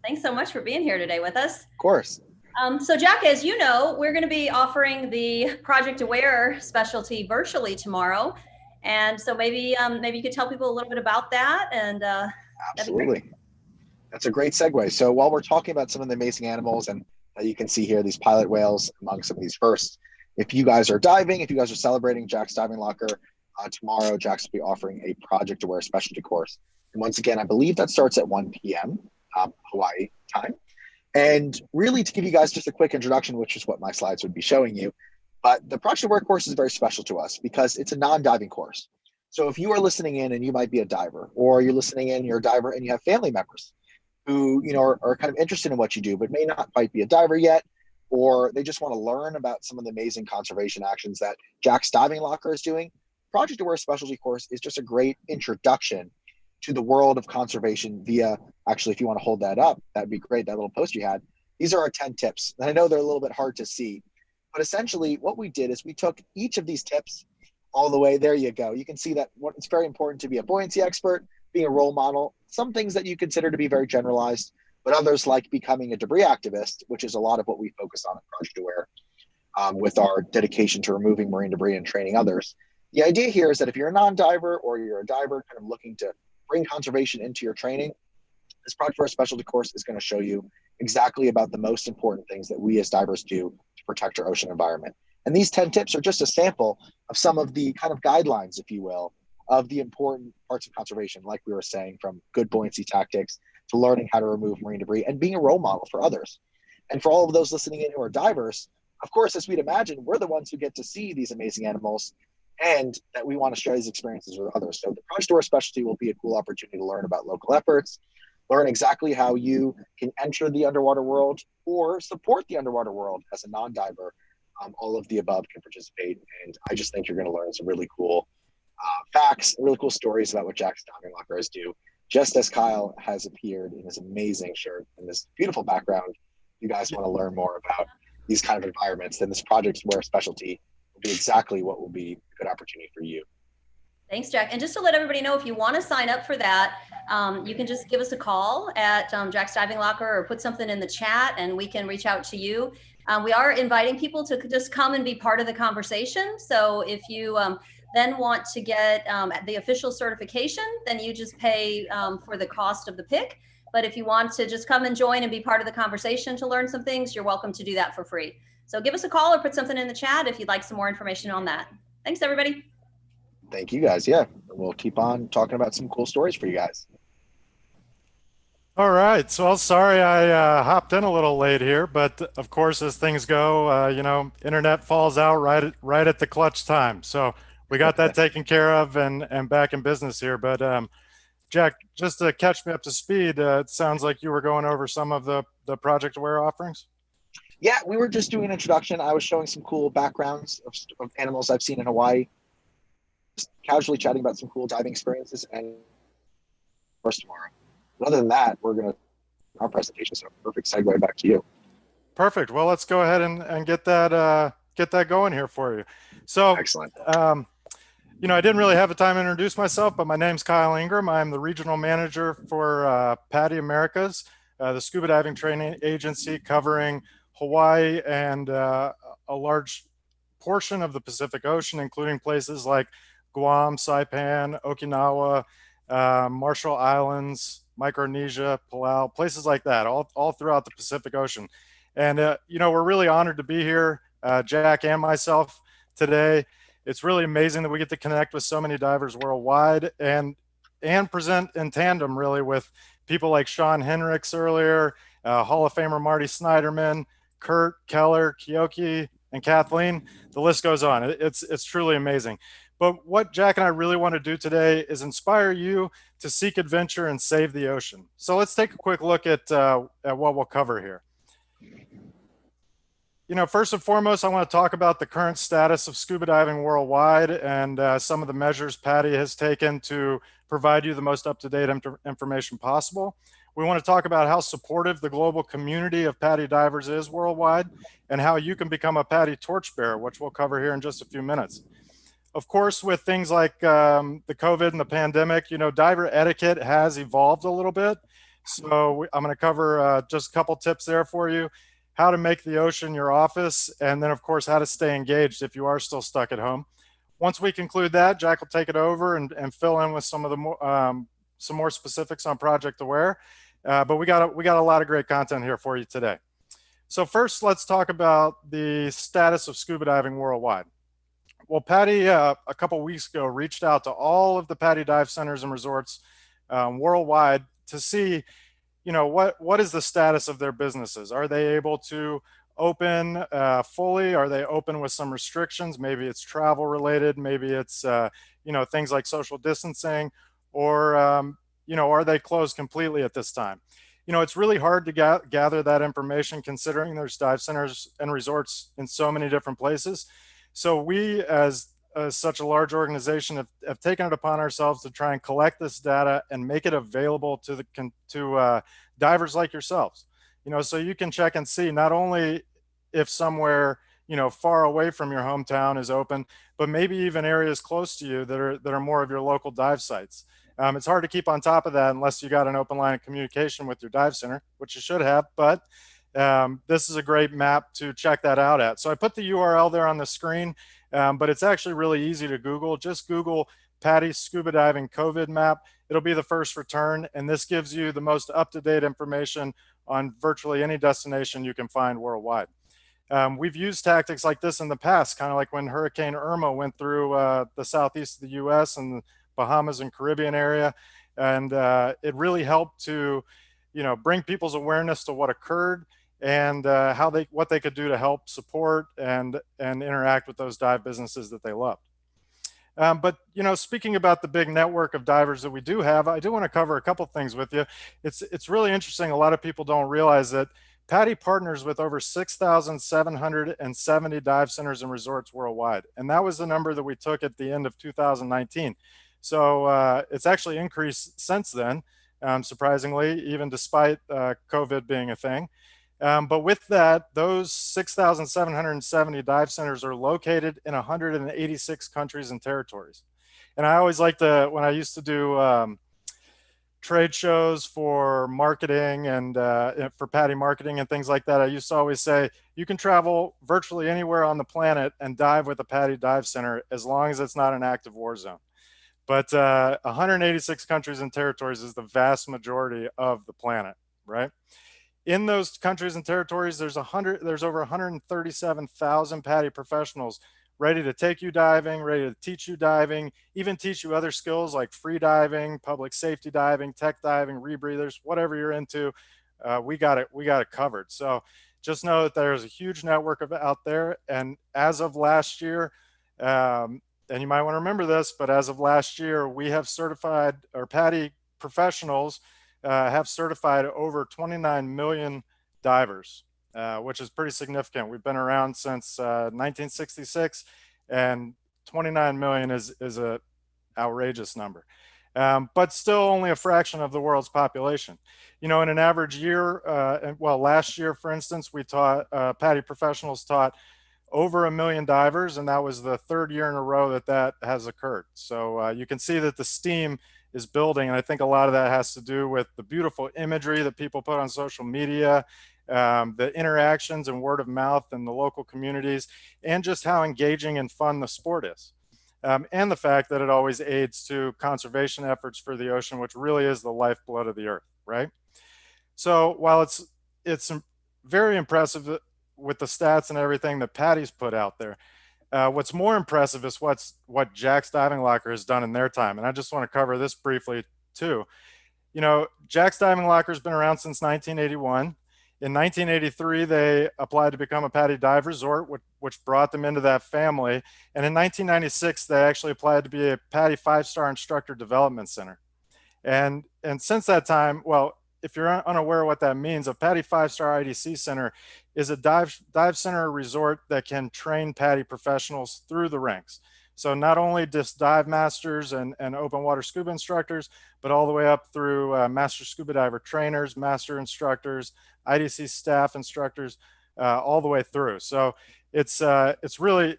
Thanks so much for being here today with us. Of course. So Jack, as you know, we're going to be offering the Project Aware specialty virtually tomorrow. And so maybe you could tell people a little bit about that. And Absolutely. That's a great segue. So while we're talking about some of the amazing animals, and you can see here these pilot whales among some of these first, if you guys are diving, if you guys are celebrating Jack's Diving Locker, tomorrow Jack's will be offering a Project Aware specialty course. And once again, I believe that starts at 1 p.m. Hawaii time. And really to give you guys just a quick introduction, which is what my slides would be showing you, but the Project Aware course is very special to us because it's a non-diving course. So if you are listening in and you might be a diver, or you're listening in, you're a diver and you have family members who, you know, are kind of interested in what you do, but may not quite be a diver yet, or they just want to learn about some of the amazing conservation actions that Jack's Diving Locker is doing, Project Aware specialty course is just a great introduction to the world of conservation via, actually, if you want to hold that up, that'd be great, that little post you had. These are our 10 tips. And I know they're a little bit hard to see, but essentially what we did is we took each of these tips all the way, there you go. You can see that it's very important to be a buoyancy expert, being a role model, some things that you consider to be very generalized, but others like becoming a debris activist, which is a lot of what we focus on at Project Aware with our dedication to removing marine debris and training others. The idea here is that if you're a non-diver or you're a diver kind of looking to bring conservation into your training, this Project Aware specialty course is going to show you exactly about the most important things that we as divers do to protect our ocean environment. And these 10 tips are just a sample of some of the kind of guidelines, if you will, of the important parts of conservation, like we were saying, from good buoyancy tactics to learning how to remove marine debris and being a role model for others. And for all of those listening in who are divers, of course, as we'd imagine, we're the ones who get to see these amazing animals and that we want to share these experiences with others. So the Project Aware specialty will be a cool opportunity to learn about local efforts, learn exactly how you can enter the underwater world or support the underwater world as a non-diver. All of the above can participate. And I just think you're going to learn some really cool facts, really cool stories about what Jack's Diving Lockers do. Just as Kyle has appeared in his amazing shirt and this beautiful background, you guys want to learn more about these kind of environments, then this Project Aware specialty will be exactly what will be a good opportunity for you. Thanks, Jack. And just to let everybody know, if you want to sign up for that, you can just give us a call at Jack's Diving Locker or put something in the chat and we can reach out to you. We are inviting people to just come and be part of the conversation. So if you then want to get the official certification, then you just pay for the cost of the pick. But if you want to just come and join and be part of the conversation to learn some things, you're welcome to do that for free. So give us a call or put something in the chat if you'd like some more information on that. Thanks, everybody. Thank you guys. Yeah, we'll keep on talking about some cool stories for you guys. All right. So sorry I hopped in a little late here, but of course, as things go, you know, internet falls out right at the clutch time. So we got that taken care of and back in business here. But Jack, just to catch me up to speed, it sounds like you were going over some of the Project Aware offerings. Yeah, we were just doing an introduction. I was showing some cool backgrounds of animals I've seen in Hawaii, just casually chatting about some cool diving experiences and first tomorrow. But other than that, we're going to our presentation. So perfect segue back to you. Perfect. Well, let's go ahead and get that going here for you. So excellent. You know, I didn't really have the time to introduce myself, but my name's Kyle Ingram. I'm the regional manager for PADI Americas, the scuba diving training agency covering Hawaii and a large portion of the Pacific Ocean, including places like Guam, Saipan, Okinawa, Marshall Islands, Micronesia, Palau, places like that, all throughout the Pacific Ocean. And, we're really honored to be here, Jack and myself today. It's really amazing that we get to connect with so many divers worldwide and present in tandem really with people like Sean Henricks earlier, Hall of Famer Marty Snyderman, Kurt, Keller, Kyoki, and Kathleen. The list goes on. It's truly amazing. But what Jack and I really want to do today is inspire you to seek adventure and save the ocean. So let's take a quick look at what we'll cover here. First and foremost, I want to talk about the current status of scuba diving worldwide and some of the measures PADI has taken to provide you the most up-to-date information possible. We want to talk about how supportive the global community of PADI divers is worldwide and how you can become a PADI torchbearer, which we'll cover here in just a few minutes. Of course, with things like the COVID and the pandemic, diver etiquette has evolved a little bit. So I'm going to cover just a couple tips there for you, how to make the ocean your office, and then of course, how to stay engaged if you are still stuck at home. Once we conclude that, Jack will take it over and fill in with some of the some more specifics on Project Aware. But we got a lot of great content here for you today. So first, let's talk about the status of scuba diving worldwide. Well, PADI a couple weeks ago reached out to all of the PADI dive centers and resorts worldwide to see, what is the status of their businesses? Are they able to open fully? Are they open with some restrictions? Maybe it's travel related. Maybe it's things like social distancing, or are they closed completely at this time? It's really hard to gather that information considering there's dive centers and resorts in so many different places. So we, as such a large organization, have taken it upon ourselves to try and collect this data and make it available to divers like yourselves. So you can check and see not only if somewhere far away from your hometown is open, but maybe even areas close to you that are more of your local dive sites. It's hard to keep on top of that unless you got an open line of communication with your dive center, which you should have, but this is a great map to check that out at. So I put the URL there on the screen, but it's actually really easy to Google. Just Google PADI Scuba Diving COVID map. It'll be the first return, and this gives you the most up-to-date information on virtually any destination you can find worldwide. We've used tactics like this in the past, kind of like when Hurricane Irma went through the southeast of the US and the Bahamas and Caribbean area, and it really helped to bring people's awareness to what occurred and what they could do to help support and interact with those dive businesses that they loved. But speaking about the big network of divers that we do have, I do want to cover a couple things with you. It's really interesting. A lot of people don't realize that PADI partners with over 6,770 dive centers and resorts worldwide. And that was the number that we took at the end of 2019. So it's actually increased since then, surprisingly, even despite COVID being a thing. But with that, those 6,770 dive centers are located in 186 countries and territories. And I always like when I used to do trade shows for marketing and for PADI marketing and things like that, I used to always say, you can travel virtually anywhere on the planet and dive with a PADI dive center as long as it's not an active war zone. But 186 countries and territories is the vast majority of the planet, right? In those countries and territories, there's over 137,000 PADI professionals ready to take you diving, ready to teach you diving, even teach you other skills like free diving, public safety diving, tech diving, rebreathers, whatever you're into, we got it covered. So just know that there's a huge network out there. And as of last year, and you might want to remember this, but as of last year, we have certified, or PADI professionals have certified over 29 million divers, which is pretty significant. We've been around since 1966, and 29 million is an outrageous number, but still only a fraction of the world's population. In an average year, last year, for instance, we taught, PADI professionals taught over 1 million divers, and that was the third year in a row that has occurred. So you can see that the steam is building, and I think a lot of that has to do with the beautiful imagery that people put on social media, the interactions and word of mouth in the local communities, and just how engaging and fun the sport is. and the fact that it always aids to conservation efforts for the ocean, which really is the lifeblood of the earth, right? So while it's very impressive with the stats and everything that Patty's put out there, what's more impressive is what Jack's Diving Locker has done in their time. And I just want to cover this briefly too. You know, Jack's Diving Locker has been around since 1981. In 1983, they applied to become a PADI dive resort, which brought them into that family. And in 1996, they actually applied to be a PADI 5-star instructor development center. And since that time, well, if you're unaware of what that means, a PADI 5-star IDC center is a dive center resort that can train PADI professionals through the ranks. So not only just dive masters and open water scuba instructors, but all the way up through master scuba diver trainers, master instructors, IDC staff instructors, all the way through. So it's really,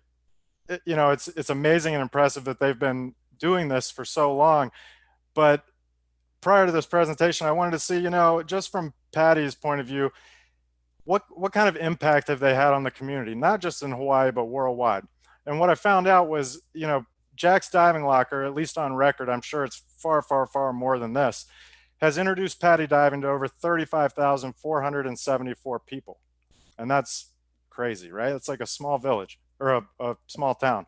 you know, it's amazing and impressive that they've been doing this for so long. But prior to this presentation, I wanted to see, you know, just from PADI's point of view, what kind of impact have they had on the community, not just in Hawaii, but worldwide. And what I found out was, you know, Jack's Diving Locker, at least on record, I'm sure it's far, far, far more than this, has introduced PADI diving to over 35,474 people. And that's crazy, right? It's like a small village or a small town.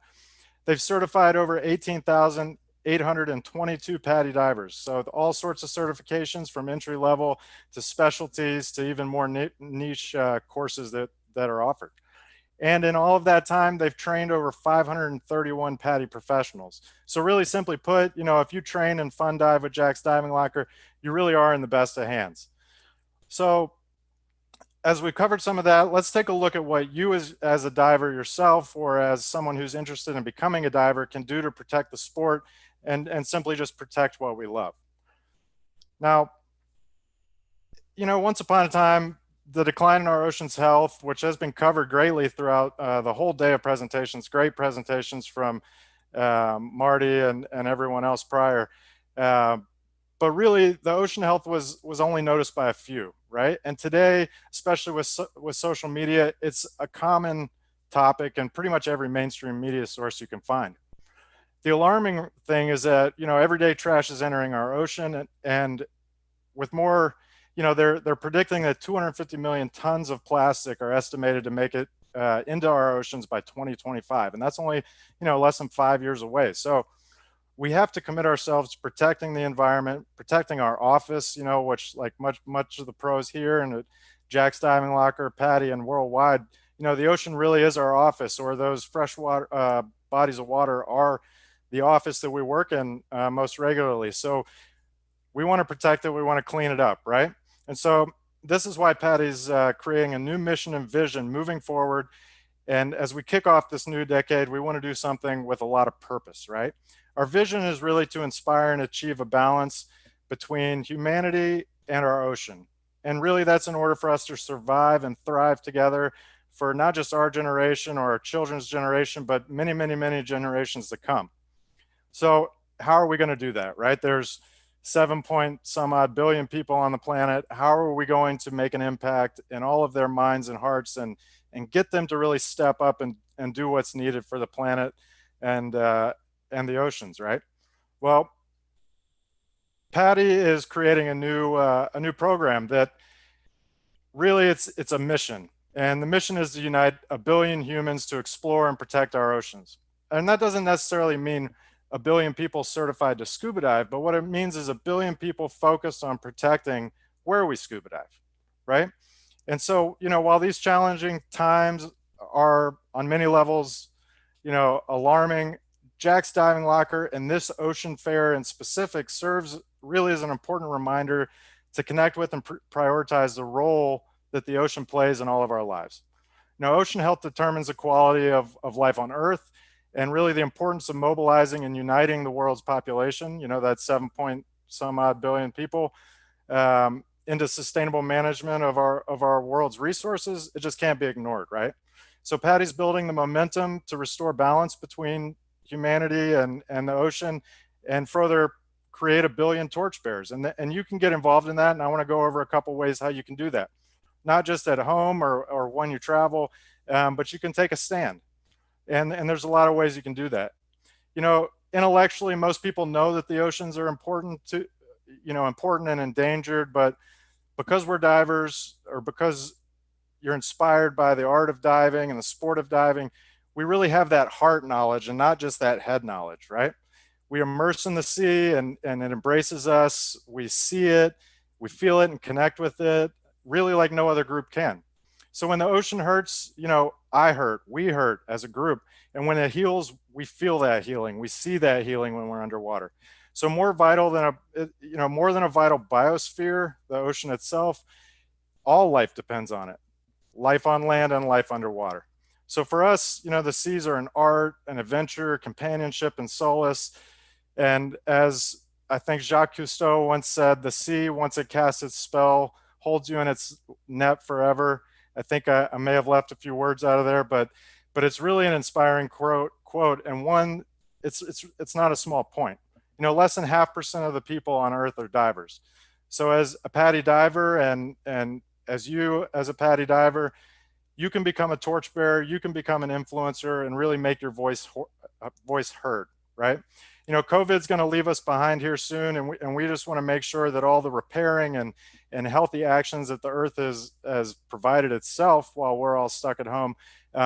They've certified over 18,822 PADI divers. So all sorts of certifications from entry level to specialties to even more niche courses that are offered. And in all of that time, they've trained over 531 PADI professionals. So really simply put, you know, if you train and fun dive with Jack's Diving Locker, you really are in the best of hands. So as we've covered some of that, let's take a look at what you as a diver yourself, or as someone who's interested in becoming a diver, can do to protect the sport and simply just protect what we love. Now, you know, once upon a time, the decline in our ocean's health, which has been covered greatly throughout the whole day of presentations, great presentations from Marty and everyone else prior. But really, the ocean health was only noticed by a few, right? And today, especially with social media, it's a common topic in pretty much every mainstream media source you can find. The alarming thing is that, you know, everyday trash is entering our ocean, and with more, you know, they're predicting that 250 million tons of plastic are estimated to make it into our oceans by 2025. And that's only, you know, less than 5 years away. So we have to commit ourselves to protecting the environment, protecting our office, you know, which, like much of the pros here and at Jack's Diving Locker, PADI, and worldwide, you know, the ocean really is our office, or those freshwater bodies of water are the office that we work in most regularly. So we want to protect it. We want to clean it up, right? And so this is why PADI's creating a new mission and vision moving forward. And as we kick off this new decade, we want to do something with a lot of purpose, right? Our vision is really to inspire and achieve a balance between humanity and our ocean. And really that's in order for us to survive and thrive together for not just our generation or our children's generation, but many, many, many generations to come. So how are we going to do that, right? There's 7-some-odd billion people on the planet. How are we going to make an impact in all of their minds and hearts and get them to really step up and do what's needed for the planet and the oceans, right? Well, PADI is creating a new program that really it's a mission. And the mission is to unite 1 billion humans to explore and protect our oceans. And that doesn't necessarily mean 1 billion people certified to scuba dive, but what it means is 1 billion people focused on protecting where we scuba dive, right? And so, you know, while these challenging times are on many levels, you know, alarming, Jack's Diving Locker and this Ocean Fair in specific serves really as an important reminder to connect with and prioritize the role that the ocean plays in all of our lives. You know, ocean health determines the quality of life on Earth, and really the importance of mobilizing and uniting the world's population, you know, that's 7-some-odd billion people, into sustainable management of our world's resources. It just can't be ignored, right? So PADI's building the momentum to restore balance between humanity and the ocean, and further create 1 billion torchbearers. And you can get involved in that, and I want to go over a couple ways how you can do that. Not just at home or when you travel, but you can take a stand. And there's a lot of ways you can do that. you know, intellectually, most people know that the oceans are important to, you know, important and endangered, but because we're divers, or because you're inspired by the art of diving and the sport of diving, we really have that heart knowledge and not just that head knowledge, right? We immerse in the sea and it embraces us. We see it, we feel it and connect with it really like no other group can. So when the ocean hurts, you know, I hurt, we hurt as a group. And when it heals, we feel that healing. We see that healing when we're underwater. So more vital than you know, more than a vital biosphere, the ocean itself, all life depends on it. Life on land and life underwater. So for us, you know, the seas are an art, an adventure, companionship, and solace. And as I think Jacques Cousteau once said, the sea, once it casts its spell, holds you in its net forever. I think I may have left a few words out of there, but it's really an inspiring quote, and one, it's not a small point. You know, less than 0.5% of the people on Earth are divers. So as a PADI diver and as you as a PADI diver, you can become a torchbearer, you can become an influencer and really make your voice heard, right? You know, COVID's going to leave us behind here soon, and we just want to make sure that all the repairing and healthy actions that the Earth has provided itself while we're all stuck at home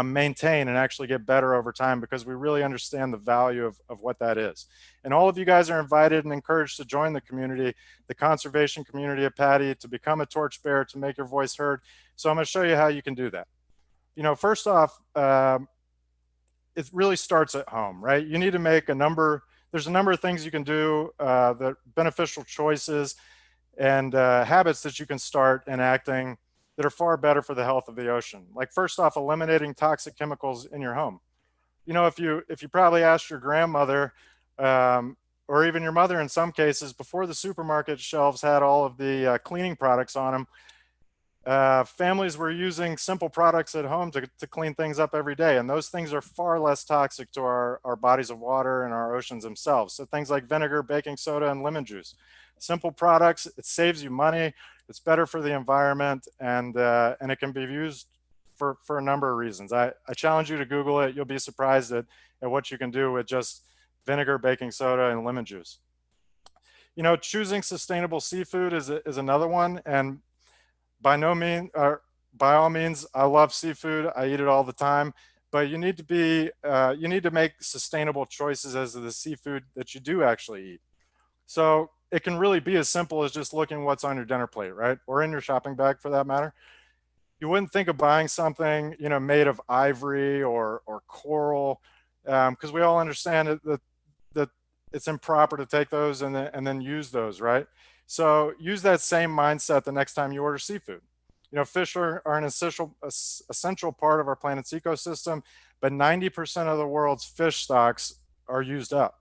maintain and actually get better over time, because we really understand the value of what that is. And all of you guys are invited and encouraged to join the community, the conservation community of PADI, to become a torchbearer, to make your voice heard. So I'm going to show you how you can do that. You know, first off, it really starts at home, right? You need to make there's a number of things you can do, that beneficial choices and habits that you can start enacting that are far better for the health of the ocean. Like, first off, eliminating toxic chemicals in your home. You know, if you probably asked your grandmother, or even your mother in some cases, before the supermarket shelves had all of the cleaning products on them, families were using simple products at home to clean things up every day. And those things are far less toxic to our bodies of water and our oceans themselves. So things like vinegar, baking soda, and lemon juice. Simple products, it saves you money, it's better for the environment, and it can be used for a number of reasons. I challenge you to Google it. You'll be surprised at what you can do with just vinegar, baking soda, and lemon juice. You know, choosing sustainable seafood is another one. And by all means, I love seafood. I eat it all the time. But you need to make sustainable choices as to the seafood that you do actually eat. So it can really be as simple as just looking what's on your dinner plate, right? Or in your shopping bag, for that matter. You wouldn't think of buying something, you know, made of ivory or coral, because we all understand that it's improper to take those and then use those, right? So use that same mindset the next time you order seafood. You know, fish are an essential part of our planet's ecosystem, but 90% of the world's fish stocks are used up,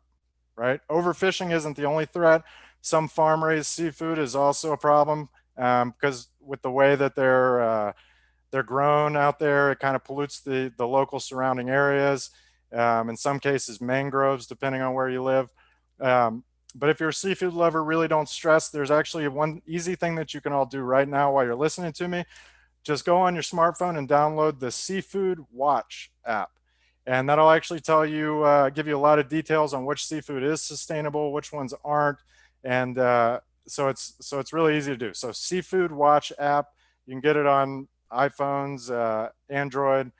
right? Overfishing isn't the only threat. Some farm-raised seafood is also a problem, because with the way that they're grown out there, it kind of pollutes the local surrounding areas. In some cases, mangroves, depending on where you live. But if you're a seafood lover, really don't stress. There's actually one easy thing that you can all do right now while you're listening to me. Just go on your smartphone and download the Seafood Watch app. And that'll actually tell you, give you a lot of details on which seafood is sustainable, which ones aren't. And so it's really easy to do. So Seafood Watch app, you can get it on iPhones, Android.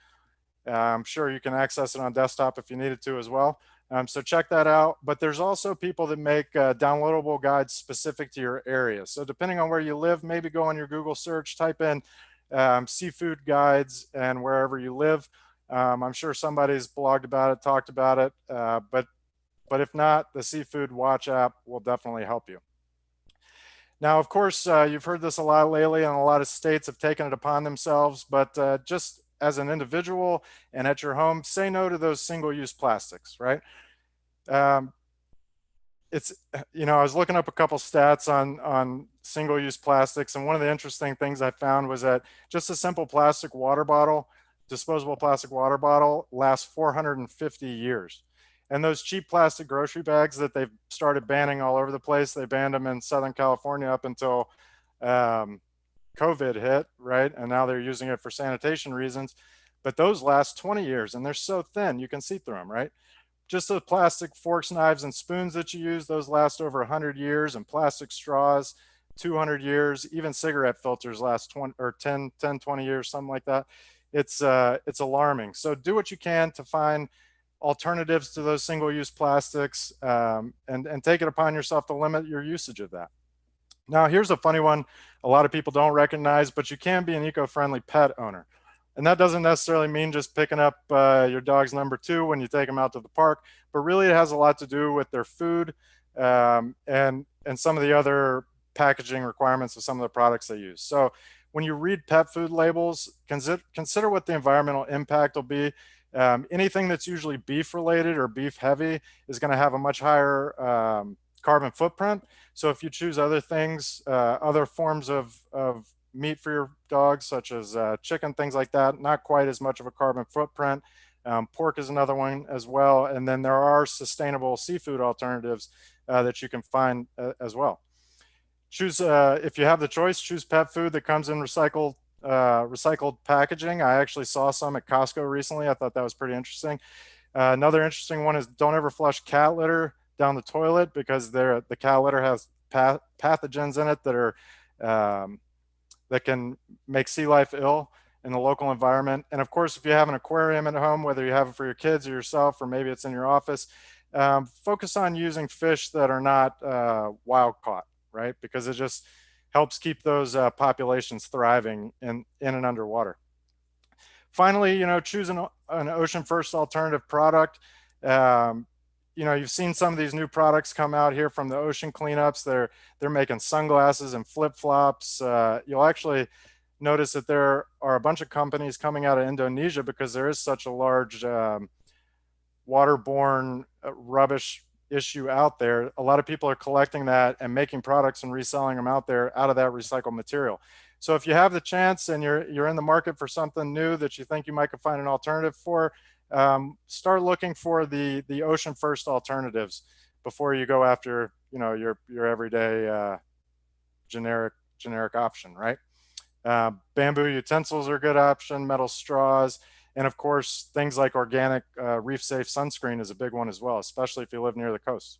I'm sure you can access it on desktop if you needed to as well. So check that out. But there's also people that make downloadable guides specific to your area. So depending on where you live, maybe go on your Google search, type in seafood guides, and wherever you live. I'm sure somebody's blogged about it, talked about it, but if not, the Seafood Watch app will definitely help you. Now, of course, you've heard this a lot lately, and a lot of states have taken it upon themselves, but just as an individual and at your home, say no to those single-use plastics, right? It's, you know, I was looking up a couple stats on single-use plastics, and one of the interesting things I found was that just a simple plastic water bottle, disposable plastic water bottle, lasts 450 years. And those cheap plastic grocery bags that they've started banning all over the place, they banned them in Southern California up until COVID hit, right? And now they're using it for sanitation reasons. But those last 20 years, and they're so thin, you can see through them, right? just the plastic forks, knives, and spoons that you use, those last over 100 years, and plastic straws, 200 years. Even cigarette filters last 20 or 10, 20 years, something like that. It's alarming. So do what you can to find alternatives to those single-use plastics, and take it upon yourself to limit your usage of that. Now, here's a funny one a lot of people don't recognize, but you can be an eco-friendly pet owner. And that doesn't necessarily mean just picking up your dog's number 2 when you take them out to the park, but really it has a lot to do with their food, and some of the other packaging requirements of some of the products they use. So when you read pet food labels, consider what the environmental impact will be. Anything that's usually beef related or beef heavy is going to have a much higher carbon footprint. So if you choose other things, other forms of meat for your dogs, such as chicken, things like that, not quite as much of a carbon footprint. Pork is another one as well. And then there are sustainable seafood alternatives that you can find as well. Choose, if you have the choice, choose pet food that comes in recycled packaging. I actually saw some at Costco recently. I thought that was pretty interesting. Another interesting one is don't ever flush cat litter down the toilet, because the cat litter has pathogens in it that are that can make sea life ill in the local environment. And of course, if you have an aquarium at home, whether you have it for your kids or yourself, or maybe it's in your office, focus on using fish that are not wild caught, right? Because it just helps keep those populations thriving in and underwater. Finally, choose an ocean first alternative product. You've seen some of these new products come out here from the ocean cleanups. They're making sunglasses and flip-flops. You'll actually notice that there are a bunch of companies coming out of Indonesia, because there is such a large waterborne rubbish issue out there. A lot of people are collecting that and making products and reselling them out there out of that recycled material. So if you have the chance and you're in the market for something new that you think you might could find an alternative for, start looking for the ocean first alternatives before you go after your everyday generic option, right? Bamboo utensils are a good option, metal straws, and of course things like organic reef safe sunscreen is a big one as well, especially if you live near the coast.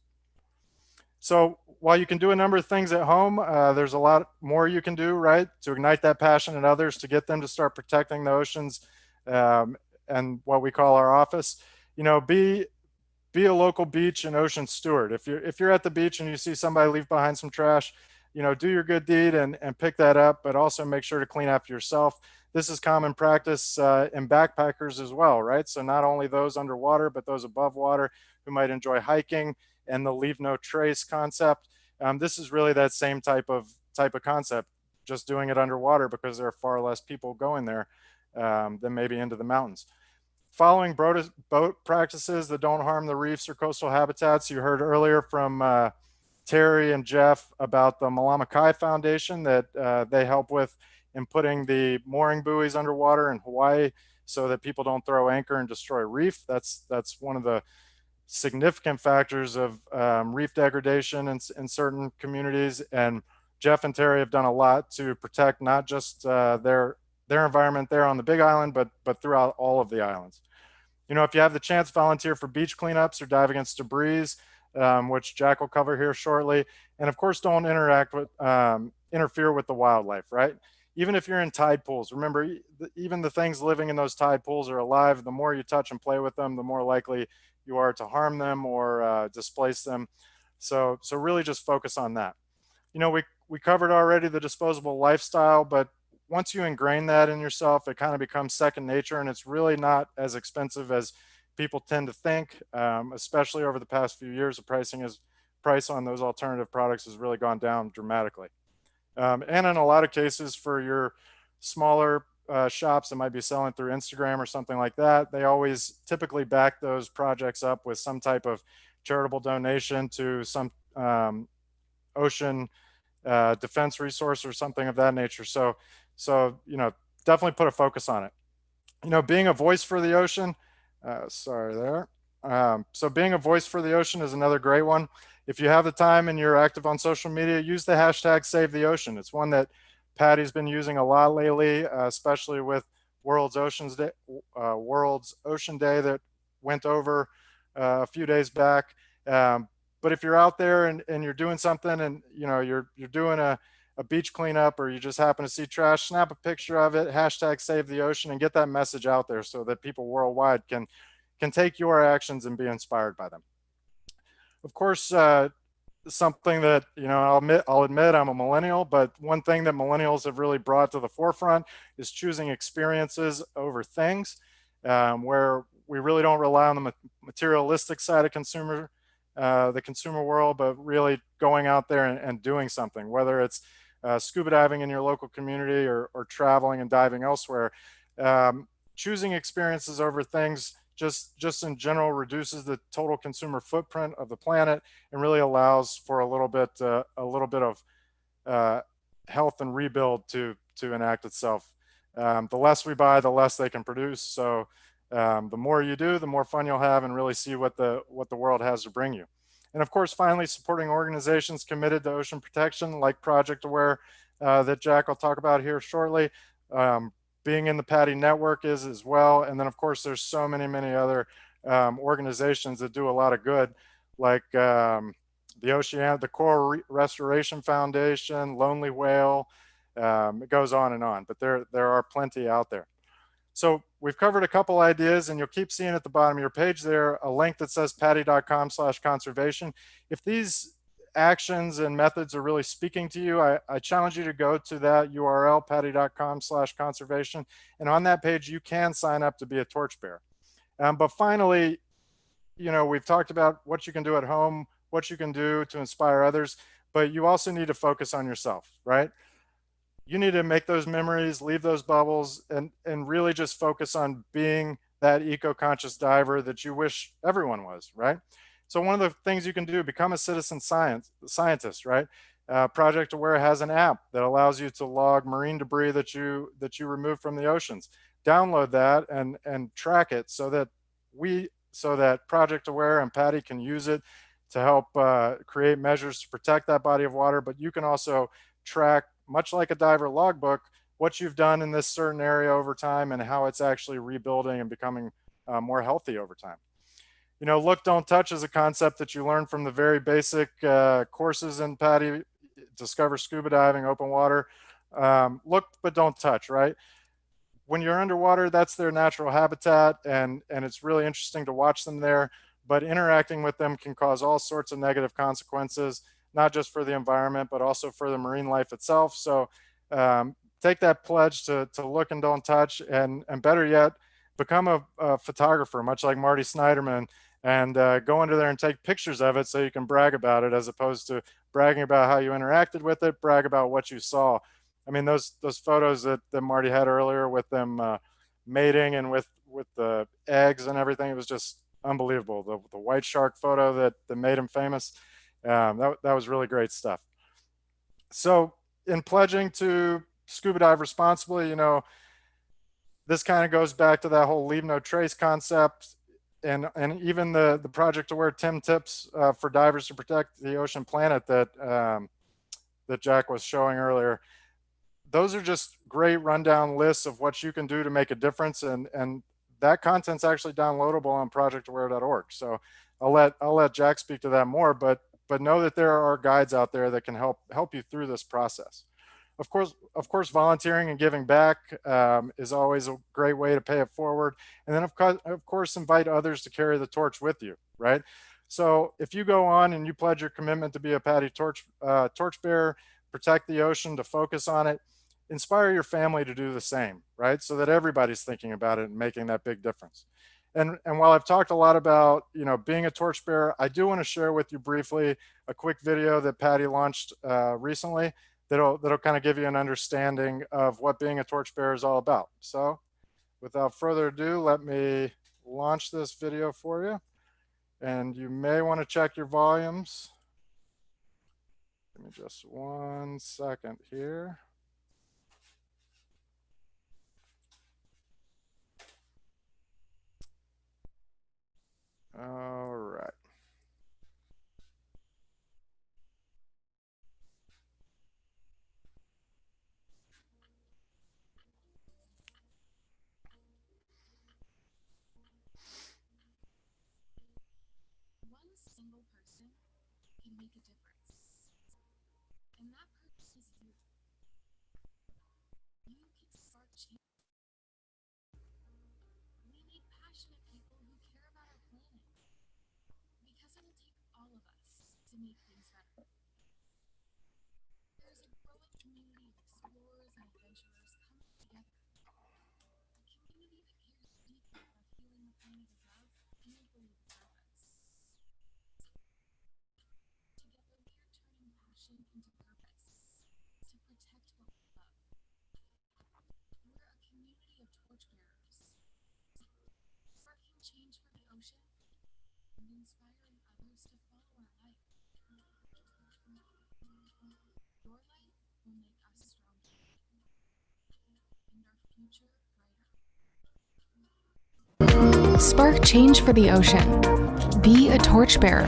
So while you can do a number of things at home, there's a lot more you can do, right, to ignite that passion in others, to get them to start protecting the oceans, and what we call our office. Be a local beach and ocean steward. If you're at the beach and you see somebody leave behind some trash, do your good deed and pick that up, but also make sure to clean after yourself. This is common practice in backpackers as well, right? So not only those underwater, but those above water who might enjoy hiking and the leave no trace concept. This is really that same type of concept, just doing it underwater, because there are far less people going there than maybe into the mountains. Following boat practices that don't harm the reefs or coastal habitats. You heard earlier from Terry and Jeff about the Malama Kai Foundation that they help with in putting the mooring buoys underwater in Hawaii so that people don't throw anchor and destroy reef. That's one of the significant factors of reef degradation in certain communities. And Jeff and Terry have done a lot to protect not just their environment there on the Big Island, but throughout all of the islands. If you have the chance, volunteer for beach cleanups or dive against debris, which Jack will cover here shortly. And of course, don't interfere with the wildlife, right? Even if you're in tide pools, remember, even the things living in those tide pools are alive. The more you touch and play with them, the more likely you are to harm them or displace them. So really just focus on that. We covered already the disposable lifestyle, but once you ingrain that in yourself, it kind of becomes second nature, and it's really not as expensive as people tend to think, especially over the past few years. The price on those alternative products has really gone down dramatically. And in a lot of cases, for your smaller shops that might be selling through Instagram or something like that, they always typically back those projects up with some type of charitable donation to some ocean defense resource or something of that nature. So definitely put a focus on it. Being a voice for the ocean, so being a voice for the ocean is another great one. If you have the time and you're active on social media, use the hashtag Save the Ocean. It's one that Patty's been using a lot lately, especially with World's Ocean Day that went over a few days back. But if you're out there and you're doing something and you're doing a beach cleanup, or you just happen to see trash, snap a picture of it, hashtag save the ocean, and get that message out there so that people worldwide can take your actions and be inspired by them. Of course, something that, I'll admit I'm a millennial, but one thing that millennials have really brought to the forefront is choosing experiences over things, where we really don't rely on the materialistic side of the consumer world, but really going out there and doing something, whether it's scuba diving in your local community or traveling and diving elsewhere. Choosing experiences over things just in general reduces the total consumer footprint of the planet and really allows for a little bit of health and rebuild to enact itself. The less we buy, the less they can produce. So the more you do, the more fun you'll have and really see what the world has to bring you. And of course, finally, supporting organizations committed to ocean protection, like Project Aware, that Jack will talk about here shortly. Being in the PADI network is as well. And then of course, there's so many other organizations that do a lot of good, like the Coral Restoration Foundation, Lonely Whale. It goes on and on, but there are plenty out there. So we've covered a couple ideas, and you'll keep seeing at the bottom of your page there a link that says padi.com/conservation. If these actions and methods are really speaking to you, I challenge you to go to that URL, padi.com/conservation. And on that page, you can sign up to be a torchbearer. But finally, we've talked about what you can do at home, what you can do to inspire others, but you also need to focus on yourself, right? You need to make those memories, leave those bubbles, and really just focus on being that eco-conscious diver that you wish everyone was, right? So one of the things you can do, become a citizen scientist, right? Project Aware has an app that allows you to log marine debris that you remove from the oceans. Download that and track it so that Project Aware and PADI can use it to help create measures to protect that body of water. But you can also track, much like a diver logbook, what you've done in this certain area over time and how it's actually rebuilding and becoming more healthy over time. Look, don't touch is a concept that you learn from the very basic courses in PADI, Discover Scuba Diving, Open Water. Look, but don't touch, right? When you're underwater, that's their natural habitat, and it's really interesting to watch them there, but interacting with them can cause all sorts of negative consequences, not just for the environment, but also for the marine life itself. So take that pledge to look and don't touch, and better yet, become a photographer, much like Marty Snyderman, and go into there and take pictures of it so you can brag about it, as opposed to bragging about how you interacted with it. Brag about what you saw. I mean, those photos that Marty had earlier with them mating and with the eggs and everything, it was just unbelievable. The white shark photo that made him famous, that was really great stuff. So in pledging to scuba dive responsibly, this kind of goes back to that whole leave no trace concept, and even the Project Aware Tim tips for divers to protect the ocean planet that Jack was showing earlier. Those are just great rundown lists of what you can do to make a difference, and that content's actually downloadable on projectaware.org. So I'll let Jack speak to that more, but know that there are guides out there that can help you through this process. Of course, volunteering and giving back is always a great way to pay it forward. And then of course, invite others to carry the torch with you, right? So if you go on and you pledge your commitment to be a PADI torchbearer, protect the ocean, to focus on it, inspire your family to do the same, right? So that everybody's thinking about it and making that big difference. And while I've talked a lot about, being a torchbearer, I do want to share with you briefly a quick video that PADI launched recently that'll kind of give you an understanding of what being a torchbearer is all about. So without further ado, let me launch this video for you. And you may want to check your volumes. Give me just 1 second here. All right. make a difference. And that person is you. You can start change. We need passionate people who care about our planet. Because it will take all of us to make things better. There's a growing community of explorers and adventurers coming together. A community that cares deeply about healing the planet above and below the surface. Together we are turning passion into purpose to protect what we love. We're a community of torchbearers, sparking change for the ocean and inspiring others to follow our light. Your light will make us stronger and our future brighter. Spark change for the ocean. Be a torchbearer.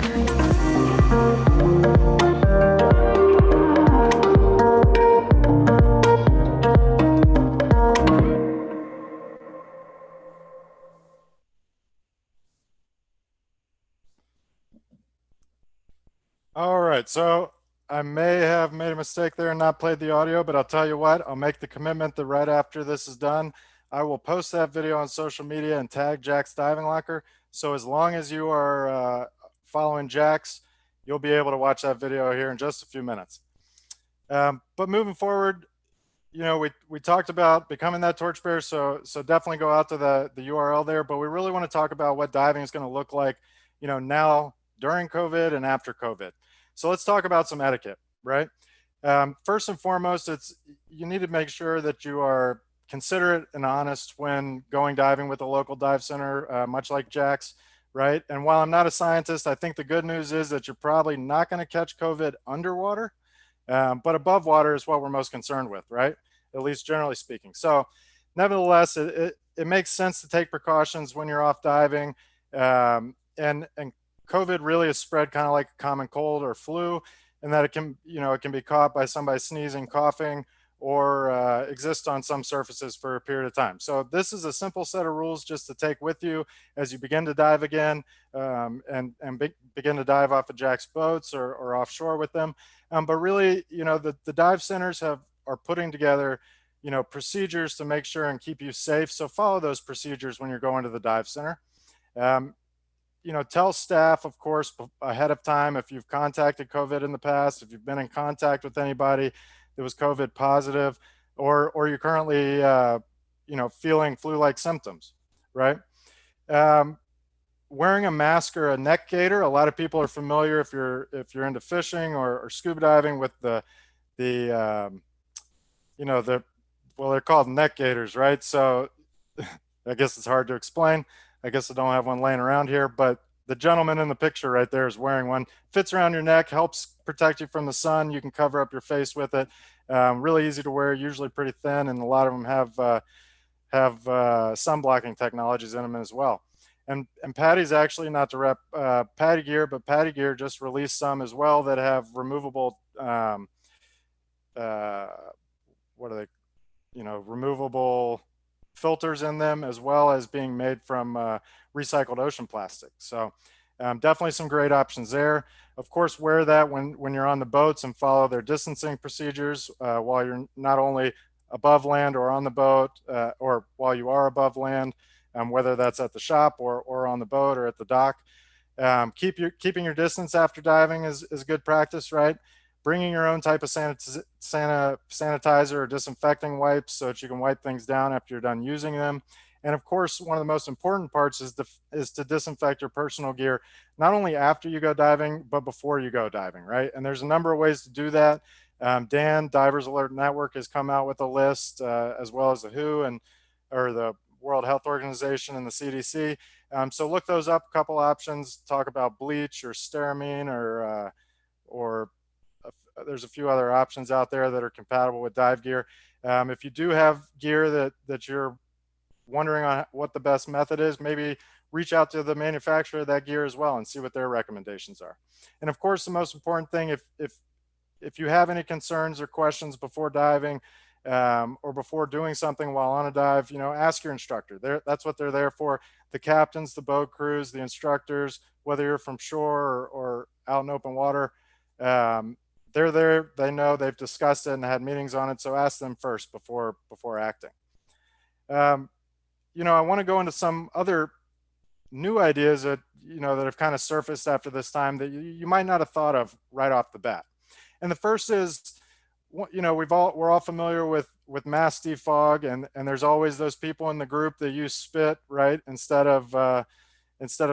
All right, so I may have made a mistake there and not played the audio, but I'll tell you what, I'll make the commitment that right after this is done, I will post that video on social media and tag Jack's Diving Locker. So as long as you are following Jack's, you'll be able to watch that video here in just a few minutes. But moving forward, you know, we talked about becoming that torchbearer, so definitely go out to the URL there, but we really want to talk about what diving is going to look like, you know, now during COVID and after COVID. So let's talk about some etiquette, right? First and foremost, you need to make sure that you are considerate and honest when going diving with a local dive center, much like Jack's, right? And while I'm not a scientist, I think the good news is that you're probably not going to catch COVID underwater, but above water is what we're most concerned with, right? At least generally speaking. So nevertheless, it makes sense to take precautions when you're off diving, and COVID really is spread kind of like a common cold or flu, and that it can be caught by somebody sneezing, coughing, or exist on some surfaces for a period of time. So this is a simple set of rules just to take with you as you begin to dive again, and begin to dive off of Jack's boats or offshore with them. But really, you know, the dive centers are putting together, you know, procedures to make sure and keep you safe. So follow those procedures when you're going to the dive center. You know, tell staff, of course, ahead of time if you've contacted COVID in the past, if you've been in contact with anybody that was COVID positive, or you're currently, you know, feeling flu-like symptoms, right? Wearing a mask or a neck gaiter. A lot of people are familiar if you're into fishing or scuba diving with you know, they're called neck gaiters, right? So I guess it's hard to explain. I guess I don't have one laying around here, but the gentleman in the picture right there is wearing one. Fits around your neck, helps protect you from the sun. You can cover up your face with it. Really easy to wear, usually pretty thin, and a lot of them have sun blocking technologies in them as well. And Patty's actually, not to rep Patty Gear, but Patty Gear just released some as well that have removable, removable filters in them, as well as being made from recycled ocean plastic. So definitely some great options there. Of course, wear that when you're on the boats and follow their distancing procedures while you're not only above land or on the boat, or while you are above land, whether that's at the shop or on the boat or at the dock. Keeping your distance after diving is good practice, right? Bringing your own type of sanitizer or disinfecting wipes so that you can wipe things down after you're done using them. And of course, one of the most important parts is to disinfect your personal gear, not only after you go diving, but before you go diving, right? And there's a number of ways to do that. Dan, Divers Alert Network, has come out with a list, as well as the WHO or the World Health Organization and the CDC. So look those up, a couple options, talk about bleach or stearamine or there's a few other options out there that are compatible with dive gear. If you do have gear that you're wondering on what the best method is, maybe reach out to the manufacturer of that gear as well and see what their recommendations are. And of course, the most important thing, if you have any concerns or questions before diving, or before doing something while on a dive, you know, ask your instructor. That's what they're there for. The captains, the boat crews, the instructors, whether you're from shore or out in open water, They're there, they know, they've discussed it and had meetings on it. So ask them first before acting. You know, I want to go into some other new ideas that, you know, that have kind of surfaced after this time that you might not have thought of right off the bat. And the first is, you know, we're all familiar with mass defog, and there's always those people in the group that use spit, right, instead of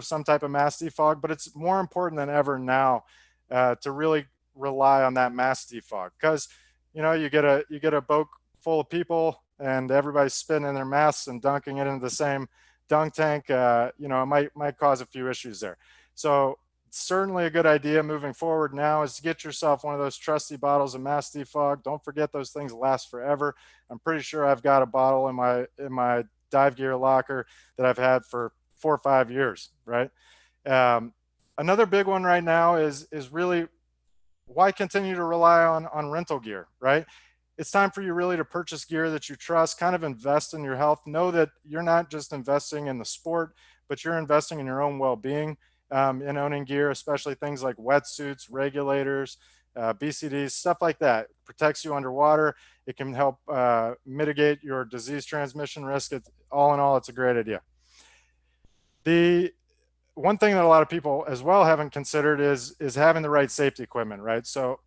some type of mass defog. But it's more important than ever now to really rely on that mass defog, because, you know, you get a boat full of people and everybody's spitting in their masks and dunking it into the same dunk tank. You know, it might cause a few issues there. So certainly a good idea moving forward now is to get yourself one of those trusty bottles of mass defog. Don't forget, those things last forever. I'm pretty sure I've got a bottle in my dive gear locker that I've had for 4 or 5 years, right? Another big one right now is really, why continue to rely on rental gear, right? It's time for you really to purchase gear that you trust, kind of invest in your health. Know that you're not just investing in the sport, but you're investing in your own well-being in owning gear, especially things like wetsuits, regulators, BCDs, stuff like that. It protects you underwater. It can help mitigate your disease transmission risk. All in all, it's a great idea. The one thing that a lot of people as well haven't considered is having the right safety equipment, right? So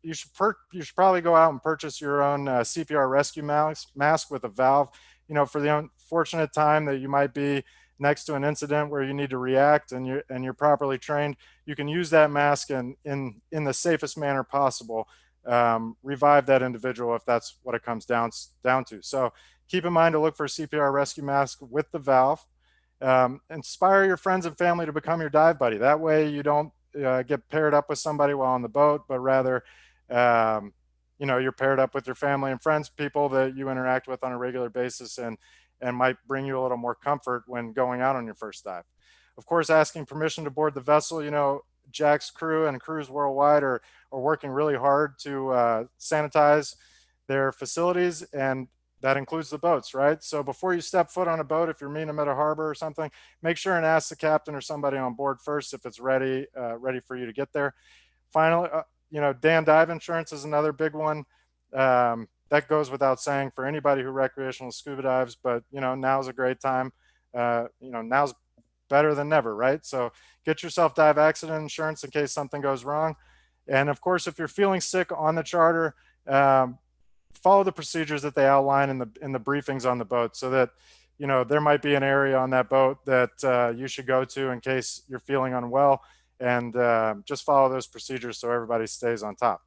you should probably go out and purchase your own CPR rescue mask with a valve. You know, for the unfortunate time that you might be next to an incident where you need to react and you're properly trained, you can use that mask and in the safest manner possible revive that individual if that's what it comes down to. So keep in mind to look for a CPR rescue mask with the valve. Inspire your friends and family to become your dive buddy. That way you don't get paired up with somebody while on the boat, but rather you know, you're paired up with your family and friends, people that you interact with on a regular basis, and might bring you a little more comfort when going out on your first dive. Of course, asking permission to board the vessel. You know, Jack's crew and crews worldwide are working really hard to sanitize their facilities, and that includes the boats, right? So before you step foot on a boat, if you're meeting them at a harbor or something, make sure and ask the captain or somebody on board first if it's ready for you to get there. Finally, you know, Dan Dive Insurance is another big one. That goes without saying for anybody who recreational scuba dives, but, you know, now's a great time. You know, now's better than never, right? So get yourself dive accident insurance in case something goes wrong. And of course, if you're feeling sick on the charter, follow the procedures that they outline in the briefings on the boat, so that, you know, there might be an area on that boat that you should go to in case you're feeling unwell, and just follow those procedures so everybody stays on top.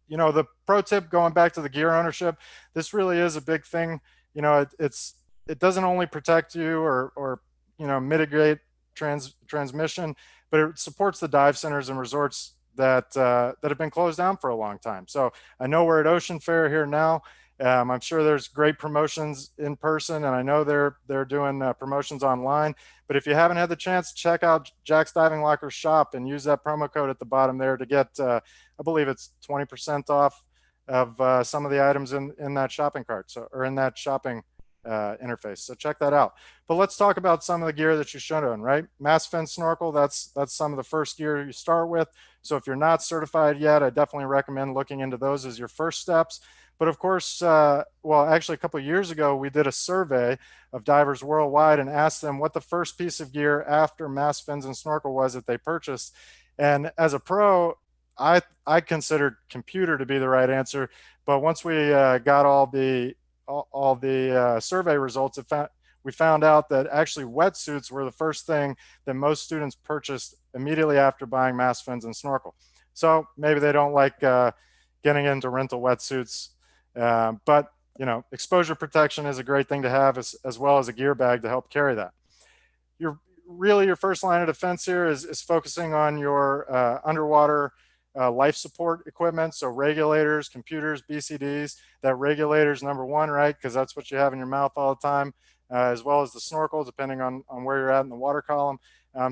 You know, the pro tip, going back to the gear ownership, this really is a big thing. You know, it doesn't only protect you or you know, mitigate transmission, but it supports the dive centers and resorts that have been closed down for a long time. So I know we're at Ocean Fair here now. I'm sure there's great promotions in person, and I know they're doing promotions online. But if you haven't had the chance, check out Jack's Diving Locker shop and use that promo code at the bottom there to get, I believe it's 20% off of some of the items in that shopping cart, or in that shopping interface. So check that out. But let's talk about some of the gear that you should own, right? Mass fin snorkel, that's some of the first gear you start with. So if you're not certified yet, I definitely recommend looking into those as your first steps. But of course, well, actually a couple of years ago, we did a survey of divers worldwide and asked them what the first piece of gear after mass fins and snorkel was that they purchased. And as a pro, I considered computer to be the right answer. But once we got all the survey results, we found out that actually wetsuits were the first thing that most students purchased immediately after buying mass fins and snorkel. So maybe they don't like getting into rental wetsuits, but you know, exposure protection is a great thing to have, as well as a gear bag to help carry that. Your first line of defense here is focusing on your underwater life support equipment. So regulators, computers, BCDs. That regulator's number one, right? Because that's what you have in your mouth all the time, as well as the snorkel, depending on where you're at in the water column.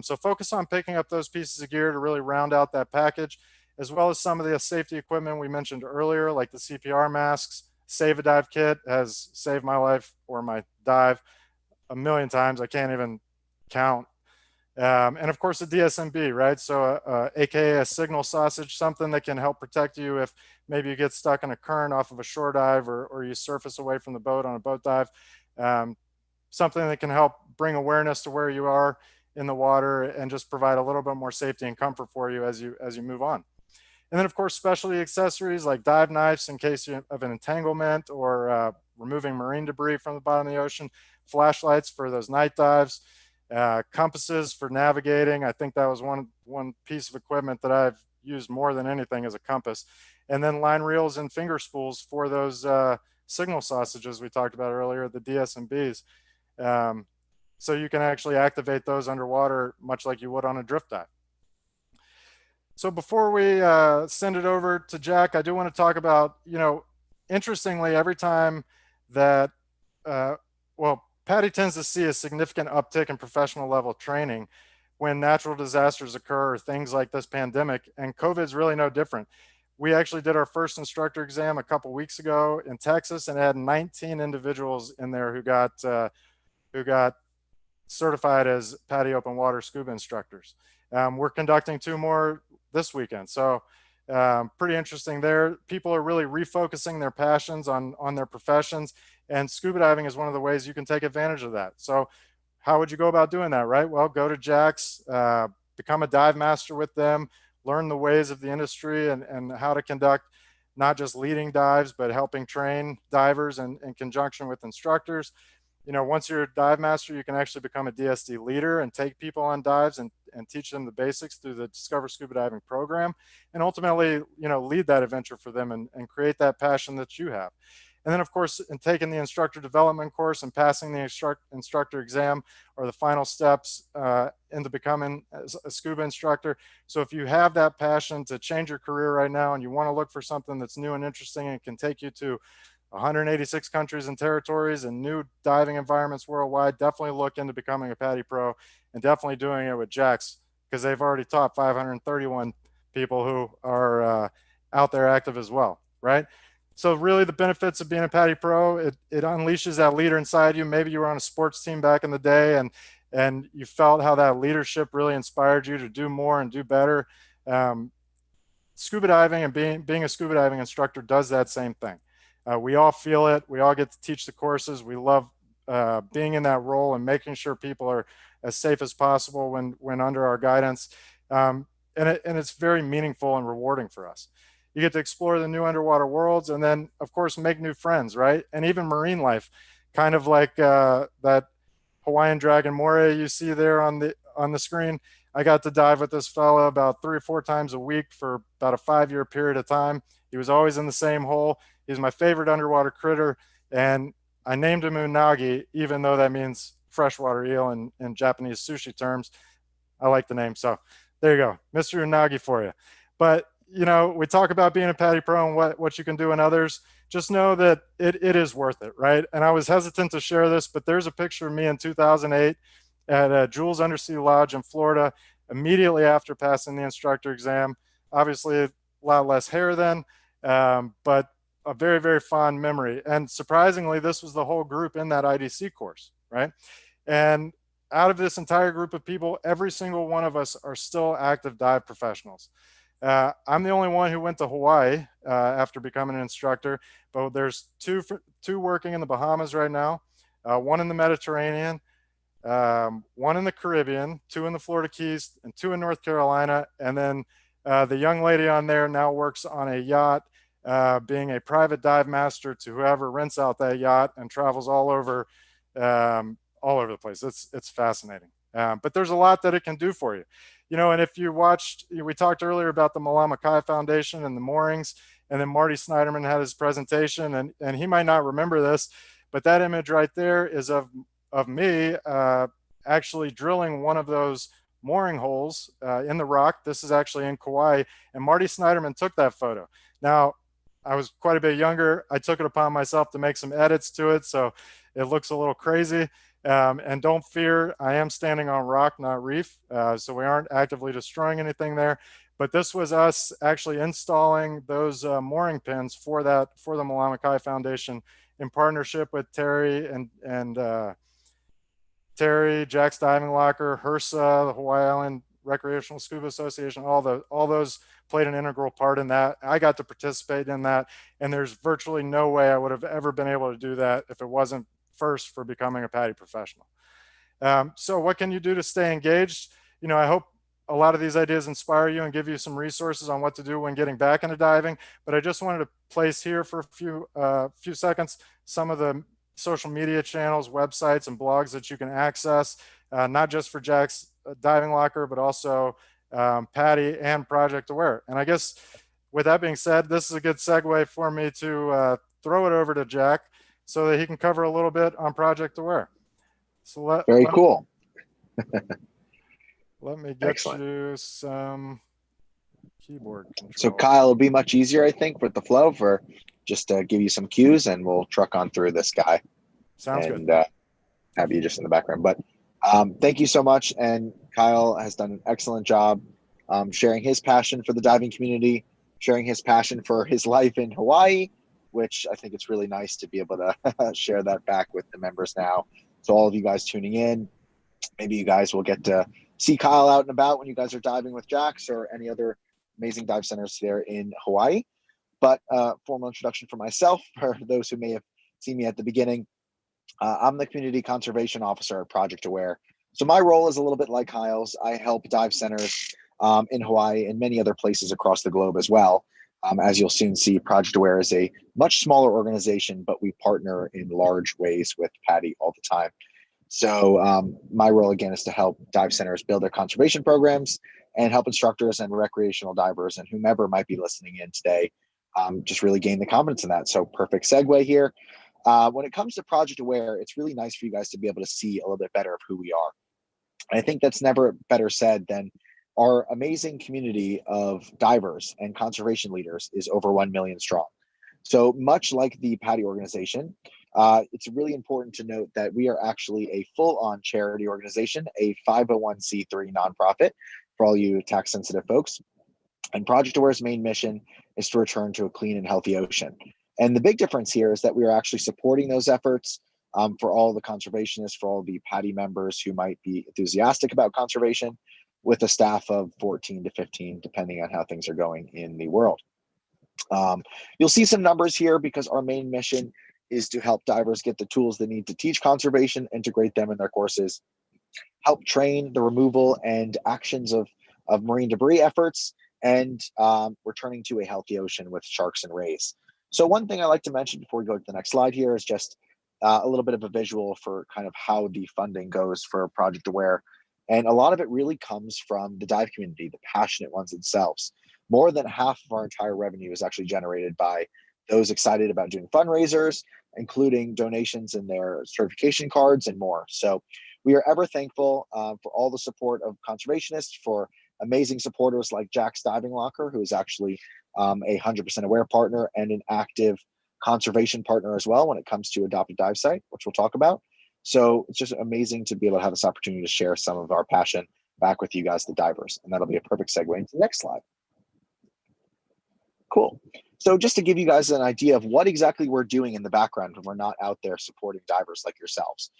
So focus on picking up those pieces of gear to really round out that package, as well as some of the safety equipment we mentioned earlier, like the CPR masks. Save a Dive kit has saved my life or my dive a million times. I can't even count And of course, the DSMB, right? So AKA a signal sausage, something that can help protect you if maybe you get stuck in a current off of a shore dive, or you surface away from the boat on a boat dive. Something that can help bring awareness to where you are in the water and just provide a little bit more safety and comfort for you as you move on. And then of course, specialty accessories like dive knives in case of an entanglement or removing marine debris from the bottom of the ocean, flashlights for those night dives, compasses for navigating. I think that was one piece of equipment that I've used more than anything as a compass. And then line reels and finger spools for those signal sausages we talked about earlier, the DSMBs. So you can actually activate those underwater much like you would on a drift dive. So before we send it over to Jack, I do want to talk about, interestingly, every time that, PADI tends to see a significant uptick in professional level training when natural disasters occur, or things like this pandemic, and COVID is really no different. We actually did our first instructor exam a couple weeks ago in Texas and had 19 individuals in there who got certified as PADI open water scuba instructors. We're conducting 2 more this weekend. So pretty interesting there. People are really refocusing their passions on their professions, and scuba diving is one of the ways you can take advantage of that. So how would you go about doing that, right? Well, go to Jack's, become a dive master with them, learn the ways of the industry and how to conduct not just leading dives, but helping train divers in conjunction with instructors. Once you're a dive master, you can actually become a DSD leader and take people on dives and teach them the basics through the Discover Scuba Diving program, and ultimately, lead that adventure for them and create that passion that you have. And then of course, in taking the instructor development course and passing the instructor exam are the final steps into becoming a scuba instructor. So if you have that passion to change your career right now and you want to look for something that's new and interesting and can take you to 186 countries and territories and new diving environments worldwide, definitely look into becoming a PADI Pro, and definitely doing it with Jack's, because they've already taught 531 people who are out there active as well, right? So really the benefits of being a PADI Pro, it unleashes that leader inside you. Maybe you were on a sports team back in the day and you felt how that leadership really inspired you to do more and do better. Scuba diving and being a scuba diving instructor does that same thing. We all feel it. We all get to teach the courses. We love being in that role and making sure people are as safe as possible when under our guidance. And it's very meaningful and rewarding for us. You get to explore the new underwater worlds and then, of course, make new friends, right? And even marine life, kind of like that Hawaiian dragon moray you see there on the screen. I got to dive with this fella about 3 or 4 times a week for about a 5-year period of time. He was always in the same hole. He's my favorite underwater critter, and I named him Unagi, even though that means freshwater eel in Japanese sushi terms. I like the name, so there you go, Mr. Unagi for you. But we talk about being a PADI Pro and what you can do in others. Just know that it is worth it, right? And I was hesitant to share this, but there's a picture of me in 2008 at Jules Undersea Lodge in Florida, immediately after passing the instructor exam. Obviously, a lot less hair then, but a very, very fond memory. And surprisingly, this was the whole group in that IDC course, right? And out of this entire group of people, every single one of us are still active dive professionals. I'm the only one who went to Hawaii after becoming an instructor, but there's two working in the Bahamas right now, one in the Mediterranean, one in the Caribbean, 2 in the Florida Keys, and 2 in North Carolina. And then the young lady on there now works on a yacht, being a private dive master to whoever rents out that yacht and travels all over the place. It's fascinating. But there's a lot that it can do for you. And if you watched, we talked earlier about the Malama Kai Foundation and the moorings, and then Marty Snyderman had his presentation, and he might not remember this, but that image right there is of me actually drilling one of those mooring holes in the rock. This is actually in Kauai, and Marty Snyderman took that photo. Now, I was quite a bit younger. I took it upon myself to make some edits to it, so it looks a little crazy. And don't fear, I am standing on rock, not reef, so we aren't actively destroying anything there. But this was us actually installing those mooring pins for the Malama Kai Foundation in partnership with Terry and Terry, Jack's Diving Locker, HRSA, the Hawaii Island Recreational Scuba Association, all those played an integral part in that. I got to participate in that, and there's virtually no way I would have ever been able to do that if it wasn't first for becoming a PADI professional. So what can you do to stay engaged? You know, I hope a lot of these ideas inspire you and give you some resources on what to do when getting back into diving. But I just wanted to place here for a few seconds some of the social media channels, websites, and blogs that you can access, not just for Jack's Diving Locker, but also PADI and Project Aware. And I guess with that being said, this is a good segue for me to throw it over to Jack so that he can cover a little bit on Project Aware. So Very cool. Let me get Excellent. you some keyboard control. So Kyle, it'll be much easier, I think, with the flow for just to give you some cues, and we'll truck on through this guy. Sounds and, good. Have you just in the background. But thank you so much. And Kyle has done an excellent job sharing his passion for the diving community, sharing his passion for his life in Hawaii, which I think it's really nice to be able to share that back with the members now. So all of you guys tuning in, maybe you guys will get to see Kyle out and about when you guys are diving with Jack's or any other amazing dive centers there in Hawaii. But formal introduction for myself, for those who may have seen me at the beginning. I'm the Community Conservation Officer at Project Aware. So my role is a little bit like Kyle's. I help dive centers in Hawaii and many other places across the globe as well. As you'll soon see, Project Aware is a much smaller organization, but we partner in large ways with PADI all the time. So my role, again, is to help dive centers build their conservation programs and help instructors and recreational divers and whomever might be listening in today just really gain the confidence in that. So perfect segue here. When it comes to Project Aware, it's really nice for you guys to be able to see a little bit better of who we are. And I think that's never better said than our amazing community of divers and conservation leaders is over 1 million strong. So much like the PADI organization, it's really important to note that we are actually a full-on charity organization, a 501c3 nonprofit for all you tax-sensitive folks. And Project Aware's main mission is to return to a clean and healthy ocean. And the big difference here is that we are actually supporting those efforts for all the conservationists, for all the PADI members who might be enthusiastic about conservation, with a staff of 14 to 15, depending on how things are going in the world. You'll see some numbers here because our main mission is to help divers get the tools they need to teach conservation, integrate them in their courses, help train the removal and actions of marine debris efforts, and returning to a healthy ocean with sharks and rays. So one thing I like to mention before we go to the next slide here is just a little bit of a visual for kind of how the funding goes for Project Aware. And a lot of it really comes from the dive community, the passionate ones themselves. More than half of our entire revenue is actually generated by those excited about doing fundraisers, including donations in their certification cards and more. So we are ever thankful for all the support of conservationists, for amazing supporters like Jack's Diving Locker, who is actually a 100% Aware partner and an active conservation partner as well when it comes to Adopt a Dive Site, which we'll talk about. So it's just amazing to be able to have this opportunity to share some of our passion back with you guys, the divers. And that'll be a perfect segue into the next slide. Cool. So just to give you guys an idea of what exactly we're doing in the background when we're not out there supporting divers like yourselves.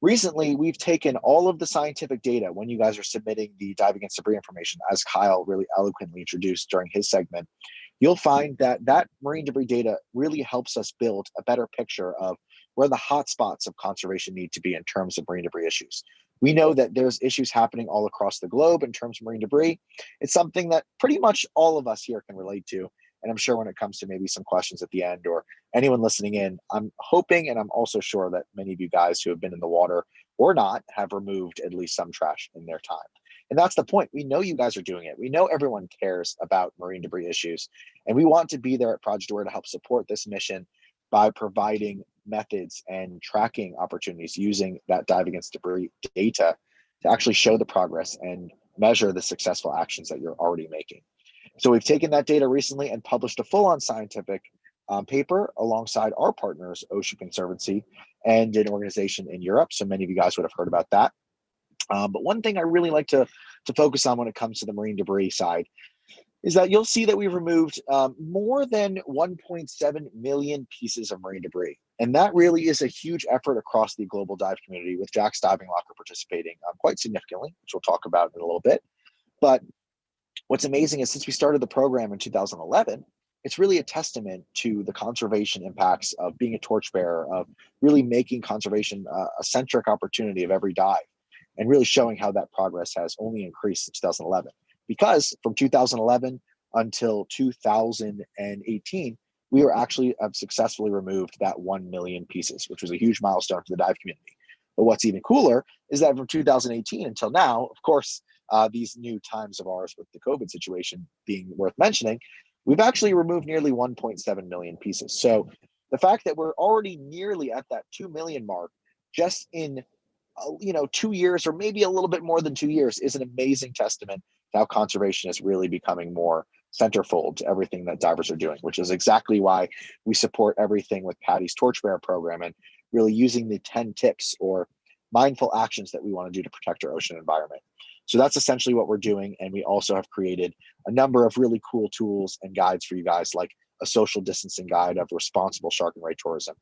Recently, we've taken all of the scientific data when you guys are submitting the Dive Against Debris information, as Kyle really eloquently introduced during his segment. You'll find that that marine debris data really helps us build a better picture of where the hot spots of conservation need to be in terms of marine debris issues. We know that there's issues happening all across the globe in terms of marine debris. It's something that pretty much all of us here can relate to. And I'm sure when it comes to maybe some questions at the end or anyone listening in, I'm hoping and I'm also sure that many of you guys who have been in the water or not have removed at least some trash in their time. And that's the point. We know you guys are doing it. We know everyone cares about marine debris issues. And we want to be there at Project Aware to help support this mission by providing methods and tracking opportunities using that Dive Against Debris data to actually show the progress and measure the successful actions that you're already making. So we've taken that data recently and published a full-on scientific paper alongside our partners, Ocean Conservancy, and an organization in Europe. So many of you guys would have heard about that. But one thing I really like to focus on when it comes to the marine debris side is that you'll see that we've removed more than 1.7 million pieces of marine debris. And that really is a huge effort across the global dive community, with Jack's Diving Locker participating quite significantly, which we'll talk about in a little bit. But what's amazing is since we started the program in 2011, it's really a testament to the conservation impacts of being a torchbearer, of really making conservation a centric opportunity of every dive, and really showing how that progress has only increased in 2011. Because from 2011 until 2018, we were actually have successfully removed that 1 million pieces, which was a huge milestone for the dive community. But what's even cooler is that from 2018 until now, of course, these new times of ours with the COVID situation being worth mentioning, we've actually removed nearly 1.7 million pieces. So the fact that we're already nearly at that 2 million mark just in 2 years, or maybe a little bit more than 2 years, is an amazing testament to how conservation is really becoming more centerfold to everything that divers are doing, which is exactly why we support everything with Patty's Torchbearer program, and really using the 10 tips or mindful actions that we want to do to protect our ocean environment. So that's essentially what we're doing. And we also have created a number of really cool tools and guides for you guys, like a social distancing guide of responsible shark and ray tourism,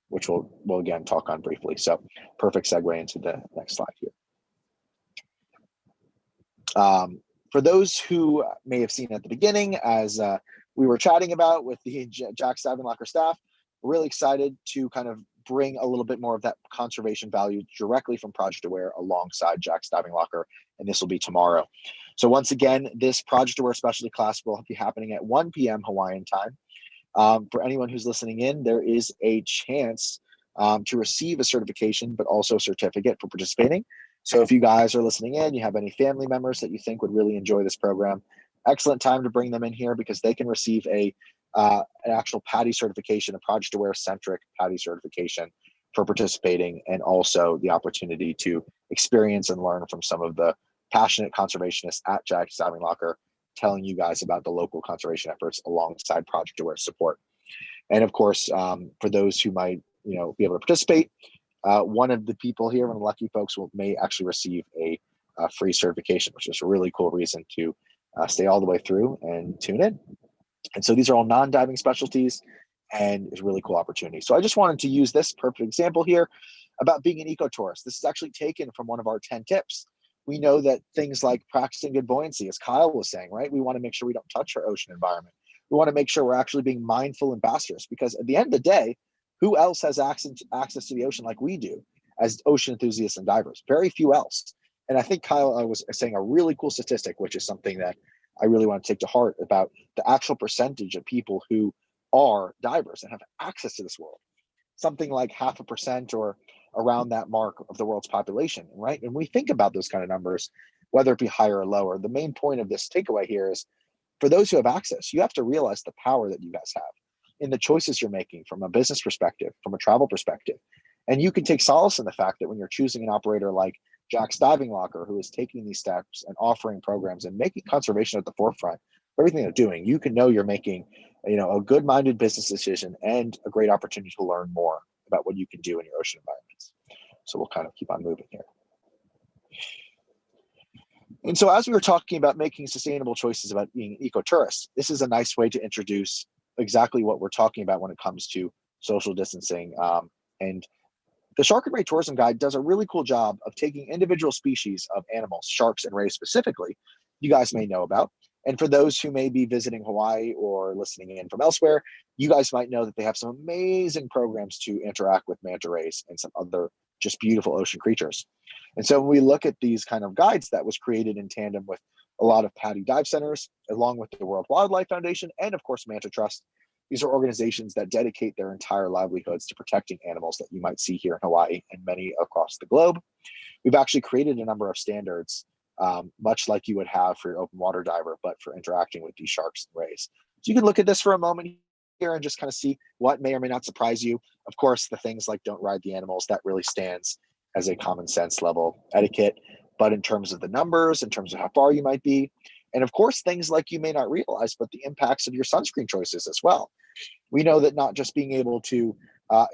which we'll again talk on briefly. So perfect segue into the next slide here. For those who may have seen at the beginning, as we were chatting about with the Jack's Diving Locker staff, we're really excited to kind of bring a little bit more of that conservation value directly from Project Aware alongside Jack's Diving Locker, and this will be tomorrow. So once again, this Project Aware specialty class will be happening at 1 p.m. Hawaiian time. For anyone who's listening in, there is a chance to receive a certification, but also a certificate for participating. So if you guys are listening in, you have any family members that you think would really enjoy this program, excellent time to bring them in here, because they can receive an actual PADI certification, a Project Aware centric PADI certification for participating, and also the opportunity to experience and learn from some of the passionate conservationists at Jack's Diving Locker, telling you guys about the local conservation efforts alongside Project Aware support. And of course, for those who might be able to participate, one of the people here, one of the lucky folks, may actually receive a free certification, which is a really cool reason to stay all the way through and tune in. And so these are all non-diving specialties, and it's a really cool opportunity. So I just wanted to use this perfect example here about being an ecotourist. This is actually taken from one of our 10 tips. We know that things like practicing good buoyancy, as Kyle was saying, right? We want to make sure we don't touch our ocean environment. We want to make sure we're actually being mindful ambassadors, because at the end of the day, who else has access to the ocean like we do as ocean enthusiasts and divers? Very few else. And I think Kyle was saying a really cool statistic, which is something that I really want to take to heart, about the actual percentage of people who are divers and have access to this world. Something like 0.5% or around that mark of the world's population, right? And we think about those kind of numbers, whether it be higher or lower. The main point of this takeaway here is, for those who have access, you have to realize the power that you guys have in the choices you're making from a business perspective, from a travel perspective. And you can take solace in the fact that when you're choosing an operator like Jack's Diving Locker, who is taking these steps and offering programs and making conservation at the forefront of everything they're doing, you can know you're making a good-minded business decision and a great opportunity to learn more about what you can do in your ocean environments. So we'll kind of keep on moving here. And so as we were talking about making sustainable choices about being ecotourists, this is a nice way to introduce exactly what we're talking about when it comes to social distancing. And the Shark and Ray Tourism Guide does a really cool job of taking individual species of animals, sharks and rays specifically, you guys may know about. And for those who may be visiting Hawaii or listening in from elsewhere, you guys might know that they have some amazing programs to interact with manta rays and some other just beautiful ocean creatures. And so when we look at these kind of guides, that was created in tandem with a lot of PADI dive centers, along with the World Wildlife Foundation, and of course, Manta Trust. These are organizations that dedicate their entire livelihoods to protecting animals that you might see here in Hawaii and many across the globe. We've actually created a number of standards, much like you would have for your open water diver, but for interacting with these sharks and rays. So you can look at this for a moment here and just kind of see what may or may not surprise you. Of course, the things like don't ride the animals, that really stands as a common sense level etiquette. But in terms of the numbers, in terms of how far you might be, and of course, things like you may not realize, but the impacts of your sunscreen choices as well. We know that not just being able to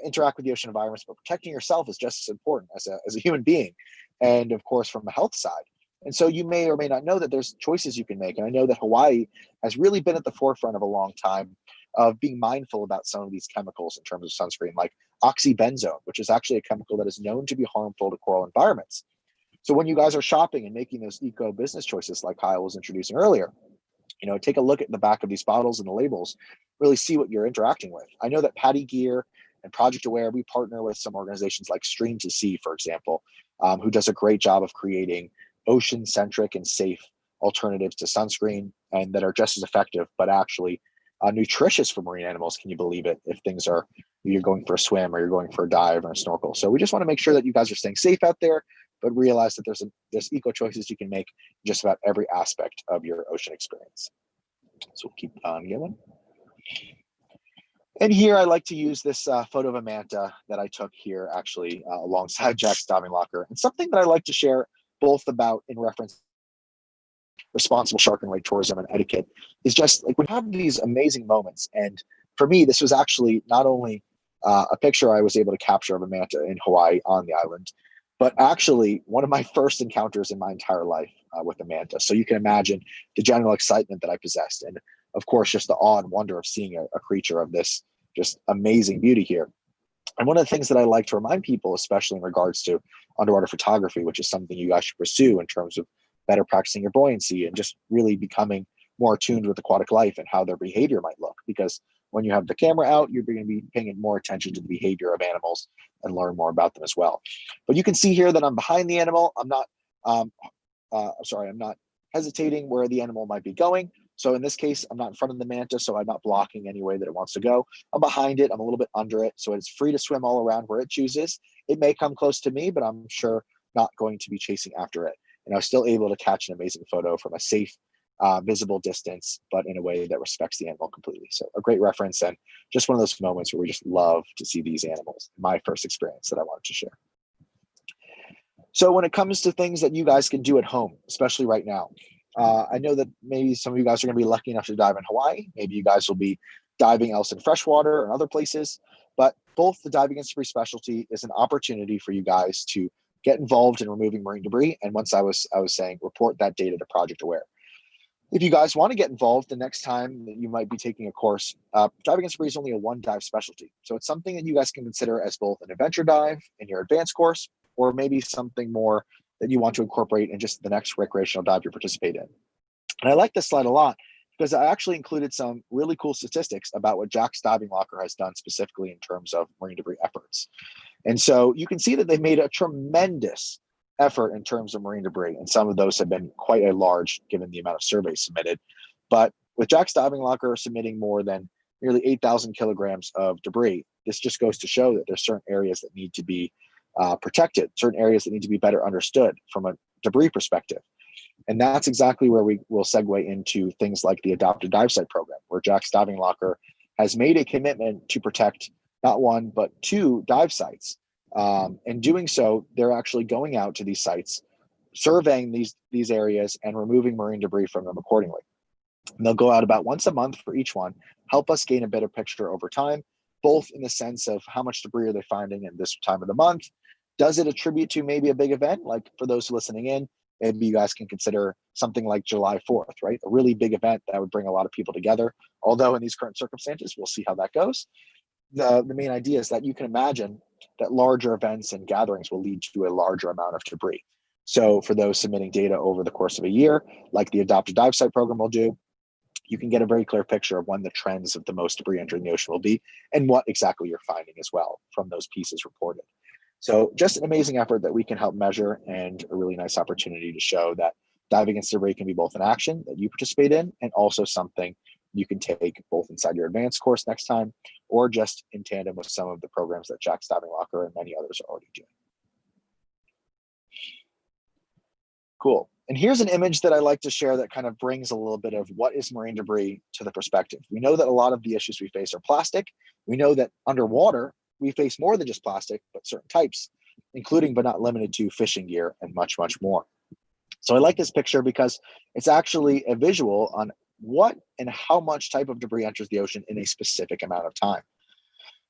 interact with the ocean environments, but protecting yourself is just as important as a human being. And of course, from the health side. And so you may or may not know that there's choices you can make. And I know that Hawaii has really been at the forefront of a long time of being mindful about some of these chemicals in terms of sunscreen, like oxybenzone, which is actually a chemical that is known to be harmful to coral environments. So when you guys are shopping and making those eco business choices like Kyle was introducing earlier, take a look at the back of these bottles and the labels, really see what you're interacting with. I know that Patty Gear and Project Aware, we partner with some organizations like Stream to Sea, for example, who does a great job of creating ocean-centric and safe alternatives to sunscreen and that are just as effective, but actually nutritious for marine animals. Can you believe it? If you're going for a swim or you're going for a dive or a snorkel. So we just want to make sure that you guys are staying safe out there, but realize that there's eco choices you can make in just about every aspect of your ocean experience. So we'll keep on going. And here I like to use this photo of a manta that I took here actually alongside Jack's Diving Locker. And something that I like to share both about in reference responsible shark and wake tourism and etiquette is just like we have these amazing moments. And for me, this was actually not only a picture I was able to capture of a manta in Hawaii on the island, but actually one of my first encounters in my entire life with a manta. So you can imagine the general excitement that I possessed. And of course, just the awe and wonder of seeing a creature of this just amazing beauty here. And one of the things that I like to remind people, especially in regards to underwater photography, which is something you guys should pursue in terms of better practicing your buoyancy and just really becoming more attuned with aquatic life and how their behavior might look. Because when you have the camera out, you're going to be paying more attention to the behavior of animals and learn more about them as well. But you can see here that I'm behind the animal. I'm not hesitating where the animal might be going. So in this case, I'm not in front of the manta, so I'm not blocking any way that it wants to go. I'm behind it. I'm a little bit under it, so it's free to swim all around where it chooses. It may come close to me, but I'm sure not going to be chasing after it. And I was still able to catch an amazing photo from a safe, visible distance, but in a way that respects the animal completely. So a great reference and just one of those moments where we just love to see these animals. My first experience that I wanted to share. So when it comes to things that you guys can do at home, especially right now, I know that maybe some of you guys are going to be lucky enough to dive in Hawaii. Maybe you guys will be diving else in freshwater and other places. But both the Diving Against Debris specialty is an opportunity for you guys to get involved in removing marine debris. And once I was saying, report that data to Project Aware. If you guys want to get involved the next time that you might be taking a course, Diving Against Debris is only a one dive specialty. So it's something that you guys can consider as both an adventure dive in your advanced course, or maybe something more that you want to incorporate in just the next recreational dive you participate in. And I like this slide a lot because I actually included some really cool statistics about what Jack's Diving Locker has done specifically in terms of marine debris efforts. And so you can see that they've made a tremendous effort in terms of marine debris. And some of those have been quite a large given the amount of surveys submitted. But with Jack's Diving Locker submitting more than nearly 8,000 kilograms of debris, this just goes to show that there's certain areas that need to be protected, certain areas that need to be better understood from a debris perspective. And that's exactly where we will segue into things like the Adopted Dive Site program, where Jack's Diving Locker has made a commitment to protect not one, but 2 dive sites. In doing so, they're actually going out to these sites, surveying these areas and removing marine debris from them accordingly. And they'll go out about once a month for each one, help us gain a better picture over time, both in the sense of how much debris are they finding in this time of the month. Does it attribute to maybe a big event? Like for those listening in, maybe you guys can consider something like July 4th, right? A really big event that would bring a lot of people together. Although in these current circumstances, we'll see how that goes. The main idea is that you can imagine that larger events and gatherings will lead to a larger amount of debris. So for those submitting data over the course of a year, like the Adopted Dive Site program will do, you can get a very clear picture of when the trends of the most debris entering the ocean will be and what exactly you're finding as well from those pieces reported. So just an amazing effort that we can help measure and a really nice opportunity to show that diving against debris can be both an action that you participate in and also something you can take both inside your advanced course next time or just in tandem with some of the programs that Jack's Diving Locker and many others are already doing. Cool. And here's an image that I like to share that kind of brings a little bit of what is marine debris to the perspective. We know that a lot of the issues we face are plastic. We know that underwater, we face more than just plastic, but certain types, including but not limited to fishing gear and much, much more. So I like this picture because it's actually a visual on what and how much type of debris enters the ocean in a specific amount of time.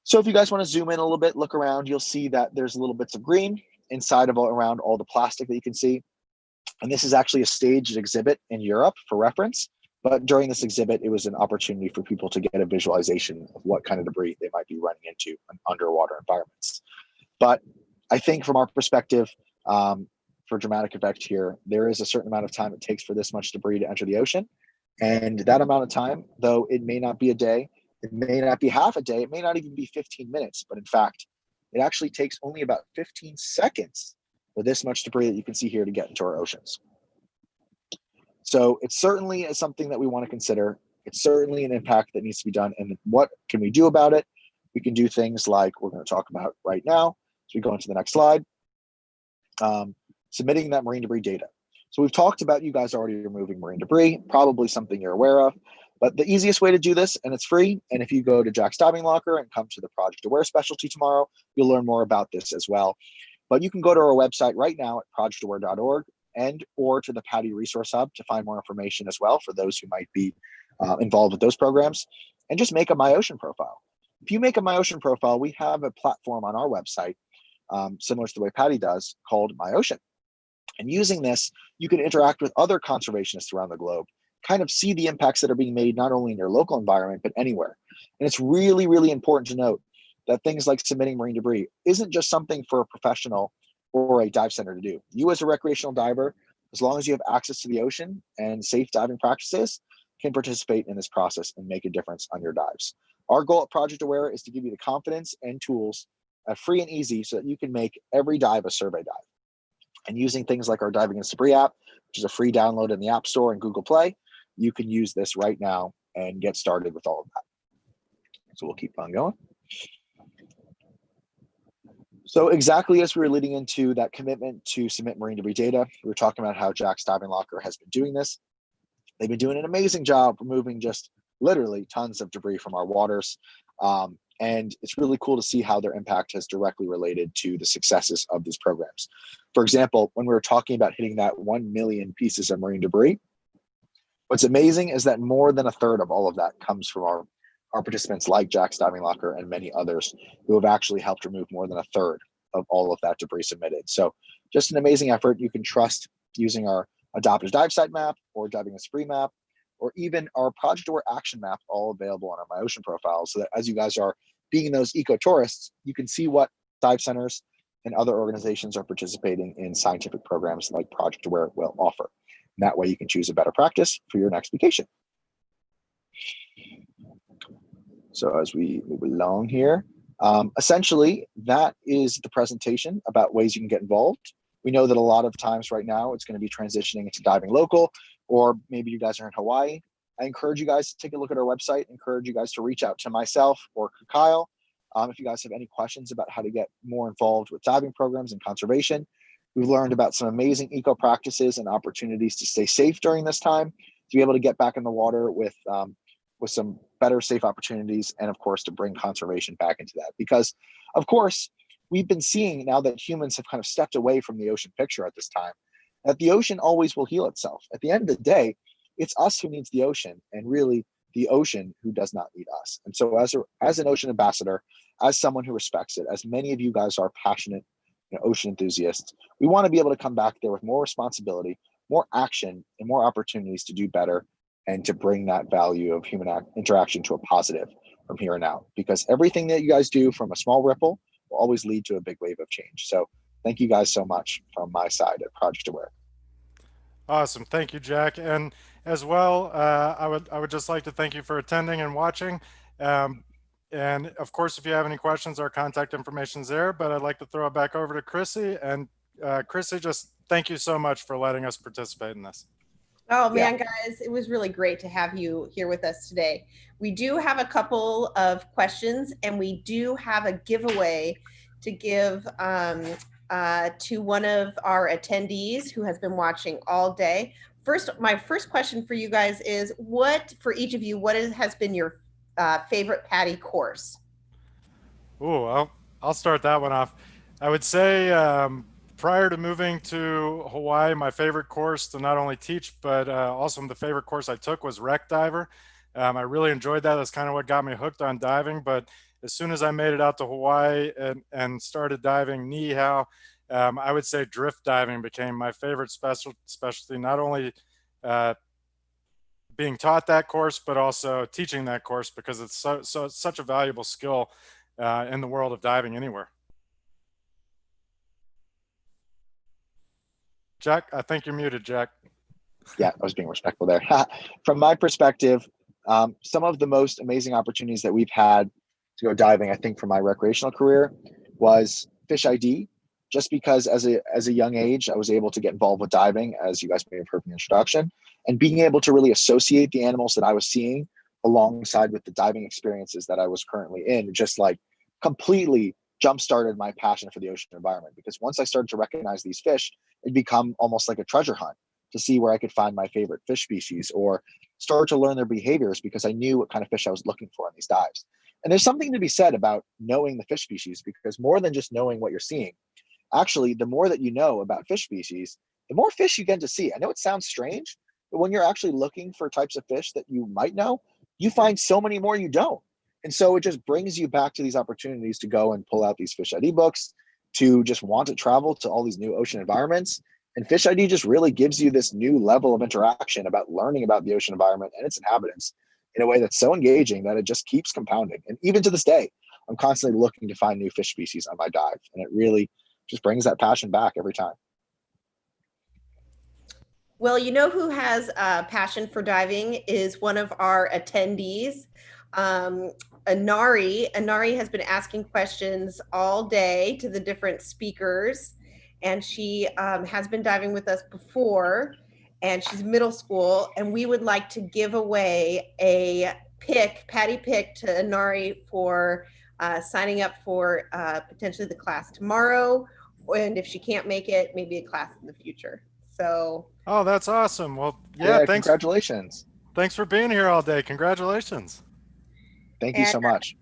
So if you guys want to zoom in a little bit, look around, you'll see that there's little bits of green inside of around all the plastic that you can see. And this is actually a staged exhibit in Europe for reference. But during this exhibit, it was an opportunity for people to get a visualization of what kind of debris they might be running into in underwater environments. But I think from our perspective, for dramatic effect here, there is a certain amount of time it takes for this much debris to enter the ocean. And that amount of time, though it may not be a day, it may not be half a day, it may not even be 15 minutes, but in fact, it actually takes only about 15 seconds for this much debris that you can see here to get into our oceans. So it certainly is something that we want to consider. It's certainly an impact that needs to be done. And what can we do about it? We can do things like we're going to talk about right now. So we go into the next slide. Submitting that marine debris data. So we've talked about you guys already removing marine debris, probably something you're aware of, but the easiest way to do this, and it's free, and if you go to Jack's Diving Locker and come to the Project Aware specialty tomorrow, you'll learn more about this as well. But you can go to our website right now at projectaware.org and or to the PADI Resource Hub to find more information as well for those who might be involved with those programs, and just make a MyOcean profile. If you make a MyOcean profile, we have a platform on our website, similar to the way PADI does, called MyOcean. And using this, you can interact with other conservationists around the globe, kind of see the impacts that are being made not only in your local environment, but anywhere. And it's really, really important to note that things like submitting marine debris isn't just something for a professional or a dive center to do. You as a recreational diver, as long as you have access to the ocean and safe diving practices, can participate in this process and make a difference on your dives. Our goal at Project Aware is to give you the confidence and tools free and easy so that you can make every dive a survey dive. And using things like our Diving Against Debris app, which is a free download in the App Store and Google Play, you can use this right now and get started with all of that. So we'll keep on going. So exactly as we were leading into that commitment to submit marine debris data, we were talking about how Jack's Diving Locker has been doing this. They've been doing an amazing job removing just literally tons of debris from our waters. And it's really cool to see how their impact has directly related to the successes of these programs. For example, when we were talking about hitting that 1 million pieces of marine debris, what's amazing is that more than a third of all of that comes from our participants like Jack's Diving Locker and many others who have actually helped remove more than a third of all of that debris submitted. So just an amazing effort. You can trust using our Adopt a Dive Site map or Diving Against Debris map, or even our Project Aware action map, all available on our MyOcean profile, so that as you guys are being those eco-tourists, you can see what dive centers and other organizations are participating in scientific programs like Project Aware will offer. And that way you can choose a better practice for your next vacation. So as we move along here, essentially that is the presentation about ways you can get involved. We know that a lot of times right now it's going to be transitioning into diving local, or maybe you guys are in Hawaii. I encourage you guys to take a look at our website, encourage you guys to reach out to myself or Kyle if you guys have any questions about how to get more involved with diving programs and conservation. We've learned about some amazing eco practices and opportunities to stay safe during this time, to be able to get back in the water with some better safe opportunities, and of course to bring conservation back into that. Because of course, we've been seeing now that humans have kind of stepped away from the ocean picture at this time, that the ocean always will heal itself. At the end of the day, it's us who needs the ocean, and really the ocean who does not need us. And so as an ocean ambassador, as someone who respects it, as many of you guys are passionate ocean enthusiasts, we want to be able to come back there with more responsibility, more action, and more opportunities to do better and to bring that value of human interaction to a positive from here on out. Because everything that you guys do from a small ripple will always lead to a big wave of change. So thank you guys so much from my side at Project Aware. Awesome. Thank you, Jack. And as well, I would just like to thank you for attending and watching. And of course, if you have any questions, our contact information is there, but I'd like to throw it back over to Chrissy. And Chrissy, just thank you so much for letting us participate in this. Oh man, guys, it was really great to have you here with us today. We do have a couple of questions, and we do have a giveaway to give to one of our attendees who has been watching all day. My first question for you guys is, for each of you, what has been your favorite PADI course? Ooh, I'll start that one off. I would say prior to moving to Hawaii, my favorite course to not only teach, but also the favorite course I took was Wreck Diver. I really enjoyed that. That's kind of what got me hooked on diving. But as soon as I made it out to Hawaii and started diving Niihau, I would say drift diving became my favorite specialty, not only being taught that course, but also teaching that course, because it's such a valuable skill in the world of diving anywhere. Jack, I think you're muted, Jack. Yeah, I was being respectful there. From my perspective, some of the most amazing opportunities that we've had to go diving, I think, from my recreational career was Fish ID. Just because as a young age, I was able to get involved with diving, as you guys may have heard from the introduction, and being able to really associate the animals that I was seeing alongside with the diving experiences that I was currently in, just like completely jump-started my passion for the ocean environment. Because once I started to recognize these fish, it'd become almost like a treasure hunt to see where I could find my favorite fish species, or start to learn their behaviors because I knew what kind of fish I was looking for in these dives. And there's something to be said about knowing the fish species, because more than just knowing what you're seeing, actually, the more that you know about fish species, the more fish you get to see. I know it sounds strange, but when you're actually looking for types of fish that you might know, you find so many more you don't. And so it just brings you back to these opportunities to go and pull out these Fish ID books, to just want to travel to all these new ocean environments. And Fish ID just really gives you this new level of interaction about learning about the ocean environment and its inhabitants in a way that's so engaging that it just keeps compounding. And even to this day, I'm constantly looking to find new fish species on my dive. And it really just brings that passion back every time. Well, you know who has a passion for diving is one of our attendees, Inari. Inari has been asking questions all day to the different speakers, and she has been diving with us before, and she's middle school, and we would like to give away a Patty pick to Inari for signing up for potentially the class tomorrow, and if she can't make it, maybe a class in the future. So. Oh, that's awesome. Well, yeah, thanks. Congratulations. Thanks for being here all day. Congratulations. Thank you so much.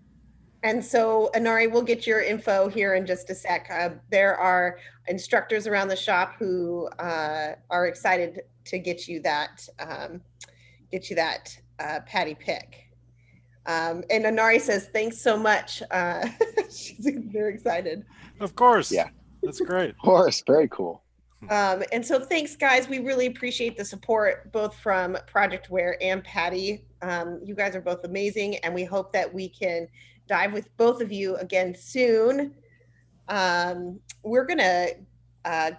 And so, Inari, we'll get your info here in just a sec. There are instructors around the shop who are excited to get you that Patty pick. And Inari says, thanks so much. They're excited. Of course. Yeah. That's great. Of course. Very cool. And so thanks, guys. We really appreciate the support, both from Project Wear and Patty. You guys are both amazing, and we hope that we can dive with both of you again soon. We're going to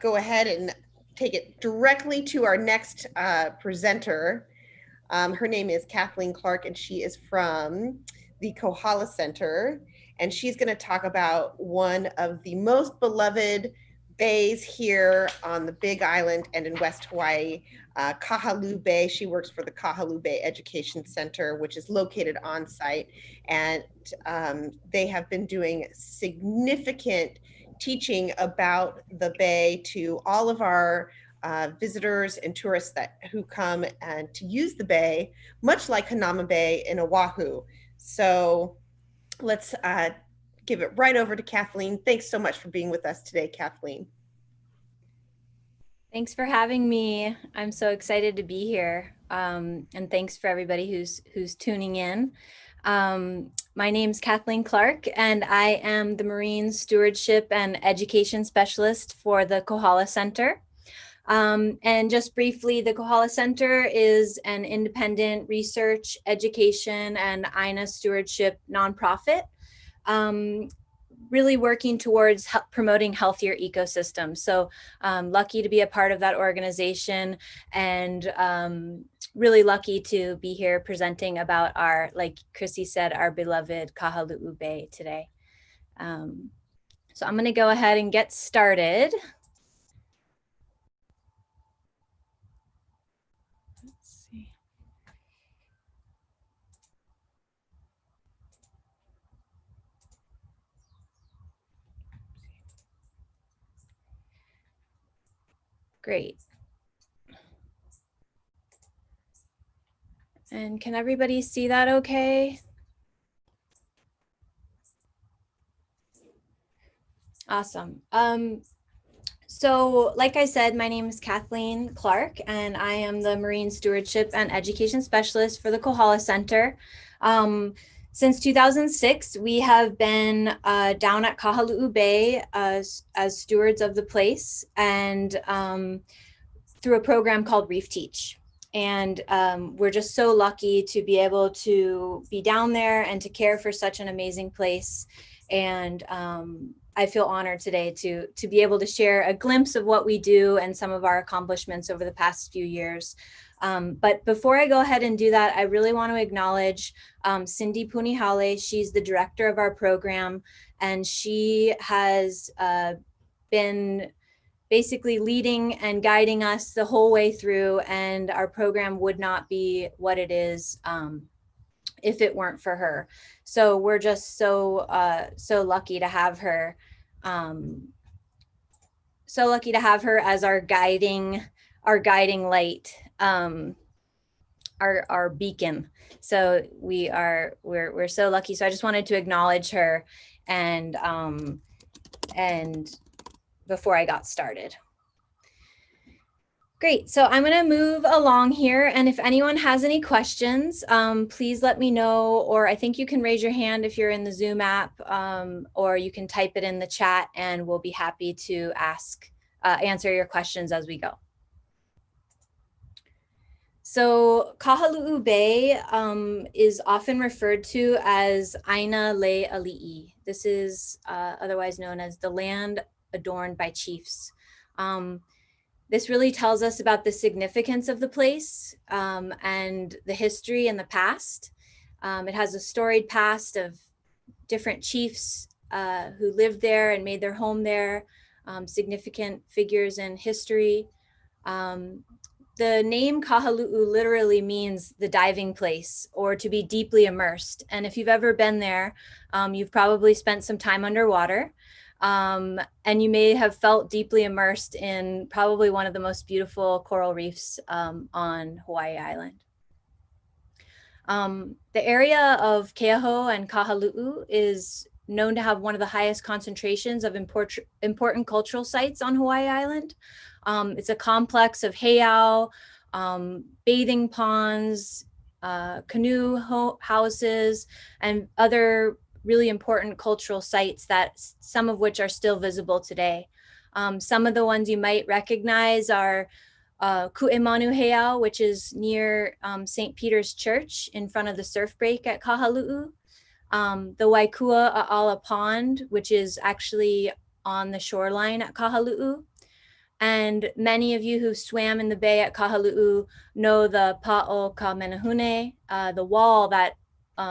go ahead and take it directly to our next presenter. Her name is Kathleen Clark, and she is from the Kohala Center. And she's going to talk about one of the most beloved bays here on the Big Island and in West Hawaii, Kahaluu Bay. She works for the Kahaluu Bay Education Center, which is located on site. And they have been doing significant teaching about the bay to all of our visitors and tourists who come and to use the bay, much like Hanauma Bay in Oahu. So let's give it right over to Kathleen. Thanks so much for being with us today, Kathleen. Thanks for having me. I'm so excited to be here. And thanks for everybody who's tuning in. My name's Kathleen Clark, and I am the Marine Stewardship and Education Specialist for the Kohala Center. And just briefly, the Kohala Center is an independent research, education, and INA stewardship nonprofit, really working towards promoting healthier ecosystems. So lucky to be a part of that organization, and really lucky to be here presenting about our, like Chrissy said, our beloved Kahaluu Bay today. So I'm gonna go ahead and get started. Great. And can everybody see that okay? Awesome. So like I said, my name is Kathleen Clark, and I am the Marine Stewardship and Education Specialist for the Kohala Center. Since 2006, we have been down at Kahaluu Bay as stewards of the place, and through a program called Reef Teach. and we're just so lucky to be able to be down there and to care for such an amazing place. And I feel honored today to be able to share a glimpse of what we do and some of our accomplishments over the past few years. But before I go ahead and do that, I really want to acknowledge Cindy Punihale. She's the director of our program, and she has been basically leading and guiding us the whole way through, and our program would not be what it is if it weren't for her. So we're just so lucky to have her, so lucky to have her as our guiding light, our beacon. So we're so lucky. So I just wanted to acknowledge her and before I got started. Great, so I'm gonna move along here, and if anyone has any questions, please let me know, or I think you can raise your hand if you're in the Zoom app, or you can type it in the chat and we'll be happy to answer your questions as we go. So Kahaluu Bay is often referred to as Aina Le Ali'i. This is otherwise known as the land adorned by chiefs. This really tells us about the significance of the place and the history and the past. It has a storied past of different chiefs who lived there and made their home there, significant figures in history. The name Kahaluu literally means the diving place, or to be deeply immersed. And if you've ever been there, you've probably spent some time underwater. And you may have felt deeply immersed in probably one of the most beautiful coral reefs on Hawaii Island. The area of Keauhou and Kahaluu is known to have one of the highest concentrations of important cultural sites on Hawaii Island. It's a complex of heiau, bathing ponds, canoe houses, and other really important cultural sites that some of which are still visible today. Some of the ones you might recognize are Ku'emanu Heiau, which is near St. Peter's Church in front of the surf break at Kahaluu. The Waikua A'ala Pond, which is actually on the shoreline at Kahaluu. And many of you who swam in the bay at Kahaluu know the Pa'o Ka Menehune, the wall that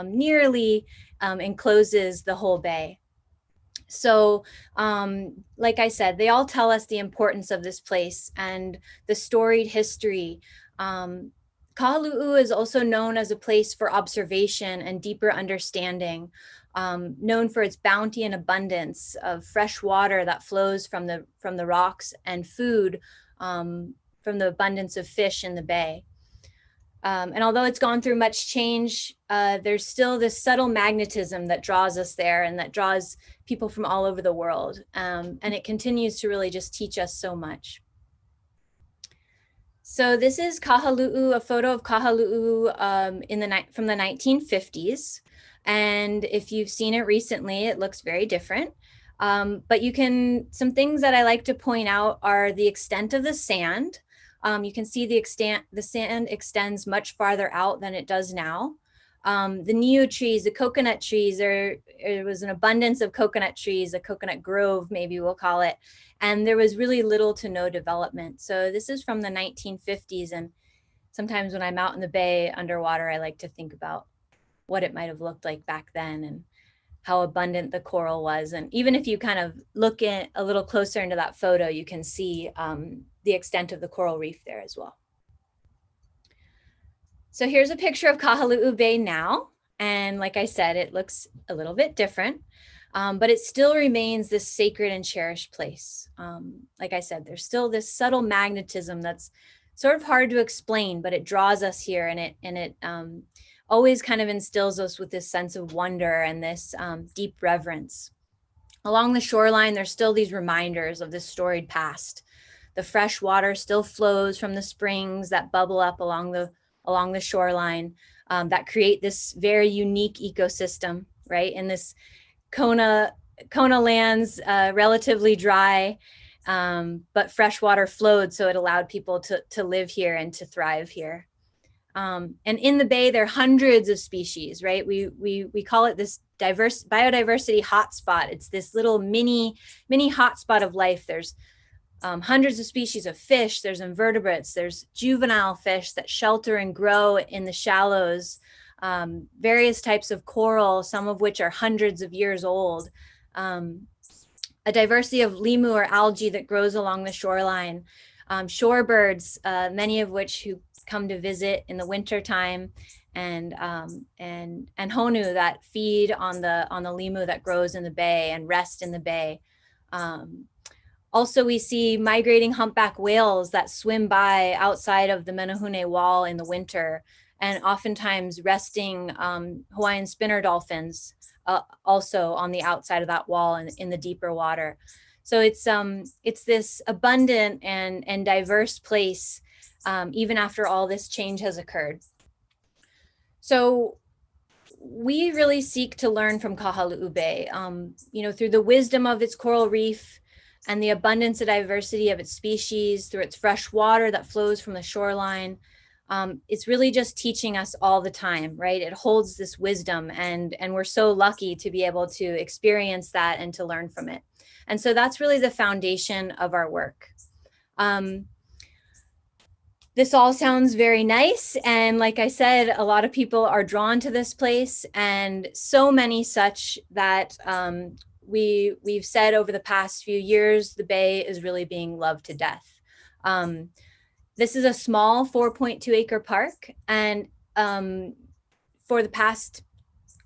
nearly encloses the whole bay. So like I said, they all tell us the importance of this place and the storied history. Kahaluu is also known as a place for observation and deeper understanding, known for its bounty and abundance of fresh water that flows from the rocks, and food from the abundance of fish in the bay. And although it's gone through much change, there's still this subtle magnetism that draws us there and that draws people from all over the world. And it continues to really just teach us so much. So this is Kahaluu, a photo of Kahaluu from the 1950s. And if you've seen it recently, it looks very different. But some things that I like to point out are the extent of the sand. You can see the sand extends much farther out than it does now. The niu trees, the coconut trees, there was an abundance of coconut trees, a coconut grove, maybe we'll call it. And there was really little to no development. So this is from the 1950s. And sometimes when I'm out in the bay underwater, I like to think about what it might have looked like back then and how abundant the coral was. And even if you kind of look a little closer into that photo, you can see the extent of the coral reef there as well. So here's a picture of Kahaluu Bay now. And like I said, it looks a little bit different, but it still remains this sacred and cherished place. Like I said, there's still this subtle magnetism that's sort of hard to explain, but it draws us here, and it always kind of instills us with this sense of wonder and this deep reverence. Along the shoreline, there's still these reminders of this storied past. The fresh water still flows from the springs that bubble up along the shoreline that create this very unique ecosystem, right? In this Kona lands, relatively dry, but fresh water flowed, so it allowed people to live here and to thrive here. And in the bay, there are hundreds of species, right? We call it this diverse biodiversity hotspot. It's this little mini hotspot of life. There's hundreds of species of fish. There's invertebrates. There's juvenile fish that shelter and grow in the shallows. Various types of coral, some of which are hundreds of years old. A diversity of limu or algae that grows along the shoreline. Shorebirds, many of which who come to visit in the winter time, and honu that feed on the limu that grows in the bay and rest in the bay. Also, we see migrating humpback whales that swim by outside of the Menehune Wall in the winter, and oftentimes resting Hawaiian spinner dolphins also on the outside of that wall and in the deeper water. So it's this abundant and diverse place, even after all this change has occurred. So we really seek to learn from Kahalu'u Bay, through the wisdom of its coral reef and the abundance and diversity of its species, through its fresh water that flows from the shoreline. It's really just teaching us all the time, right? It holds this wisdom, and we're so lucky to be able to experience that and to learn from it. And so that's really the foundation of our work. This all sounds very nice. And like I said, a lot of people are drawn to this place, and so many such that we've said over the past few years, the Bay is really being loved to death. This is a small 4.2 acre park. And for the past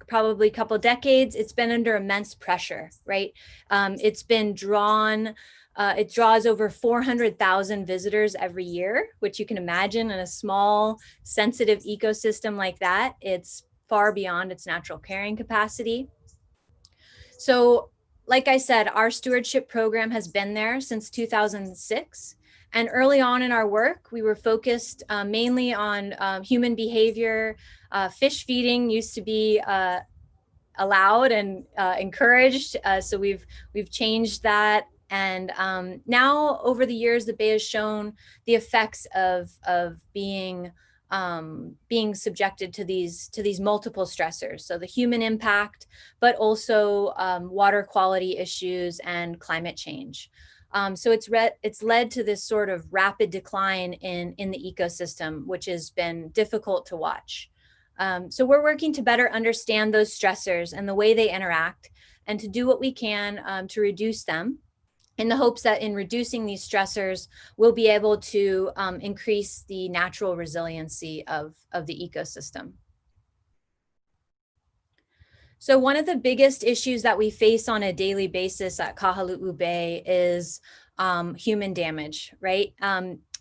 probably couple decades, it's been under immense pressure, right? It's been drawn, it draws over 400,000 visitors every year, which you can imagine in a small, sensitive ecosystem like that, it's far beyond its natural carrying capacity. So, like I said, our stewardship program has been there since 2006. And early on in our work, we were focused mainly on human behavior. Fish feeding used to be allowed and encouraged. So we've changed that. And now over the years, the Bay has shown the effects of being subjected to these multiple stressors. So the human impact, but also water quality issues and climate change. So it's led to this sort of rapid decline in the ecosystem, which has been difficult to watch. So we're working to better understand those stressors and the way they interact, and to do what we can to reduce them, in the hopes that in reducing these stressors, we'll be able to increase the natural resiliency of the ecosystem. So one of the biggest issues that we face on a daily basis at Kahalu'u Bay is human damage, right?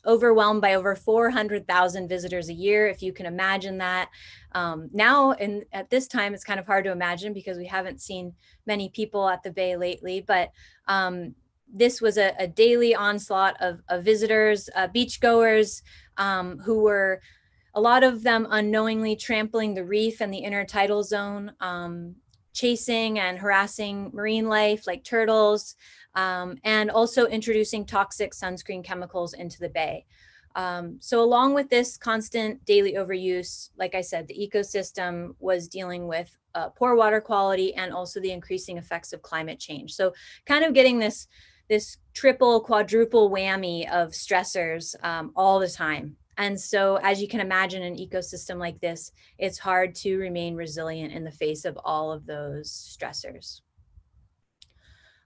Overwhelmed by over 400,000 visitors a year, if you can imagine that. Now, and at this time, it's kind of hard to imagine because we haven't seen many people at the Bay lately, but this was a daily onslaught of visitors, beachgoers who were, a lot of them unknowingly trampling the reef and the intertidal zone, chasing and harassing marine life like turtles, and also introducing toxic sunscreen chemicals into the Bay. So along with this constant daily overuse, like I said, the ecosystem was dealing with poor water quality and also the increasing effects of climate change. So kind of getting this triple, quadruple whammy of stressors all the time. And so, as you can imagine, an ecosystem like this, it's hard to remain resilient in the face of all of those stressors.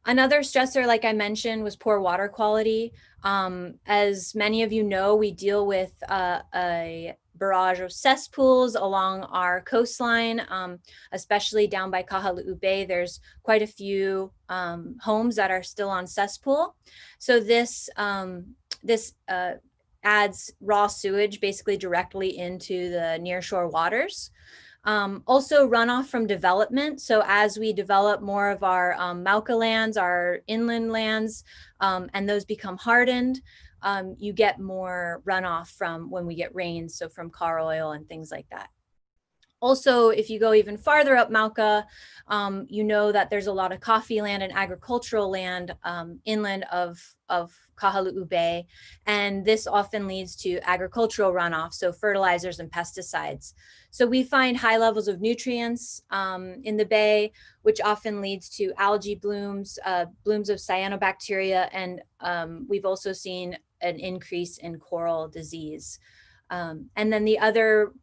Another stressor, like I mentioned, was poor water quality. As many of you know, we deal with a barrage of cesspools along our coastline, especially down by Kahalu'u Bay. There's quite a few homes that are still on cesspool. So this adds raw sewage basically directly into the nearshore waters. Also runoff from development. So as we develop more of our Mauka lands, our inland lands, and those become hardened, you get more runoff from when we get rains, so from car oil and things like that. Also, if you go even farther up Mauka, you know that there's a lot of coffee land and agricultural land inland of Kahaluu Bay, and this often leads to agricultural runoff, so fertilizers and pesticides. So we find high levels of nutrients in the bay, which often leads to algae blooms, blooms of cyanobacteria, and we've also seen an increase in coral disease. And then the other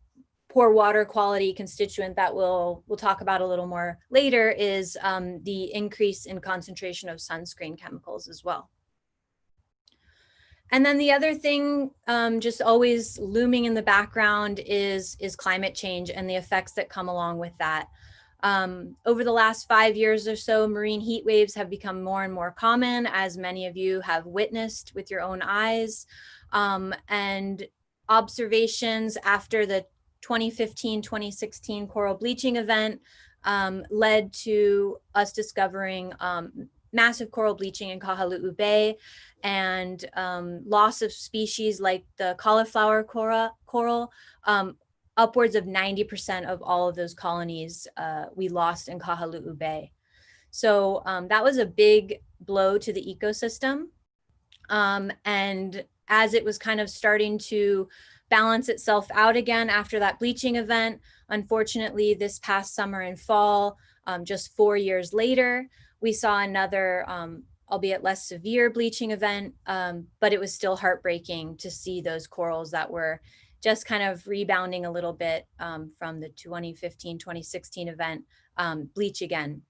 poor water quality constituent that we'll talk about a little more later is the increase in concentration of sunscreen chemicals as well. And then the other thing just always looming in the background is climate change and the effects that come along with that. Over the last 5 years or so, marine heat waves have become more and more common, as many of you have witnessed with your own eyes. And observations after the 2015-2016 coral bleaching event led to us discovering massive coral bleaching in Kahaluu Bay and loss of species like the cauliflower coral. Upwards of 90% of all of those colonies we lost in Kahaluu Bay. So that was a big blow to the ecosystem. And as it was kind of starting to balance itself out again after that bleaching event, unfortunately, this past summer and fall, just 4 years later, we saw another, albeit less severe bleaching event, but it was still heartbreaking to see those corals that were just kind of rebounding a little bit from the 2015-2016 event bleach again.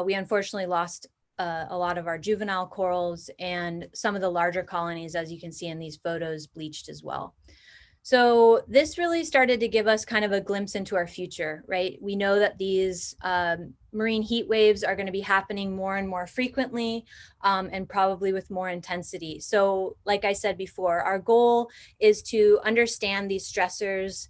We unfortunately lost a lot of our juvenile corals, and some of the larger colonies, as you can see in these photos, bleached as well. So this really started to give us kind of a glimpse into our future, right? We know that these marine heat waves are going to be happening more and more frequently and probably with more intensity. So like I said before, our goal is to understand these stressors,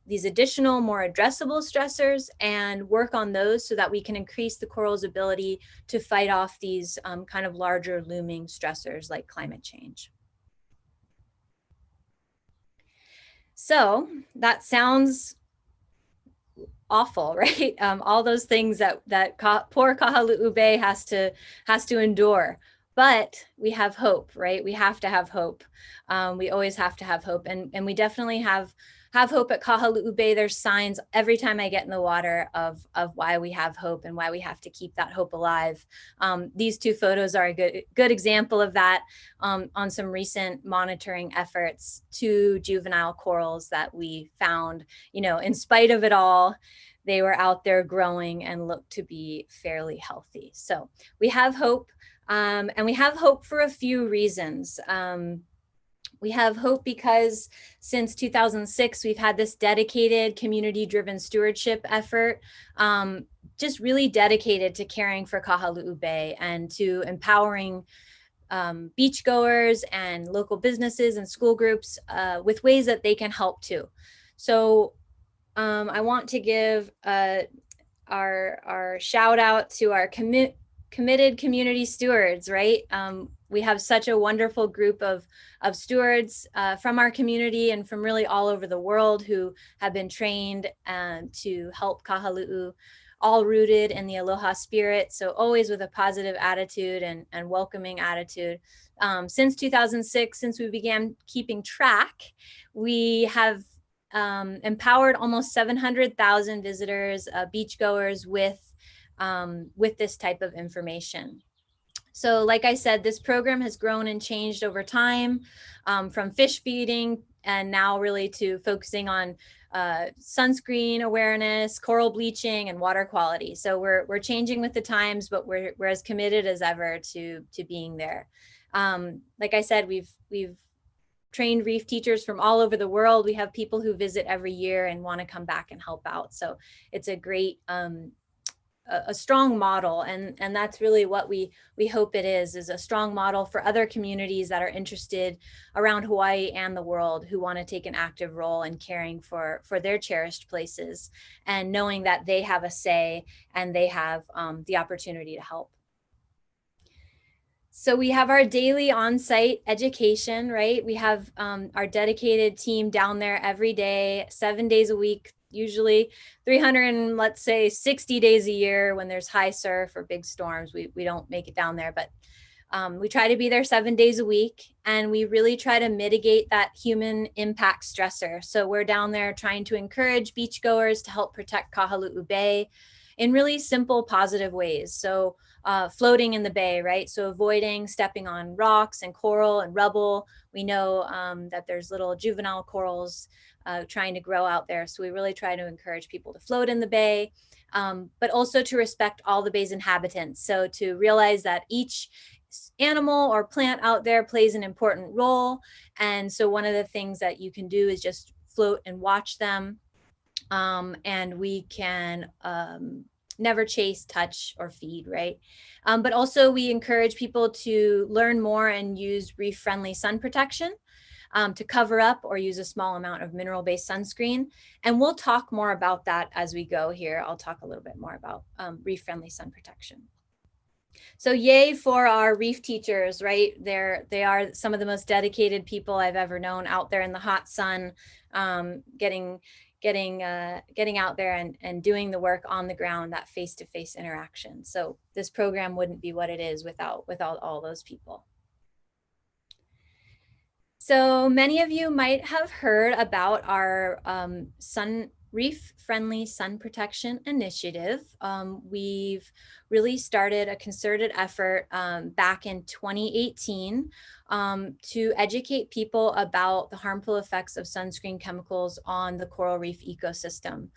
these additional, more addressable stressors, and work on those so that we can increase the coral's ability to fight off these kind of larger looming stressors like climate change. So that sounds awful, right? All those things that poor Kahaluu Bay has to endure. But we have hope, right? We have to have hope. We always have to have hope, and we definitely have hope at Kahaluu Bay. There's signs every time I get in the water of why we have hope and why we have to keep that hope alive. These two photos are a good example of that on some recent monitoring efforts. 2 juvenile corals that we found, you know, in spite of it all, they were out there growing and looked to be fairly healthy. So we have hope, and we have hope for a few reasons. We have hope because since 2006, we've had this dedicated community-driven stewardship effort, just really dedicated to caring for Kahaluu Bay and to empowering beachgoers and local businesses and school groups with ways that they can help too. So I want to give our shout out to our committed community stewards, right? We have such a wonderful group of stewards from our community and from really all over the world who have been trained to help Kahaluu, all rooted in the aloha spirit. So always with a positive attitude and welcoming attitude. Since 2006, since we began keeping track, we have empowered almost 700,000 visitors, beachgoers with this type of information. So like I said, this program has grown and changed over time, from fish feeding and now really to focusing on sunscreen awareness, coral bleaching, and water quality. So we're changing with the times, but we're as committed as ever to being there. Like I said, we've trained reef teachers from all over the world. We have people who visit every year and want to come back and help out. So it's a great a strong model, and that's really what we hope it is a strong model for other communities that are interested around Hawaii and the world, who want to take an active role in caring for their cherished places and knowing that they have a say and they have the opportunity to help. So we have our daily on-site education, right? We have our dedicated team down there every day, 7 days a week, usually 300 and let's say 60 days a year when there's high surf or big storms, we don't make it down there, but we try to be there 7 days a week, and we really try to mitigate that human impact stressor. So we're down there trying to encourage beachgoers to help protect Kahaluu Bay in really simple, positive ways. So floating in the bay, right? So avoiding stepping on rocks and coral and rubble. We know that there's little juvenile corals trying to grow out there. So we really try to encourage people to float in the bay, but also to respect all the bay's inhabitants. So to realize that each animal or plant out there plays an important role. And so one of the things that you can do is just float and watch them. And we can never chase, touch, or feed, right? But also we encourage people to learn more and use reef-friendly sun protection to cover up or use a small amount of mineral-based sunscreen. And we'll talk more about that as we go here. I'll talk a little bit more about reef-friendly sun protection. So yay for our reef teachers, right? They are some of the most dedicated people I've ever known out there in the hot sun, getting out there and doing the work on the ground, that face-to-face interaction. So this program wouldn't be what it is without all those people. So many of you might have heard about our reef-friendly sun protection initiative. We've really started a concerted effort back in 2018 to educate people about the harmful effects of sunscreen chemicals on the coral reef ecosystem.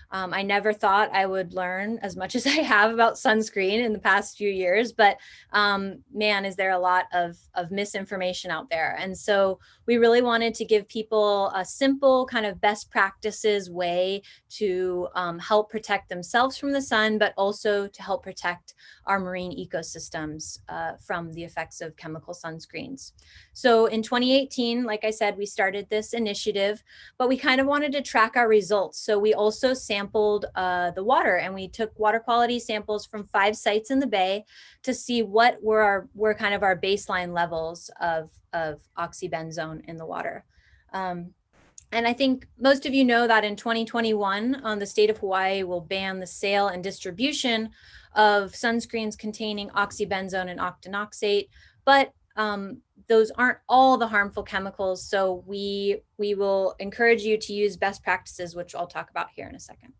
I never thought I would learn as much as I have about sunscreen in the past few years, but man, is there a lot of misinformation out there. And so we really wanted to give people a simple kind of best practices way to help protect themselves from the sun, but also to help protect our marine ecosystems from the effects of chemical sunscreens. So in 2018, like I said, we started this initiative, but we kind of wanted to track our results. So we also sampled the water, and we took water quality samples from 5 sites in the bay to see what were kind of our baseline levels of oxybenzone in the water. And I think most of you know that in 2021, the state of Hawaii will ban the sale and distribution of sunscreens containing oxybenzone and octinoxate, but those aren't all the harmful chemicals. So we will encourage you to use best practices, which I'll talk about here in a second.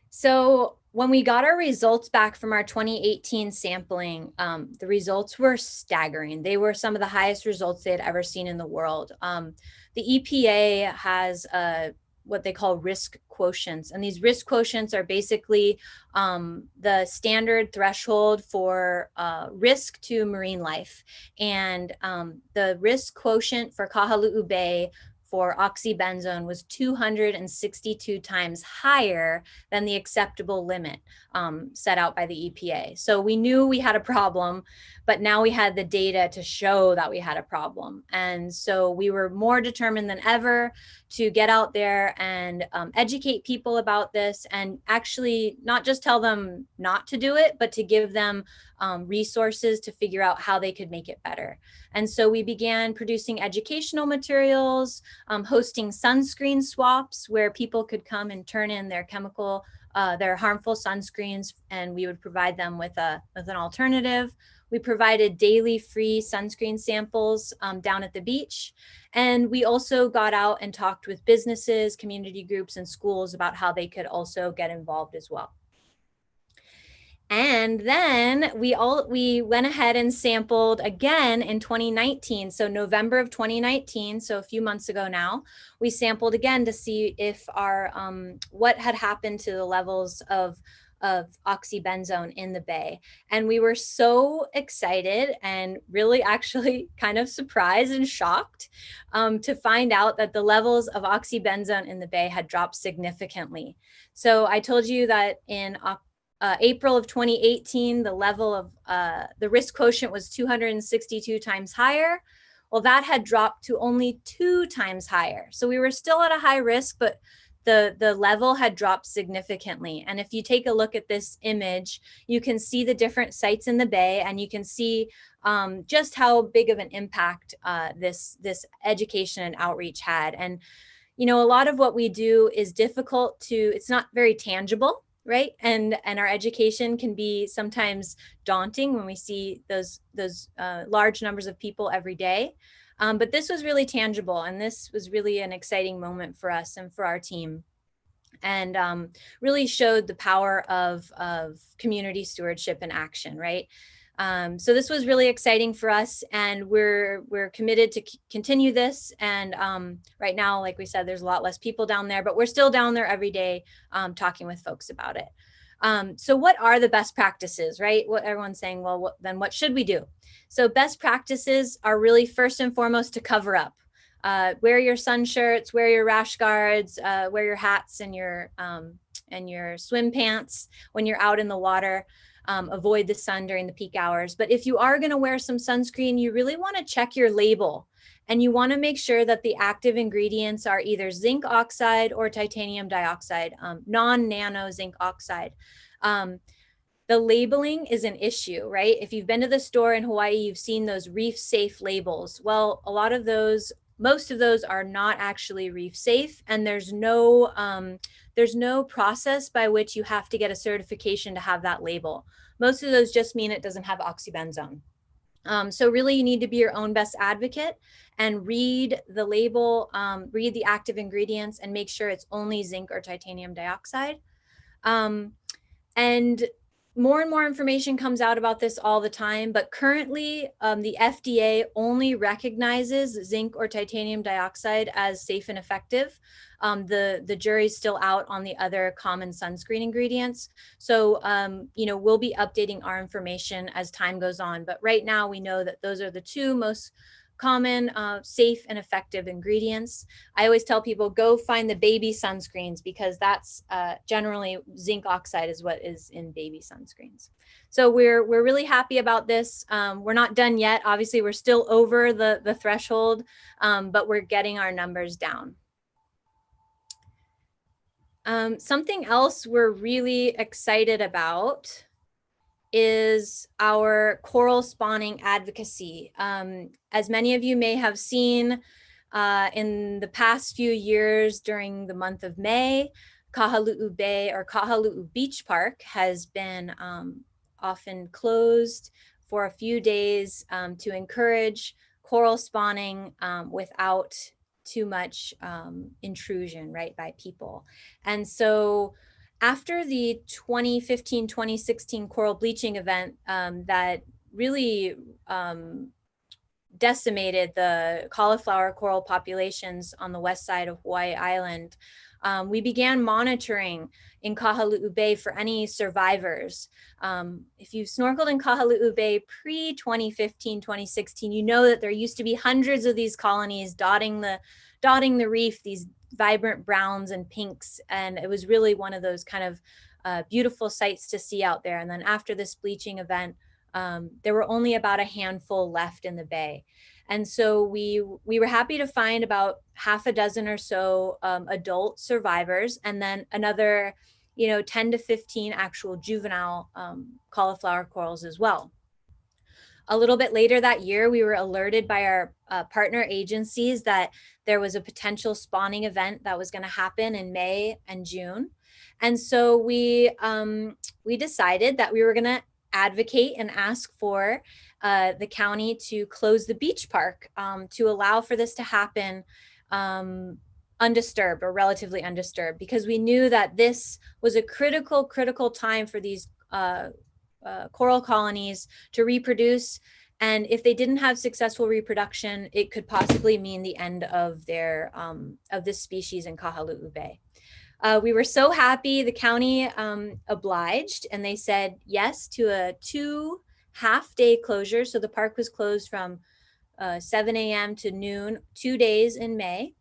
So when we got our results back from our 2018 sampling, the results were staggering. They were some of the highest results they had ever seen in the world. The EPA has what they call risk quotients. And these risk quotients are basically the standard threshold for risk to marine life. And the risk quotient for Kahaluu Bay for oxybenzone was 262 times higher than the acceptable limit set out by the EPA. So we knew we had a problem, but now we had the data to show that we had a problem. And so we were more determined than ever to get out there and educate people about this, and actually not just tell them not to do it, but to give them resources to figure out how they could make it better. And so we began producing educational materials, hosting sunscreen swaps where people could come and turn in their their harmful sunscreens, and we would provide them with an alternative. We provided daily free sunscreen samples down at the beach. And we also got out and talked with businesses, community groups, and schools about how they could also get involved as well. And then we went ahead and sampled again in 2019. So November of 2019, so a few months ago now, we sampled again to see if our what had happened to the levels of oxybenzone in the bay. And we were so excited and really actually kind of surprised and shocked to find out that the levels of oxybenzone in the bay had dropped significantly. So I told you that in April of 2018, the level of the risk quotient was 262 times higher. Well, that had dropped to only 2 times higher. So we were still at a high risk, but the level had dropped significantly. And if you take a look at this image, you can see the different sites in the bay, and you can see just how big of an impact this education and outreach had. And you know, a lot of what we do is difficult to, it's not very tangible, right? And our education can be sometimes daunting when we see those large numbers of people every day. But this was really tangible, and this was really an exciting moment for us and for our team, and really showed the power of community stewardship in action, right? So this was really exciting for us, and we're committed to continue this. And right now, like we said, there's a lot less people down there, but we're still down there every day talking with folks about it. So what are the best practices, right? What everyone's saying, well, then what should we do? So best practices are really first and foremost to cover up. Wear your sun shirts, wear your rash guards, wear your hats and your swim pants when you're out in the water. Avoid the sun during the peak hours. But if you are going to wear some sunscreen, you really want to check your label, and you want to make sure that the active ingredients are either zinc oxide or titanium dioxide, non-nano zinc oxide. The labeling is an issue, right? If you've been to the store in Hawaii, you've seen those reef safe labels. Well, a lot of those, most of those are not actually reef safe, and there's no process by which you have to get a certification to have that label. Most of those just mean it doesn't have oxybenzone. So really you need to be your own best advocate and read the label, read the active ingredients, and make sure it's only zinc or titanium dioxide. And more information comes out about this all the time, but currently the FDA only recognizes zinc or titanium dioxide as safe and effective. The jury's still out on the other common sunscreen ingredients. So, you know, we'll be updating our information as time goes on, but right now we know that those are the two most common, safe and effective ingredients. I always tell people, go find the baby sunscreens, because that's generally zinc oxide is what is in baby sunscreens. So we're really happy about this. We're not done yet. Obviously, we're still over the threshold, but we're getting our numbers down. Something else we're really excited about is our coral spawning advocacy. As many of you may have seen in the past few years during the month of May, Kahalu'u Bay or Kahalu'u Beach Park has been often closed for a few days to encourage coral spawning without too much intrusion, right, by people. And so after the 2015-2016 coral bleaching event that really decimated the cauliflower coral populations on the west side of Hawaii Island, we began monitoring in Kahalu'u Bay for any survivors. If you've snorkeled in Kahalu'u Bay pre-2015-2016, you know that there used to be hundreds of these colonies dotting the reef, these vibrant browns and pinks, and it was really one of those kind of beautiful sights to see out there. And then after this bleaching event, there were only about a handful left in the bay. And so we were happy to find about half a dozen or so adult survivors, and then another, 10 to 15 actual juvenile cauliflower corals as well. A little bit later that year, we were alerted by our partner agencies that there was a potential spawning event that was going to happen in May and June. And so we decided that we were going to advocate and ask for the county to close the beach park to allow for this to happen undisturbed or relatively undisturbed, because we knew that this was a critical time for these coral colonies to reproduce. And if they didn't have successful reproduction, it could possibly mean the end of their of this species in Kahalu'u Bay. We were so happy the county obliged, and they said yes to a 2 half-day closure. So the park was closed from 7 a.m. to noon, 2 days in May.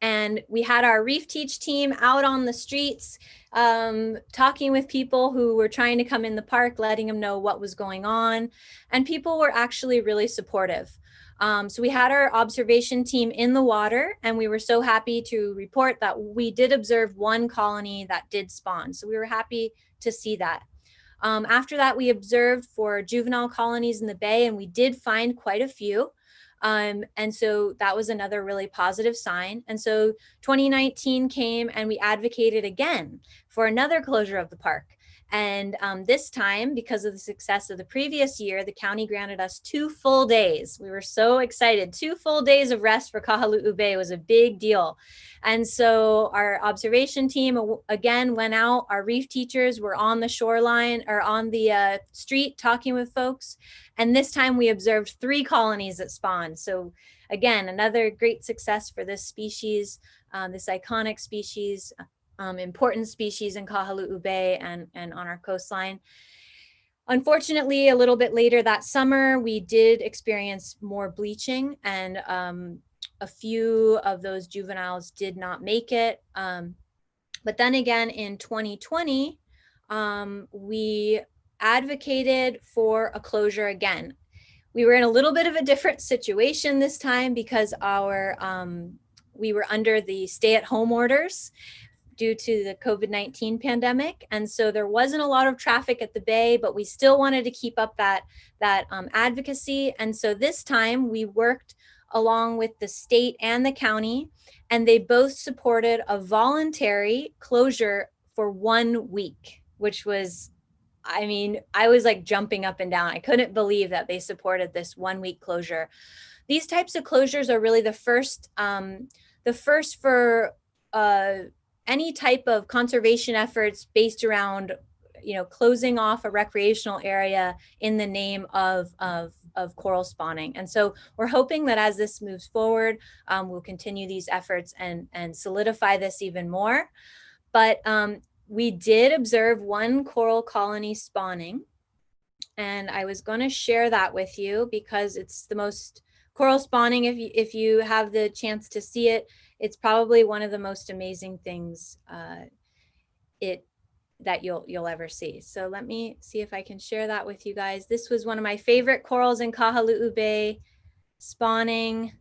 And we had our Reef Teach team out on the streets, talking with people who were trying to come in the park, letting them know what was going on. And people were actually really supportive. So we had our observation team in the water, and we were so happy to report that we did observe one colony that did spawn. So we were happy to see that. After that, we observed for juvenile colonies in the bay, and we did find quite a few. And so that was another really positive sign. And so 2019 came and we advocated again for another closure of the park. And this time, because of the success of the previous year, the county granted us 2 full days. We were so excited. 2 full days of rest for Kahaluu Bay was a big deal. And so our observation team again went out. Our reef teachers were on the shoreline or on the street talking with folks. And this time we observed 3 colonies that spawned. So again, another great success for this species, this iconic species. Important species in Kahaluu Bay and on our coastline. Unfortunately, a little bit later that summer, we did experience more bleaching, and a few of those juveniles did not make it. But then again, in 2020, we advocated for a closure again. We were in a little bit of a different situation this time because we were under the stay-at-home orders due to the COVID-19 pandemic. And so there wasn't a lot of traffic at the bay, but we still wanted to keep up that advocacy. And so this time we worked along with the state and the county, and they both supported a voluntary closure for 1 week, which was, I mean, I was like jumping up and down. I couldn't believe that they supported this 1 week closure. These types of closures are really the first for any type of conservation efforts based around, closing off a recreational area in the name of coral spawning. And so we're hoping that as this moves forward, we'll continue these efforts and solidify this even more. But we did observe 1 coral colony spawning, and I was going to share that with you because it's the most coral spawning. If you have the chance to see it, it's probably one of the most amazing things that you'll ever see. So let me see if I can share that with you guys. This was one of my favorite corals in Kahaluu Bay, spawning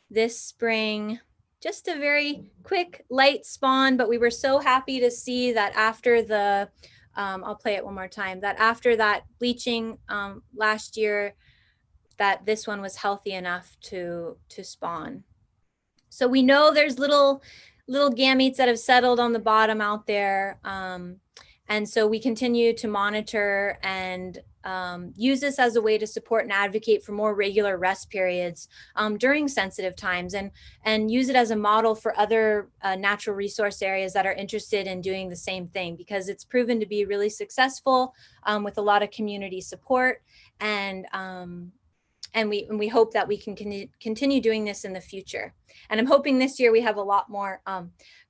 this spring. Just a very quick, light spawn, but we were so happy to see that after the, I'll play it one more time, that after that bleaching last year, that this one was healthy enough to spawn. So we know there's little gametes that have settled on the bottom out there. And so we continue to monitor and use this as a way to support and advocate for more regular rest periods during sensitive times, and use it as a model for other natural resource areas that are interested in doing the same thing, because it's proven to be really successful with a lot of community support. And we hope that we can continue doing this in the future. And I'm hoping this year we have a lot more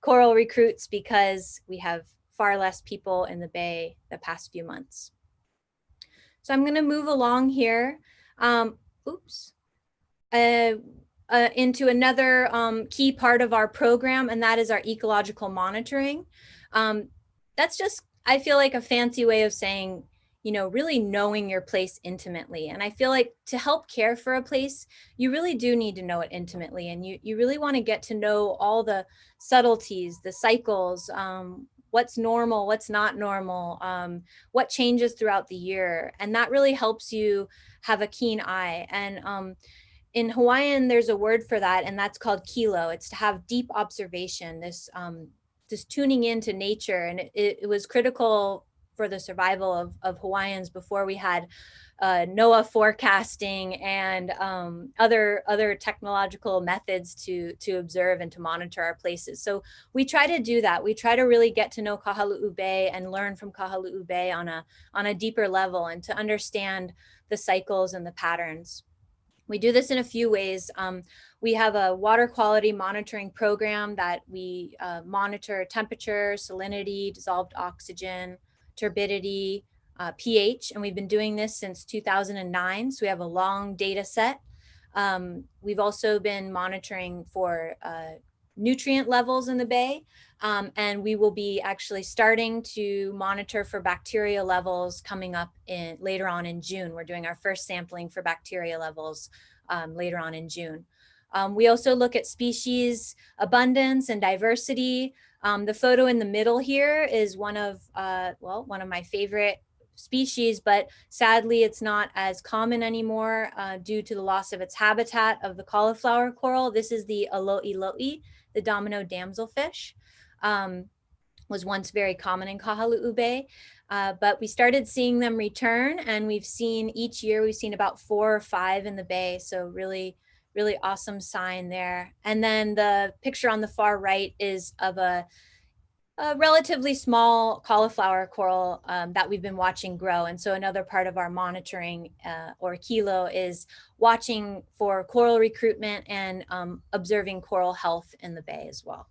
coral recruits because we have far less people in the bay the past few months. So I'm going to move along here. Into another key part of our program, and that is our ecological monitoring. That's just, I feel like, a fancy way of saying, really knowing your place intimately. And I feel like to help care for a place, you really do need to know it intimately. And you really want to get to know all the subtleties, the cycles, what's normal, what's not normal, what changes throughout the year. And that really helps you have a keen eye. And in Hawaiian, there's a word for that, and that's called kilo. It's to have deep observation, this tuning into nature. And it was critical for the survival of Hawaiians before we had NOAA forecasting and other technological methods to observe and to monitor our places. So we try to do that. We try to really get to know Kahaluu Bay and learn from Kahaluu Bay on a deeper level, and to understand the cycles and the patterns. We do this in a few ways. We have a water quality monitoring program that we monitor temperature, salinity, dissolved oxygen, turbidity, pH, and we've been doing this since 2009. So we have a long data set. We've also been monitoring for nutrient levels in the bay, and we will be actually starting to monitor for bacteria levels coming up later on in June. We're doing our first sampling for bacteria levels later on in June. We also look at species abundance and diversity. The photo in the middle here is one of my favorite species, but sadly it's not as common anymore due to the loss of its habitat of the cauliflower coral. This is the alo'i, the domino damselfish. Was once very common in Kahalu'u Bay, but we started seeing them return, and we've seen each year, we've seen about 4 or 5 in the bay. So really, really awesome sign there. And then the picture on the far right is of a relatively small cauliflower coral that we've been watching grow. And so another part of our monitoring or kilo is watching for coral recruitment and observing coral health in the bay as well.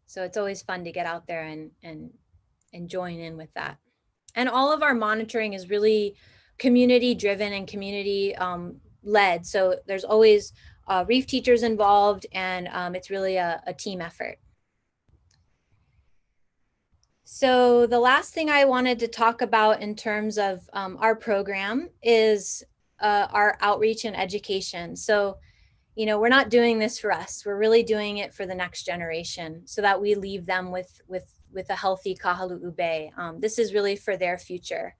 So it's always fun to get out there and join in with that. And all of our monitoring is really community driven and community led. So there's always reef teachers involved, and it's really a team effort. So the last thing I wanted to talk about in terms of our program is our outreach and education. So, you know, we're not doing this for us. We're really doing it for the next generation so that we leave them with a healthy Kahalu'u Bay. This is really for their future.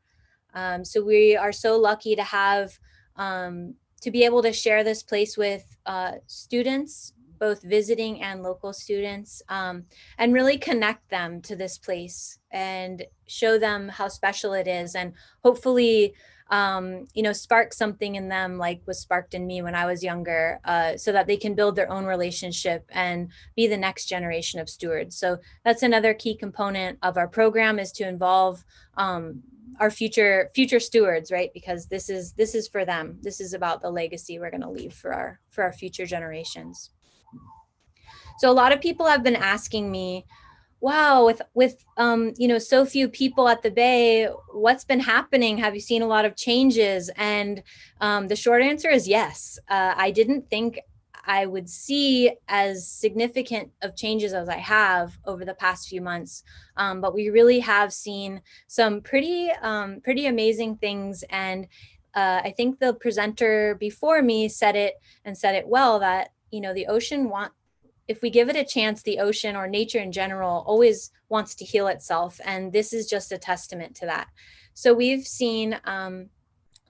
So we are so lucky to have, to be able to share this place with students, both visiting and local students, and really connect them to this place and show them how special it is, and hopefully you know, spark something in them like was sparked in me when I was younger, so that they can build their own relationship and be the next generation of stewards. So that's another key component of our program, is to involve our future stewards, right? Because this is for them. This is about the legacy we're going to leave for our future generations. So a lot of people have been asking me, wow, with you know, so few people at the Bay, what's been happening? Have you seen a lot of changes? And the short answer is yes. I didn't think I would see as significant of changes as I have over the past few months, but we really have seen some pretty amazing things. And I think the presenter before me said it well, that, you know, the ocean if we give it a chance, the ocean or nature in general always wants to heal itself. And this is just a testament to that. So we've seen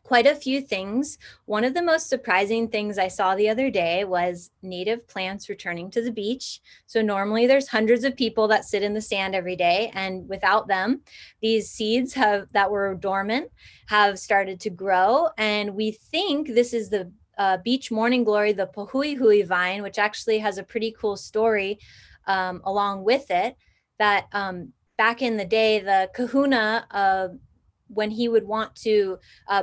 quite a few things. One of the most surprising things I saw the other day was native plants returning to the beach. So normally there's hundreds of people that sit in the sand every day, and without them, these seeds that were dormant have started to grow. And we think this is the beach morning glory, the Pahuihui vine, which actually has a pretty cool story along with it, that back in the day, the kahuna, when he would want to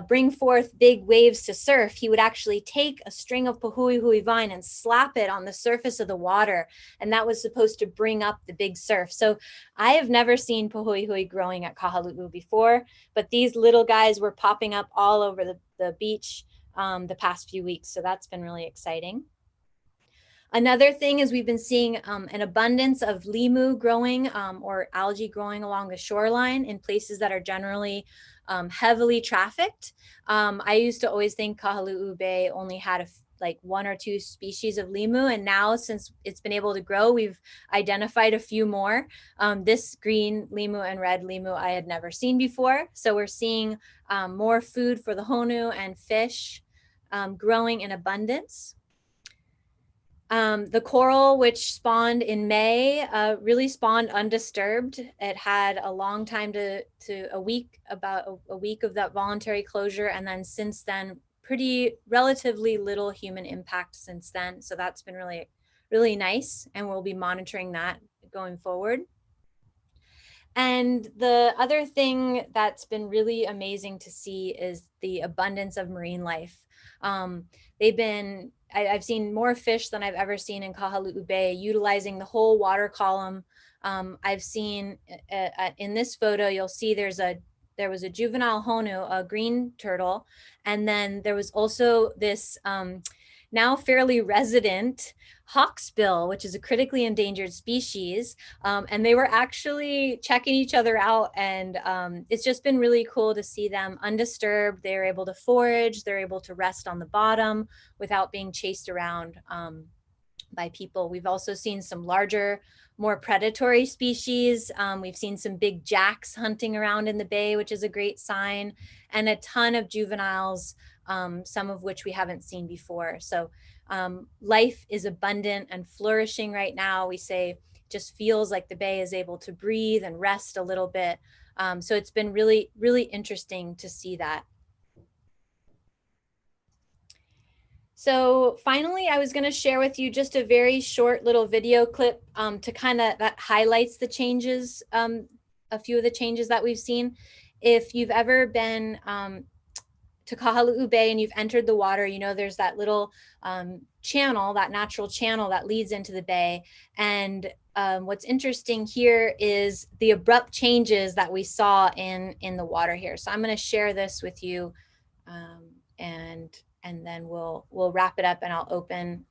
bring forth big waves to surf, he would actually take a string of Pahuihui vine and slap it on the surface of the water. And that was supposed to bring up the big surf. So I have never seen Pahuihui growing at Kahalu'u before, but these little guys were popping up all over the beach the past few weeks. So that's been really exciting. Another thing is we've been seeing an abundance of limu growing or algae growing along the shoreline in places that are generally heavily trafficked. I used to always think Kahalu'u Bay only had like 1 or 2 species of limu, and now since it's been able to grow, we've identified a few more. This green limu and red limu I had never seen before. So we're seeing more food for the honu and fish growing in abundance. The coral, which spawned in May, really spawned undisturbed. It had a long time about a week of that voluntary closure. And then since then, relatively little human impact since then. So that's been really, really nice. And we'll be monitoring that going forward. And the other thing that's been really amazing to see is the abundance of marine life. I've seen more fish than I've ever seen in Kahalu'u Bay, utilizing the whole water column. I've seen in this photo, you'll see there was a juvenile honu, a green turtle, and then there was also this now fairly resident hawksbill, which is a critically endangered species. And they were actually checking each other out. And it's just been really cool to see them undisturbed. They're able to forage, they're able to rest on the bottom without being chased around by people. We've also seen some larger, more predatory species. We've seen some big jacks hunting around in the bay, which is a great sign, and a ton of juveniles, some of which we haven't seen before. So life is abundant and flourishing right now. We say just feels like the bay is able to breathe and rest a little bit. So it's been really, really interesting to see that. So finally, I was going to share with you just a very short little video clip to kind of that highlights the changes, a few of the changes that we've seen. If you've ever been to Kahaluu Bay and you've entered the water, you know there's that little channel, that natural channel that leads into the bay. And what's interesting here is the abrupt changes that we saw in the water here. So I'm going to share this with you, and then we'll wrap it up, and I'll open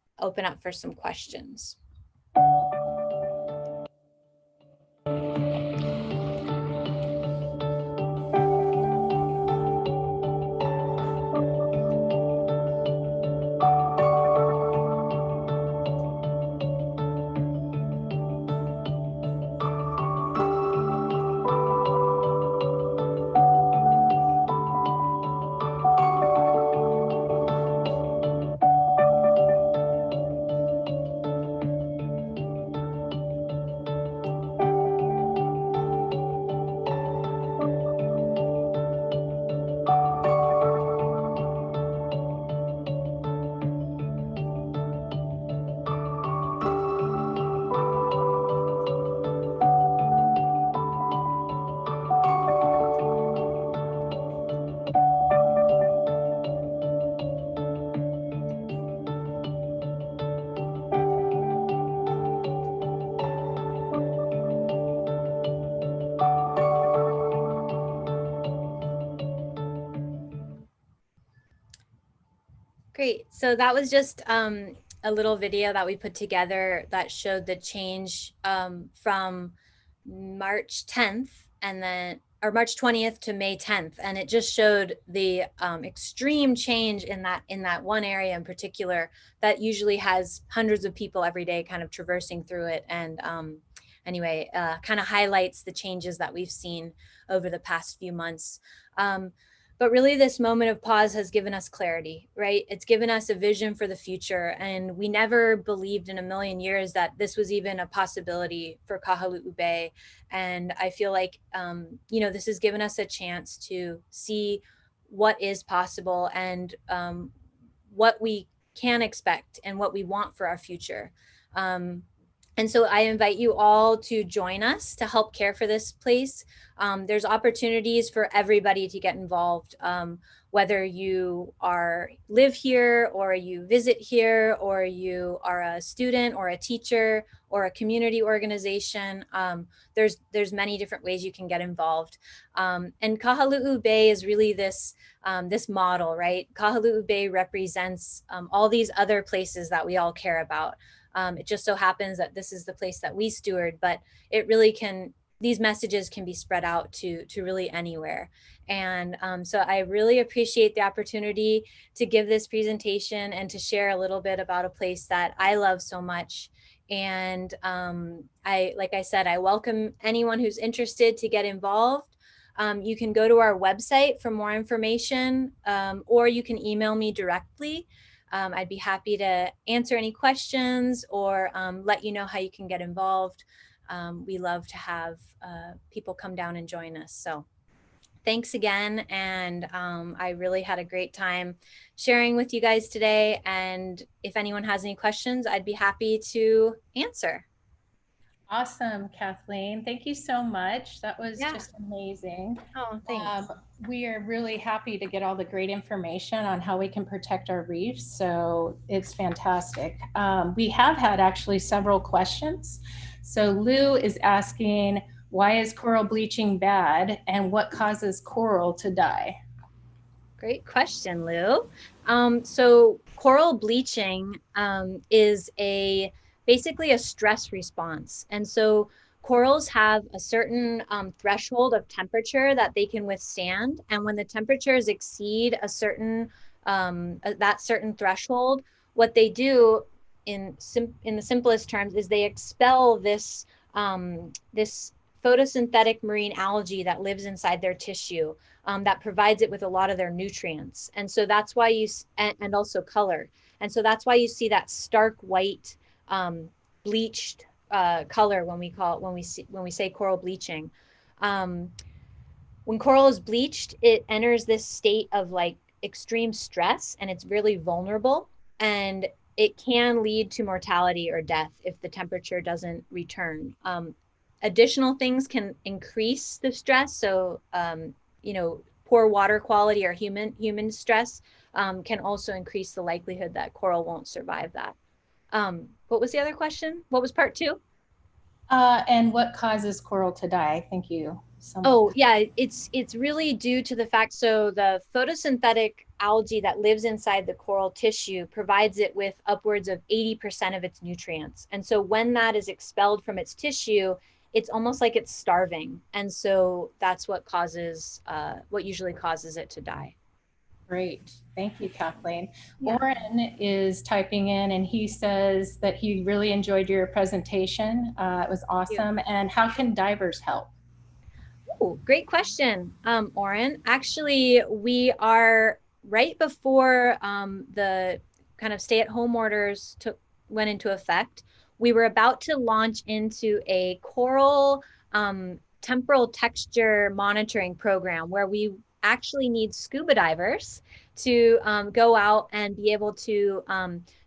up for some questions. Great. So that was just a little video that we put together that showed the change from March 10th or March 20th to May 10th. And it just showed the extreme change in that one area in particular that usually has hundreds of people every day kind of traversing through it. And anyway, kind of highlights the changes that we've seen over the past few months. But really this moment of pause has given us clarity, right? It's given us a vision for the future. And we never believed in a million years that this was even a possibility for Kahaluu Bay. And I feel like, this has given us a chance to see what is possible and what we can expect and what we want for our future. And so I invite you all to join us to help care for this place. There's opportunities for everybody to get involved, whether you live here or you visit here or you are a student or a teacher or a community organization. There's many different ways you can get involved. And Kahaluu Bay is really this model, right? Kahaluu Bay represents all these other places that we all care about. It just so happens that this is the place that we steward, but it really these messages can be spread out to really anywhere. And so I really appreciate the opportunity to give this presentation and to share a little bit about a place that I love so much. And like I said, I welcome anyone who's interested to get involved. You can go to our website for more information, or you can email me directly. I'd be happy to answer any questions or let you know how you can get involved. We love to have people come down and join us. So thanks again. And I really had a great time sharing with you guys today. And if anyone has any questions, I'd be happy to answer. Awesome, Kathleen. Thank you so much. That was just amazing. Oh, thanks. We are really happy to get all the great information on how we can protect our reefs. So it's fantastic. We have had actually several questions. So Lou is asking, why is coral bleaching bad and what causes coral to die? Great question, Lou. So coral bleaching is basically a stress response. And so corals have a certain threshold of temperature that they can withstand. And when the temperatures exceed a certain that certain threshold, what they do in the simplest terms, is they expel this this photosynthetic marine algae that lives inside their tissue, that provides it with a lot of their nutrients. And so that's why and also color. And so that's why you see that stark white, bleached color when we say coral bleaching. When coral is bleached, it enters this state of like extreme stress, and it's really vulnerable, and it can lead to mortality or death if the temperature doesn't return. Additional things can increase the stress. So, poor water quality or human stress can also increase the likelihood that coral won't survive that. What was the other question? What was part 2? And what causes coral to die? I think you. Oh yeah, it's really due to the fact, so the photosynthetic algae that lives inside the coral tissue provides it with upwards of 80% of its nutrients. And so when that is expelled from its tissue, it's almost like it's starving. And so that's what usually causes it to die. Great. Thank you, Kathleen. Yeah. Oren is typing in, and he says that he really enjoyed your presentation. It was awesome. And how can divers help? Oh, great question, Oren. Actually, we are right before the kind of stay-at-home orders went into effect. We were about to launch into a coral temporal texture monitoring program where we actually need scuba divers to go out and be able to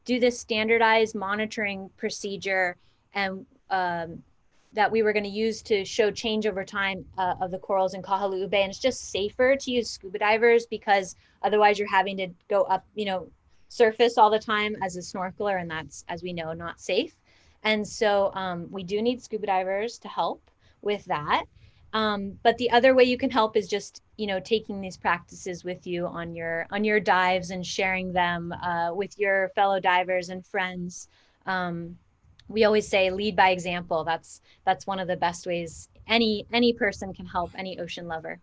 do this standardized monitoring procedure, and that we were going to use to show change over time of the corals in Kahaluu Bay. And it's just safer to use scuba divers because otherwise you're having to go up, surface all the time as a snorkeler, and that's, as we know, not safe. And so we do need scuba divers to help with that. But the other way you can help is just, taking these practices with you on your dives and sharing them with your fellow divers and friends. We always say lead by example. That's one of the best ways any person can help any ocean lover.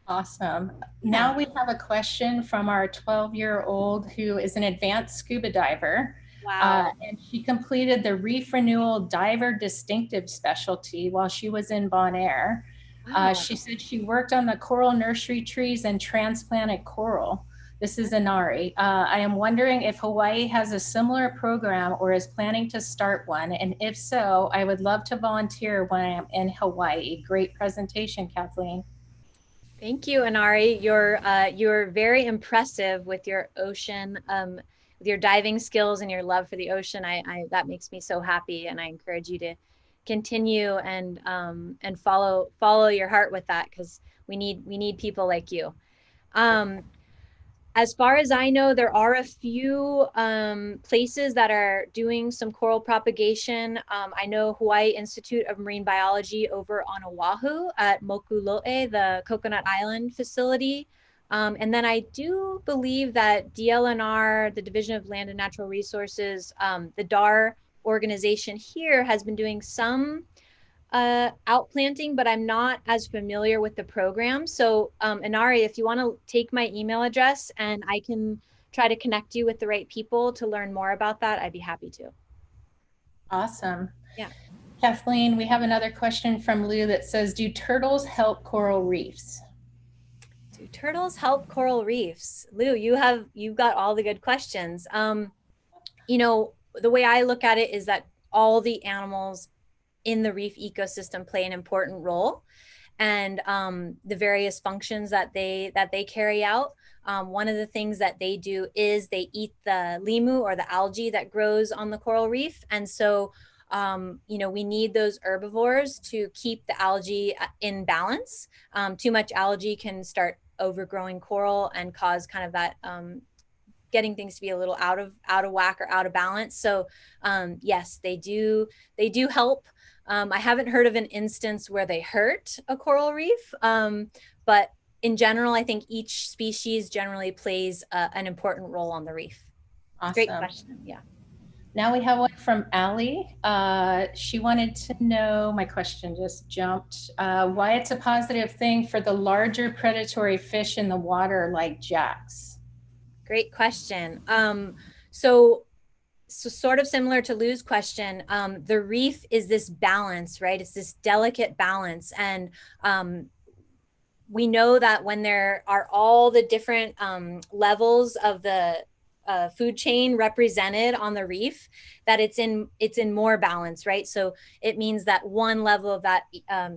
Awesome. Now we have a question from our 12-year-old who is an advanced scuba diver. Wow. And she completed the Reef Renewal Diver Distinctive Specialty while she was in Bonaire. Wow. She said she worked on the coral nursery trees and transplanted coral. This is Inari. I am wondering if Hawaii has a similar program or is planning to start one. And if so, I would love to volunteer when I am in Hawaii. Great presentation, Kathleen. Thank you, Inari. You're very impressive with your ocean, with your diving skills and your love for the ocean. That makes me so happy, and I encourage you to continue and follow your heart with that, because we need people like you. As far as I know, there are a few places that are doing some coral propagation. I know Hawaii Institute of Marine Biology over on Oahu at Mokulo'e, the Coconut Island facility. And then I do believe that DLNR, the Division of Land and Natural Resources, the DAR organization here, has been doing some outplanting, but I'm not as familiar with the program. So Inari, if you want to take my email address and I can try to connect you with the right people to learn more about that, I'd be happy to. Awesome. Yeah. Kathleen, we have another question from Lou that says, do turtles help coral reefs? Do turtles help coral reefs? Lou, you've got all the good questions. The way I look at it is that all the animals in the reef ecosystem play an important role, and the various functions that they carry out. One of the things that they do is they eat the limu, or the algae that grows on the coral reef. And so, we need those herbivores to keep the algae in balance. Too much algae can start overgrowing coral and cause kind of that getting things to be a little out of whack or out of balance. So yes, they do help. I haven't heard of an instance where they hurt a coral reef, but in general, I think each species generally plays an important role on the reef. Awesome. Great question. Yeah. Now we have one from Allie. She wanted to know, my question just jumped, why it's a positive thing for the larger predatory fish in the water like jacks. Great question. So so sort of similar to Lou's question, the reef is this balance, right? It's this delicate balance. And we know that when there are all the different levels of the food chain represented on the reef, that it's in more balance, right? So it means that one level of that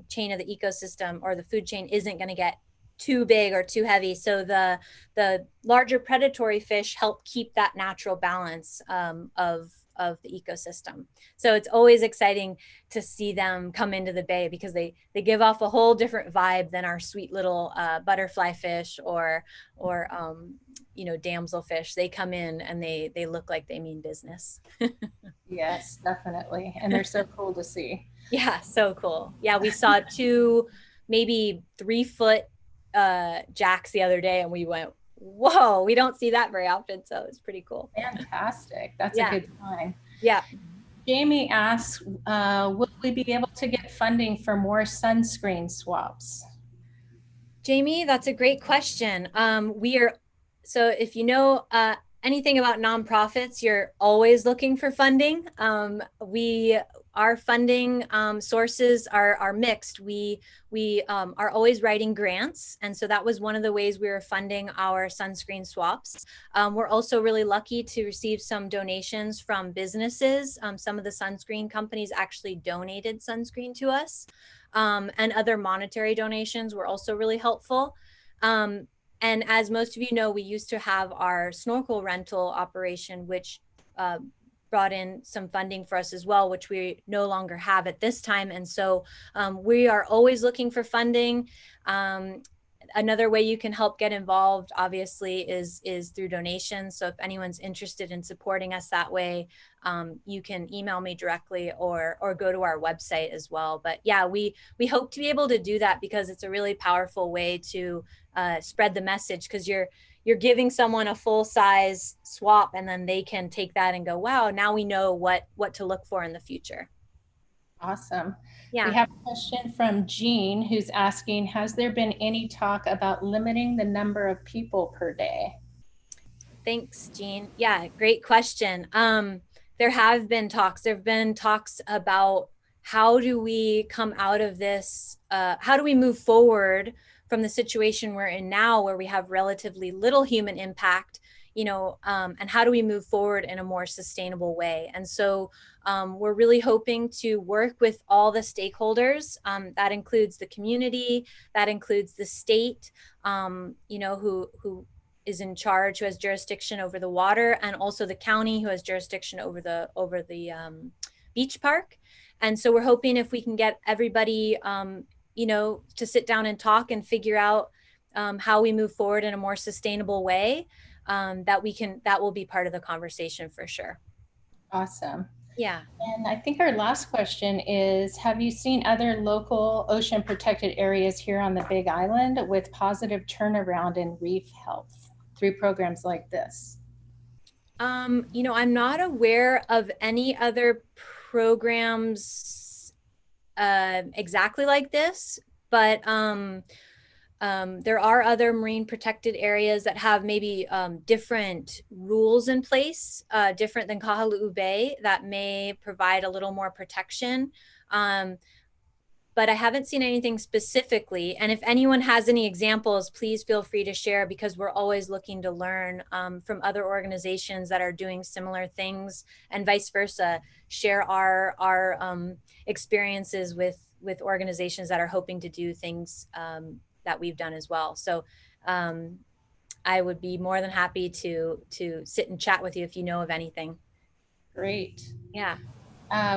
chain of the ecosystem or the food chain isn't going to get too big or too heavy. So the larger predatory fish help keep that natural balance of the ecosystem. So it's always exciting to see them come into the bay because they give off a whole different vibe than our sweet little butterfly fish or damselfish. They come in and they look like they mean business. Yes, definitely. And they're so cool to see. Yeah, so cool. Yeah, we saw 2, maybe 3 foot jacks the other day, and we went, whoa, we don't see that very often. So it's pretty cool. Fantastic. That's Yeah. a good sign. Yeah. Jamie asks, will we be able to get funding for more sunscreen swaps? Jamie, that's a great question. So if you know anything about nonprofits, you're always looking for funding. Our funding sources are mixed. We are always writing grants. And so that was one of the ways we were funding our sunscreen swaps. We're also really lucky to receive some donations from businesses. Some of the sunscreen companies actually donated sunscreen to us. And other monetary donations were also really helpful. And as most of you know, we used to have our snorkel rental operation, which brought in some funding for us as well, which we no longer have at this time. And so we are always looking for funding. Another way you can help get involved, obviously, is through donations. So if anyone's interested in supporting us that way, you can email me directly or go to our website as well. But yeah, we hope to be able to do that because it's a really powerful way to spread the message, because you're giving someone a full size swap and then they can take that and go, wow, now we know what to look for in the future. Awesome. Yeah. We have a question from Jean who's asking, has there been any talk about limiting the number of people per day? Thanks, Jean. Yeah, great question. There have been talks. There have been talks about how do we come out of this? How do we move forward from the situation we're in now, where we have relatively little human impact, and how do we move forward in a more sustainable way? And so we're really hoping to work with all the stakeholders. That includes the community, that includes the state, who is in charge, who has jurisdiction over the water, and also the county, who has jurisdiction over the beach park. And so we're hoping if we can get everybody, to sit down and talk and figure out how we move forward in a more sustainable way, that will be part of the conversation for sure. Awesome. Yeah. And I think our last question is, have you seen other local ocean protected areas here on the Big Island with positive turnaround in reef health through programs like this? I'm not aware of any other programs exactly like this, but there are other marine protected areas that have maybe different rules in place, different than Kahaluu Bay, that may provide a little more protection. But I haven't seen anything specifically. And if anyone has any examples, please feel free to share, because we're always looking to learn from other organizations that are doing similar things, and vice versa, share our experiences with organizations that are hoping to do things that we've done as well. So I would be more than happy to sit and chat with you if you know of anything. Great. Yeah.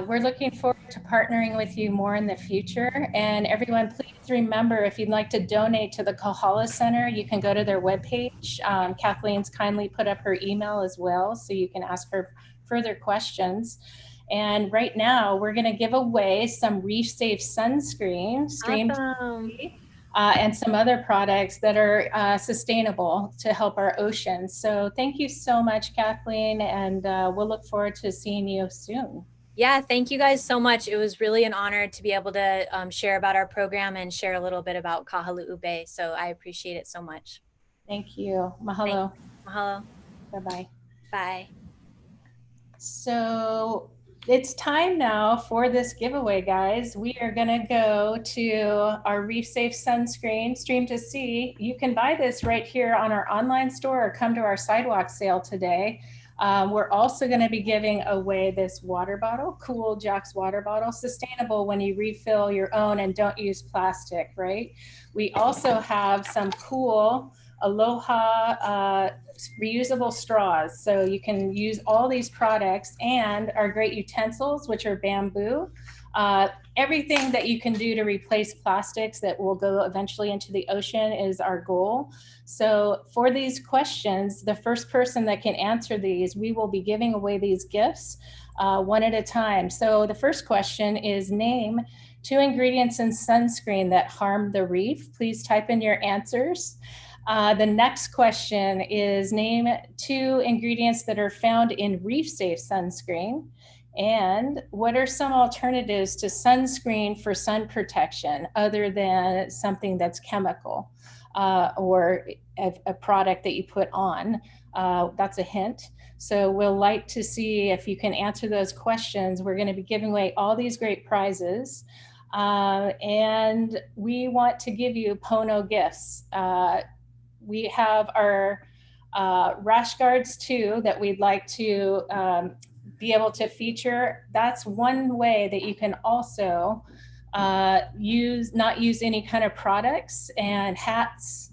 We're looking forward to partnering with you more in the future. And everyone, please remember, if you'd like to donate to the Kohala Center, you can go to their webpage. Kathleen's kindly put up her email as well, so you can ask her further questions. And right now, we're going to give away some Reef Safe sunscreen, and some other products that are sustainable to help our oceans. So thank you so much, Kathleen, and we'll look forward to seeing you soon. Yeah, thank you guys so much. It was really an honor to be able to share about our program and share a little bit about Kahaluu Bay. So I appreciate it so much. Thank you. Mahalo. Mahalo. Bye-bye. Bye. So it's time now for this giveaway, guys. We are going to go to our Reef Safe sunscreen, Stream to See. You can buy this right here on our online store or come to our sidewalk sale today. We're also going to be giving away this water bottle, Cool Jack's water bottle, sustainable when you refill your own and don't use plastic, right? We also have some cool Aloha reusable straws. So you can use all these products and our great utensils, which are bamboo. Everything that you can do to replace plastics that will go eventually into the ocean is our goal. So for these questions, the first person that can answer these, we will be giving away these gifts one at a time. So the first question is, name 2 ingredients in sunscreen that harm the reef. Please type in your answers. The next question is, name 2 ingredients that are found in Reef Safe sunscreen. And what are some alternatives to sunscreen for sun protection other than something that's chemical or a product that you put on? That's a hint. So we'll like to see if you can answer those questions. We're going to be giving away all these great prizes. And we want to give you Pono gifts. We have our rash guards too that we'd like to be able to feature. That's one way that you can also not use any kind of products. And hats,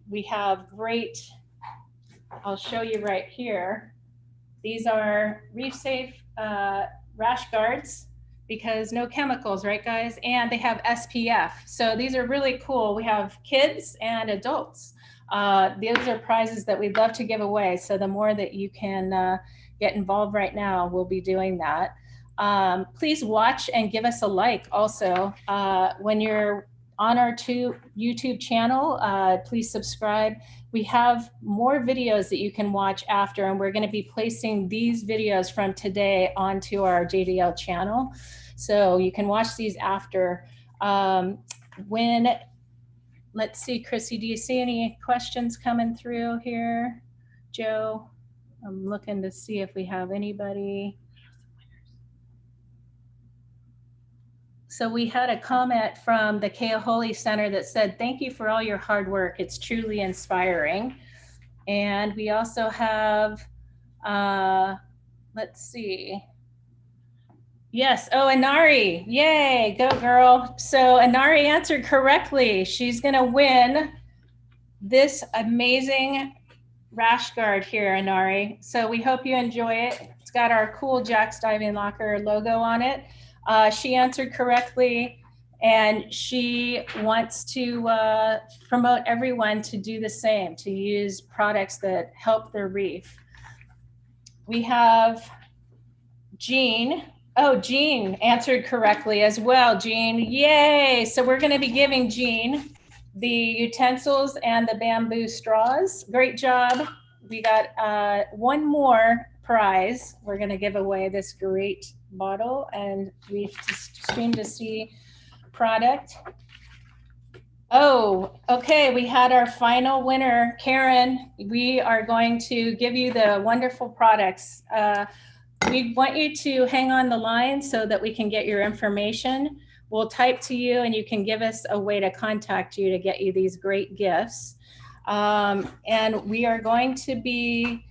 we have great, I'll show you right here. These are Reef Safe rash guards, because no chemicals, right guys? And they have SPF. So these are really cool. We have kids and adults. Those are prizes that we'd love to give away. So the more that you can get involved right now, we'll be doing that. Please watch and give us a like also. When you're on our YouTube channel, please subscribe. We have more videos that you can watch after, and we're going to be placing these videos from today onto our JDL channel. So you can watch these after. Let's see, Chrissy, do you see any questions coming through here? Joe, I'm looking to see if we have anybody. So we had a comment from the Keahole Center that said, thank you for all your hard work. It's truly inspiring. And we also have, let's see. Yes, oh, Inari, yay, go girl. So Inari answered correctly. She's gonna win this amazing rash guard here, Inari. So we hope you enjoy it. It's got our cool Jack's Diving Locker logo on it. She answered correctly, and she wants to promote everyone to do the same, to use products that help their reef. We have Jean. Oh, Jean answered correctly as well. Jean, yay. So we're going to be giving Jean the utensils and the bamboo straws. Great job. We got one more prize. We're going to give away this great bottle and Reef Stream to See product. Oh, okay. We had our final winner, Karen. We are going to give you the wonderful products. We want you to hang on the line so that we can get your information. We'll type to you and you can give us a way to contact you to get you these great gifts. And we are going to be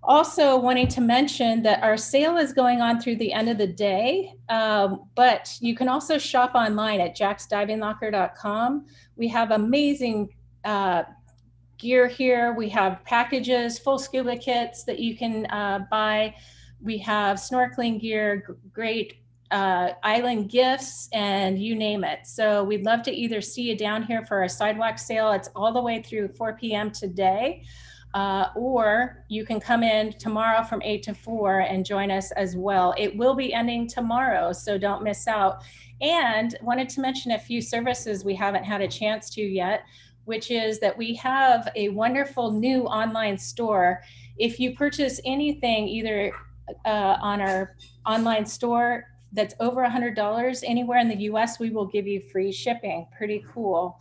also wanting to mention that our sale is going on through the end of the day, but you can also shop online at jacksdivinglocker.com. We have amazing gear here. We have packages, full scuba kits that you can buy. We have snorkeling gear, great island gifts, and you name it. So we'd love to either see you down here for our sidewalk sale. It's all the way through 4 p.m. today. Or you can come in tomorrow from 8 to 4 and join us as well. It will be ending tomorrow, so don't miss out. And wanted to mention a few services we haven't had a chance to yet, which is that we have a wonderful new online store. If you purchase anything either on our online store that's over $100 anywhere in the US, we will give you free shipping. Pretty cool.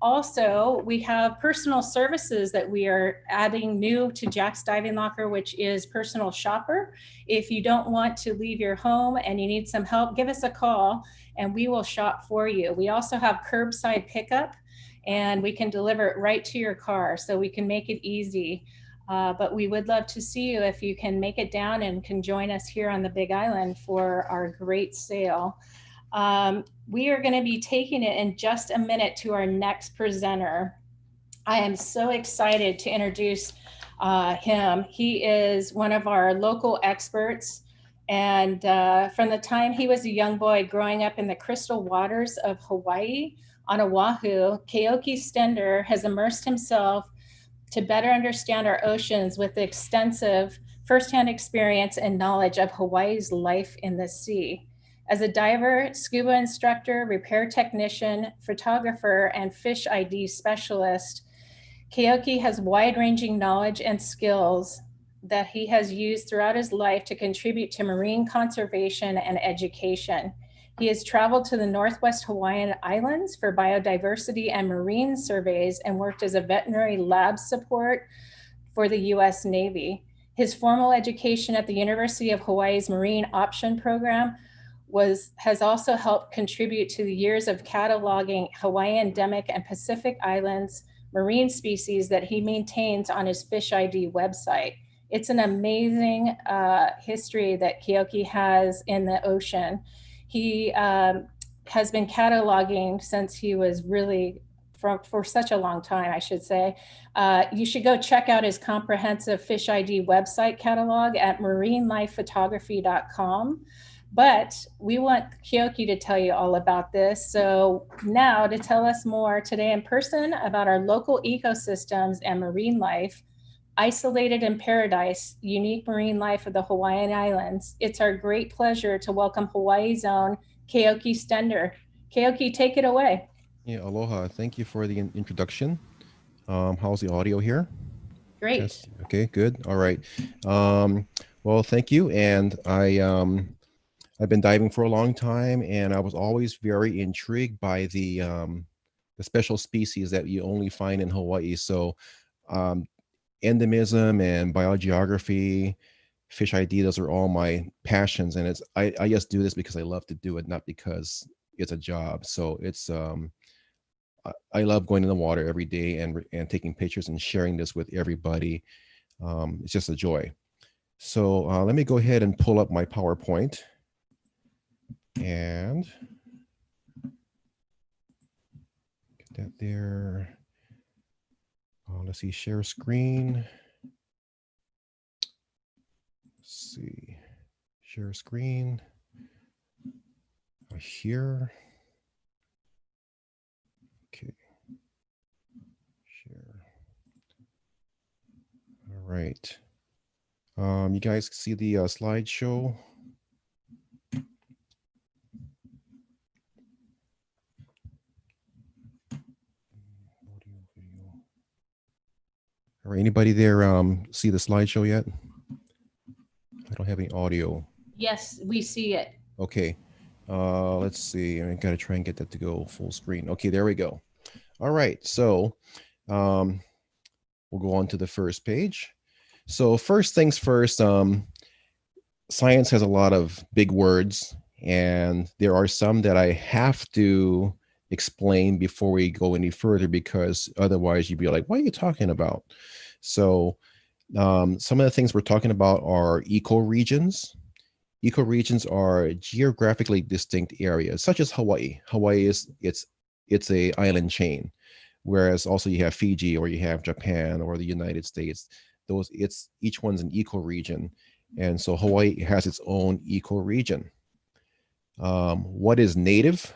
Also, we have personal services that we are adding new to Jack's Diving Locker, which is personal shopper. If you don't want to leave your home and you need some help, give us a call and we will shop for you. We also have curbside pickup and we can deliver it right to your car, so we can make it easy. But we would love to see you if you can make it down and can join us here on the Big Island for our great sale. We are going to be taking it in just a minute to our next presenter. I am so excited to introduce him. He is one of our local experts. And from the time he was a young boy growing up in the crystal waters of Hawaii on Oahu, Keoki Stender has immersed himself to better understand our oceans with extensive firsthand experience and knowledge of Hawaii's life in the sea. As a diver, scuba instructor, repair technician, photographer, and fish ID specialist, Keoki has wide-ranging knowledge and skills that he has used throughout his life to contribute to marine conservation and education. He has traveled to the Northwest Hawaiian Islands for biodiversity and marine surveys and worked as a veterinary lab support for the US Navy. His formal education at the University of Hawaii's Marine Option Program has also helped contribute to the years of cataloging Hawaii endemic and Pacific Islands marine species that he maintains on his Fish ID website. It's an amazing history that Keoki has in the ocean. He has been cataloging since he was really, for such a long time, I should say. You should go check out his comprehensive Fish ID website catalog at marinelifephotography.com. But we want Keoki to tell you all about this. So now to tell us more today in person about our local ecosystems and marine life, isolated in paradise, unique marine life of the Hawaiian Islands, it's our great pleasure to welcome Hawaii's own Keoki Stender. Keoki, take it away. Yeah, aloha. Thank you for the introduction. How's the audio here? Great. Yes. Okay, good. All right. Well, thank you. And I've been diving for a long time, and I was always very intrigued by the special species that you only find in Hawaii. So endemism and biogeography, fish ID, those are all my passions. And I just do this because I love to do it, not because it's a job. So it's I love going in the water every day and taking pictures and sharing this with everybody. It's just a joy. So let me go ahead and pull up my PowerPoint. And get that there. Let's see, share screen. Let's see, share screen. Here. Okay. Share. All right. You guys see the slideshow? All right, anybody there see the slideshow yet? I don't have any audio. Yes, we see it. Okay, let's see. I gotta try and get that to go full screen. Okay, there we go. All right, so we'll go on to the first page. So first things first, science has a lot of big words, and there are some that I have to explain before we go any further, because otherwise you'd be like, what are you talking about? So some of the things we're talking about are ecoregions. Ecoregions are geographically distinct areas, such as Hawaii. Hawaii it's a island chain, whereas also you have Fiji, or you have Japan, or the United States. Each one's an ecoregion, and so Hawaii has its own ecoregion. What is native?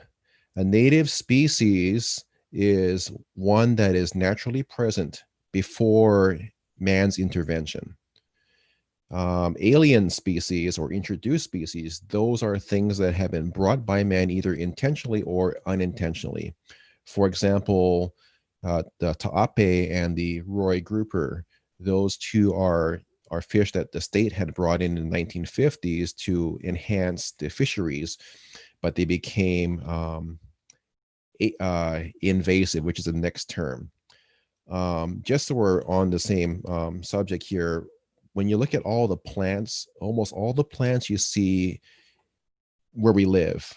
A native species is one that is naturally present before man's intervention. Alien species or introduced species, those are things that have been brought by man either intentionally or unintentionally. For example, the ta'ape and the Roy grouper, those two are fish that the state had brought in the 1950s to enhance the fisheries, but they became invasive, which is the next term. Just so we're on the same subject here, when you look at all the plants, almost all the plants you see where we live,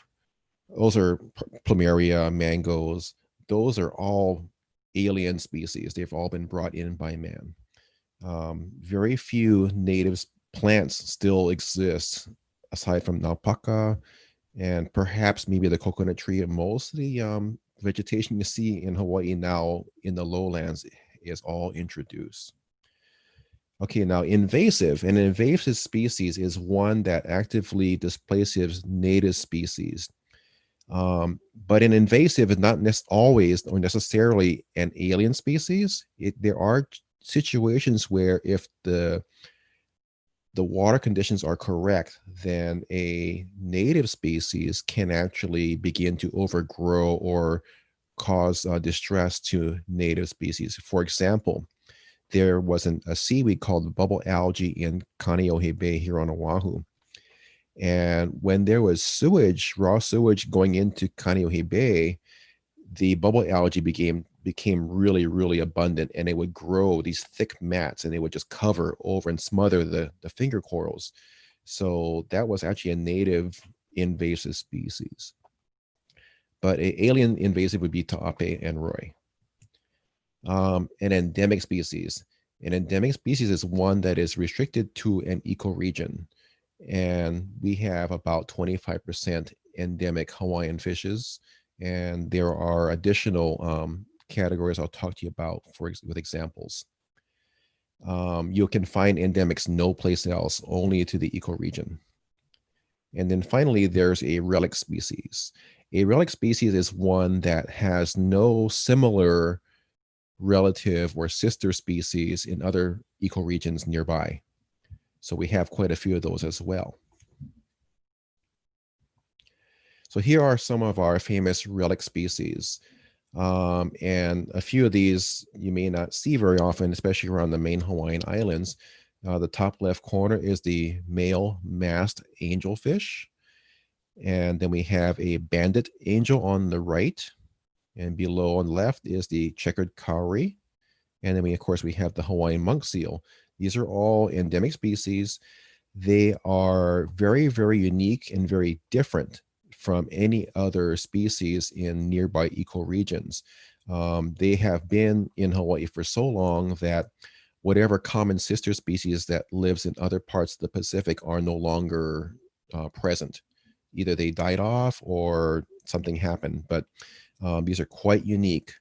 those are plumeria, mangoes, those are all alien species. They've all been brought in by man. Very few native plants still exist aside from Naupaka and perhaps maybe the coconut tree. And most of the vegetation you see in Hawaii now in the lowlands is all introduced. Okay, now invasive. An invasive species is one that actively displaces native species. But an invasive is not always or necessarily an alien species. There are situations where if the water conditions are correct, then a native species can actually begin to overgrow or cause distress to native species. For example, there was a seaweed called bubble algae in Kaneohe Bay here on Oahu. And when there was sewage, raw sewage going into Kaneohe Bay, the bubble algae became really, really abundant, and it would grow these thick mats, and they would just cover over and smother the finger corals. So that was actually a native invasive species. But an alien invasive would be Ta'ape and Roy. An endemic species. An endemic species is one that is restricted to an ecoregion. And we have about 25% endemic Hawaiian fishes. And there are additional categories I'll talk to you about with examples. You can find endemics no place else, only to the ecoregion. And then finally, there's a relic species. A relic species is one that has no similar relative or sister species in other ecoregions nearby. So we have quite a few of those as well. So here are some of our famous relic species. And a few of these you may not see very often, especially around the main Hawaiian Islands. The top left corner is the male masked angelfish. And then we have a banded angel on the right. And below on the left is the checkered kauri. And then of course, we have the Hawaiian monk seal. These are all endemic species. They are very, very unique and very different from any other species in nearby ecoregions. They have been in Hawaii for so long that whatever common sister species that lives in other parts of the Pacific are no longer present. Either they died off or something happened, but these are quite unique.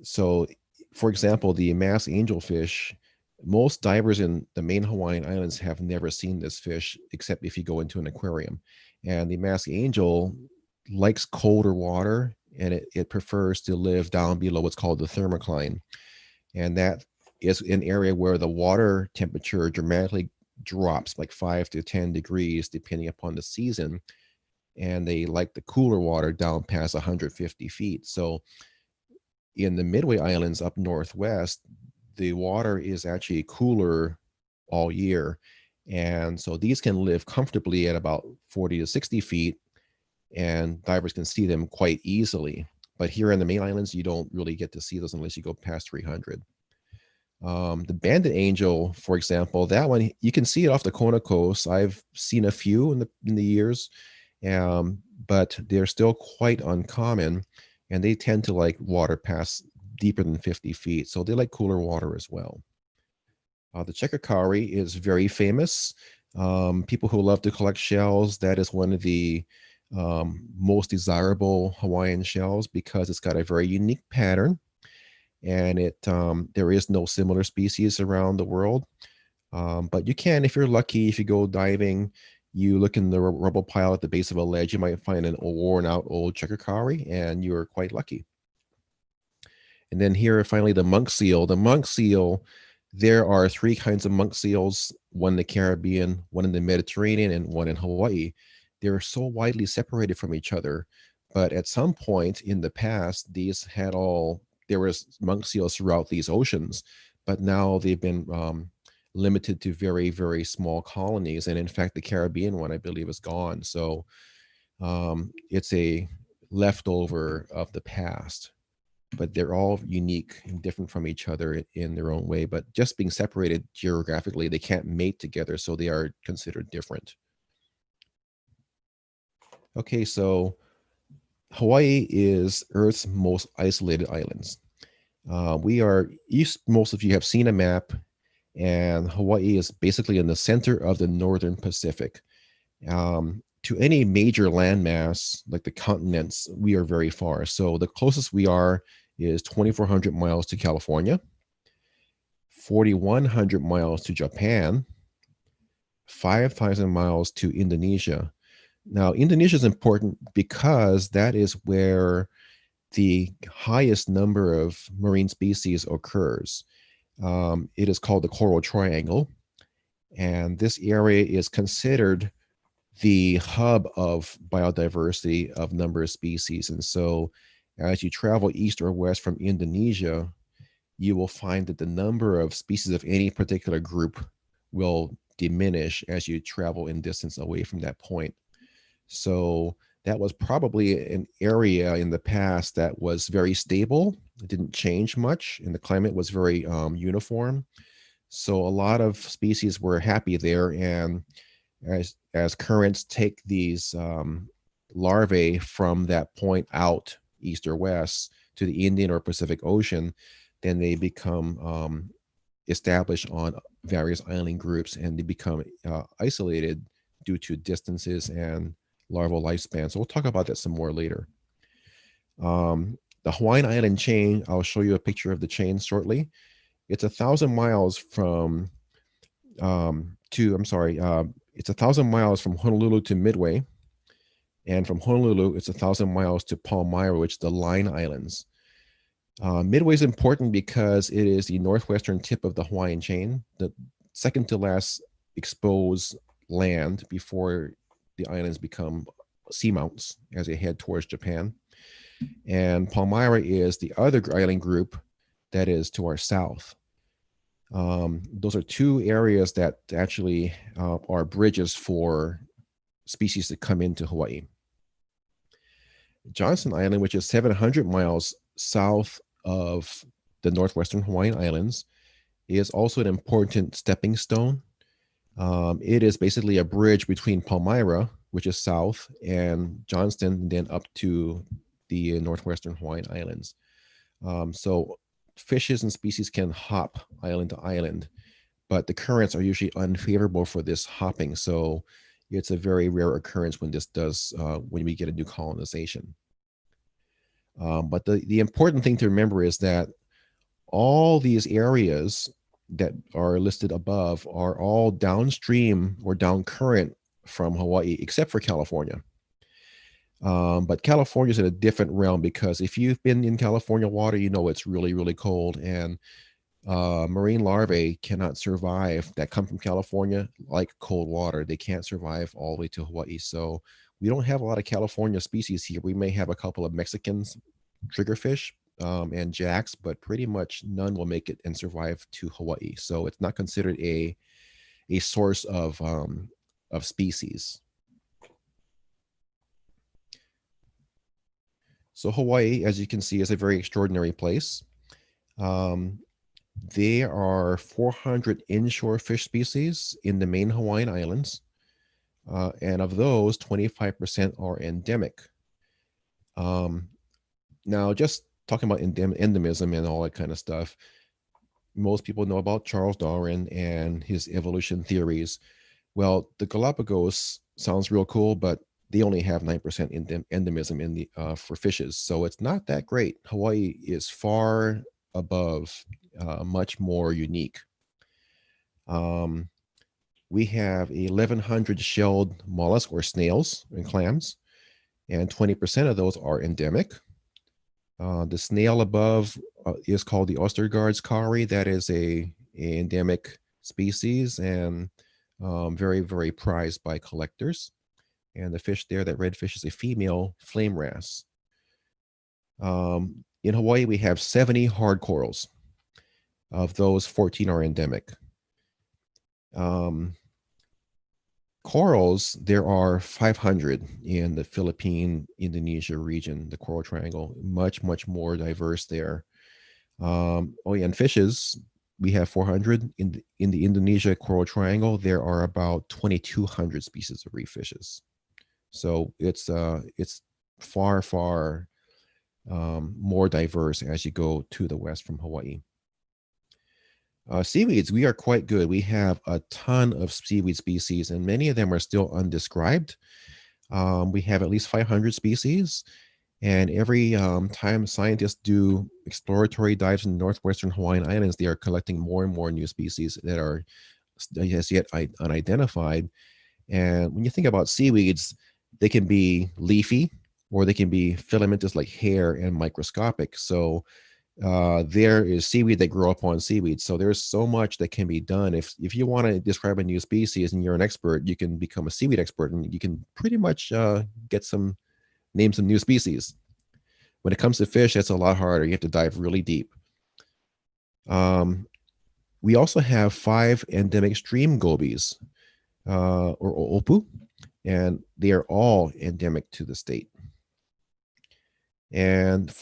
So, for example, the masked angelfish, most divers in the main Hawaiian Islands have never seen this fish, except if you go into an aquarium. And the masked angel likes colder water, and it prefers to live down below what's called the thermocline. And that is an area where the water temperature dramatically drops, like 5 to 10 degrees, depending upon the season. And they like the cooler water down past 150 feet. So in the Midway Islands up northwest, the water is actually cooler all year. And so these can live comfortably at about 40 to 60 feet, and divers can see them quite easily. But here in the main islands, you don't really get to see those unless you go past 300. The banded angel, for example, that one, you can see it off the Kona coast. I've seen a few in the years, but they're still quite uncommon, and they tend to like water past deeper than 50 feet. So they like cooler water as well. The checkered kauri is very famous. People who love to collect shells, that is one of the most desirable Hawaiian shells because it's got a very unique pattern, and there is no similar species around the world. But you can, if you're lucky, if you go diving, you look in the rubble pile at the base of a ledge, you might find an worn out old checkered kauri, and you're quite lucky. And then here, finally, the monk seal. The monk seal, there are 3 kinds of monk seals, one in the Caribbean, one in the Mediterranean, and one in Hawaii. They're so widely separated from each other, but at some point in the past, there was monk seals throughout these oceans, but now they've been limited to very, very small colonies. And in fact, the Caribbean one, I believe, is gone. So it's a leftover of the past, but they're all unique and different from each other in their own way. But just being separated geographically, they can't mate together, so they are considered different. Okay, so Hawaii is Earth's most isolated islands. Most of you have seen a map, and Hawaii is basically in the center of the Northern Pacific. To any major landmass, like the continents, we are very far. So the closest we are is 2,400 miles to California, 4,100 miles to Japan, 5,000 miles to Indonesia. Now, Indonesia is important because that is where the highest number of marine species occurs. It is called the Coral Triangle, and this area is considered the hub of biodiversity of number of species. And so as you travel east or west from Indonesia, you will find that the number of species of any particular group will diminish as you travel in distance away from that point. So that was probably an area in the past that was very stable. It didn't change much, and the climate was very uniform. So a lot of species were happy there, and as currents take these larvae from that point out east or west to the Indian or Pacific Ocean, then they become established on various island groups, and they become isolated due to distances and larval lifespan. So we'll talk about that some more later. The Hawaiian Island chain, I'll show you a picture of the chain shortly. It's 1,000 miles from it's 1,000 miles from Honolulu to Midway, and from Honolulu, it's 1,000 miles to Palmyra, which is the Line Islands. Midway is important because it is the northwestern tip of the Hawaiian chain, the second to last exposed land before the islands become seamounts as they head towards Japan. And Palmyra is the other island group that is to our south. Those are two areas that actually are bridges for species that come into Hawaii. Johnston Island, which is 700 miles south of the northwestern Hawaiian Islands, is also an important stepping stone. It is basically a bridge between Palmyra, which is south, and Johnston, and then up to the northwestern Hawaiian Islands. So fishes and species can hop island to island, but the currents are usually unfavorable for this hopping. So it's a very rare occurrence when this does, when we get a new colonization. But the important thing to remember is that all these areas that are listed above are all downstream or down current from Hawaii, except for California. But California is in a different realm, because if you've been in California water, you know it's really, really cold, and marine larvae cannot survive that come from California like cold water. They can't survive all the way to Hawaii. So we don't have a lot of California species here. We may have a couple of Mexican triggerfish and jacks, but pretty much none will make it and survive to Hawaii. So it's not considered a source of species. So Hawaii, as you can see, is a very extraordinary place. There are 400 inshore fish species in the main Hawaiian Islands. And of those, 25% are endemic. Now, just talking about endemism and all that kind of stuff, most people know about Charles Darwin and his evolution theories. Well, the Galapagos sounds real cool, but they only have 9% endemism in the for fishes, so it's not that great. Hawaii is far above, much more unique. We have 1,100 shelled mollusks or snails and clams, and 20% of those are endemic. The snail above is called the Ostergaard's kauri. That is a endemic species and very, very prized by collectors. And the fish there, that red fish, is a female flame wrasse. In Hawaii, we have 70 hard corals. Of those, 14 are endemic. corals, there are 500 in the Philippine, Indonesia region, the Coral Triangle, much, much more diverse there. Oh yeah, and fishes, we have 400 in the Indonesia Coral Triangle. There are about 2,200 species of reef fishes. So it's far, far more diverse as you go to the west from Hawaii. Seaweeds, we are quite good. We have a ton of seaweed species, and many of them are still undescribed. We have at least 500 species, and every time scientists do exploratory dives in the northwestern Hawaiian Islands, they are collecting more and more new species that are as yet unidentified. And when you think about seaweeds, they can be leafy, or they can be filamentous like hair and microscopic. So there is seaweed that grow up on seaweed. So there's so much that can be done. If you want to describe a new species and you're an expert, you can become a seaweed expert, and you can pretty much get some names of new species. When it comes to fish, it's a lot harder. You have to dive really deep. We also have 5 endemic stream gobies, or opu, and they are all endemic to the state. And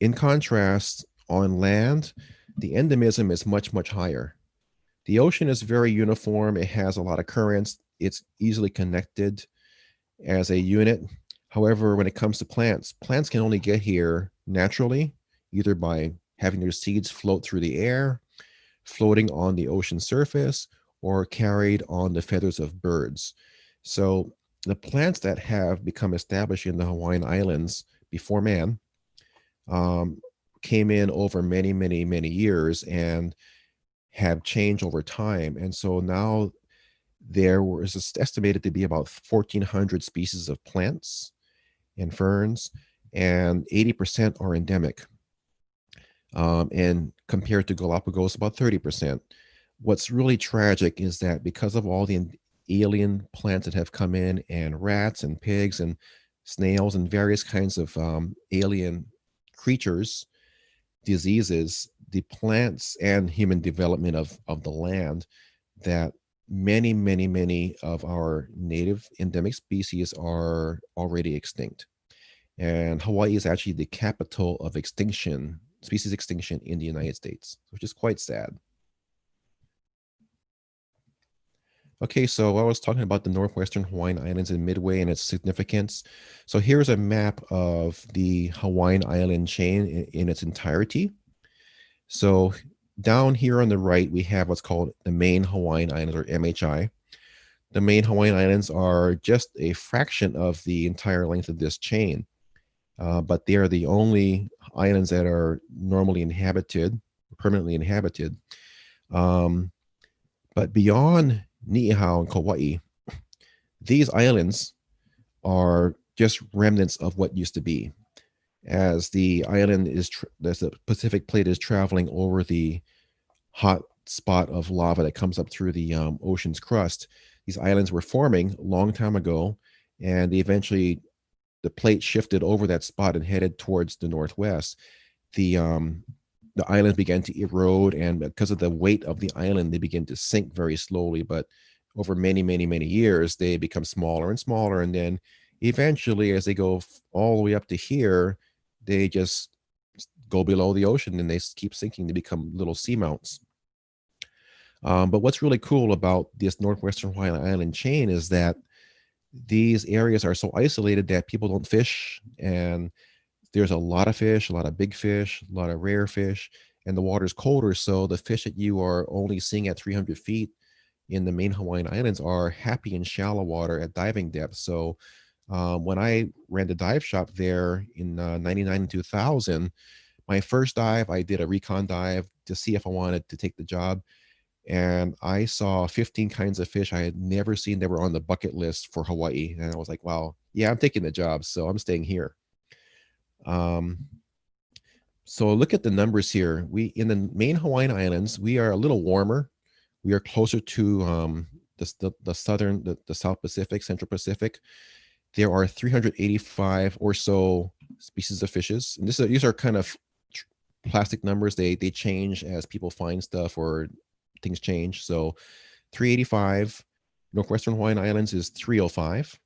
in contrast, on land, the endemism is much, much higher. The ocean is very uniform. It has a lot of currents. It's easily connected as a unit. However, when it comes to plants, plants can only get here naturally, either by having their seeds float through the air, floating on the ocean surface, or carried on the feathers of birds. So the plants that have become established in the Hawaiian Islands before man came in over many, many, many years and have changed over time. And so now there was estimated to be about 1,400 species of plants and ferns, and 80% are endemic. And compared to Galapagos, about 30%. What's really tragic is that because of all the alien plants that have come in, and rats and pigs and snails and various kinds of alien creatures, diseases, the plants and human development of the land, that many, many, many of our native endemic species are already extinct. And Hawaii is actually the capital of extinction, species extinction in the United States, which is quite sad. Okay, so I was talking about the northwestern Hawaiian Islands and Midway and its significance. So here's a map of the Hawaiian Island chain in its entirety. So down here on the right, we have what's called the main Hawaiian Islands, or MHI. The main Hawaiian Islands are just a fraction of the entire length of this chain, but they are the only islands that are normally inhabited, permanently inhabited. But beyond Niihau and Kauai, these islands are just remnants of what used to be. As the island is, as the Pacific plate is traveling over the hot spot of lava that comes up through the ocean's crust, these islands were forming a long time ago, and eventually the plate shifted over that spot and headed towards the northwest. The islands began to erode, and because of the weight of the island, they begin to sink very slowly. But over many, many, many years, they become smaller and smaller. And then eventually, as they go all the way up to here, they just go below the ocean and they keep sinking. They become little seamounts. But what's really cool about this northwestern Hawaiian Island chain is that these areas are so isolated that people don't fish, and there's a lot of fish, a lot of big fish, a lot of rare fish, and the water's colder, so the fish that you are only seeing at 300 feet in the main Hawaiian Islands are happy in shallow water at diving depth. So when I ran the dive shop there in 99 and 2000, my first dive, I did a recon dive to see if I wanted to take the job. And I saw 15 kinds of fish I had never seen that were on the bucket list for Hawaii. And I was like, wow, yeah, I'm taking the job, so I'm staying here. So look at the numbers here. We, in the main Hawaiian Islands, we are a little warmer. We are closer to the South Pacific, Central Pacific. There are 385 or so species of fishes. And these are kind of plastic numbers. They change as people find stuff or things change. So 385, Northwestern Hawaiian Islands is 305.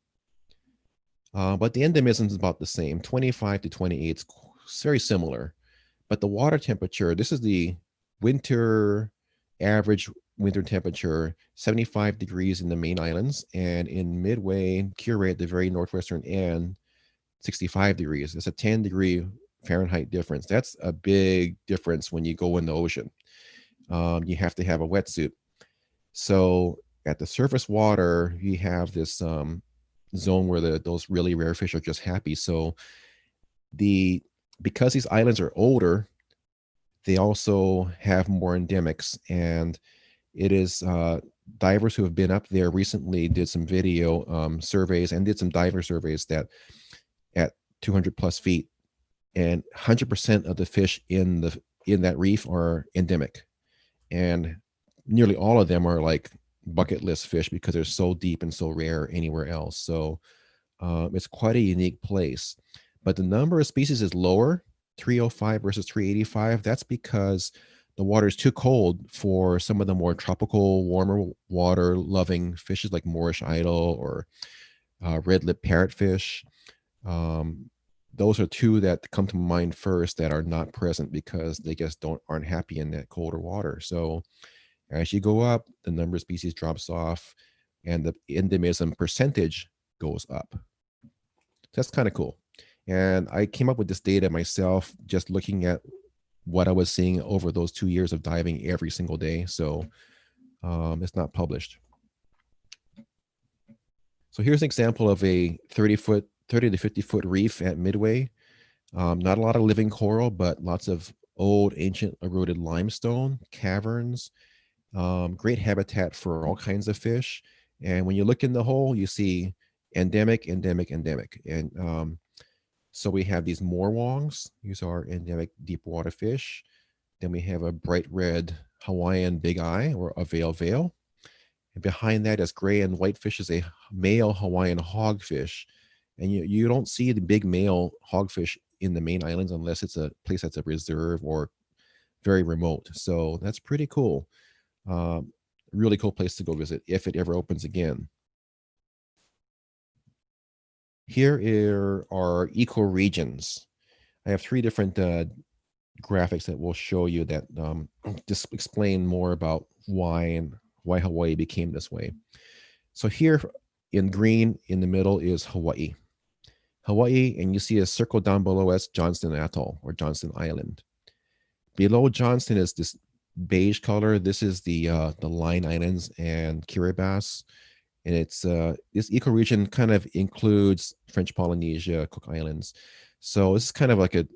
But the endemism is about the same, 25 to 28. It's very similar. But the water temperature, this is the winter average winter temperature, 75 degrees in the main islands, and in Midway, Kure at the very northwestern end, 65 degrees. It's a 10-degree Fahrenheit difference. That's a big difference when you go in the ocean. You have to have a wetsuit. So at the surface water, you have this zone where those really rare fish are just happy. So because these islands are older, they also have more endemics, and it is divers who have been up there recently did some video surveys and did some diver surveys that at 200 plus feet, and 100% of the fish in that reef are endemic, and nearly all of them are like bucket list fish because they're so deep and so rare anywhere else. So it's quite a unique place, but the number of species is lower, 305 versus 385. That's because the water is too cold for some of the more tropical, warmer water loving fishes like Moorish idol or red-lipped parrotfish. Those are two that come to mind first that are not present because they just aren't happy in that colder water. So as you go up, the number of species drops off and the endemism percentage goes up. That's kind of cool. And I came up with this data myself, just looking at what I was seeing over those 2 years of diving every single day. So it's not published. So here's an example of a 30 to 50 foot reef at Midway. Not a lot of living coral, but lots of old ancient eroded limestone, caverns, great habitat for all kinds of fish. And when you look in the hole, you see endemic, endemic, endemic. And so we have these morwongs. These are endemic deep water fish. Then we have a bright red Hawaiian big eye or a veil. And behind that is gray and white fish is a male Hawaiian hogfish. And you don't see the big male hogfish in the main islands unless it's a place that's a reserve or very remote. So that's pretty cool. Really cool place to go visit if it ever opens again. Here are ecoregions. I have 3 different graphics that will show you that just explain more about why Hawaii became this way. So here in green in the middle is Hawaii. And you see a circle down below us, Johnston Atoll or Johnston Island. Below Johnston is this beige color. This is the Line Islands and Kiribati. And it's this ecoregion kind of includes French Polynesia, Cook Islands. So this is kind of like a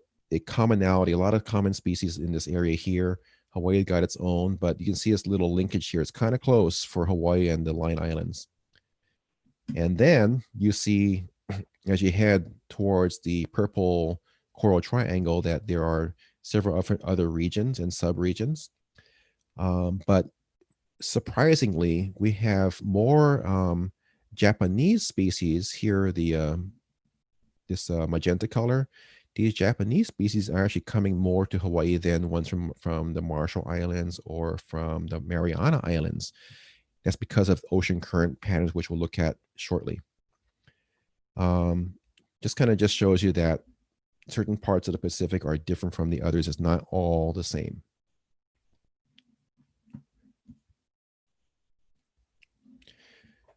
commonality, a lot of common species in this area here. Hawaii got its own, but you can see this little linkage here. It's kind of close for Hawaii and the Line Islands. And then you see, as you head towards the purple coral triangle, that there are several other regions and subregions. But surprisingly, we have more Japanese species here. This magenta color. These Japanese species are actually coming more to Hawaii than ones from the Marshall Islands or from the Mariana Islands. That's because of ocean current patterns, which we'll look at shortly. Just kind of just shows you that certain parts of the Pacific are different from the others. It's not all the same.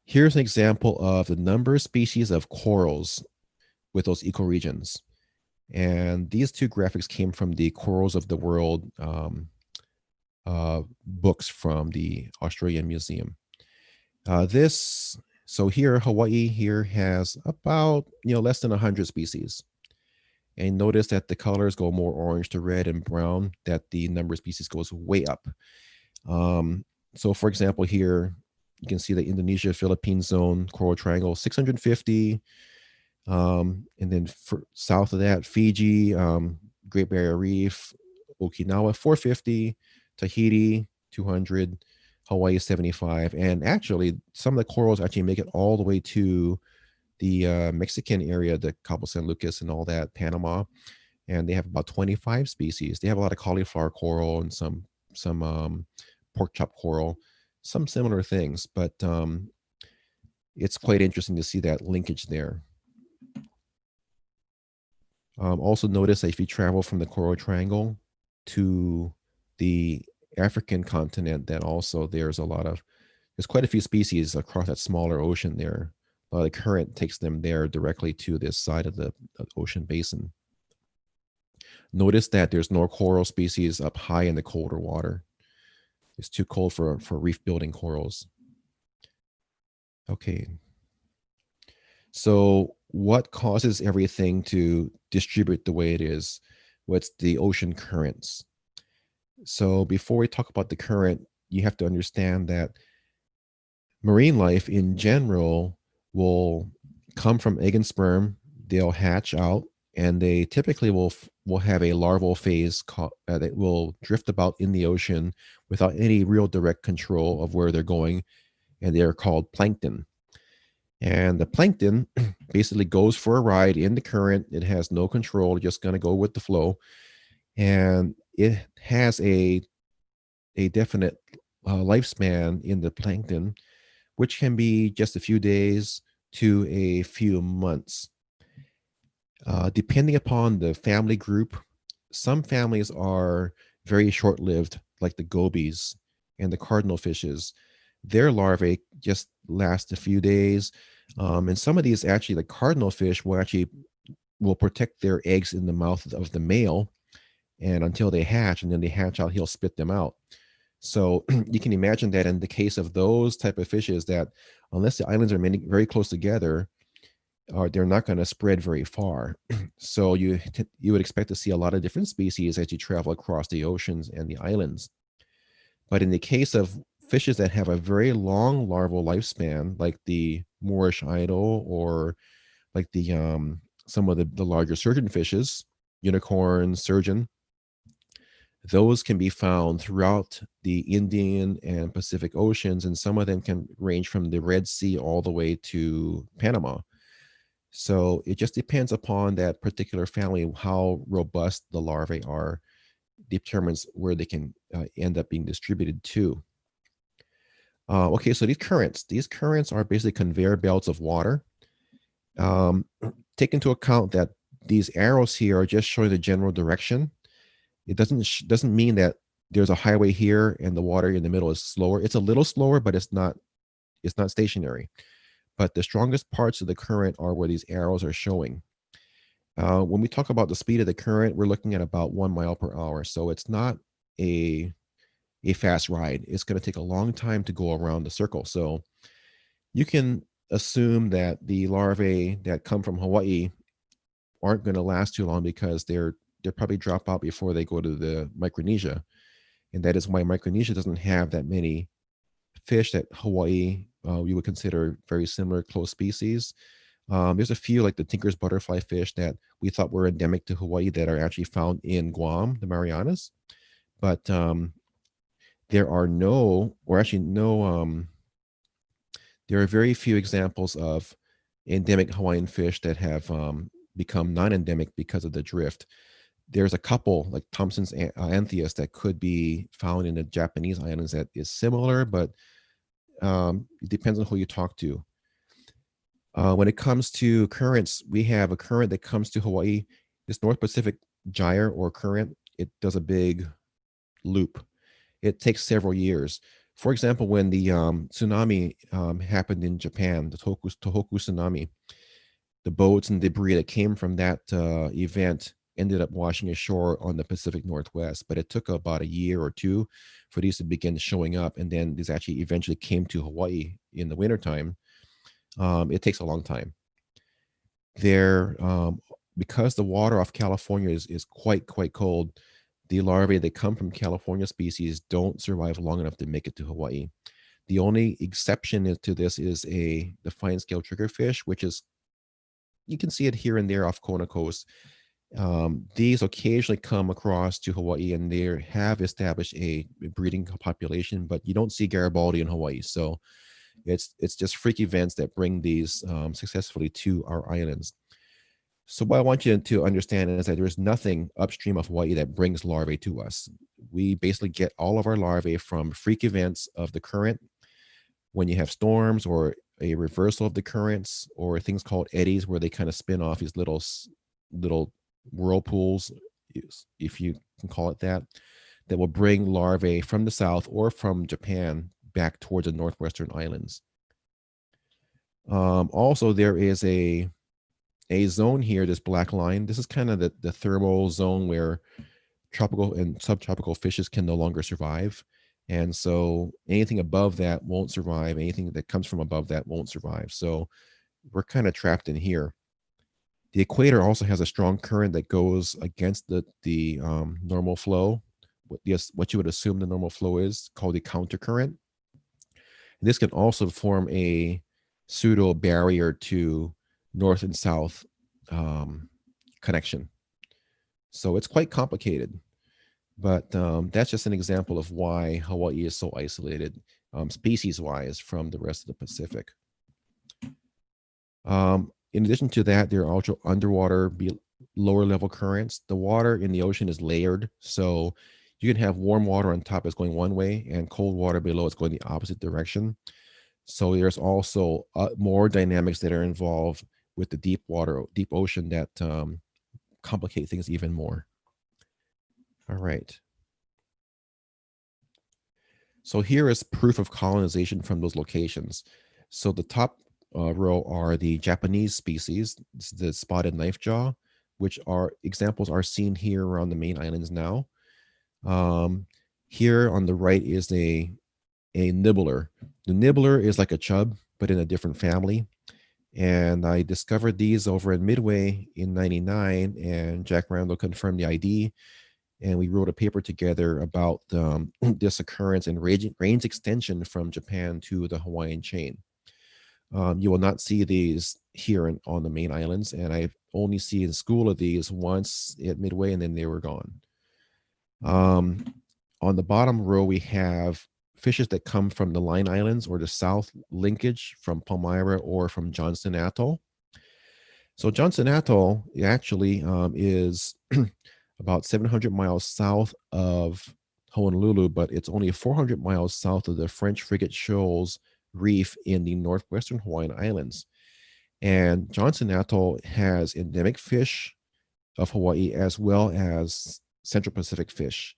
Here's an example of the number of species of corals with those ecoregions. And these 2 graphics came from the Corals of the World books from the Australian Museum. So here, Hawaii here has about, less than 100 species. And notice that the colors go more orange to red and brown, that the number of species goes way up. So for example, here, you can see the Indonesia, Philippines zone, coral triangle, 650. And then south of that, Fiji, Great Barrier Reef, Okinawa, 450, Tahiti, 200, Hawaii, 75. And actually, some of the corals actually make it all the way to the Mexican area, the Cabo San Lucas and all that, Panama. And they have about 25 species. They have a lot of cauliflower coral and some pork chop coral, some similar things. But it's quite interesting to see that linkage there. Also notice that if you travel from the Coral Triangle to the African continent, that also there's quite a few species across that smaller ocean there. The current takes them there directly to this side of the ocean basin. Notice that there's no coral species up high in the colder water. It's too cold for reef building corals. Okay. So what causes everything to distribute the way it is? What's the ocean currents? So before we talk about the current, you have to understand that marine life in general will come from egg and sperm. They'll hatch out, and they typically will have a larval phase that will drift about in the ocean without any real direct control of where they're going, and they're called plankton. And the plankton basically goes for a ride in the current. It has no control, just going to go with the flow. And it has a definite lifespan in the plankton, which can be just a few days to a few months. Depending upon the family group, some families are very short-lived, like the gobies and the cardinal fishes. Their larvae just last a few days. And some of these actually, the cardinal fish will protect their eggs in the mouth of the male and until they hatch, and then they hatch out, he'll spit them out. So you can imagine that in the case of those type of fishes, that unless the islands are very close together, they're not going to spread very far. So you would expect to see a lot of different species as you travel across the oceans and the islands. But in the case of fishes that have a very long larval lifespan, like the Moorish idol, or like the some of the larger surgeon fishes, unicorn, surgeon, those can be found throughout the Indian and Pacific Oceans, and some of them can range from the Red Sea all the way to Panama. So it just depends upon that particular family, how robust the larvae are, determines where they can end up being distributed to. Okay, so these currents are basically conveyor belts of water. Take into account that these arrows here are just showing the general direction. It doesn't mean that there's a highway here and the water in the middle is slower. It's a little slower, but it's not stationary. But the strongest parts of the current are where these arrows are showing. When we talk about the speed of the current, we're looking at about 1 mile per hour. So it's not a fast ride. It's going to take a long time to go around the circle. So you can assume that the larvae that come from Hawaii aren't going to last too long, because they'll probably drop out before they go to the Micronesia. And that is why Micronesia doesn't have that many fish that Hawaii we would consider very similar close species. There's a few, like the Tinker's butterfly fish, that we thought were endemic to Hawaii that are actually found in Guam, the Marianas. But there are there are very few examples of endemic Hawaiian fish that have become non-endemic because of the drift. There's a couple, like Thompson's Anthias, that could be found in the Japanese islands that is similar, but it depends on who you talk to. When it comes to currents, we have a current that comes to Hawaii, this North Pacific gyre or current. It does a big loop. It takes several years. For example, when the tsunami happened in Japan, the Tohoku tsunami, the boats and debris that came from that event ended up washing ashore on the Pacific Northwest. But it took about a year or two for these to begin showing up. And then these actually eventually came to Hawaii in the wintertime. It takes a long time. Because the water off California is quite cold, the larvae that come from California species don't survive long enough to make it to Hawaii. The only exception to this is the fine scale triggerfish, which is, you can see it here and there off Kona Coast. These occasionally come across to Hawaii, and they have established a breeding population, but you don't see Garibaldi in Hawaii. So it's just freak events that bring these successfully to our islands. So what I want you to understand is that there's nothing upstream of Hawaii that brings larvae to us. We basically get all of our larvae from freak events of the current, when you have storms or a reversal of the currents, or things called eddies, where they kind of spin off these little whirlpools, if you can call it that, that will bring larvae from the south or from Japan back towards the northwestern islands. Also, there is a zone here, this black line. This is kind of the thermal zone where tropical and subtropical fishes can no longer survive. And so anything above that won't survive. Anything that comes from above that won't survive. So we're kind of trapped in here. The equator also has a strong current that goes against the normal flow. What you would assume the normal flow is, called the countercurrent. And this can also form a pseudo barrier to north and south connection. So it's quite complicated, but that's just an example of why Hawaii is so isolated species-wise from the rest of the Pacific. In addition to that, there are also underwater lower level currents. The water in the ocean is layered, so you can have warm water on top that's going one way and cold water below it's going the opposite direction. So there's also more dynamics that are involved with the deep ocean that complicate things even more. All right. So here is proof of colonization from those locations. So the top row are the Japanese species, the spotted knifejaw, which are examples are seen here around the main islands now. Here on the right is a nibbler. The nibbler is like a chub, but in a different family. And I discovered these over in Midway in '99, and Jack Randall confirmed the ID. And we wrote a paper together about this occurrence and range extension from Japan to the Hawaiian chain. You will not see these here on the main islands, and I only see a school of these once at Midway, and then they were gone. On the bottom row, we have fishes that come from the Line Islands or the south linkage from Palmyra or from Johnston Atoll. So Johnston Atoll actually is about 700 miles south of Honolulu, but it's only 400 miles south of the French Frigate Shoals Reef in the northwestern Hawaiian Islands. And Johnston Atoll has endemic fish of Hawaii as well as Central Pacific fish.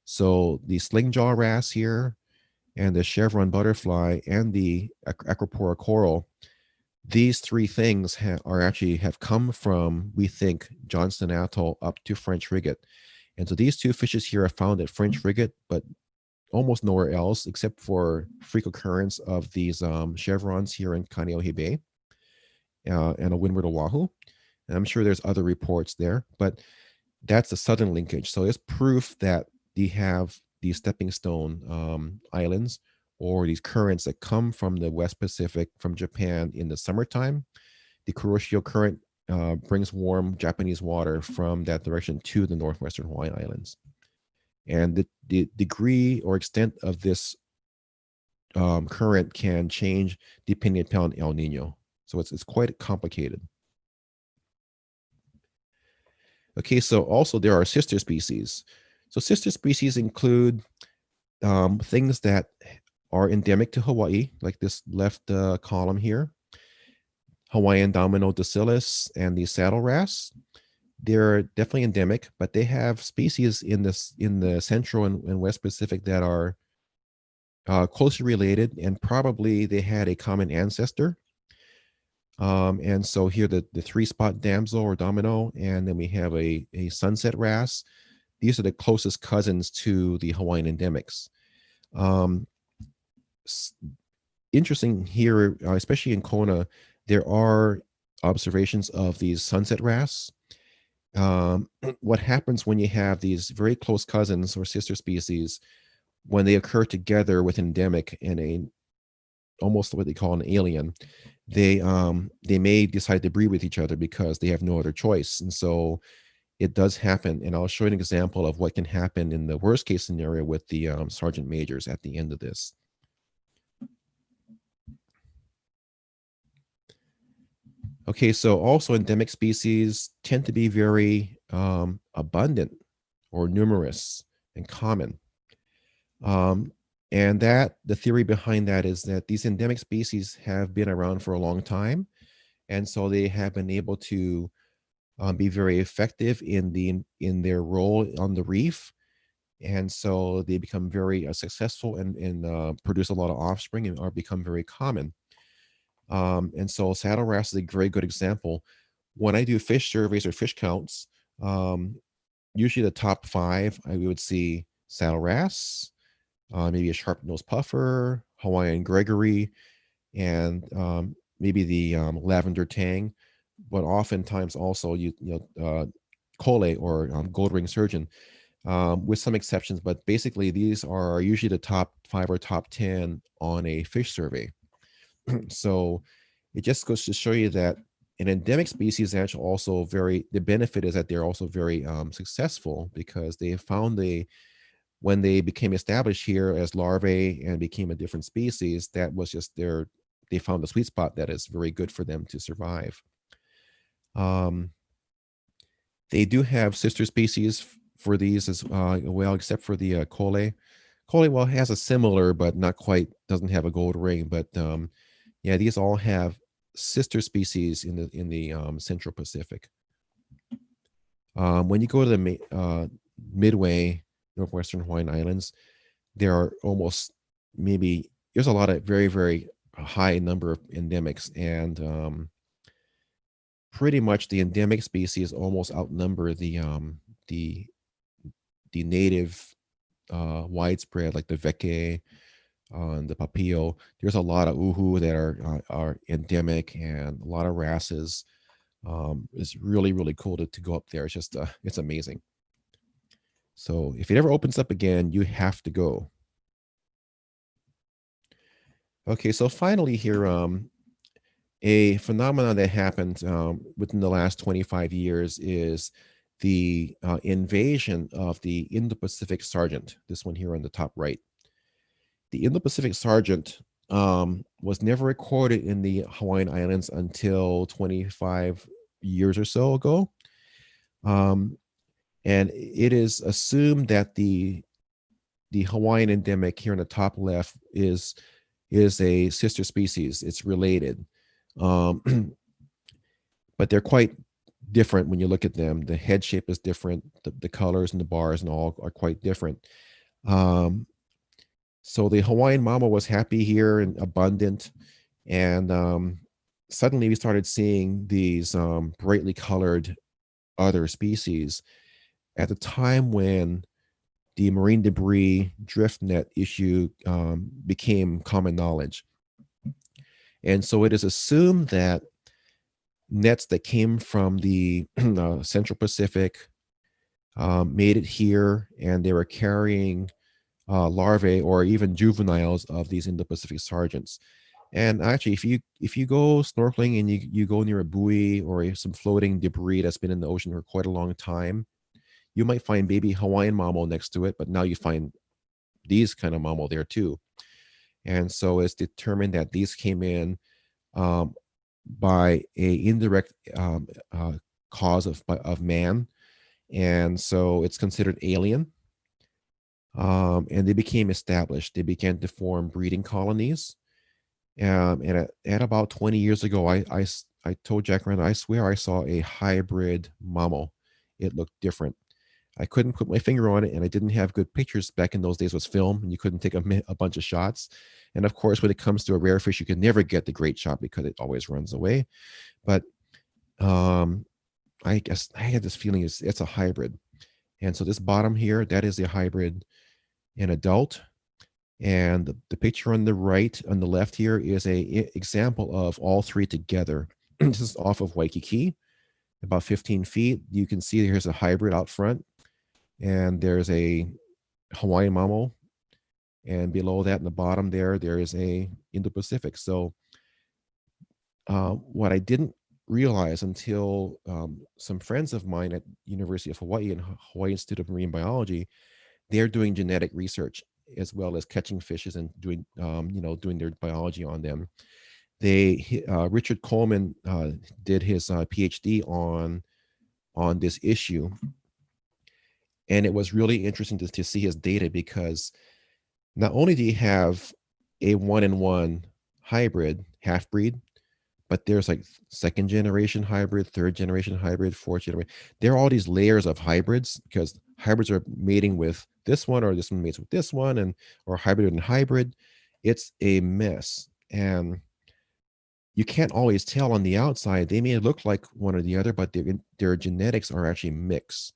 So the slingjaw wrasse here and the chevron butterfly and the Acropora coral, these three things have come from, we think, Johnston Atoll up to French Frigate. And so these two fishes here are found at French Frigate, but almost nowhere else except for freak occurrence of these chevrons here in Kaneohe Bay and a windward Oahu. And I'm sure there's other reports there, but that's the southern linkage. So it's proof that they have these stepping stone islands or these currents that come from the West Pacific from Japan in the summertime. The Kuroshio current brings warm Japanese water from that direction to the northwestern Hawaiian Islands. And the degree or extent of this current can change depending upon El Nino. So it's quite complicated. Okay, so also there are sister species. So sister species include things that are endemic to Hawaii, like this left column here. Hawaiian domino dacillus and the saddle wrasse. They're definitely endemic, but they have species in the central and west Pacific that are closely related, and probably they had a common ancestor. And so here the three-spot damsel or domino, and then we have a sunset wrasse. These are the closest cousins to the Hawaiian endemics. Interesting here, especially in Kona, there are observations of these sunset wrasse. What happens when you have these very close cousins or sister species, when they occur together with endemic and almost what they call an alien, they may decide to breed with each other because they have no other choice. And so it does happen. And I'll show you an example of what can happen in the worst case scenario with the sergeant majors at the end of this. Okay, so also endemic species tend to be very abundant or numerous and common. And that the theory behind that is that these endemic species have been around for a long time, and so they have been able to be very effective in their role on the reef, and so they become very successful and produce a lot of offspring and are become very common. And so saddle wrasse is a very good example. When I do fish surveys or fish counts, usually the top 5, I would see saddle wrasse, maybe a sharp-nosed puffer, Hawaiian Gregory, and maybe the lavender tang, but oftentimes also Kole or gold ring surgeon, with some exceptions. But basically, these are usually the top 5 or top 10 on a fish survey. So it just goes to show you that an endemic species actually also the benefit is that they're also very successful, because they found when they became established here as larvae and became a different species, that was just they found a sweet spot that is very good for them to survive. They do have sister species for these as well, except for the Kole. Kole, well, has a similar, but not quite, doesn't have a gold ring, but yeah, these all have sister species in the Central Pacific. When you go to the Midway, Northwestern Hawaiian Islands, there are there's a lot of very, very high number of endemics, and pretty much the endemic species almost outnumber the native widespread, like the Veke, the Papio. There's a lot of uhu that are endemic, and a lot of wrasses. It's really, really cool to go up there. It's just it's amazing. So if it ever opens up again, you have to go. Okay, so finally here, a phenomenon that happened within the last 25 years is the invasion of the Indo-Pacific sargent, this one here on the top right. The Indo-Pacific sargent was never recorded in the Hawaiian Islands until 25 years or so ago. And it is assumed that the Hawaiian endemic here in the top left is a sister species. It's related. But they're quite different when you look at them. The head shape is different. The colors and the bars and all are quite different. So the Hawaiian mama was happy here and abundant. And suddenly we started seeing these brightly colored other species at the time when the marine debris drift net issue became common knowledge. And so it is assumed that nets that came from the Central Pacific made it here, and they were carrying larvae or even juveniles of these Indo-Pacific sargents. And actually, if you go snorkeling and you go near a buoy or some floating debris that's been in the ocean for quite a long time, you might find baby Hawaiian mamo next to it, but now you find these kind of mamo there too. And so it's determined that these came in by a indirect cause of man, and so it's considered alien. And they became established. They began to form breeding colonies. And at about 20 years ago, I told Jack Rand, I swear I saw a hybrid mamo. It looked different. I couldn't put my finger on it, and I didn't have good pictures. Back in those days was film, and you couldn't take a bunch of shots. And of course, when it comes to a rare fish, you can never get the great shot because it always runs away. But I guess I had this feeling it's a hybrid. And so this bottom here, that is a hybrid in adult. And the picture on the right, on the left here, is a example of all three together. This is off of Waikiki, about 15 feet. You can see here's a hybrid out front, and there's a Hawaiian mamo, and below that in the bottom there is a Indo-Pacific. So what I didn't realize until some friends of mine at University of Hawaii and Hawaii Institute of Marine Biology, they're doing genetic research as well as catching fishes and doing doing their biology on them. Richard Coleman did his PhD on this issue, and it was really interesting to see his data, because not only do you have a 1-in-1 hybrid half breed, but there's like second generation hybrid, third generation hybrid, fourth generation. There are all these layers of hybrids because hybrids are mating with this one, or this one mates with this one, and or hybrid and hybrid. It's a mess. And you can't always tell on the outside. They may look like one or the other, but their genetics are actually mixed.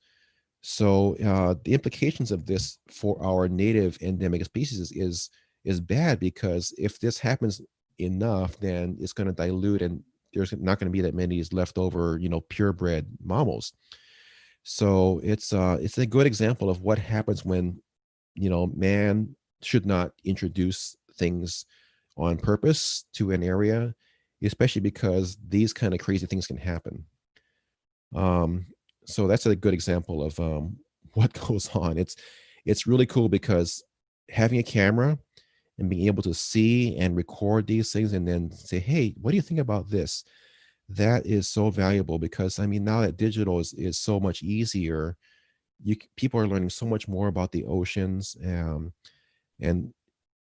So the implications of this for our native endemic species is bad, because if this happens enough, then it's going to dilute, and there's not going to be that many leftover, purebred mammals. So it's a good example of what happens when, man should not introduce things on purpose to an area, especially because these kind of crazy things can happen. So that's a good example of what goes on. It's really cool because having a camera and being able to see and record these things and then say, hey, what do you think about this? That is so valuable, because I mean, now that digital is so much easier, people are learning so much more about the oceans, and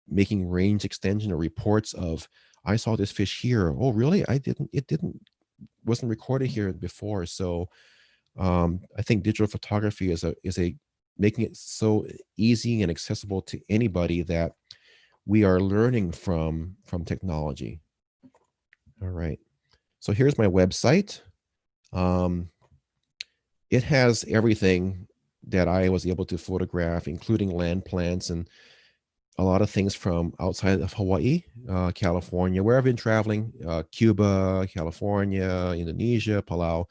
making range extension or reports of, I saw this fish here. Oh, really? Wasn't recorded here before. So I think digital photography is making it so easy and accessible to anybody that we are learning from technology. All right. So here's my website. It has everything that I was able to photograph, including land plants and a lot of things from outside of Hawaii, California, where I've been traveling, Cuba, California, Indonesia, Palau.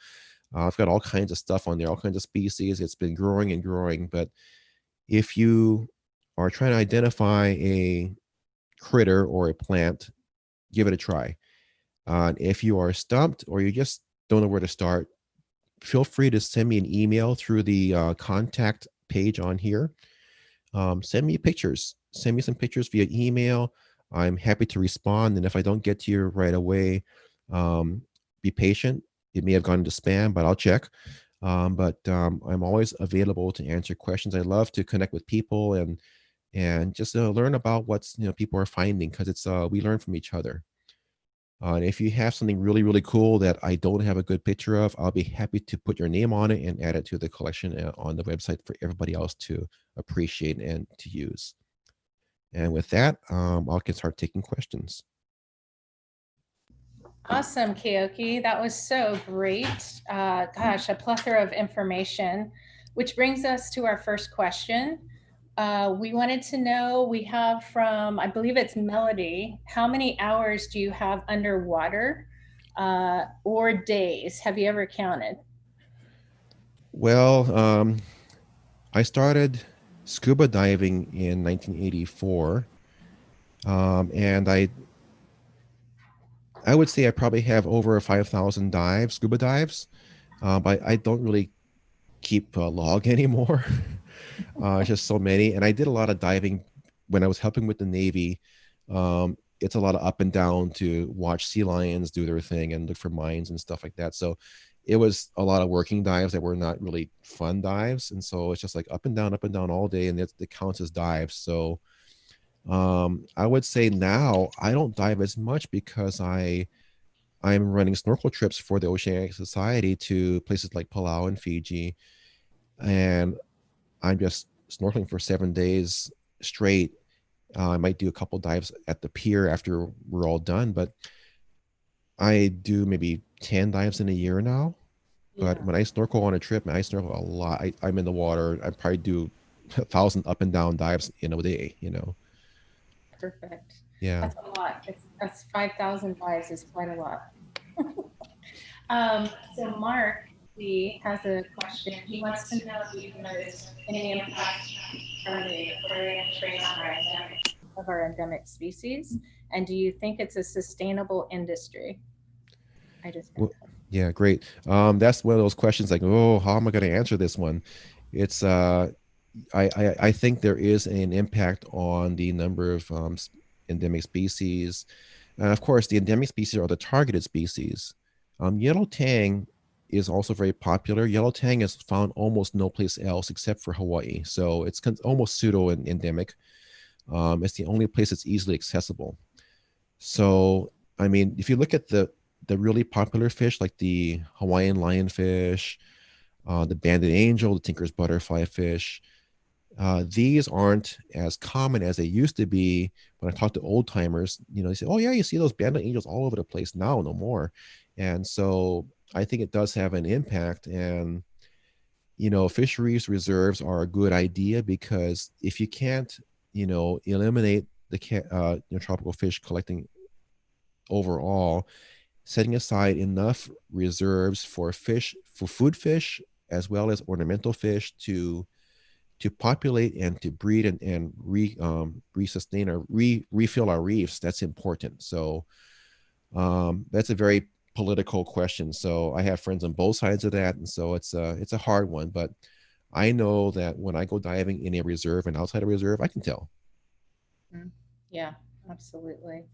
I've got all kinds of stuff on there, all kinds of species. It's been growing and growing. But if you are trying to identify a critter or a plant, give it a try. If you are stumped or you just don't know where to start, feel free to send me an email through the contact page on here. Send me pictures. Send me some pictures via email. I'm happy to respond. And if I don't get to you right away, be patient. It may have gone into spam, but I'll check. But I'm always available to answer questions. I love to connect with people and just learn about what's people are finding, because it's we learn from each other. And if you have something really, really cool that I don't have a good picture of, I'll be happy to put your name on it and add it to the collection on the website for everybody else to appreciate and to use. And with that, I can start taking questions. Awesome, Keoki. That was so great. Gosh, a plethora of information, which brings us to our first question. We wanted to know, we have from, I believe it's Melody, how many hours do you have underwater or days? Have you ever counted? Well, I started scuba diving in 1984, and I would say I probably have over 5,000 scuba dives, but I don't really keep a log anymore. Just so many. And I did a lot of diving when I was helping with the Navy. It's a lot of up and down to watch sea lions do their thing and look for mines and stuff like that. So it was a lot of working dives that were not really fun dives. And so it's just like up and down all day, and it counts as dives. So I would say now I don't dive as much because I'm running snorkel trips for the Oceanic Society to places like Palau and Fiji, and I'm just snorkeling for 7 days straight. I might do a couple dives at the pier after we're all done, but I do maybe 10 dives in a year now. But when I snorkel on a trip, I snorkel a lot. I'm in the water. I probably do 1,000 up and down dives in a day, Perfect. Yeah. That's a lot. That's 5,000 dives is quite a lot. So Mark Lee has a question. He wants to know if you've noticed any impact from the aquarium trade of our endemic species, and do you think it's a sustainable industry? Yeah, great. That's one of those questions like, oh, how am I going to answer this one? It's I think there is an impact on the number of endemic species. And of course, the endemic species are the targeted species. Yellow tang is also very popular. Yellow tang is found almost no place else except for Hawaii. So it's almost pseudo-endemic. It's the only place that's easily accessible. So, I mean, if you look at the really popular fish like the Hawaiian lionfish, the banded angel, the Tinker's butterfly fish, these aren't as common as they used to be. When I talk to old timers, they say, oh yeah, you see those banded angels all over the place now, no more. And so I think it does have an impact. And, fisheries reserves are a good idea, because if you can't, eliminate the tropical fish collecting overall, setting aside enough reserves for food fish, as well as ornamental fish to populate and to breed and resustain or refill our reefs, that's important. So that's a very political question. So I have friends on both sides of that, and so it's a hard one. But I know that when I go diving in a reserve and outside a reserve, I can tell. Yeah, absolutely.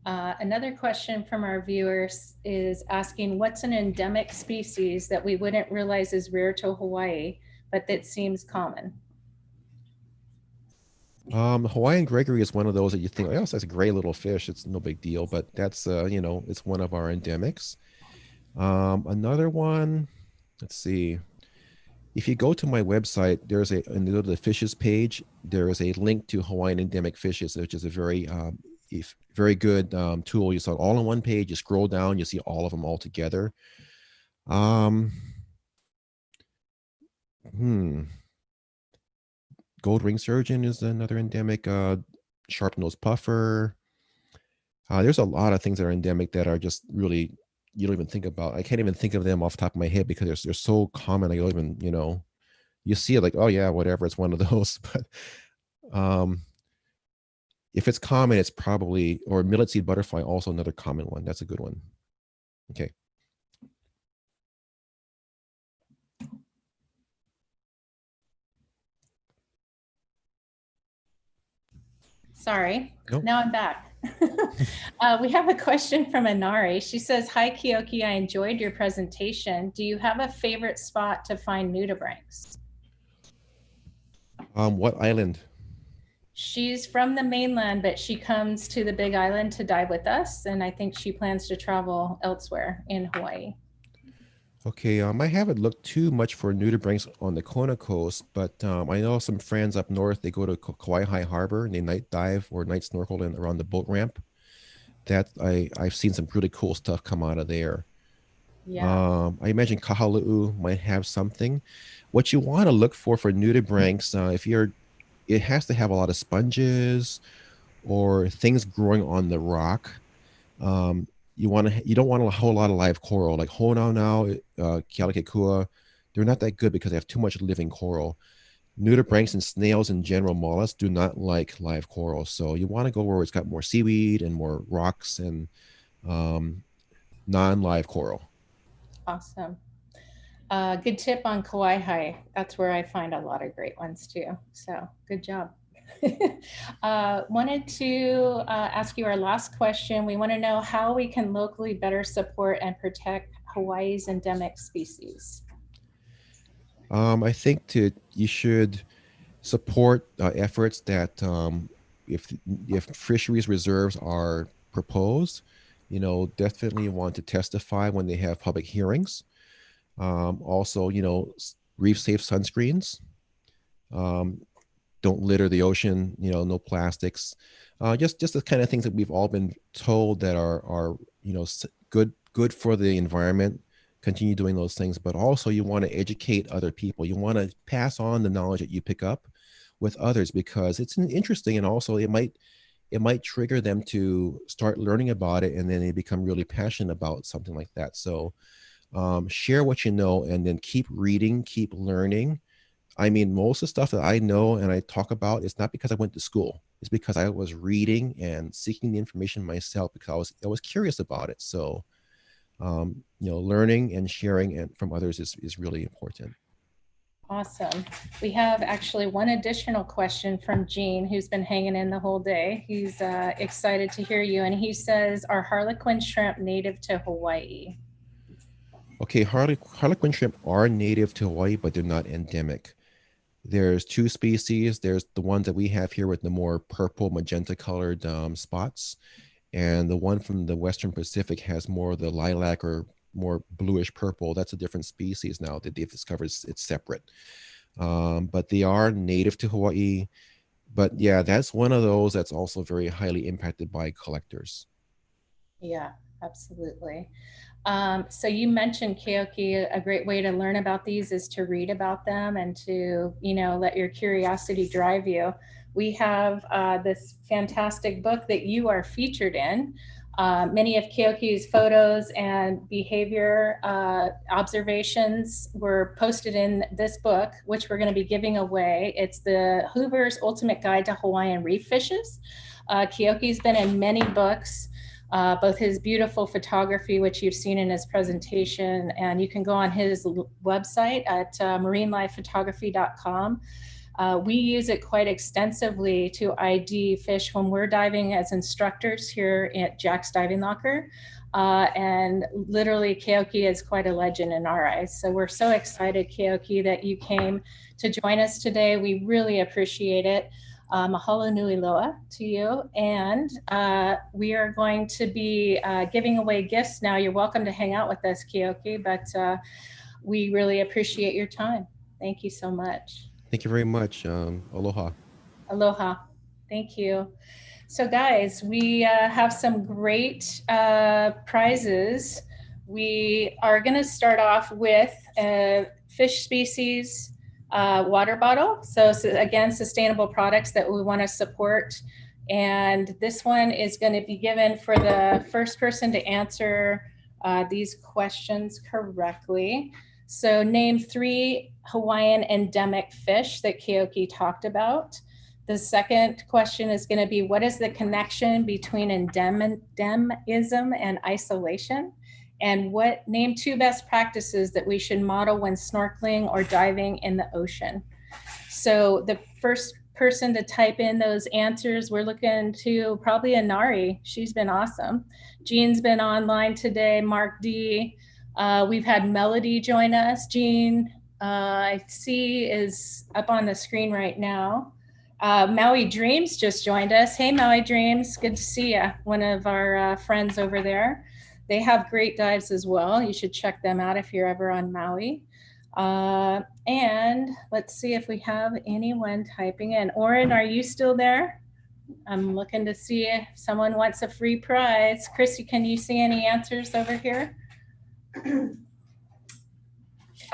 Another question from our viewers is asking, what's an endemic species that we wouldn't realize is rare to Hawaii, but that seems common? Hawaiian Gregory is one of those that you think, oh, that's a great little fish. It's no big deal, but that's, it's one of our endemics. Another one, let's see. If you go to my website, and go to the fishes page, there is a link to Hawaiian endemic fishes, which is a very good tool. You saw it all on one page. You scroll down, you see all of them all together. Gold ring sturgeon is another endemic. Sharp-nosed puffer. There's a lot of things that are endemic that are just really, you don't even think about. I can't even think of them off the top of my head because they're so common. I don't even, you see it like, oh yeah, whatever, it's one of those. But if it's common, it's probably, or millet seed butterfly, also another common one. That's a good one. Okay. Sorry, Nope. Now I'm back. We have a question from Inari. She says, hi, Keoki, I enjoyed your presentation. Do you have a favorite spot to find nudibranchs? What island? She's from the mainland, but she comes to the Big Island to dive with us. And I think she plans to travel elsewhere in Hawaii. Okay, I haven't looked too much for nudibranchs on the Kona coast, but I know some friends up north, they go to Kauai Harbor and they night dive or night snorkel around the boat ramp. That I've seen some really cool stuff come out of there. Yeah. I imagine Kahalu'u might have something. What you want to look for nudibranchs, it has to have a lot of sponges or things growing on the rock. You don't want a whole lot of live coral like Honaunau, Kealakekua. They're not that good because they have too much living coral. Nudibranchs and snails in general, mollusks, do not like live coral. So you want to go where it's got more seaweed and more rocks and non-live coral. Awesome. Good tip on Kauai. That's where I find a lot of great ones too. So good job. Wanted to ask you our last question. We want to know how we can locally better support and protect Hawaii's endemic species. I think you should support efforts that if fisheries reserves are proposed, definitely want to testify when they have public hearings. Also, reef safe sunscreens. Don't litter the ocean, no plastics. Just the kind of things that we've all been told that are good for the environment. Continue doing those things, but also you want to educate other people. You want to pass on the knowledge that you pick up with others because it's interesting, and also it might trigger them to start learning about it, and then they become really passionate about something like that. So share what you know, and then keep reading, keep learning. I mean, most of the stuff that I know and I talk about, it's not because I went to school. It's because I was reading and seeking the information myself because I was curious about it. So, learning and sharing from others is really important. Awesome. We have actually one additional question from Gene, who's been hanging in the whole day. He's excited to hear you. And he says, are harlequin shrimp native to Hawaii? Okay, harlequin shrimp are native to Hawaii, but they're not endemic. There's two species. There's the ones that we have here with the more purple magenta colored spots. And the one from the Western Pacific has more of the lilac or more bluish purple. That's a different species now that they've discovered it's separate. But they are native to Hawaii. But yeah, that's one of those that's also very highly impacted by collectors. Yeah, absolutely. So you mentioned keoki. A great way to learn about these is to read about them and to, let your curiosity drive you. We have this fantastic book that you are featured in. Many of keoki's photos and behavior observations were posted in this book, which we're going to be giving away. It's the Hoover's Ultimate Guide to Hawaiian Reef Fishes. Keoki's been in many books, both his beautiful photography, which you've seen in his presentation, and you can go on his website at marinelifephotography.com. We use it quite extensively to ID fish when we're diving as instructors here at Jack's Diving Locker. And literally Keoki is quite a legend in our eyes. So we're so excited, Keoki, that you came to join us today. We really appreciate it. Mahalo nui loa to you. And we are going to be giving away gifts now. You're welcome to hang out with us, Keoki, but we really appreciate your time. Thank you so much. Thank you very much. Aloha. Aloha. Thank you. So guys, we have some great prizes. We are going to start off with a fish species water bottle. So again, sustainable products that we want to support. And this one is going to be given for the first person to answer these questions correctly. So name 3 Hawaiian endemic fish that Keoki talked about. The second question is going to be, what is the connection between endemism and isolation? And name 2 best practices that we should model when snorkeling or diving in the ocean. So the first person to type in those answers, we're looking to probably Inari. She's been awesome. Jean's been online today, Mark D. We've had Melody join us. Jean, I see is up on the screen right now. Maui Dreams just joined us. Hey, Maui Dreams, good to see you. One of our friends over there. They have great dives as well. You should check them out if you're ever on Maui. And let's see if we have anyone typing in. Oren, are you still there? I'm looking to see if someone wants a free prize. Chrissy, can you see any answers over here?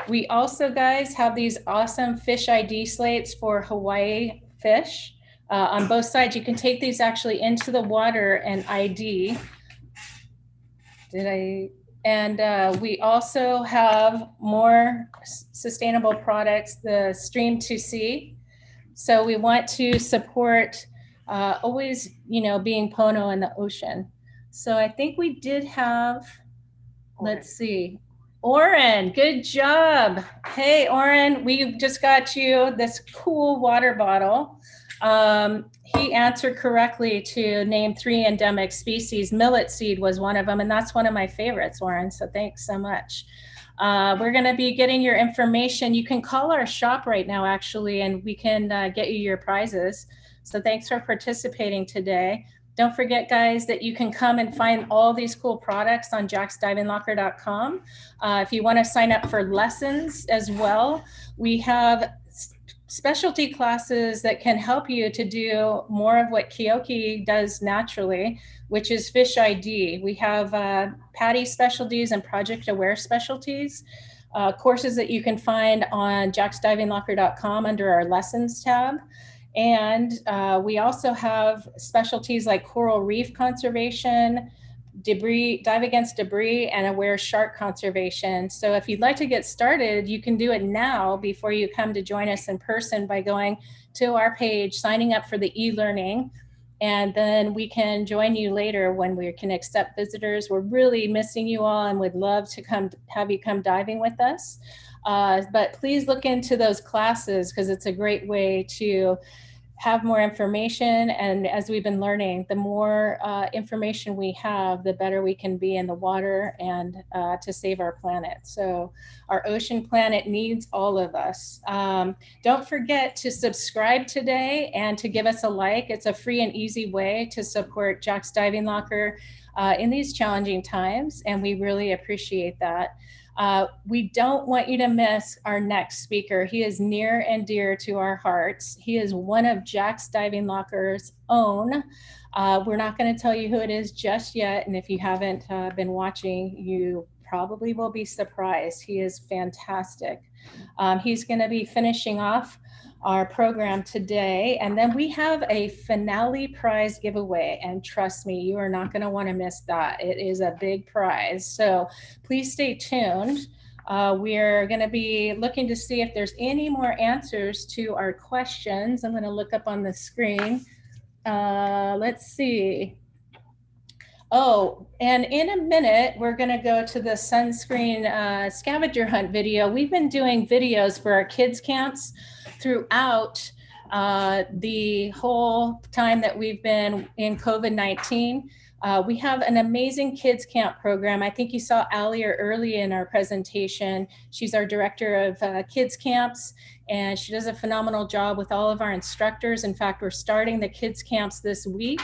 We also, guys, have these awesome fish ID slates for Hawaii fish. On both sides, you can take these actually into the water and ID. And we also have more sustainable products, the Stream to Sea. So we want to support always, being Pono in the ocean. So I think we did have, let's see, Oren, good job. Hey, Oren, we just got you this cool water bottle. He answered correctly to name 3 endemic species. Millet seed was one of them, and that's one of my favorites, Oren, so thanks so much. We're gonna be getting your information. You can call our shop right now, actually, and we can get you your prizes. So thanks for participating today. Don't forget, guys, that you can come and find all these cool products on jacksdivinglocker.com. If you want to sign up for lessons as well, we have specialty classes that can help you to do more of what Keoki does naturally, which is fish ID. We have PADI specialties and Project Aware specialties, courses that you can find on jacksdivinglocker.com under our lessons tab. And we also have specialties like coral reef conservation, dive against debris, and aware shark conservation. So if you'd like to get started, you can do it now before you come to join us in person by going to our page, signing up for the e-learning, and then we can join you later when we can accept visitors. We're really missing you all and would love to have you come diving with us. But please look into those classes because it's a great way to have more information. And as we've been learning, the more information we have, the better we can be in the water and to save our planet. So our ocean planet needs all of us. Don't forget to subscribe today and to give us a like. It's a free and easy way to support Jack's Diving Locker in these challenging times, and we really appreciate that. We don't want you to miss our next speaker. He is near and dear to our hearts. He is one of Jack's Diving Locker's own. We're not going to tell you who it is just yet, and if you haven't been watching, you probably will be surprised. He is fantastic. He's going to be finishing off our program today, and then we have a finale prize giveaway, and trust me, you are not going to want to miss that. It is a big prize, so please stay tuned. We're going to be looking to see if there's any more answers to our questions. I'm going to look up on the screen. Let's see. Oh, and in a minute, we're going to go to the sunscreen scavenger hunt video. We've been doing videos for our kids camps throughout the whole time that we've been in COVID-19. We have an amazing kids camp program. I think you saw Allie early in our presentation. She's our director of kids camps, and she does a phenomenal job with all of our instructors. In fact, we're starting the kids camps this week,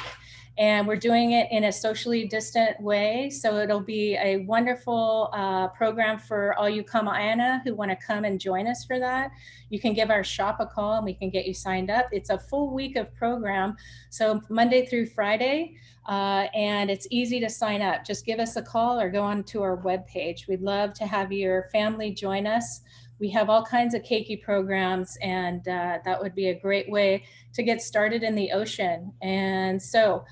and we're doing it in a socially distant way. So it'll be a wonderful program for all you Kama'aina who want to come and join us for that. You can give our shop a call and we can get you signed up. It's a full week of program, so Monday through Friday, and it's easy to sign up. Just give us a call or go on to our webpage. We'd love to have your family join us. We have all kinds of keiki programs, and that would be a great way to get started in the ocean. And so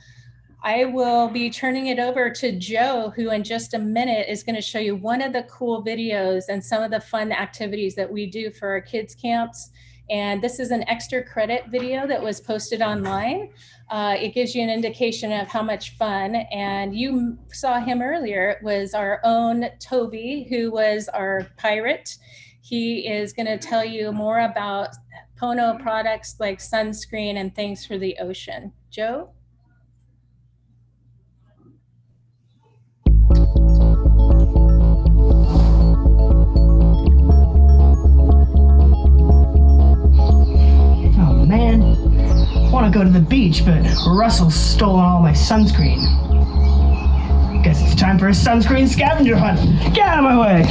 I will be turning it over to Joe, who in just a minute is going to show you one of the cool videos and some of the fun activities that we do for our kids camps. And this is an extra credit video that was posted online. It gives you an indication of how much fun. And you saw him earlier. It was our own Toby, who was our pirate. He is going to tell you more about Pono products like sunscreen and things for the ocean. Joe? Oh man, I want to go to the beach, but Russell's stolen all my sunscreen. Guess it's time for a sunscreen scavenger hunt. Get out of my way!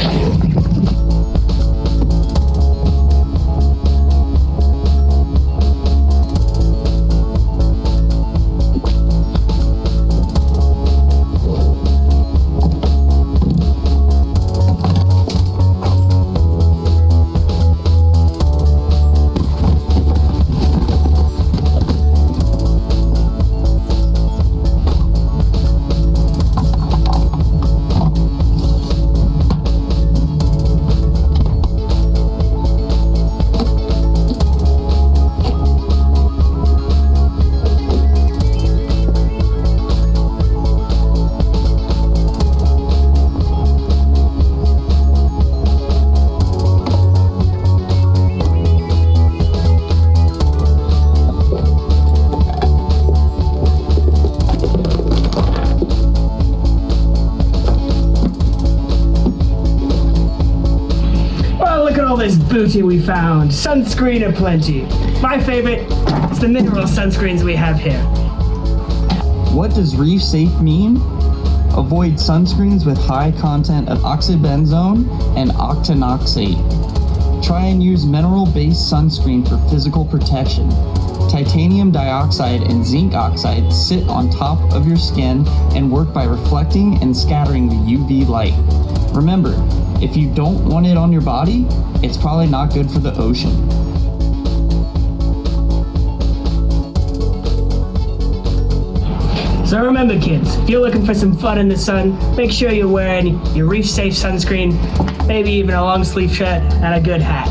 Booty we found. Sunscreen aplenty. My favorite is the mineral sunscreens we have here. What does reef safe mean? Avoid sunscreens with high content of oxybenzone and octinoxate. Try and use mineral-based sunscreen for physical protection. Titanium dioxide and zinc oxide sit on top of your skin and work by reflecting and scattering the UV light. Remember, if you don't want it on your body, it's probably not good for the ocean. So remember kids, if you're looking for some fun in the sun, make sure you're wearing your reef safe sunscreen, maybe even a long sleeve shirt and a good hat.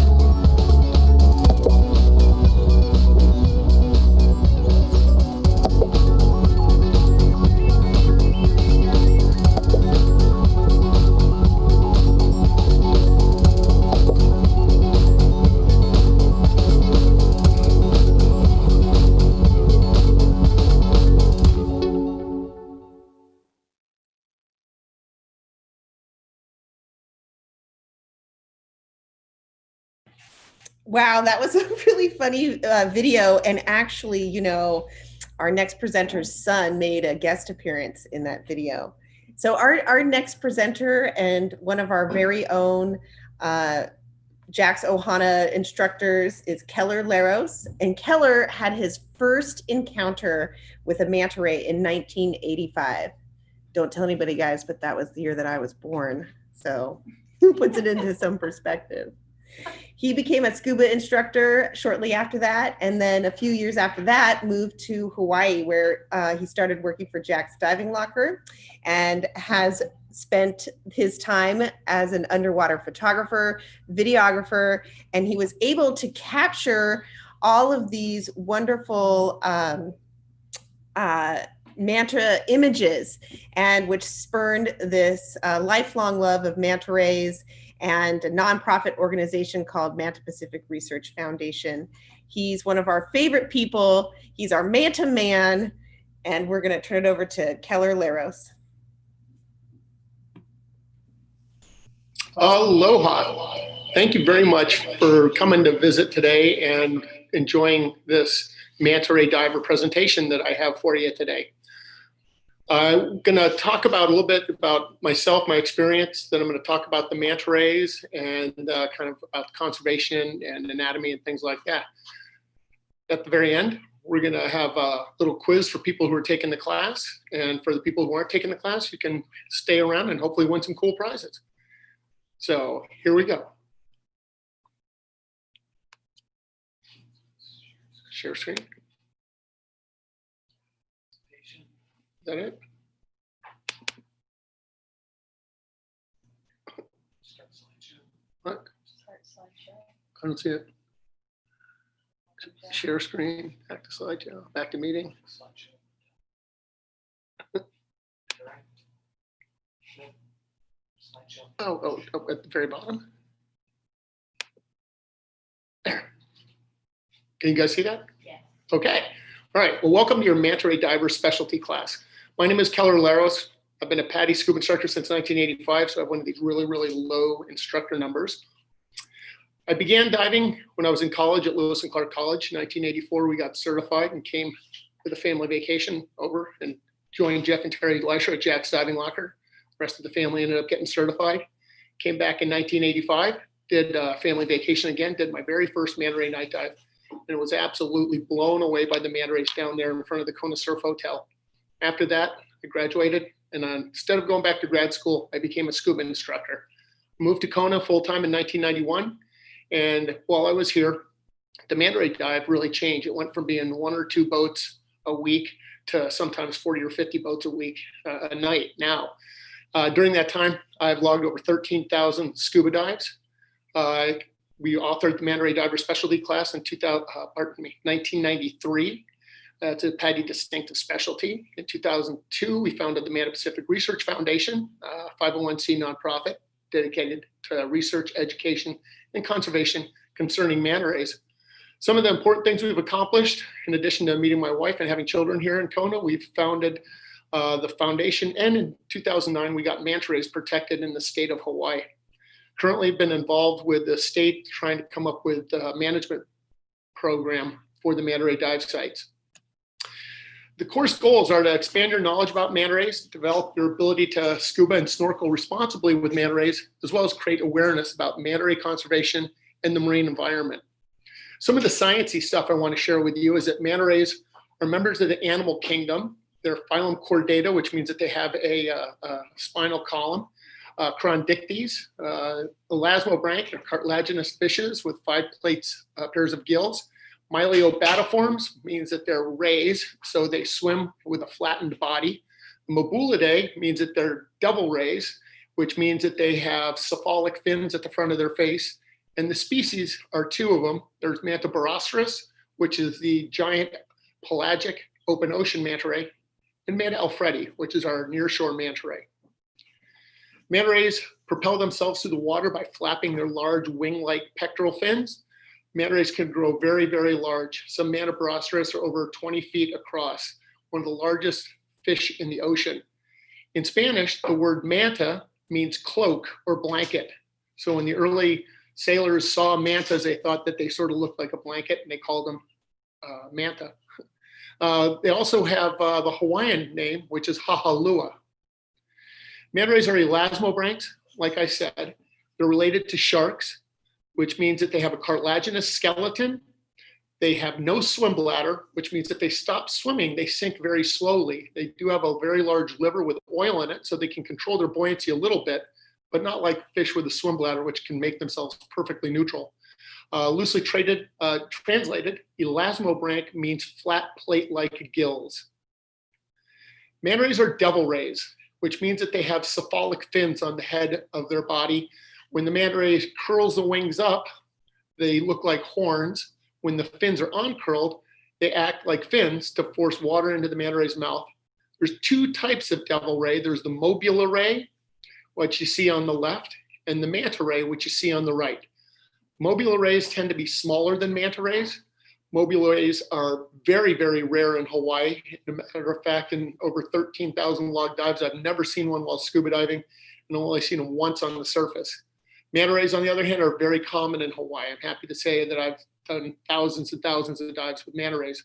Wow, that was a really funny video. And actually, you know, our next presenter's son made a guest appearance in that video. So our next presenter and one of our very own JAX Ohana instructors is Keller Laros. And Keller had his first encounter with a manta ray in 1985. Don't tell anybody, guys, but that was the year that I was born. So puts it into some perspective. He became a scuba instructor shortly after that, and then a few years after that moved to Hawaii, where he started working for JAX Diving Locker and has spent his time as an underwater photographer, videographer, and he was able to capture all of these wonderful manta images, and which spurned this lifelong love of manta rays and a nonprofit organization called Manta Pacific Research Foundation. He's one of our favorite people. He's our manta man, and we're going to turn it over to Keller Laros. Aloha. Thank you very much for coming to visit today and enjoying this manta ray diver presentation that I have for you today. I'm going to talk about a little bit about myself, my experience. Then I'm going to talk about the manta rays and kind of about conservation and anatomy and things like that. At the very end, we're going to have a little quiz for people who are taking the class. And for the people who aren't taking the class, you can stay around and hopefully win some cool prizes. So here we go. Share screen. Is that it? What? I don't see it. Share screen, back to slideshow, back to meeting. Oh, at the very bottom. There. Can you guys see that? Yeah. Okay. All right. Well, welcome to your manta ray diver specialty class. My name is Keller Laros. I've been a PADI scuba instructor since 1985, so I have one of these really, really low instructor numbers. I began diving when I was in college at Lewis and Clark College. In 1984, we got certified and came with a family vacation over and joined Jeff and Terry Gleischer at JAX Diving Locker. The rest of the family ended up getting certified. Came back in 1985, did a family vacation again, did my very first manta ray night dive, and was absolutely blown away by the manta rays down there in front of the Kona Surf Hotel. After that, I graduated, and instead of going back to grad school, I became a scuba instructor. Moved to Kona full-time in 1991, and while I was here, the manta ray dive really changed. It went from being 1 or 2 boats a week to sometimes 40 or 50 boats a week, a night now. During that time, I've logged over 13,000 scuba dives. We authored the manta ray diver specialty class in 1993. It's a PADI distinctive specialty. In 2002, we founded the Manta Pacific Research Foundation, a 501c nonprofit dedicated to research, education, and conservation concerning manta rays. Some of the important things we've accomplished, in addition to meeting my wife and having children here in Kona, we've founded the foundation, and in 2009, we got manta rays protected in the state of Hawaii. Currently been involved with the state trying to come up with a management program for the manta ray dive sites. The course goals are to expand your knowledge about manta rays, develop your ability to scuba and snorkel responsibly with manta rays, as well as create awareness about manta ray conservation and the marine environment. Some of the sciencey stuff I want to share with you is that manta rays are members of the animal kingdom. They're phylum Chordata, which means that they have a spinal column. Chondictes, elasmobranch, or cartilaginous fishes with 5 pairs of gills. Myliobatiforms means that they're rays, so they swim with a flattened body. Mobulidae means that they're devil rays, which means that they have cephalic fins at the front of their face. And the species are 2 of them. There's Manta borostris, which is the giant pelagic open ocean manta ray, and Manta alfredi, which is our nearshore manta ray. Manta rays propel themselves through the water by flapping their large wing-like pectoral fins. Manta rays can grow very, very large. Some Manta borostris are over 20 feet across, one of the largest fish in the ocean. In Spanish, the word manta means cloak or blanket. So in the early sailors saw mantas, they thought that they sort of looked like a blanket, and they called them manta. They also have the Hawaiian name, which is hahalua. Manta rays are elasmobranchs, like I said. They're related to sharks, which means that they have a cartilaginous skeleton. They have no swim bladder, which means that they stop swimming, they sink very slowly. They do have a very large liver with oil in it, so they can control their buoyancy a little bit, but not like fish with a swim bladder, which can make themselves perfectly neutral. Loosely translated, elasmobranch means flat plate-like gills. Manta rays are devil rays, which means that they have cephalic fins on the head of their body. When the manta ray curls the wings up, they look like horns. When the fins are uncurled, they act like fins to force water into the manta ray's mouth. There's two types of devil ray. There's the mobula ray, which you see on the left, and the manta ray, which you see on the right. Mobula rays tend to be smaller than manta rays. Mobula rays are very, very rare in Hawaii. As a matter of fact, in over 13,000 log dives, I've never seen one while scuba diving, and I've only seen them once on the surface. Manta rays, on the other hand, are very common in Hawaii. I'm happy to say that I've done thousands and thousands of dives with manta rays.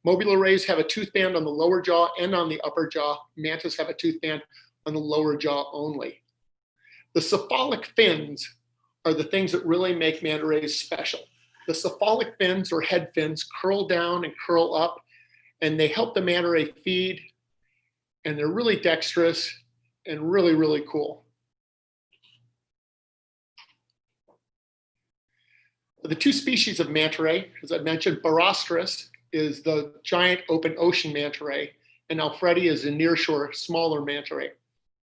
Mobula rays have a tooth band on the lower jaw and on the upper jaw. Mantas have a tooth band on the lower jaw only. The cephalic fins are the things that really make manta rays special. The cephalic fins, or head fins, curl down and curl up, and they help the manta ray feed, and they're really dexterous and really, really cool. The two species of manta ray, as I mentioned, Barostris is the giant open ocean manta ray, and Alfredi is a nearshore smaller manta ray.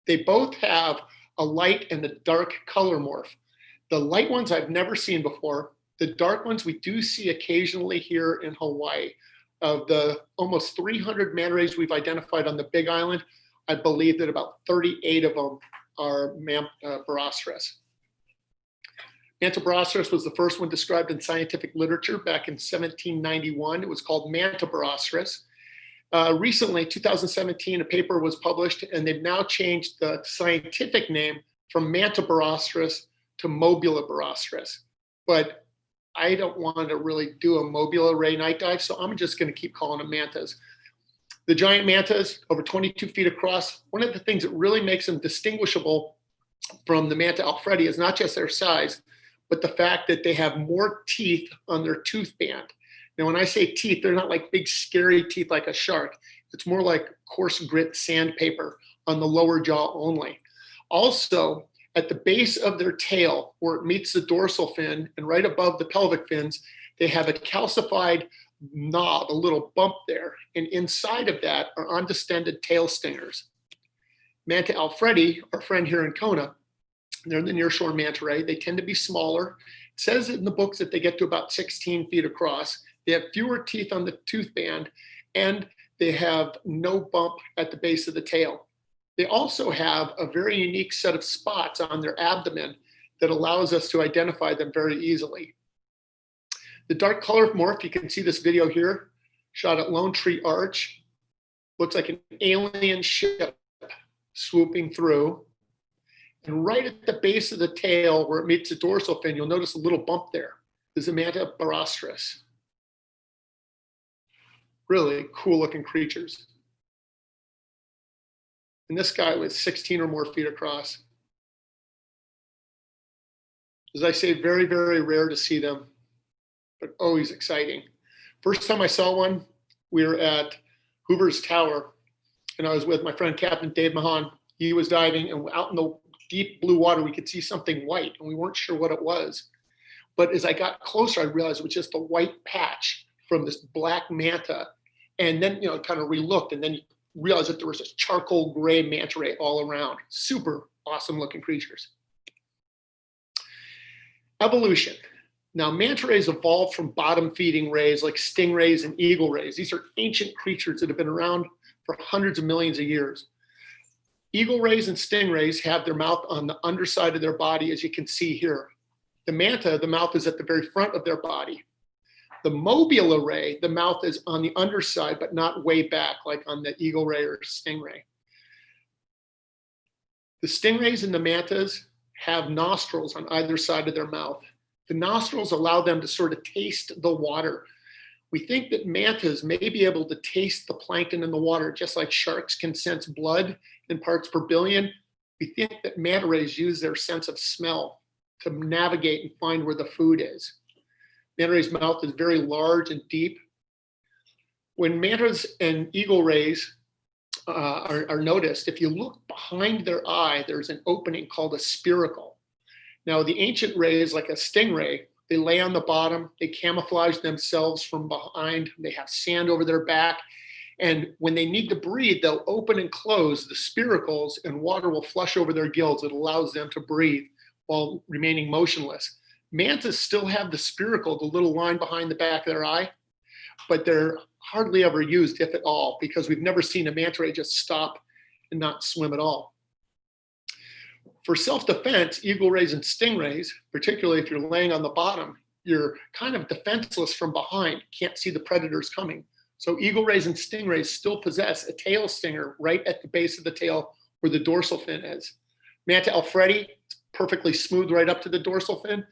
They both have a light and a dark color morph. The light ones I've never seen before. The dark ones we do see occasionally here in Hawaii. Of the almost 300 manta rays we've identified on the Big Island, I believe that about 38 of them are Barostris. Manta Barostris was the first one described in scientific literature back in 1791. It was called Manta Barostris. Recently, 2017, a paper was published, and they've now changed the scientific name from Manta Barostris to Mobula Barostris. But I don't want to really do a mobula ray night dive, so I'm just going to keep calling them mantas. The giant mantas, over 22 feet across, one of the things that really makes them distinguishable from the Manta Alfredi is not just their size, but the fact that they have more teeth on their tooth band. Now, when I say teeth, they're not like big, scary teeth like a shark. It's more like coarse grit sandpaper on the lower jaw only. Also, at the base of their tail, where it meets the dorsal fin and right above the pelvic fins, they have a calcified knob, a little bump there. And inside of that are undistended tail stingers. Manta Alfredi, our friend here in Kona, they're the nearshore manta ray. They tend to be smaller. It says in the books that they get to about 16 feet across. They have fewer teeth on the tooth band, and they have no bump at the base of the tail. They also have a very unique set of spots on their abdomen that allows us to identify them very easily. The dark color morph, you can see this video here, shot at Lone Tree Arch. Looks like an alien ship swooping through. And right at the base of the tail where it meets the dorsal fin, you'll notice a little bump there. There's a Manta Barostris. Really cool looking creatures. And this guy was 16 or more feet across. As I say, very, very rare to see them, but always exciting. First time I saw one, we were at Hoover's Tower, and I was with my friend Captain Dave Mahan. He was diving, and out in the deep blue water, we could see something white, and we weren't sure what it was. But as I got closer, I realized it was just a white patch from this black manta. And then, kind of re-looked, and then you realized that there was this charcoal gray manta ray all around. Super awesome looking creatures. Evolution. Now, manta rays evolved from bottom feeding rays like stingrays and eagle rays. These are ancient creatures that have been around for hundreds of millions of years. Eagle rays and stingrays have their mouth on the underside of their body, as you can see here. The manta, the mouth is at the very front of their body. The mobula ray, the mouth is on the underside, but not way back like on the eagle ray or stingray. The stingrays and the mantas have nostrils on either side of their mouth. The nostrils allow them to sort of taste the water. We think that mantas may be able to taste the plankton in the water, just like sharks can sense blood in parts per billion. We think that manta rays use their sense of smell to navigate and find where the food is. Manta ray's mouth is very large and deep. When mantas and eagle rays are noticed, if you look behind their eye, there's an opening called a spiracle. Now, the ancient rays, like a stingray, they lay on the bottom, they camouflage themselves from behind, they have sand over their back, and when they need to breathe, they'll open and close the spiracles and water will flush over their gills. It allows them to breathe while remaining motionless. Mantas still have the spiracle, the little line behind the back of their eye, but they're hardly ever used, if at all, because we've never seen a manta ray just stop and not swim at all. For self-defense, eagle rays and stingrays, particularly if you're laying on the bottom, you're kind of defenseless from behind, can't see the predators coming. So eagle rays and stingrays still possess a tail stinger right at the base of the tail where the dorsal fin is. Manta alfredi, perfectly smooth right up to the dorsal fin.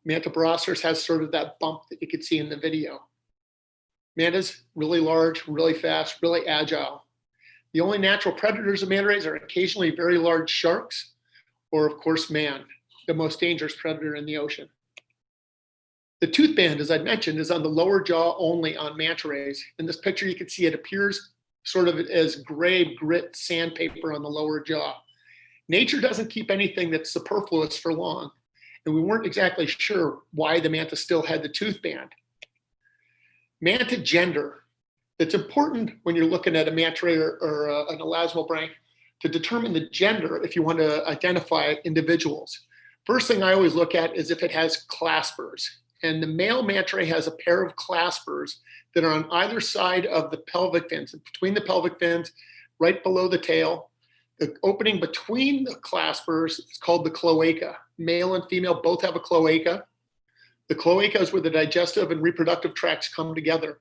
Manta baroceras has sort of that bump that you could see in the video. Mantas, really large, really fast, really agile. The only natural predators of manta rays are occasionally very large sharks, or of course man, the most dangerous predator in the ocean. The tooth band, as I mentioned, is on the lower jaw only on manta rays. In this picture, you can see it appears sort of as gray grit sandpaper on the lower jaw. Nature doesn't keep anything that's superfluous for long, and we weren't exactly sure why the manta still had the tooth band. Manta gender. It's important when you're looking at a manta ray or an elasmobranch to determine the gender if you want to identify individuals. First thing I always look at is if it has claspers. And the male manta ray has a pair of claspers that are on either side of the pelvic fins, between the pelvic fins, right below the tail. The opening between the claspers is called the cloaca. Male and female both have a cloaca. The cloaca is where the digestive and reproductive tracts come together.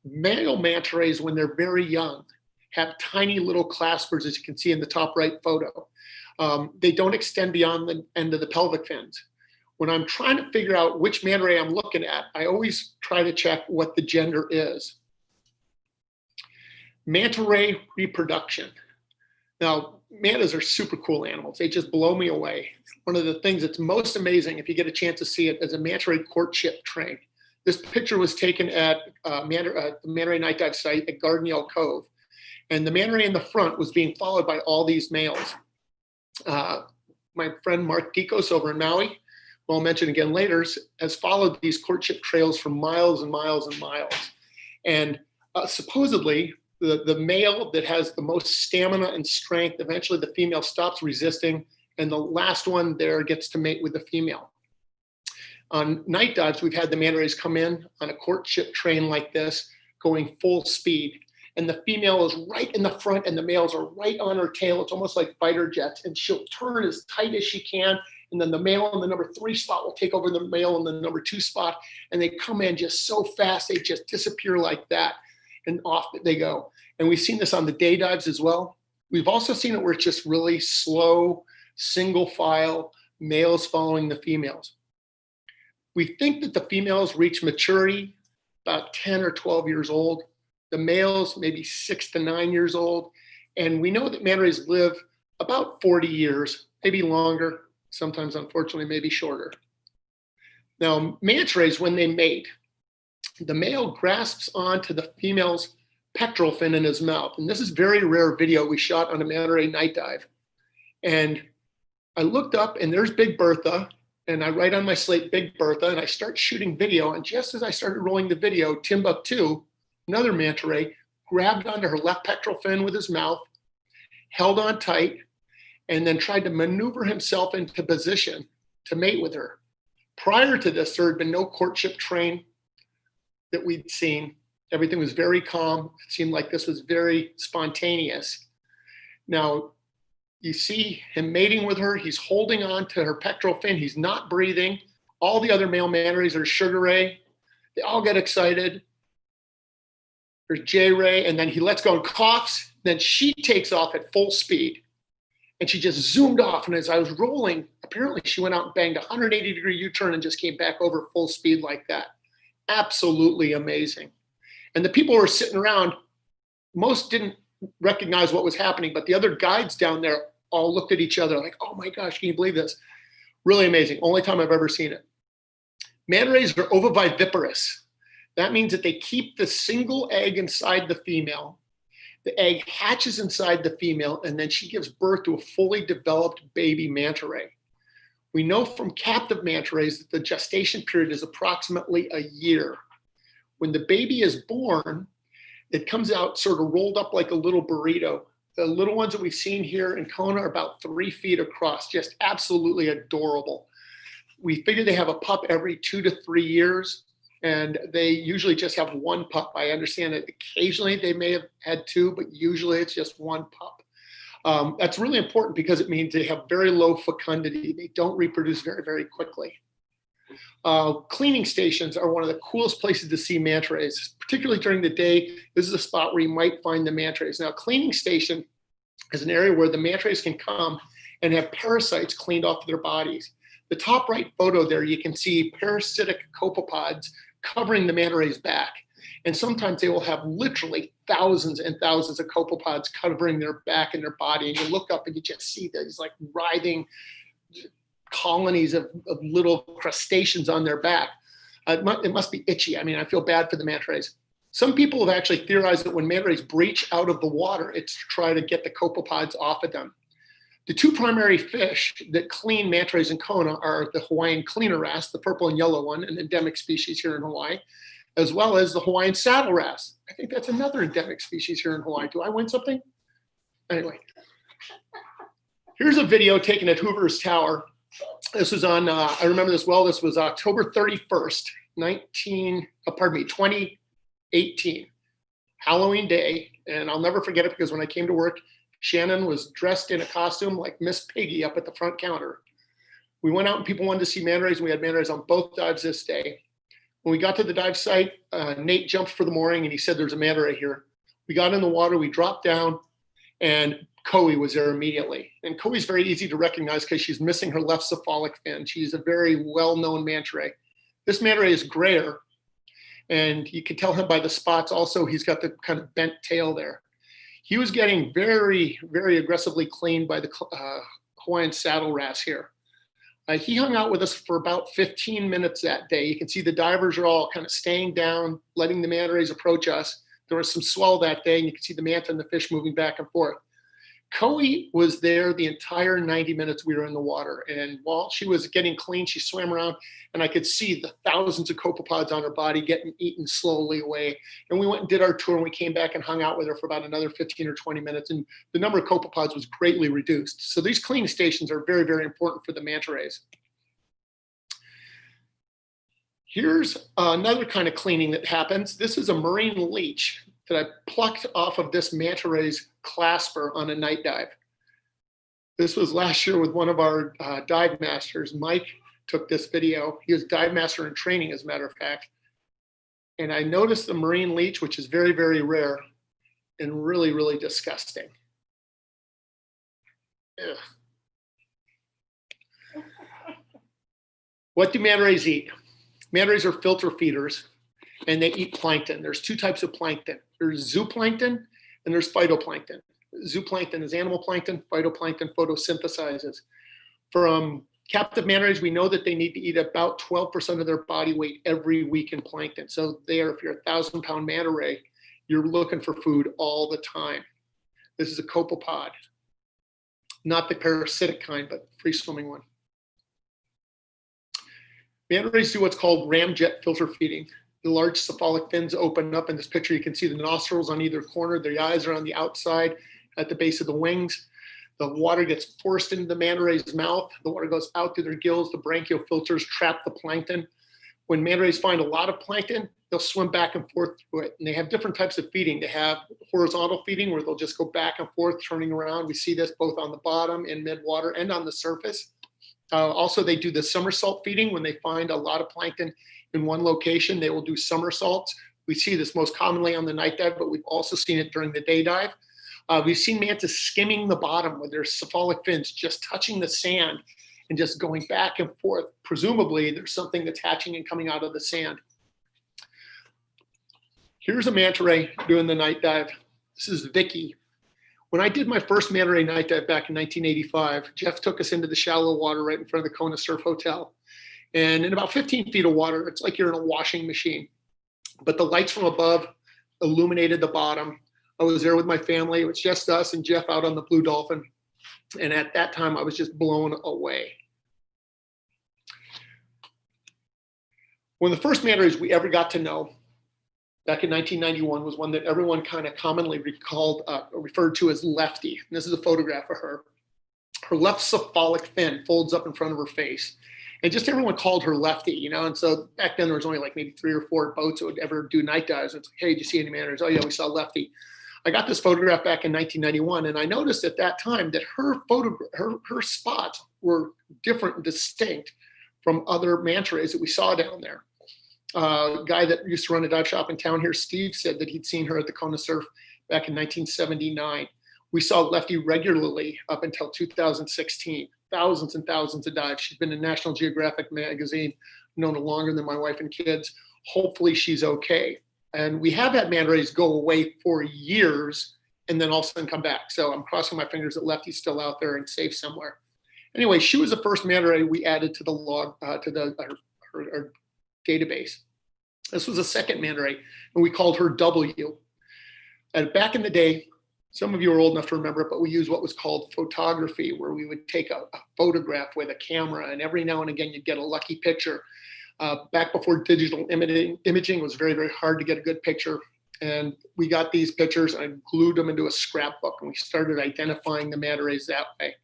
Male manta rays, when they're very young, have tiny little claspers, as you can see in the top right photo. They don't extend beyond the end of the pelvic fins. When I'm trying to figure out which manta ray I'm looking at, I always try to check what the gender is. Manta ray reproduction. Now, mantas are super cool animals. They just blow me away. One of the things that's most amazing, if you get a chance to see it, is a manta ray courtship train. This picture was taken at the manta ray night dive site at Gardenhill Cove. And the manta ray in the front was being followed by all these males. My friend Mark Dikos over in Maui, who I'll mention again later, has followed these courtship trails for miles and miles and miles. And supposedly, the male that has the most stamina and strength, eventually the female stops resisting, and the last one there gets to mate with the female. On night dives, we've had the manta rays come in on a courtship train like this, going full speed. And the female is right in the front and the males are right on her tail. It's almost like fighter jets, and she'll turn as tight as she can. And then the male in the number 3 spot will take over the male in the number 2 spot. And they come in just so fast, they just disappear like that. And off they go. And we've seen this on the day dives as well. We've also seen it where it's just really slow, single file, males following the females. We think that the females reach maturity about 10 or 12 years old. The males maybe 6 to 9 years old. And we know that manta rays live about 40 years, maybe longer, sometimes unfortunately maybe shorter. Now, manta rays, when they mate, the male grasps onto the female's pectoral fin in his mouth. And this is very rare video we shot on a manta ray night dive. And I looked up and there's Big Bertha, and I write on my slate Big Bertha, and I start shooting video. And just as I started rolling the video, Timbuktu, another manta ray, grabbed onto her left pectoral fin with his mouth, held on tight, and then tried to maneuver himself into position to mate with her. Prior to this, there had been no courtship train that we'd seen. Everything was very calm. It seemed like this was very spontaneous. Now, you see him mating with her. He's holding on to her pectoral fin. He's not breathing. All the other male manta rays are Sugar Ray. They all get excited. There's J Ray, and then he lets go and coughs. Then she takes off at full speed. and she just zoomed off. And as I was rolling, apparently she went out and banged a 180-degree U-turn and just came back over full speed like that. Absolutely amazing. And the people who were sitting around, most didn't recognize what was happening, but the other guides down there all looked at each other like, oh my gosh, can you believe this? Really amazing. Only time I've ever seen it. Manta rays are ovoviviparous. That means that they keep the single egg inside the female. The egg hatches inside the female, and then she gives birth to a fully developed baby manta ray. We know from captive manta rays that the gestation period is approximately a year. When the baby is born, it comes out sort of rolled up like a little burrito. The little ones that we've seen here in Kona are about 3 feet across, just absolutely adorable. We figure they have a pup every 2 to 3 years, and they usually just have one pup. I understand that occasionally they may have had 2, but usually it's just one pup. That's really important because it means they have very low fecundity. They don't reproduce very, very quickly. Cleaning stations are one of the coolest places to see manta rays, particularly during the day. This is a spot where you might find the manta rays. Now, a cleaning station is an area where the manta rays can come and have parasites cleaned off of their bodies. The top right photo there, you can see parasitic copepods covering the manta ray's back. And sometimes they will have literally thousands and thousands of copepods covering their back and their body. And you look up and you just see these like writhing colonies of little crustaceans on their back. It must be itchy. I mean, I feel bad for the manta rays. Some people have actually theorized that when manta rays breach out of the water, it's to try to get the copepods off of them. The 2 primary fish that clean manta rays in Kona are the Hawaiian cleaner wrasse, the purple and yellow one, an endemic species here in Hawaii, as well as the Hawaiian saddle wrasse. I think that's another endemic species here in Hawaii. Do I win something? Anyway, here's a video taken at Hoover's Tower. This was on, I remember this well, this was October 31st, 2018, Halloween day. And I'll never forget it because when I came to work, Shannon was dressed in a costume like Miss Piggy up at the front counter. We went out and people wanted to see manta rays, and we had manta rays on both dives this day. When we got to the dive site, Nate jumped for the mooring and he said, there's a manta ray here. We got in the water, we dropped down, and Koi was there immediately. And Koi's very easy to recognize because she's missing her left cephalic fin. She's a very well-known manta ray. This manta ray is grayer, and you can tell him by the spots. Also, he's got the kind of bent tail there. He was getting very, very aggressively cleaned by the Hawaiian saddle wrasse here. He hung out with us for about 15 minutes that day. You can see the divers are all kind of staying down, letting the manta rays approach us. There was some swell that day, and you can see the manta and the fish moving back and forth. Koi was there the entire 90 minutes we were in the water. And while she was getting clean, she swam around, and I could see the thousands of copepods on her body getting eaten slowly away. And we went and did our tour, and we came back and hung out with her for about another 15 or 20 minutes. And the number of copepods was greatly reduced. So these cleaning stations are very, very important for the manta rays. Here's another kind of cleaning that happens. This is a marine leech that I plucked off of this manta ray's clasper on a night dive. This was last year with one of our dive masters. Mike took this video. He was dive master in training, as a matter of fact. And I noticed the marine leech, which is very, very rare and really, really disgusting. Ugh. What do manta rays eat? Manta rays are filter feeders, and they eat plankton. There's 2 types of plankton. There's zooplankton and there's phytoplankton. Zooplankton is animal plankton, phytoplankton photosynthesizes. From captive manta rays, we know that they need to eat about 12% of their body weight every week in plankton. So there, if you're a 1,000-pound manta ray, you're looking for food all the time. This is a copepod, not the parasitic kind, but free-swimming one. Manta rays do what's called ramjet filter feeding. The large cephalic fins open up. In this picture, you can see the nostrils on either corner. The eyes are on the outside at the base of the wings. The water gets forced into the manta ray's mouth. The water goes out through their gills. The branchial filters trap the plankton. When manta rays find a lot of plankton, they'll swim back and forth through it. And they have different types of feeding. They have horizontal feeding where they'll just go back and forth, turning around. We see this both on the bottom, in mid-water, and on the surface. Also, they do the somersault feeding. When they find a lot of plankton in one location, they will do somersaults. We see this most commonly on the night dive, but we've also seen it during the day dive. We've seen mantas skimming the bottom with their cephalic fins, just touching the sand and just going back and forth. Presumably, there's something that's hatching and coming out of the sand. Here's a manta ray doing the night dive. This is Vicky. When I did my first manta ray night dive back in 1985, Jeff took us into the shallow water right in front of the Kona Surf Hotel. And in about 15 feet of water, it's like you're in a washing machine. But the lights from above illuminated the bottom. I was there with my family. It was just us and Jeff out on the Blue Dolphin. And at that time, I was just blown away. One of the first manta rays we ever got to know back in 1991 was one that everyone kind of commonly referred to as Lefty. And this is a photograph of her. Her left cephalic fin folds up in front of her face. And just everyone called her Lefty, you know? And so back then there was only like maybe 3 or 4 boats that would ever do night dives. It's like, hey, did you see any manta rays? Oh yeah, we saw Lefty. I got this photograph back in 1991, and I noticed at that time that her spots were different and distinct from other manta rays that we saw down there. A guy that used to run a dive shop in town here, Steve, said that he'd seen her at the Kona Surf back in 1979. We saw Lefty regularly up until 2016, thousands and thousands of dives. She's been in National Geographic magazine, known her longer than my wife and kids. Hopefully she's okay. And we have had manta rays go away for years and then all of a sudden come back. So I'm crossing my fingers that Lefty's still out there and safe somewhere. Anyway, she was the first manta ray we added to the log, to our database. This was a second manta ray, and we called her W. And back in the day, some of you are old enough to remember it, but we used what was called photography, where we would take a photograph with a camera, and every now and again you'd get a lucky picture. Back before digital imaging, it was very, very hard to get a good picture. And we got these pictures and I glued them into a scrapbook, and we started identifying the manta rays that way.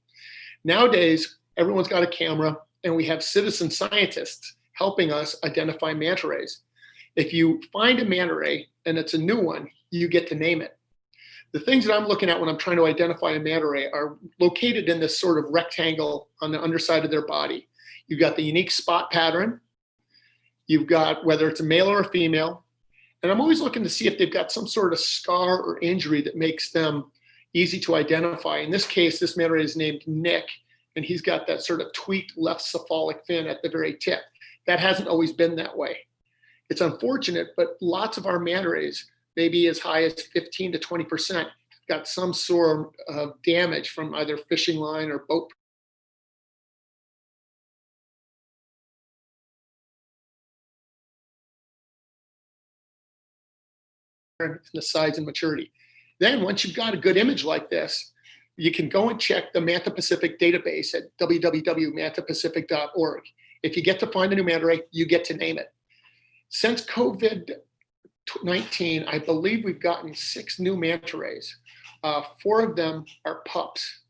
Nowadays, everyone's got a camera, and we have citizen scientists helping us identify manta rays. If you find a manta ray and it's a new one, you get to name it. The things that I'm looking at when I'm trying to identify a manta ray are located in this sort of rectangle on the underside of their body. You've got the unique spot pattern. You've got whether it's a male or a female. And I'm always looking to see if they've got some sort of scar or injury that makes them easy to identify. In this case, this manta ray is named Nick, and he's got that sort of tweaked left cephalic fin at the very tip. That hasn't always been that way. It's unfortunate, but lots of our manta rays, maybe as high as 15 to 20%, got some sort of damage from either fishing line or boat. And the size and maturity. Then once you've got a good image like this, you can go and check the Manta Pacific database at www.mantapacific.org. If you get to find a new manta ray, you get to name it. Since COVID-19, I believe we've gotten 6 new manta rays. 4 of them are pups.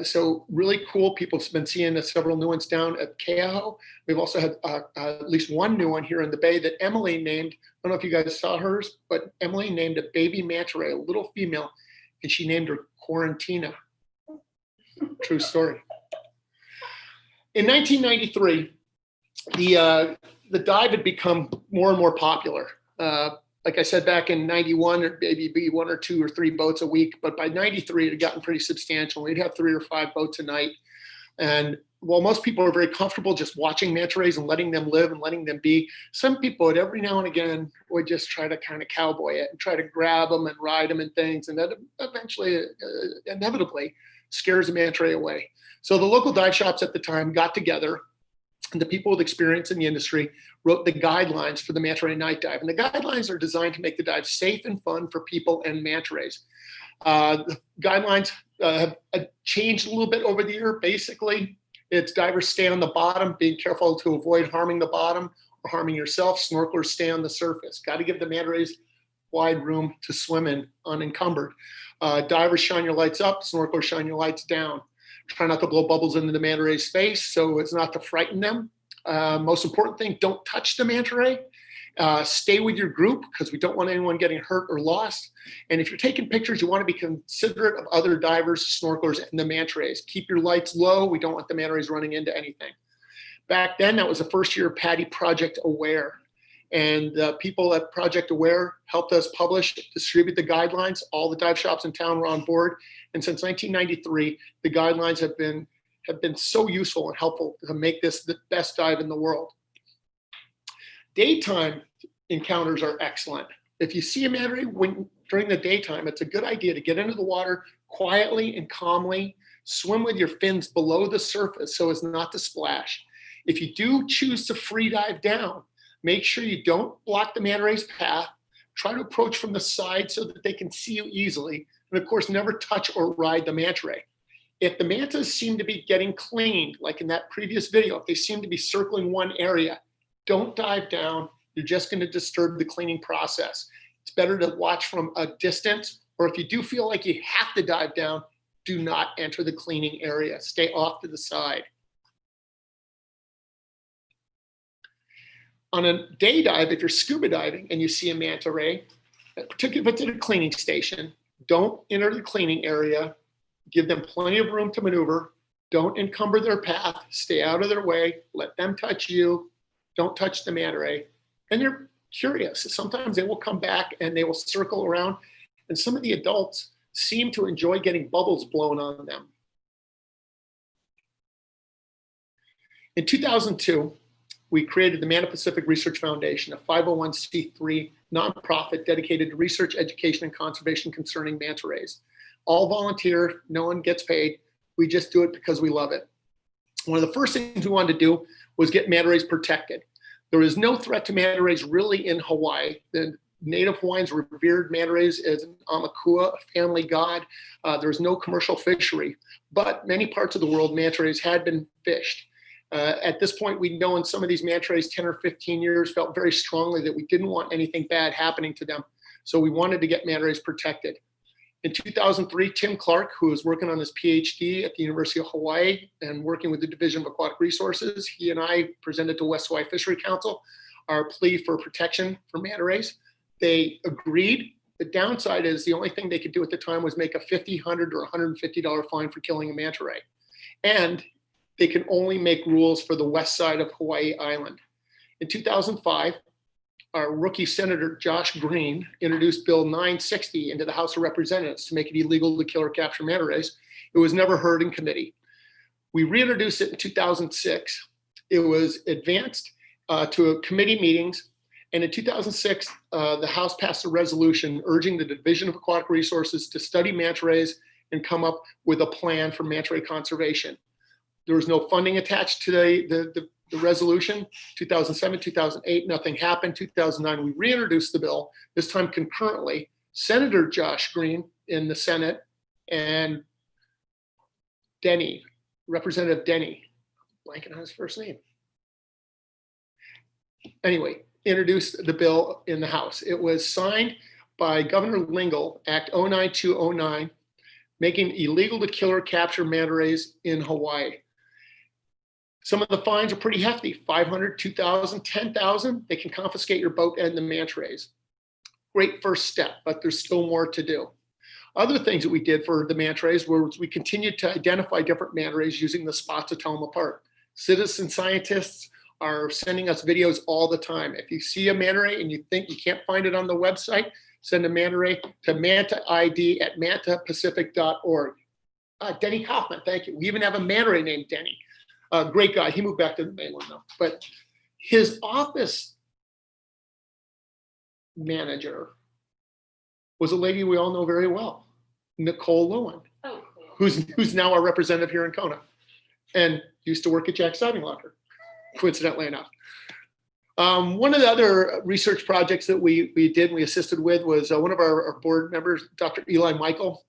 So really cool. People have been seeing several new ones down at Keauhou. We've also had at least one new one here in the Bay that Emily named. I don't know if you guys saw hers, but Emily named a baby manta ray, a little female, and she named her Quarantina. True story. In 1993, the dive had become more and more popular. Like I said, back in 91, or maybe 1 or 2 or 3 boats a week, but by 93, it had gotten pretty substantial. We'd have 3 or 5 boats a night. And while most people are very comfortable just watching manta rays and letting them live and letting them be, some people would every now and again would just try to kind of cowboy it and try to grab them and ride them and things. And that eventually, inevitably, scares a manta ray away. So the local dive shops at the time got together, and the people with experience in the industry wrote the guidelines for the manta ray night dive. And the guidelines are designed to make the dive safe and fun for people and manta rays. The guidelines have changed a little bit over the year. Basically, it's divers stay on the bottom, being careful to avoid harming the bottom or harming yourself. Snorkelers stay on the surface. Got to give the manta rays wide room to swim in unencumbered. Divers, shine your lights up. Snorkelers, shine your lights down. Try not to blow bubbles into the manta ray's face so it's not to frighten them. Most important thing, don't touch the manta ray. Stay with your group because we don't want anyone getting hurt or lost. And if you're taking pictures, you want to be considerate of other divers, snorkelers, and the manta rays. Keep your lights low. We don't want the manta rays running into anything. Back then, that was the first year of PADI Project Aware. And people at Project Aware helped us publish, distribute the guidelines. All the dive shops in town were on board. And since 1993, the guidelines have been so useful and helpful to make this the best dive in the world. Daytime encounters are excellent. If you see a manta ray during the daytime, it's a good idea to get into the water quietly and calmly, swim with your fins below the surface so as not to splash. If you do choose to free dive down, make sure you don't block the manta ray's path. Try to approach from the side so that they can see you easily. And of course, never touch or ride the manta ray. If the mantas seem to be getting cleaned, like in that previous video, if they seem to be circling one area, don't dive down. You're just going to disturb the cleaning process. It's better to watch from a distance, or if you do feel like you have to dive down, do not enter the cleaning area. Stay off to the side. On a day dive, if you're scuba diving and you see a manta ray, particularly if it's at a cleaning station, don't enter the cleaning area. Give them plenty of room to maneuver. Don't encumber their path. Stay out of their way. Let them touch you. Don't touch the manta ray. And they're curious. Sometimes they will come back and they will circle around. And some of the adults seem to enjoy getting bubbles blown on them. In 2002, we created the Manta Pacific Research Foundation, a 501c3 nonprofit dedicated to research, education, and conservation concerning manta rays. All volunteer, no one gets paid. We just do it because we love it. One of the first things we wanted to do was get manta rays protected. There is no threat to manta rays really in Hawaii. The native Hawaiians revered manta rays as an aumakua, a family god. There's no commercial fishery, but many parts of the world, manta rays had been fished. At this point, we'd known some of these manta rays 10 or 15 years, felt very strongly that we didn't want anything bad happening to them. So we wanted to get manta rays protected. In 2003, Tim Clark, who was working on his PhD at the University of Hawaii and working with the Division of Aquatic Resources, he and I presented to West Hawaii Fishery Council our plea for protection for manta rays. They agreed. The downside is the only thing they could do at the time was make a $50, $100, or $150 fine for killing a manta ray. And they can only make rules for the west side of Hawaii Island. In 2005, our rookie Senator Josh Green introduced Bill 960 into the House of Representatives to make it illegal to kill or capture manta rays. It was never heard in committee. We reintroduced it in 2006. It was advanced to committee meetings. And in 2006, the House passed a resolution urging the Division of Aquatic Resources to study manta rays and come up with a plan for manta ray conservation. There was no funding attached to the resolution. 2007, 2008, nothing happened. 2009, we reintroduced the bill, this time concurrently. Senator Josh Green in the Senate and Denny, Representative Denny, blanking on his first name. Anyway, introduced the bill in the House. It was signed by Governor Lingle, Act 09209, making it illegal to kill or capture manta rays in Hawaii. Some of the fines are pretty hefty, $500, $2,000, $10,000. They can confiscate your boat and the manta rays. Great first step, but there's still more to do. Other things that we did for the manta rays was we continued to identify different manta rays using the spots to tell them apart. Citizen scientists are sending us videos all the time. If you see a manta ray and you think you can't find it on the website, send a manta ray to mantaid@mantapacific.org. Denny Kaufman, thank you. We even have a manta ray named Denny. Great guy. He moved back to the mainland now. But his office manager was a lady we all know very well, Nicole Lewin, who's now our representative here in Kona and used to work at Jack's Diving Locker, coincidentally enough. One of the other research projects that we assisted with was one of our board members, Dr. Eli Michael.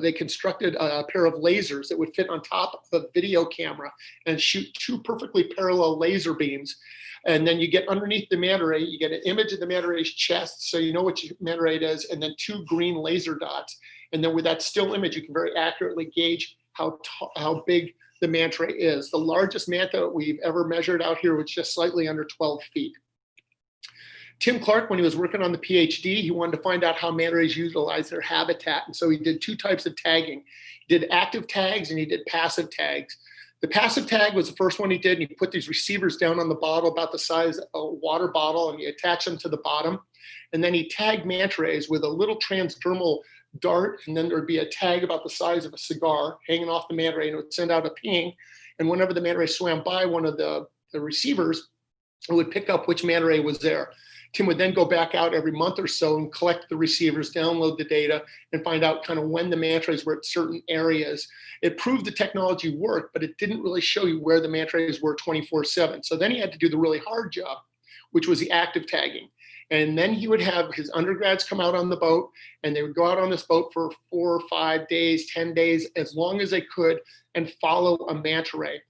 They constructed a pair of lasers that would fit on top of a video camera and shoot two perfectly parallel laser beams. And then you get underneath the manta ray, you get an image of the manta ray's chest, so you know which manta ray it is, and then two green laser dots. And then with that still image, you can very accurately gauge how big the manta ray is. The largest manta we've ever measured out here was just slightly under 12 feet. Tim Clark, when he was working on the PhD, he wanted to find out how manta rays utilize their habitat. And so he did two types of tagging. He did active tags and he did passive tags. The passive tag was the first one he did, and he put these receivers down on the bottle about the size of a water bottle, and he attached them to the bottom. And then he tagged manta rays with a little transdermal dart, and then there'd be a tag about the size of a cigar hanging off the manta ray, and it would send out a ping. And whenever the manta ray swam by one of the receivers, it would pick up which manta ray was there. Tim would then go back out every month or so and collect the receivers, download the data, and find out kind of when the manta rays were at certain areas. It proved the technology worked, but it didn't really show you where the manta rays were 24/7. So then he had to do the really hard job, which was the active tagging. And then he would have his undergrads come out on the boat, and they would go out on this boat for 4 or 5 days, 10 days, as long as they could, and follow a manta ray.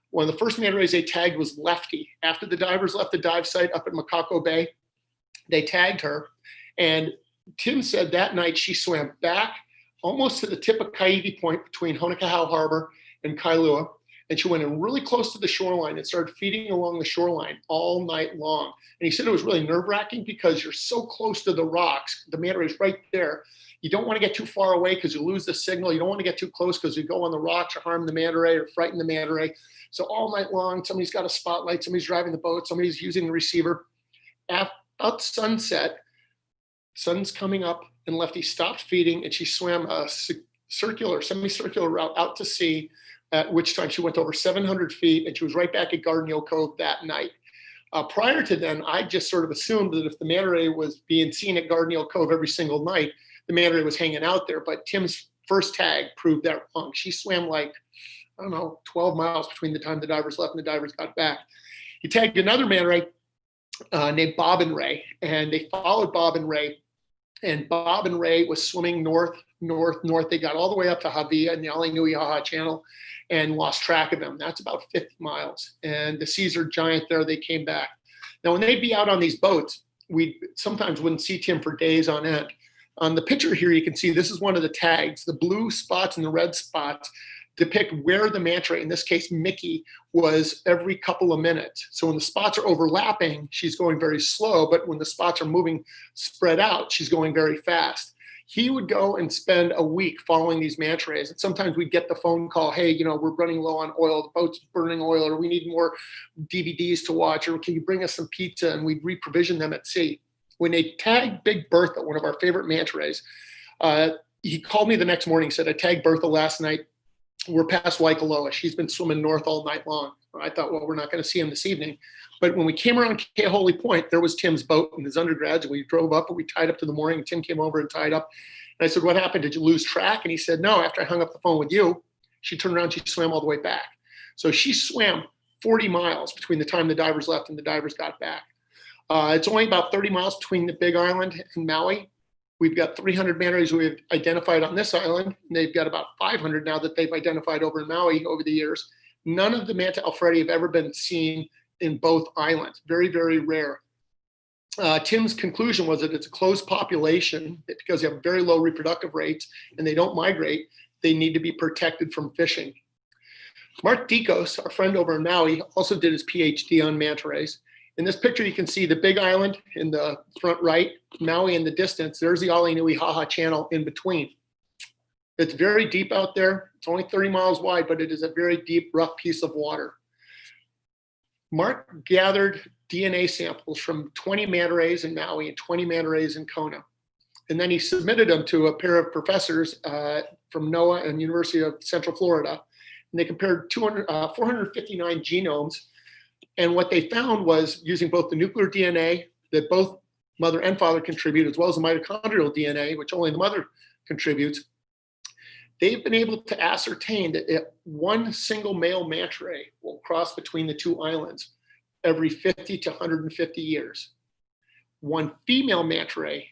One of the first manta rays they tagged was Lefty. After the divers left the dive site up at Makako Bay, they tagged her. And Tim said that night she swam back almost to the tip of Kaiwi Point between Honokahau Harbor and Kailua. And she went in really close to the shoreline and started feeding along the shoreline all night long. And he said it was really nerve-wracking because you're so close to the rocks. The manta ray's right there. You don't want to get too far away because you lose the signal. You don't want to get too close because you go on the rocks or harm the manta ray or frighten the manta ray. So all night long, somebody's got a spotlight, somebody's driving the boat, somebody's using the receiver. About sunset, sun's coming up, and Lefty stopped feeding, and she swam a semicircular route out to sea, at which time she went over 700 feet, and she was right back at Garden Cove that night. Prior to then, I just sort of assumed that if the manta ray was being seen at Garden Cove every single night, the manta ray was hanging out there. But Tim's first tag proved that wrong. She swam like, I don't know, 12 miles between the time the divers left and the divers got back. He tagged another manta ray named Bobbin Ray, and they followed Bobbin Ray. And Bobbin Ray was swimming north. They got all the way up to Havia and the Aleinui Channel and lost track of them. That's about 50 miles. And the seas are giant there. They came back. Now, when they'd be out on these boats, we sometimes wouldn't see Tim for days on end. On the picture here, you can see this is one of the tags. The blue spots and the red spots depict where the manta ray, in this case Mickey, was every couple of minutes. So when the spots are overlapping, she's going very slow, but when the spots are moving spread out, she's going very fast. He would go and spend a week following these manta rays, and sometimes we'd get the phone call, hey, we're running low on oil, the boat's burning oil, or we need more DVDs to watch, or can you bring us some pizza? And we'd reprovision them at sea. When they tagged Big Bertha, one of our favorite manta rays, he called me the next morning, said, I tagged Bertha last night. We're past Waikoloa. She's been swimming north all night long. I thought, well, we're not going to see him this evening. But when we came around Keaholii Point, there was Tim's boat and his undergrads. And we drove up and we tied up to the mooring. Tim came over and tied up. And I said, what happened? Did you lose track? And he said, no, after I hung up the phone with you, she turned around, she swam all the way back. So she swam 40 miles between the time the divers left and the divers got back. It's only about 30 miles between the Big Island and Maui. We've got 300 manta rays we've identified on this island, and they've got about 500 now that they've identified over in Maui over the years. None of the manta alfredi have ever been seen in both islands. Very, very rare. Tim's conclusion was that it's a closed population because they have very low reproductive rates and they don't migrate. They need to be protected from fishing. Mark Dikos, our friend over in Maui, also did his PhD on manta rays. In this picture, you can see the Big Island in the front right, Maui in the distance. There's the Aleinui Channel in between. It's very deep out there. It's only 30 miles wide, but it is a very deep, rough piece of water. Mark gathered DNA samples from 20 manta rays in Maui and 20 manta rays in Kona. And then he submitted them to a pair of professors from NOAA and University of Central Florida. And they compared 459 genomes. And what they found was using both the nuclear DNA that both mother and father contribute, as well as the mitochondrial DNA, which only the mother contributes, they've been able to ascertain that one single male manta ray will cross between the two islands every 50 to 150 years. One female manta ray,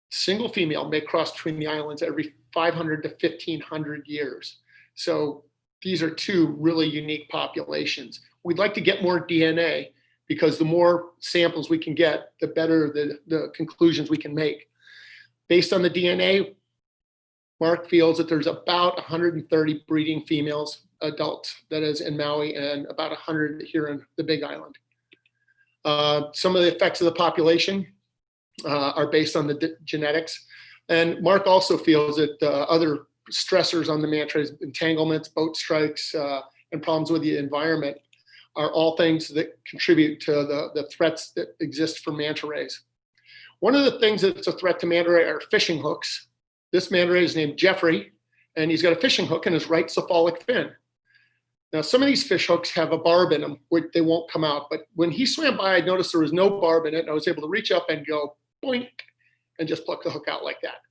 single female, may cross between the islands every 500 to 1500 years. So these are two really unique populations. We'd like to get more DNA because the more samples we can get, the better the conclusions we can make. Based on the DNA, Mark feels that there's about 130 breeding females, adults, that is in Maui, and about 100 here in the Big Island. Some of the effects of the population are based on the genetics. And Mark also feels that other stressors on the manta rays, entanglements, boat strikes, and problems with the environment are all things that contribute to the threats that exist for manta rays. One of the things that's a threat to manta ray are fishing hooks. This manta ray is named Jeffrey, and he's got a fishing hook in his right cephalic fin. Now, some of these fish hooks have a barb in them where they won't come out, but when he swam by, I noticed there was no barb in it, and I was able to reach up and go boink and just pluck the hook out like that.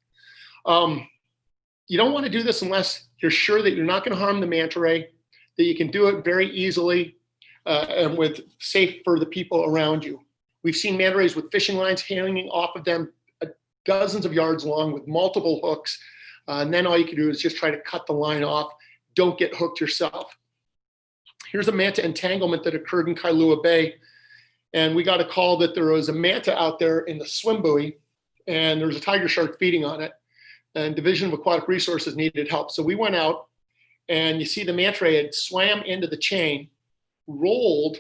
You don't want to do this unless you're sure that you're not going to harm the manta ray, that you can do it very easily and with safe for the people around you. We've seen manta rays with fishing lines hanging off of them dozens of yards long with multiple hooks. And then all you can do is just try to cut the line off. Don't get hooked yourself. Here's a manta entanglement that occurred in Kailua Bay. And we got a call that there was a manta out there in the swim buoy, and there was a tiger shark feeding on it. And Division of Aquatic Resources needed help. So we went out, and you see the manta ray had swam into the chain, rolled,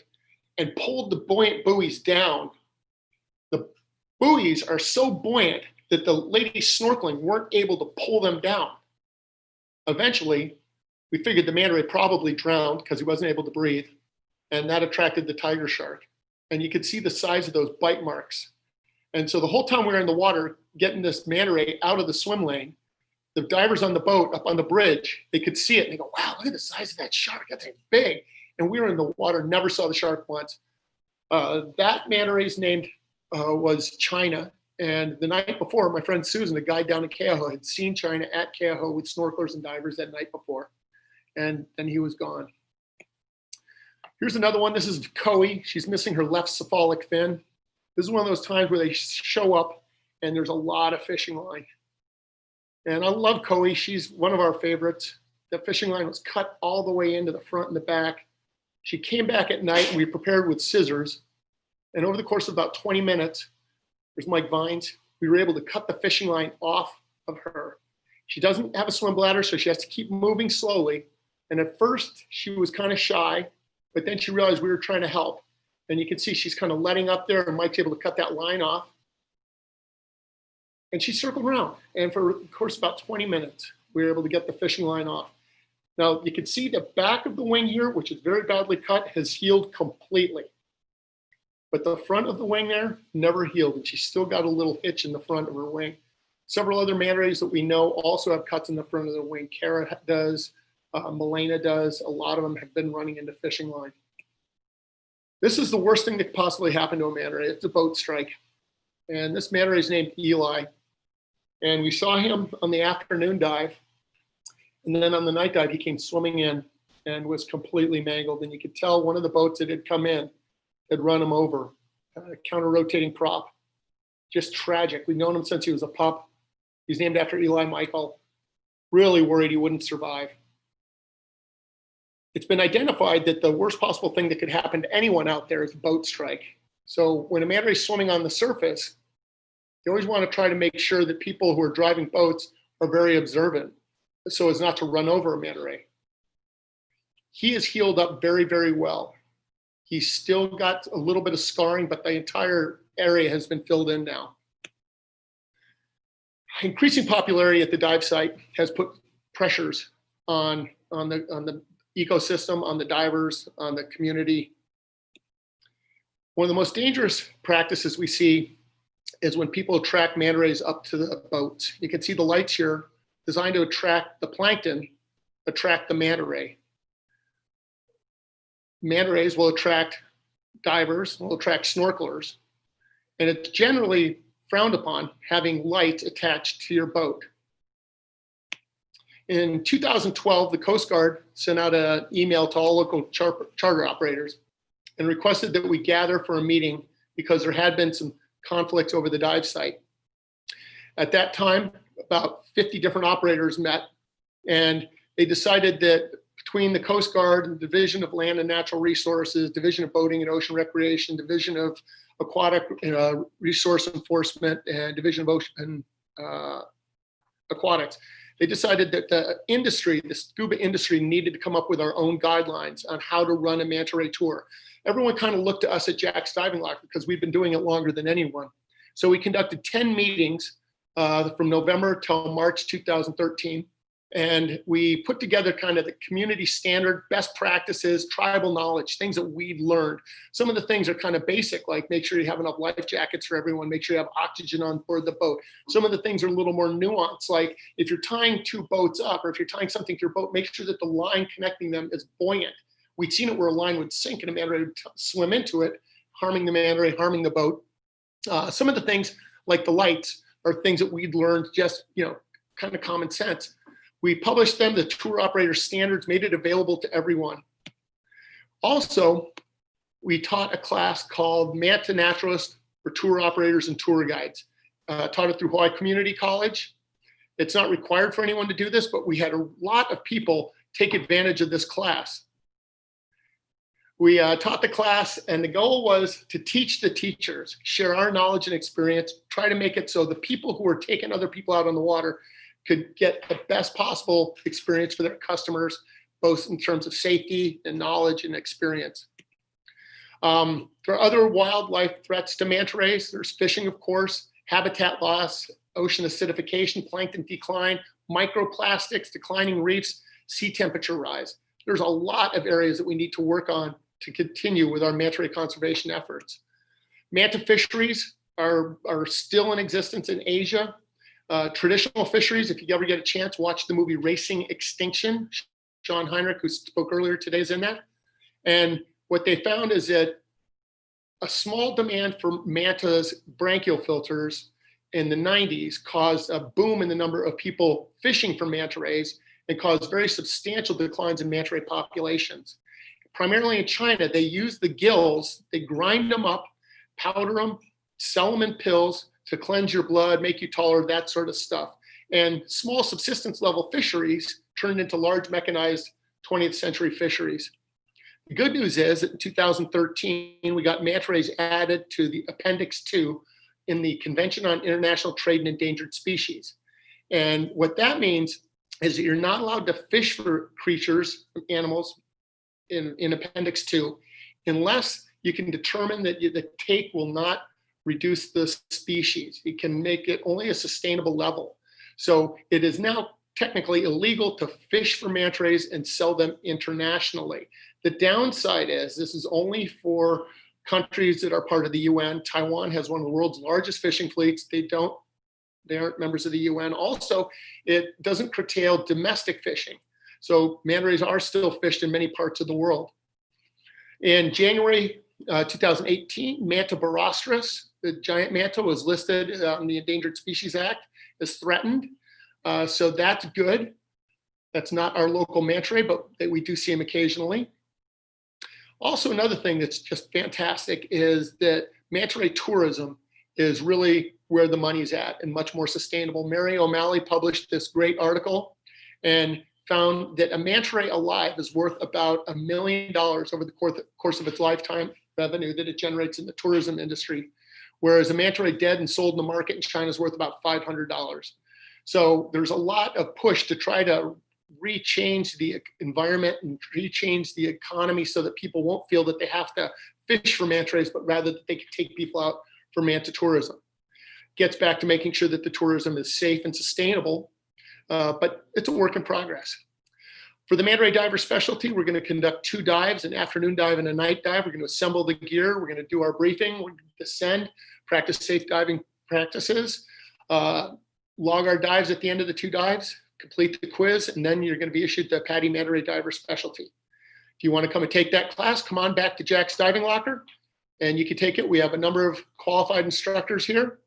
and pulled the buoyant buoys down. The buoys are so buoyant that the ladies snorkeling weren't able to pull them down. Eventually, we figured the manta ray probably drowned because he wasn't able to breathe, and that attracted the tiger shark. And you could see the size of those bite marks. And so the whole time we were in the water getting this manta ray out of the swim lane, the divers on the boat up on the bridge, they could see it and they go, wow, look at the size of that shark, that thing's big. And we were in the water, never saw the shark once. That manta ray's name was China. And the night before, my friend Susan, a guide down in Keauhou, had seen China at Keauhou with snorkelers and divers that night before. And then he was gone. Here's another one. This is Koi. She's missing her left cephalic fin. This is one of those times where they show up and there's a lot of fishing line. And I love Koi. She's one of our favorites. The fishing line was cut all the way into the front and the back. She came back at night and we prepared with scissors. And over the course of about 20 minutes, there's Mike Vines, we were able to cut the fishing line off of her. She doesn't have a swim bladder, so she has to keep moving slowly. And at first she was kind of shy, but then she realized we were trying to help. And you can see she's kind of letting up there, and Mike's able to cut that line off. And she circled around. And for the course of about 20 minutes, we were able to get the fishing line off. Now you can see the back of the wing here, which is very badly cut, has healed completely. But the front of the wing there never healed, and she's still got a little hitch in the front of her wing. Several other manta rays that we know also have cuts in the front of the wing. Kara does, Milena does. A lot of them have been running into fishing line. This is the worst thing that could possibly happen to a manta ray. It's a boat strike. And this manta ray is named Eli. And we saw him on the afternoon dive. And then on the night dive, he came swimming in and was completely mangled. And you could tell one of the boats that had come in had run him over, counter-rotating prop. Just tragic. We've known him since he was a pup. He's named after Eli Michael. Really worried he wouldn't survive. It's been identified that the worst possible thing that could happen to anyone out there is a boat strike. So when a manta ray is swimming on the surface, you always want to try to make sure that people who are driving boats are very observant so as not to run over a manta ray. He is healed up very, very well. He's still got a little bit of scarring, but the entire area has been filled in now. Increasing popularity at the dive site has put pressures on the ecosystem, on the divers, on the community. One of the most dangerous practices we see is when people attract manta rays up to the boats. You can see the lights here designed to attract the plankton, attract the manta ray. Manta rays will attract divers, will attract snorkelers, and it's generally frowned upon having light attached to your boat. In 2012, the Coast Guard sent out an email to all local charter operators and requested that we gather for a meeting because there had been some conflicts over the dive site. At that time, about 50 different operators met, and they decided that between the Coast Guard and the Division of Land and Natural Resources, Division of Boating and Ocean Recreation, Division of Aquatic Resource Enforcement, and Division of Ocean Aquatics, they decided that the industry, the scuba industry, needed to come up with our own guidelines on how to run a manta ray tour. Everyone kind of looked to us at Jack's Diving Locker because we've been doing it longer than anyone. So we conducted 10 meetings from November till March 2013. And we put together kind of the community standard best practices, tribal knowledge, things that we've learned. Some of the things are kind of basic, like make sure you have enough life jackets for everyone, make sure you have oxygen on board the boat. Some of the things are a little more nuanced, like if you're tying two boats up or if you're tying something to your boat, make sure that the line connecting them is buoyant. We'd seen it where a line would sink and a manta ray would swim into it, harming the manta ray, harming the boat. Some of the things like the lights are things that we'd learned just, kind of common sense. We published them, the tour operator standards, made it available to everyone. Also, we taught a class called Manta Naturalist for tour operators and tour guides. Taught it through Hawaii Community College. It's not required for anyone to do this, but we had a lot of people take advantage of this class. We taught the class, and the goal was to teach the teachers, share our knowledge and experience, try to make it so the people who are taking other people out on the water could get the best possible experience for their customers, both in terms of safety and knowledge and experience. There are other wildlife threats to manta rays. There's fishing, of course, habitat loss, ocean acidification, plankton decline, microplastics, declining reefs, sea temperature rise. There's a lot of areas that we need to work on to continue with our manta ray conservation efforts. Manta fisheries are still in existence in Asia. Traditional fisheries, if you ever get a chance, watch the movie Racing Extinction. Sean Heinrich, who spoke earlier today, is in that. And what they found is that a small demand for manta's branchial filters in the 90s caused a boom in the number of people fishing for manta rays and caused very substantial declines in manta ray populations. Primarily in China, they use the gills, they grind them up, powder them, sell them in pills to cleanse your blood, make you taller, that sort of stuff. And small subsistence level fisheries turned into large mechanized 20th century fisheries. The good news is that in 2013, we got manta rays added to the Appendix 2 in the Convention on International Trade in Endangered Species. And what that means is that you're not allowed to fish for creatures, animals in Appendix 2, unless you can determine that the take will not reduce the species. It can make it only a sustainable level. So it is now technically illegal to fish for manta rays and sell them internationally. The downside is this is only for countries that are part of the UN. Taiwan has one of the world's largest fishing fleets. They aren't members of the UN. Also, it doesn't curtail domestic fishing. So manta rays are still fished in many parts of the world. In January 2018, Manta borostris, the giant manta, was listed on the Endangered Species Act as threatened. So that's good. That's not our local manta ray, but we do see them occasionally. Also, another thing that's just fantastic is that manta ray tourism is really where the money's at and much more sustainable. Mary O'Malley published this great article and found that a manta ray alive is worth about $1 million over the course of its lifetime revenue that it generates in the tourism industry, whereas a manta ray dead and sold in the market in China is worth about $500. So there's a lot of push to try to rechange the environment and rechange the economy so that people won't feel that they have to fish for manta rays, but rather that they can take people out for manta tourism. Gets back to making sure that the tourism is safe and sustainable, but it's a work in progress. For the manta ray diver specialty, we're going to conduct 2 dives, an afternoon dive and a night dive. We're going to assemble the gear. We're going to do our briefing. We're going to descend, practice safe diving practices, log our dives at the end of the 2 dives, complete the quiz, and then you're going to be issued the PADI Manta Ray Diver Specialty. If you want to come and take that class, come on back to Jack's Diving Locker, and you can take it. We have a number of qualified instructors here.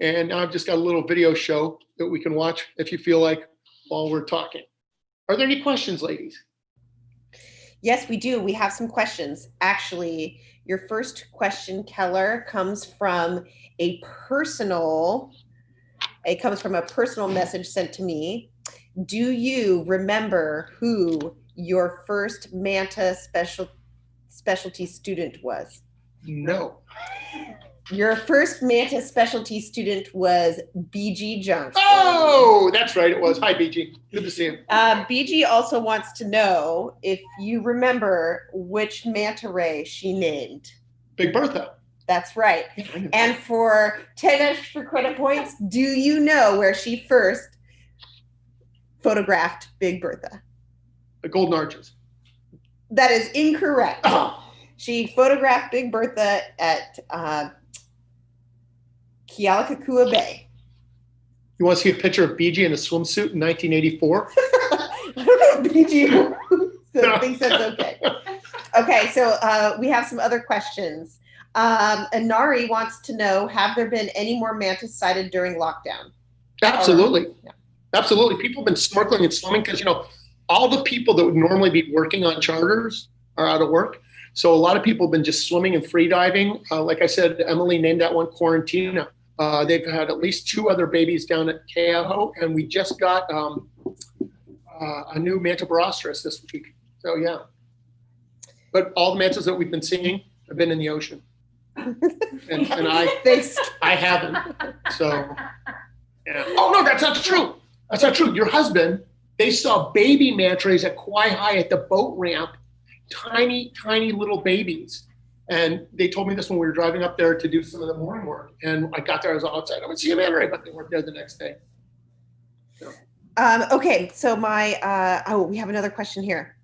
And now I've just got a little video show that we can watch if you feel like while we're talking. Are there any questions, ladies? Yes, we do. We have some questions. Actually, your first question, Keller, comes from a personal message sent to me. Do you remember who your first Manta specialty student was? No. Your first Manta specialty student was BG Junk. Oh, that's right, it was. Hi, BG. Good to see you. BG also wants to know if you remember which manta ray she named. Big Bertha. That's right. And for 10 extra credit points, do you know where she first photographed Big Bertha? The Golden Arches. That is incorrect. Oh. She photographed Big Bertha at Kealakekua Bay. You want to see a picture of BG in a swimsuit in 1984? I don't know if BG thinks that's okay. Okay, so we have some other questions. Inari wants to know, have there been any more mantis sighted during lockdown? Absolutely. Yeah. Absolutely. People have been snorkeling and swimming because, all the people that would normally be working on charters are out of work. So a lot of people have been just swimming and free diving. Like I said, Emily named that one Quarantina. They've had at least 2 other babies down at Keauhou, and we just got a new manta barostris this week. So yeah. But all the mantas that we've been seeing have been in the ocean. And I haven't. So yeah. Oh no, that's not true. That's not true. Your husband, they saw baby manta rays at Kauai High at the boat ramp, tiny, tiny little babies. And they told me this when we were driving up there to do some of the morning work. And I got there, I was all excited. I would see a manta ray, but they weren't there the next day. So. Okay, so we have another question here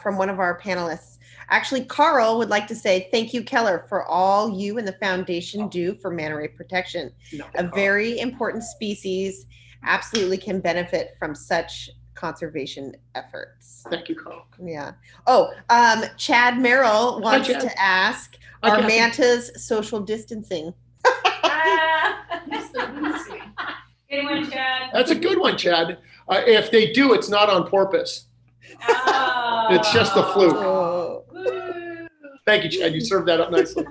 from one of our panelists. Actually, Carl would like to say thank you, Keller, for all you and the foundation do for manta ray protection. A very important species absolutely can benefit from such conservation efforts. Thank you, Carl. Yeah. Oh, Chad Merrill wants to ask, are mantas social distancing? Good one, Chad. That's a good one, Chad. If they do, it's not on purpose. It's just a fluke. Oh. Thank you, Chad. You served that up nicely.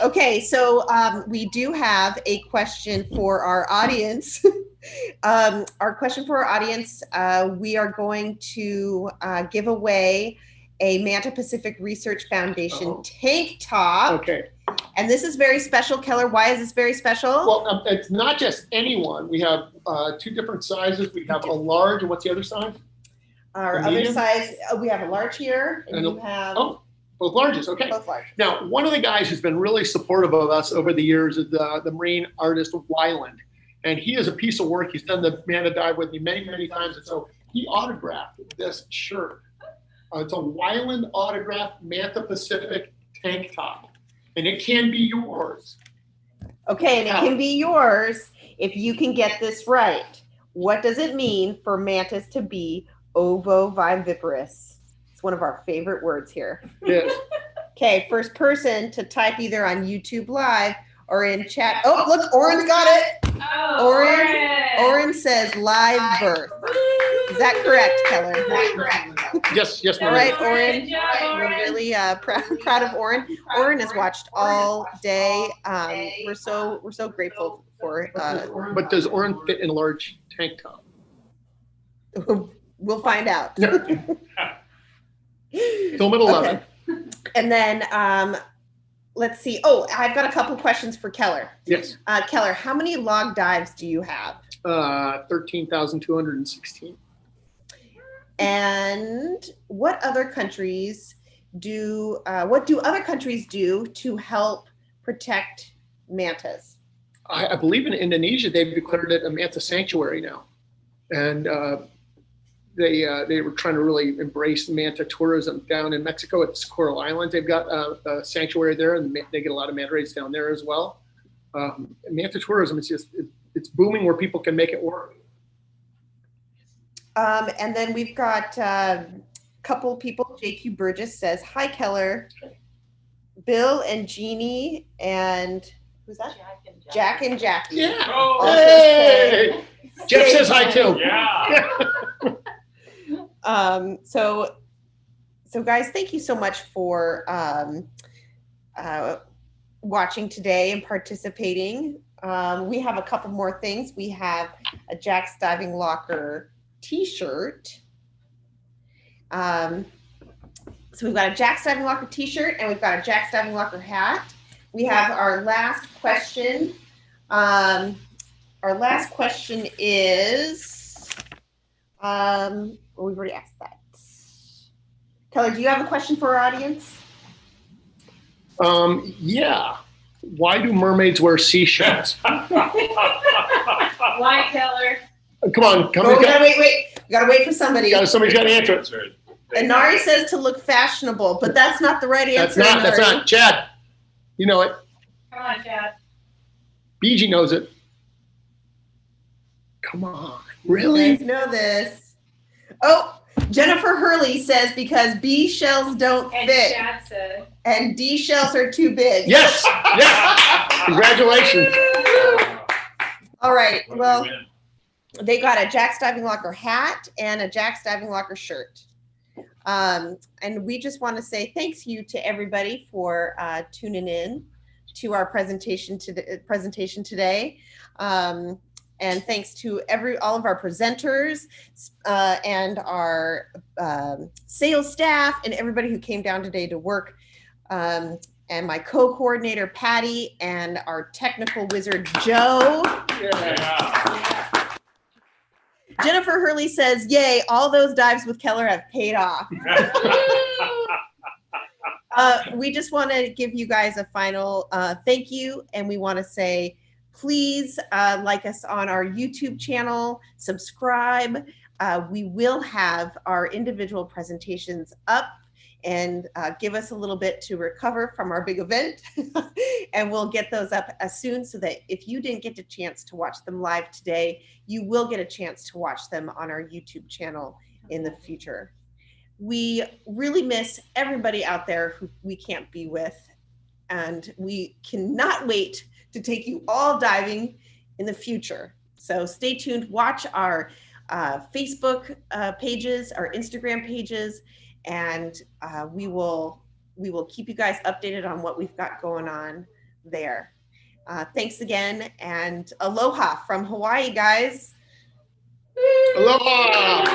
Okay, so we do have a question for our audience. Our question for our audience, we are going to give away a Manta Pacific Research Foundation tank top. Okay. And this is very special. Keller, why is this very special? Well, it's not just any one. We have 2 different sizes. We have a large, and what's the other size? Our other size, we have a large here, and you have... Oh, both larges, okay. Both large. Now, one of the guys who's been really supportive of us over the years is the marine artist Wyland. And he is a piece of work. He's done the Manta dive with me many, many times. And so he autographed this shirt. It's a Wyland autographed Manta Pacific tank top. And it can be yours. Okay, and it can be yours if you can get this right. What does it mean for mantis to be ovoviviparous? It's one of our favorite words here. Yes. Okay, first person to type either on YouTube Live or in chat. Oh, look, Oren's got it. Oh, Oren says live birth. Is that correct, Keller? Is that correct? Yes, All right, Oren. We're really proud of Oren. Oren has watched all day. We're so grateful for. But does Oren fit in a large tank top? We'll find out. Film at 11. Okay. And then let's see. Oh, I've got a couple questions for Keller. Yes. Keller, how many log dives do you have? 13,216. And what other countries do? What do other countries do to help protect mantas? I believe in Indonesia they've declared it a manta sanctuary now, and they were trying to really embrace manta tourism. Down in Mexico at Coral Island, they've got a sanctuary there, and they get a lot of manta rays down there as well. Manta tourism is it's booming where people can make it work. And then we've got a couple people. JQ Burgess says, hi, Keller. Bill and Jeannie and who's that? Jack and Jackie. Yeah. Hey! Jeff says hi too. Yeah. So guys, thank you so much for watching today and participating. We have a couple more things. We have a Jack's Diving Locker t-shirt. So we've got a Jack's Diving Locker t-shirt and we've got a Jack's Diving Locker hat. We have our last question. Our last question is, well, we've already asked that. Keller, do you have a question for our audience? Yeah. Why do mermaids wear seashells? Why, Keller? Come on, come Oh, on. we gotta wait. We gotta wait for somebody. Somebody's got to answer it. And Nari says to look fashionable, but that's not the right answer. That's Nari. not. Chad, you know it. Come on, Chad. BG knows it. Come on, You really? guys know this. Oh, Jennifer Hurley says because B shells don't fit Chad said. and D shells are too big. Yes, yes. Congratulations. All right. Well, they got a Jack's Diving Locker hat and a Jack's Diving Locker shirt. And we just want to say thanks you to everybody for tuning in to our presentation today. And thanks to all of our presenters and our sales staff and everybody who came down today to work. And my co-coordinator, Patty, and our technical wizard, Joe. Jennifer Hurley says, yay, all those dives with Keller have paid off. We just want to give you guys a final thank you. And we want to say, please like us on our YouTube channel, subscribe. We will have our individual presentations up and give us a little bit to recover from our big event. And we'll get those up as soon so that if you didn't get a chance to watch them live today, you will get a chance to watch them on our YouTube channel in the future. We really miss everybody out there who we can't be with. And we cannot wait to take you all diving in the future. So stay tuned, watch our Facebook pages, our Instagram pages, and we will keep you guys updated on what we've got going on there. Thanks again, and aloha from Hawaii, guys. Aloha.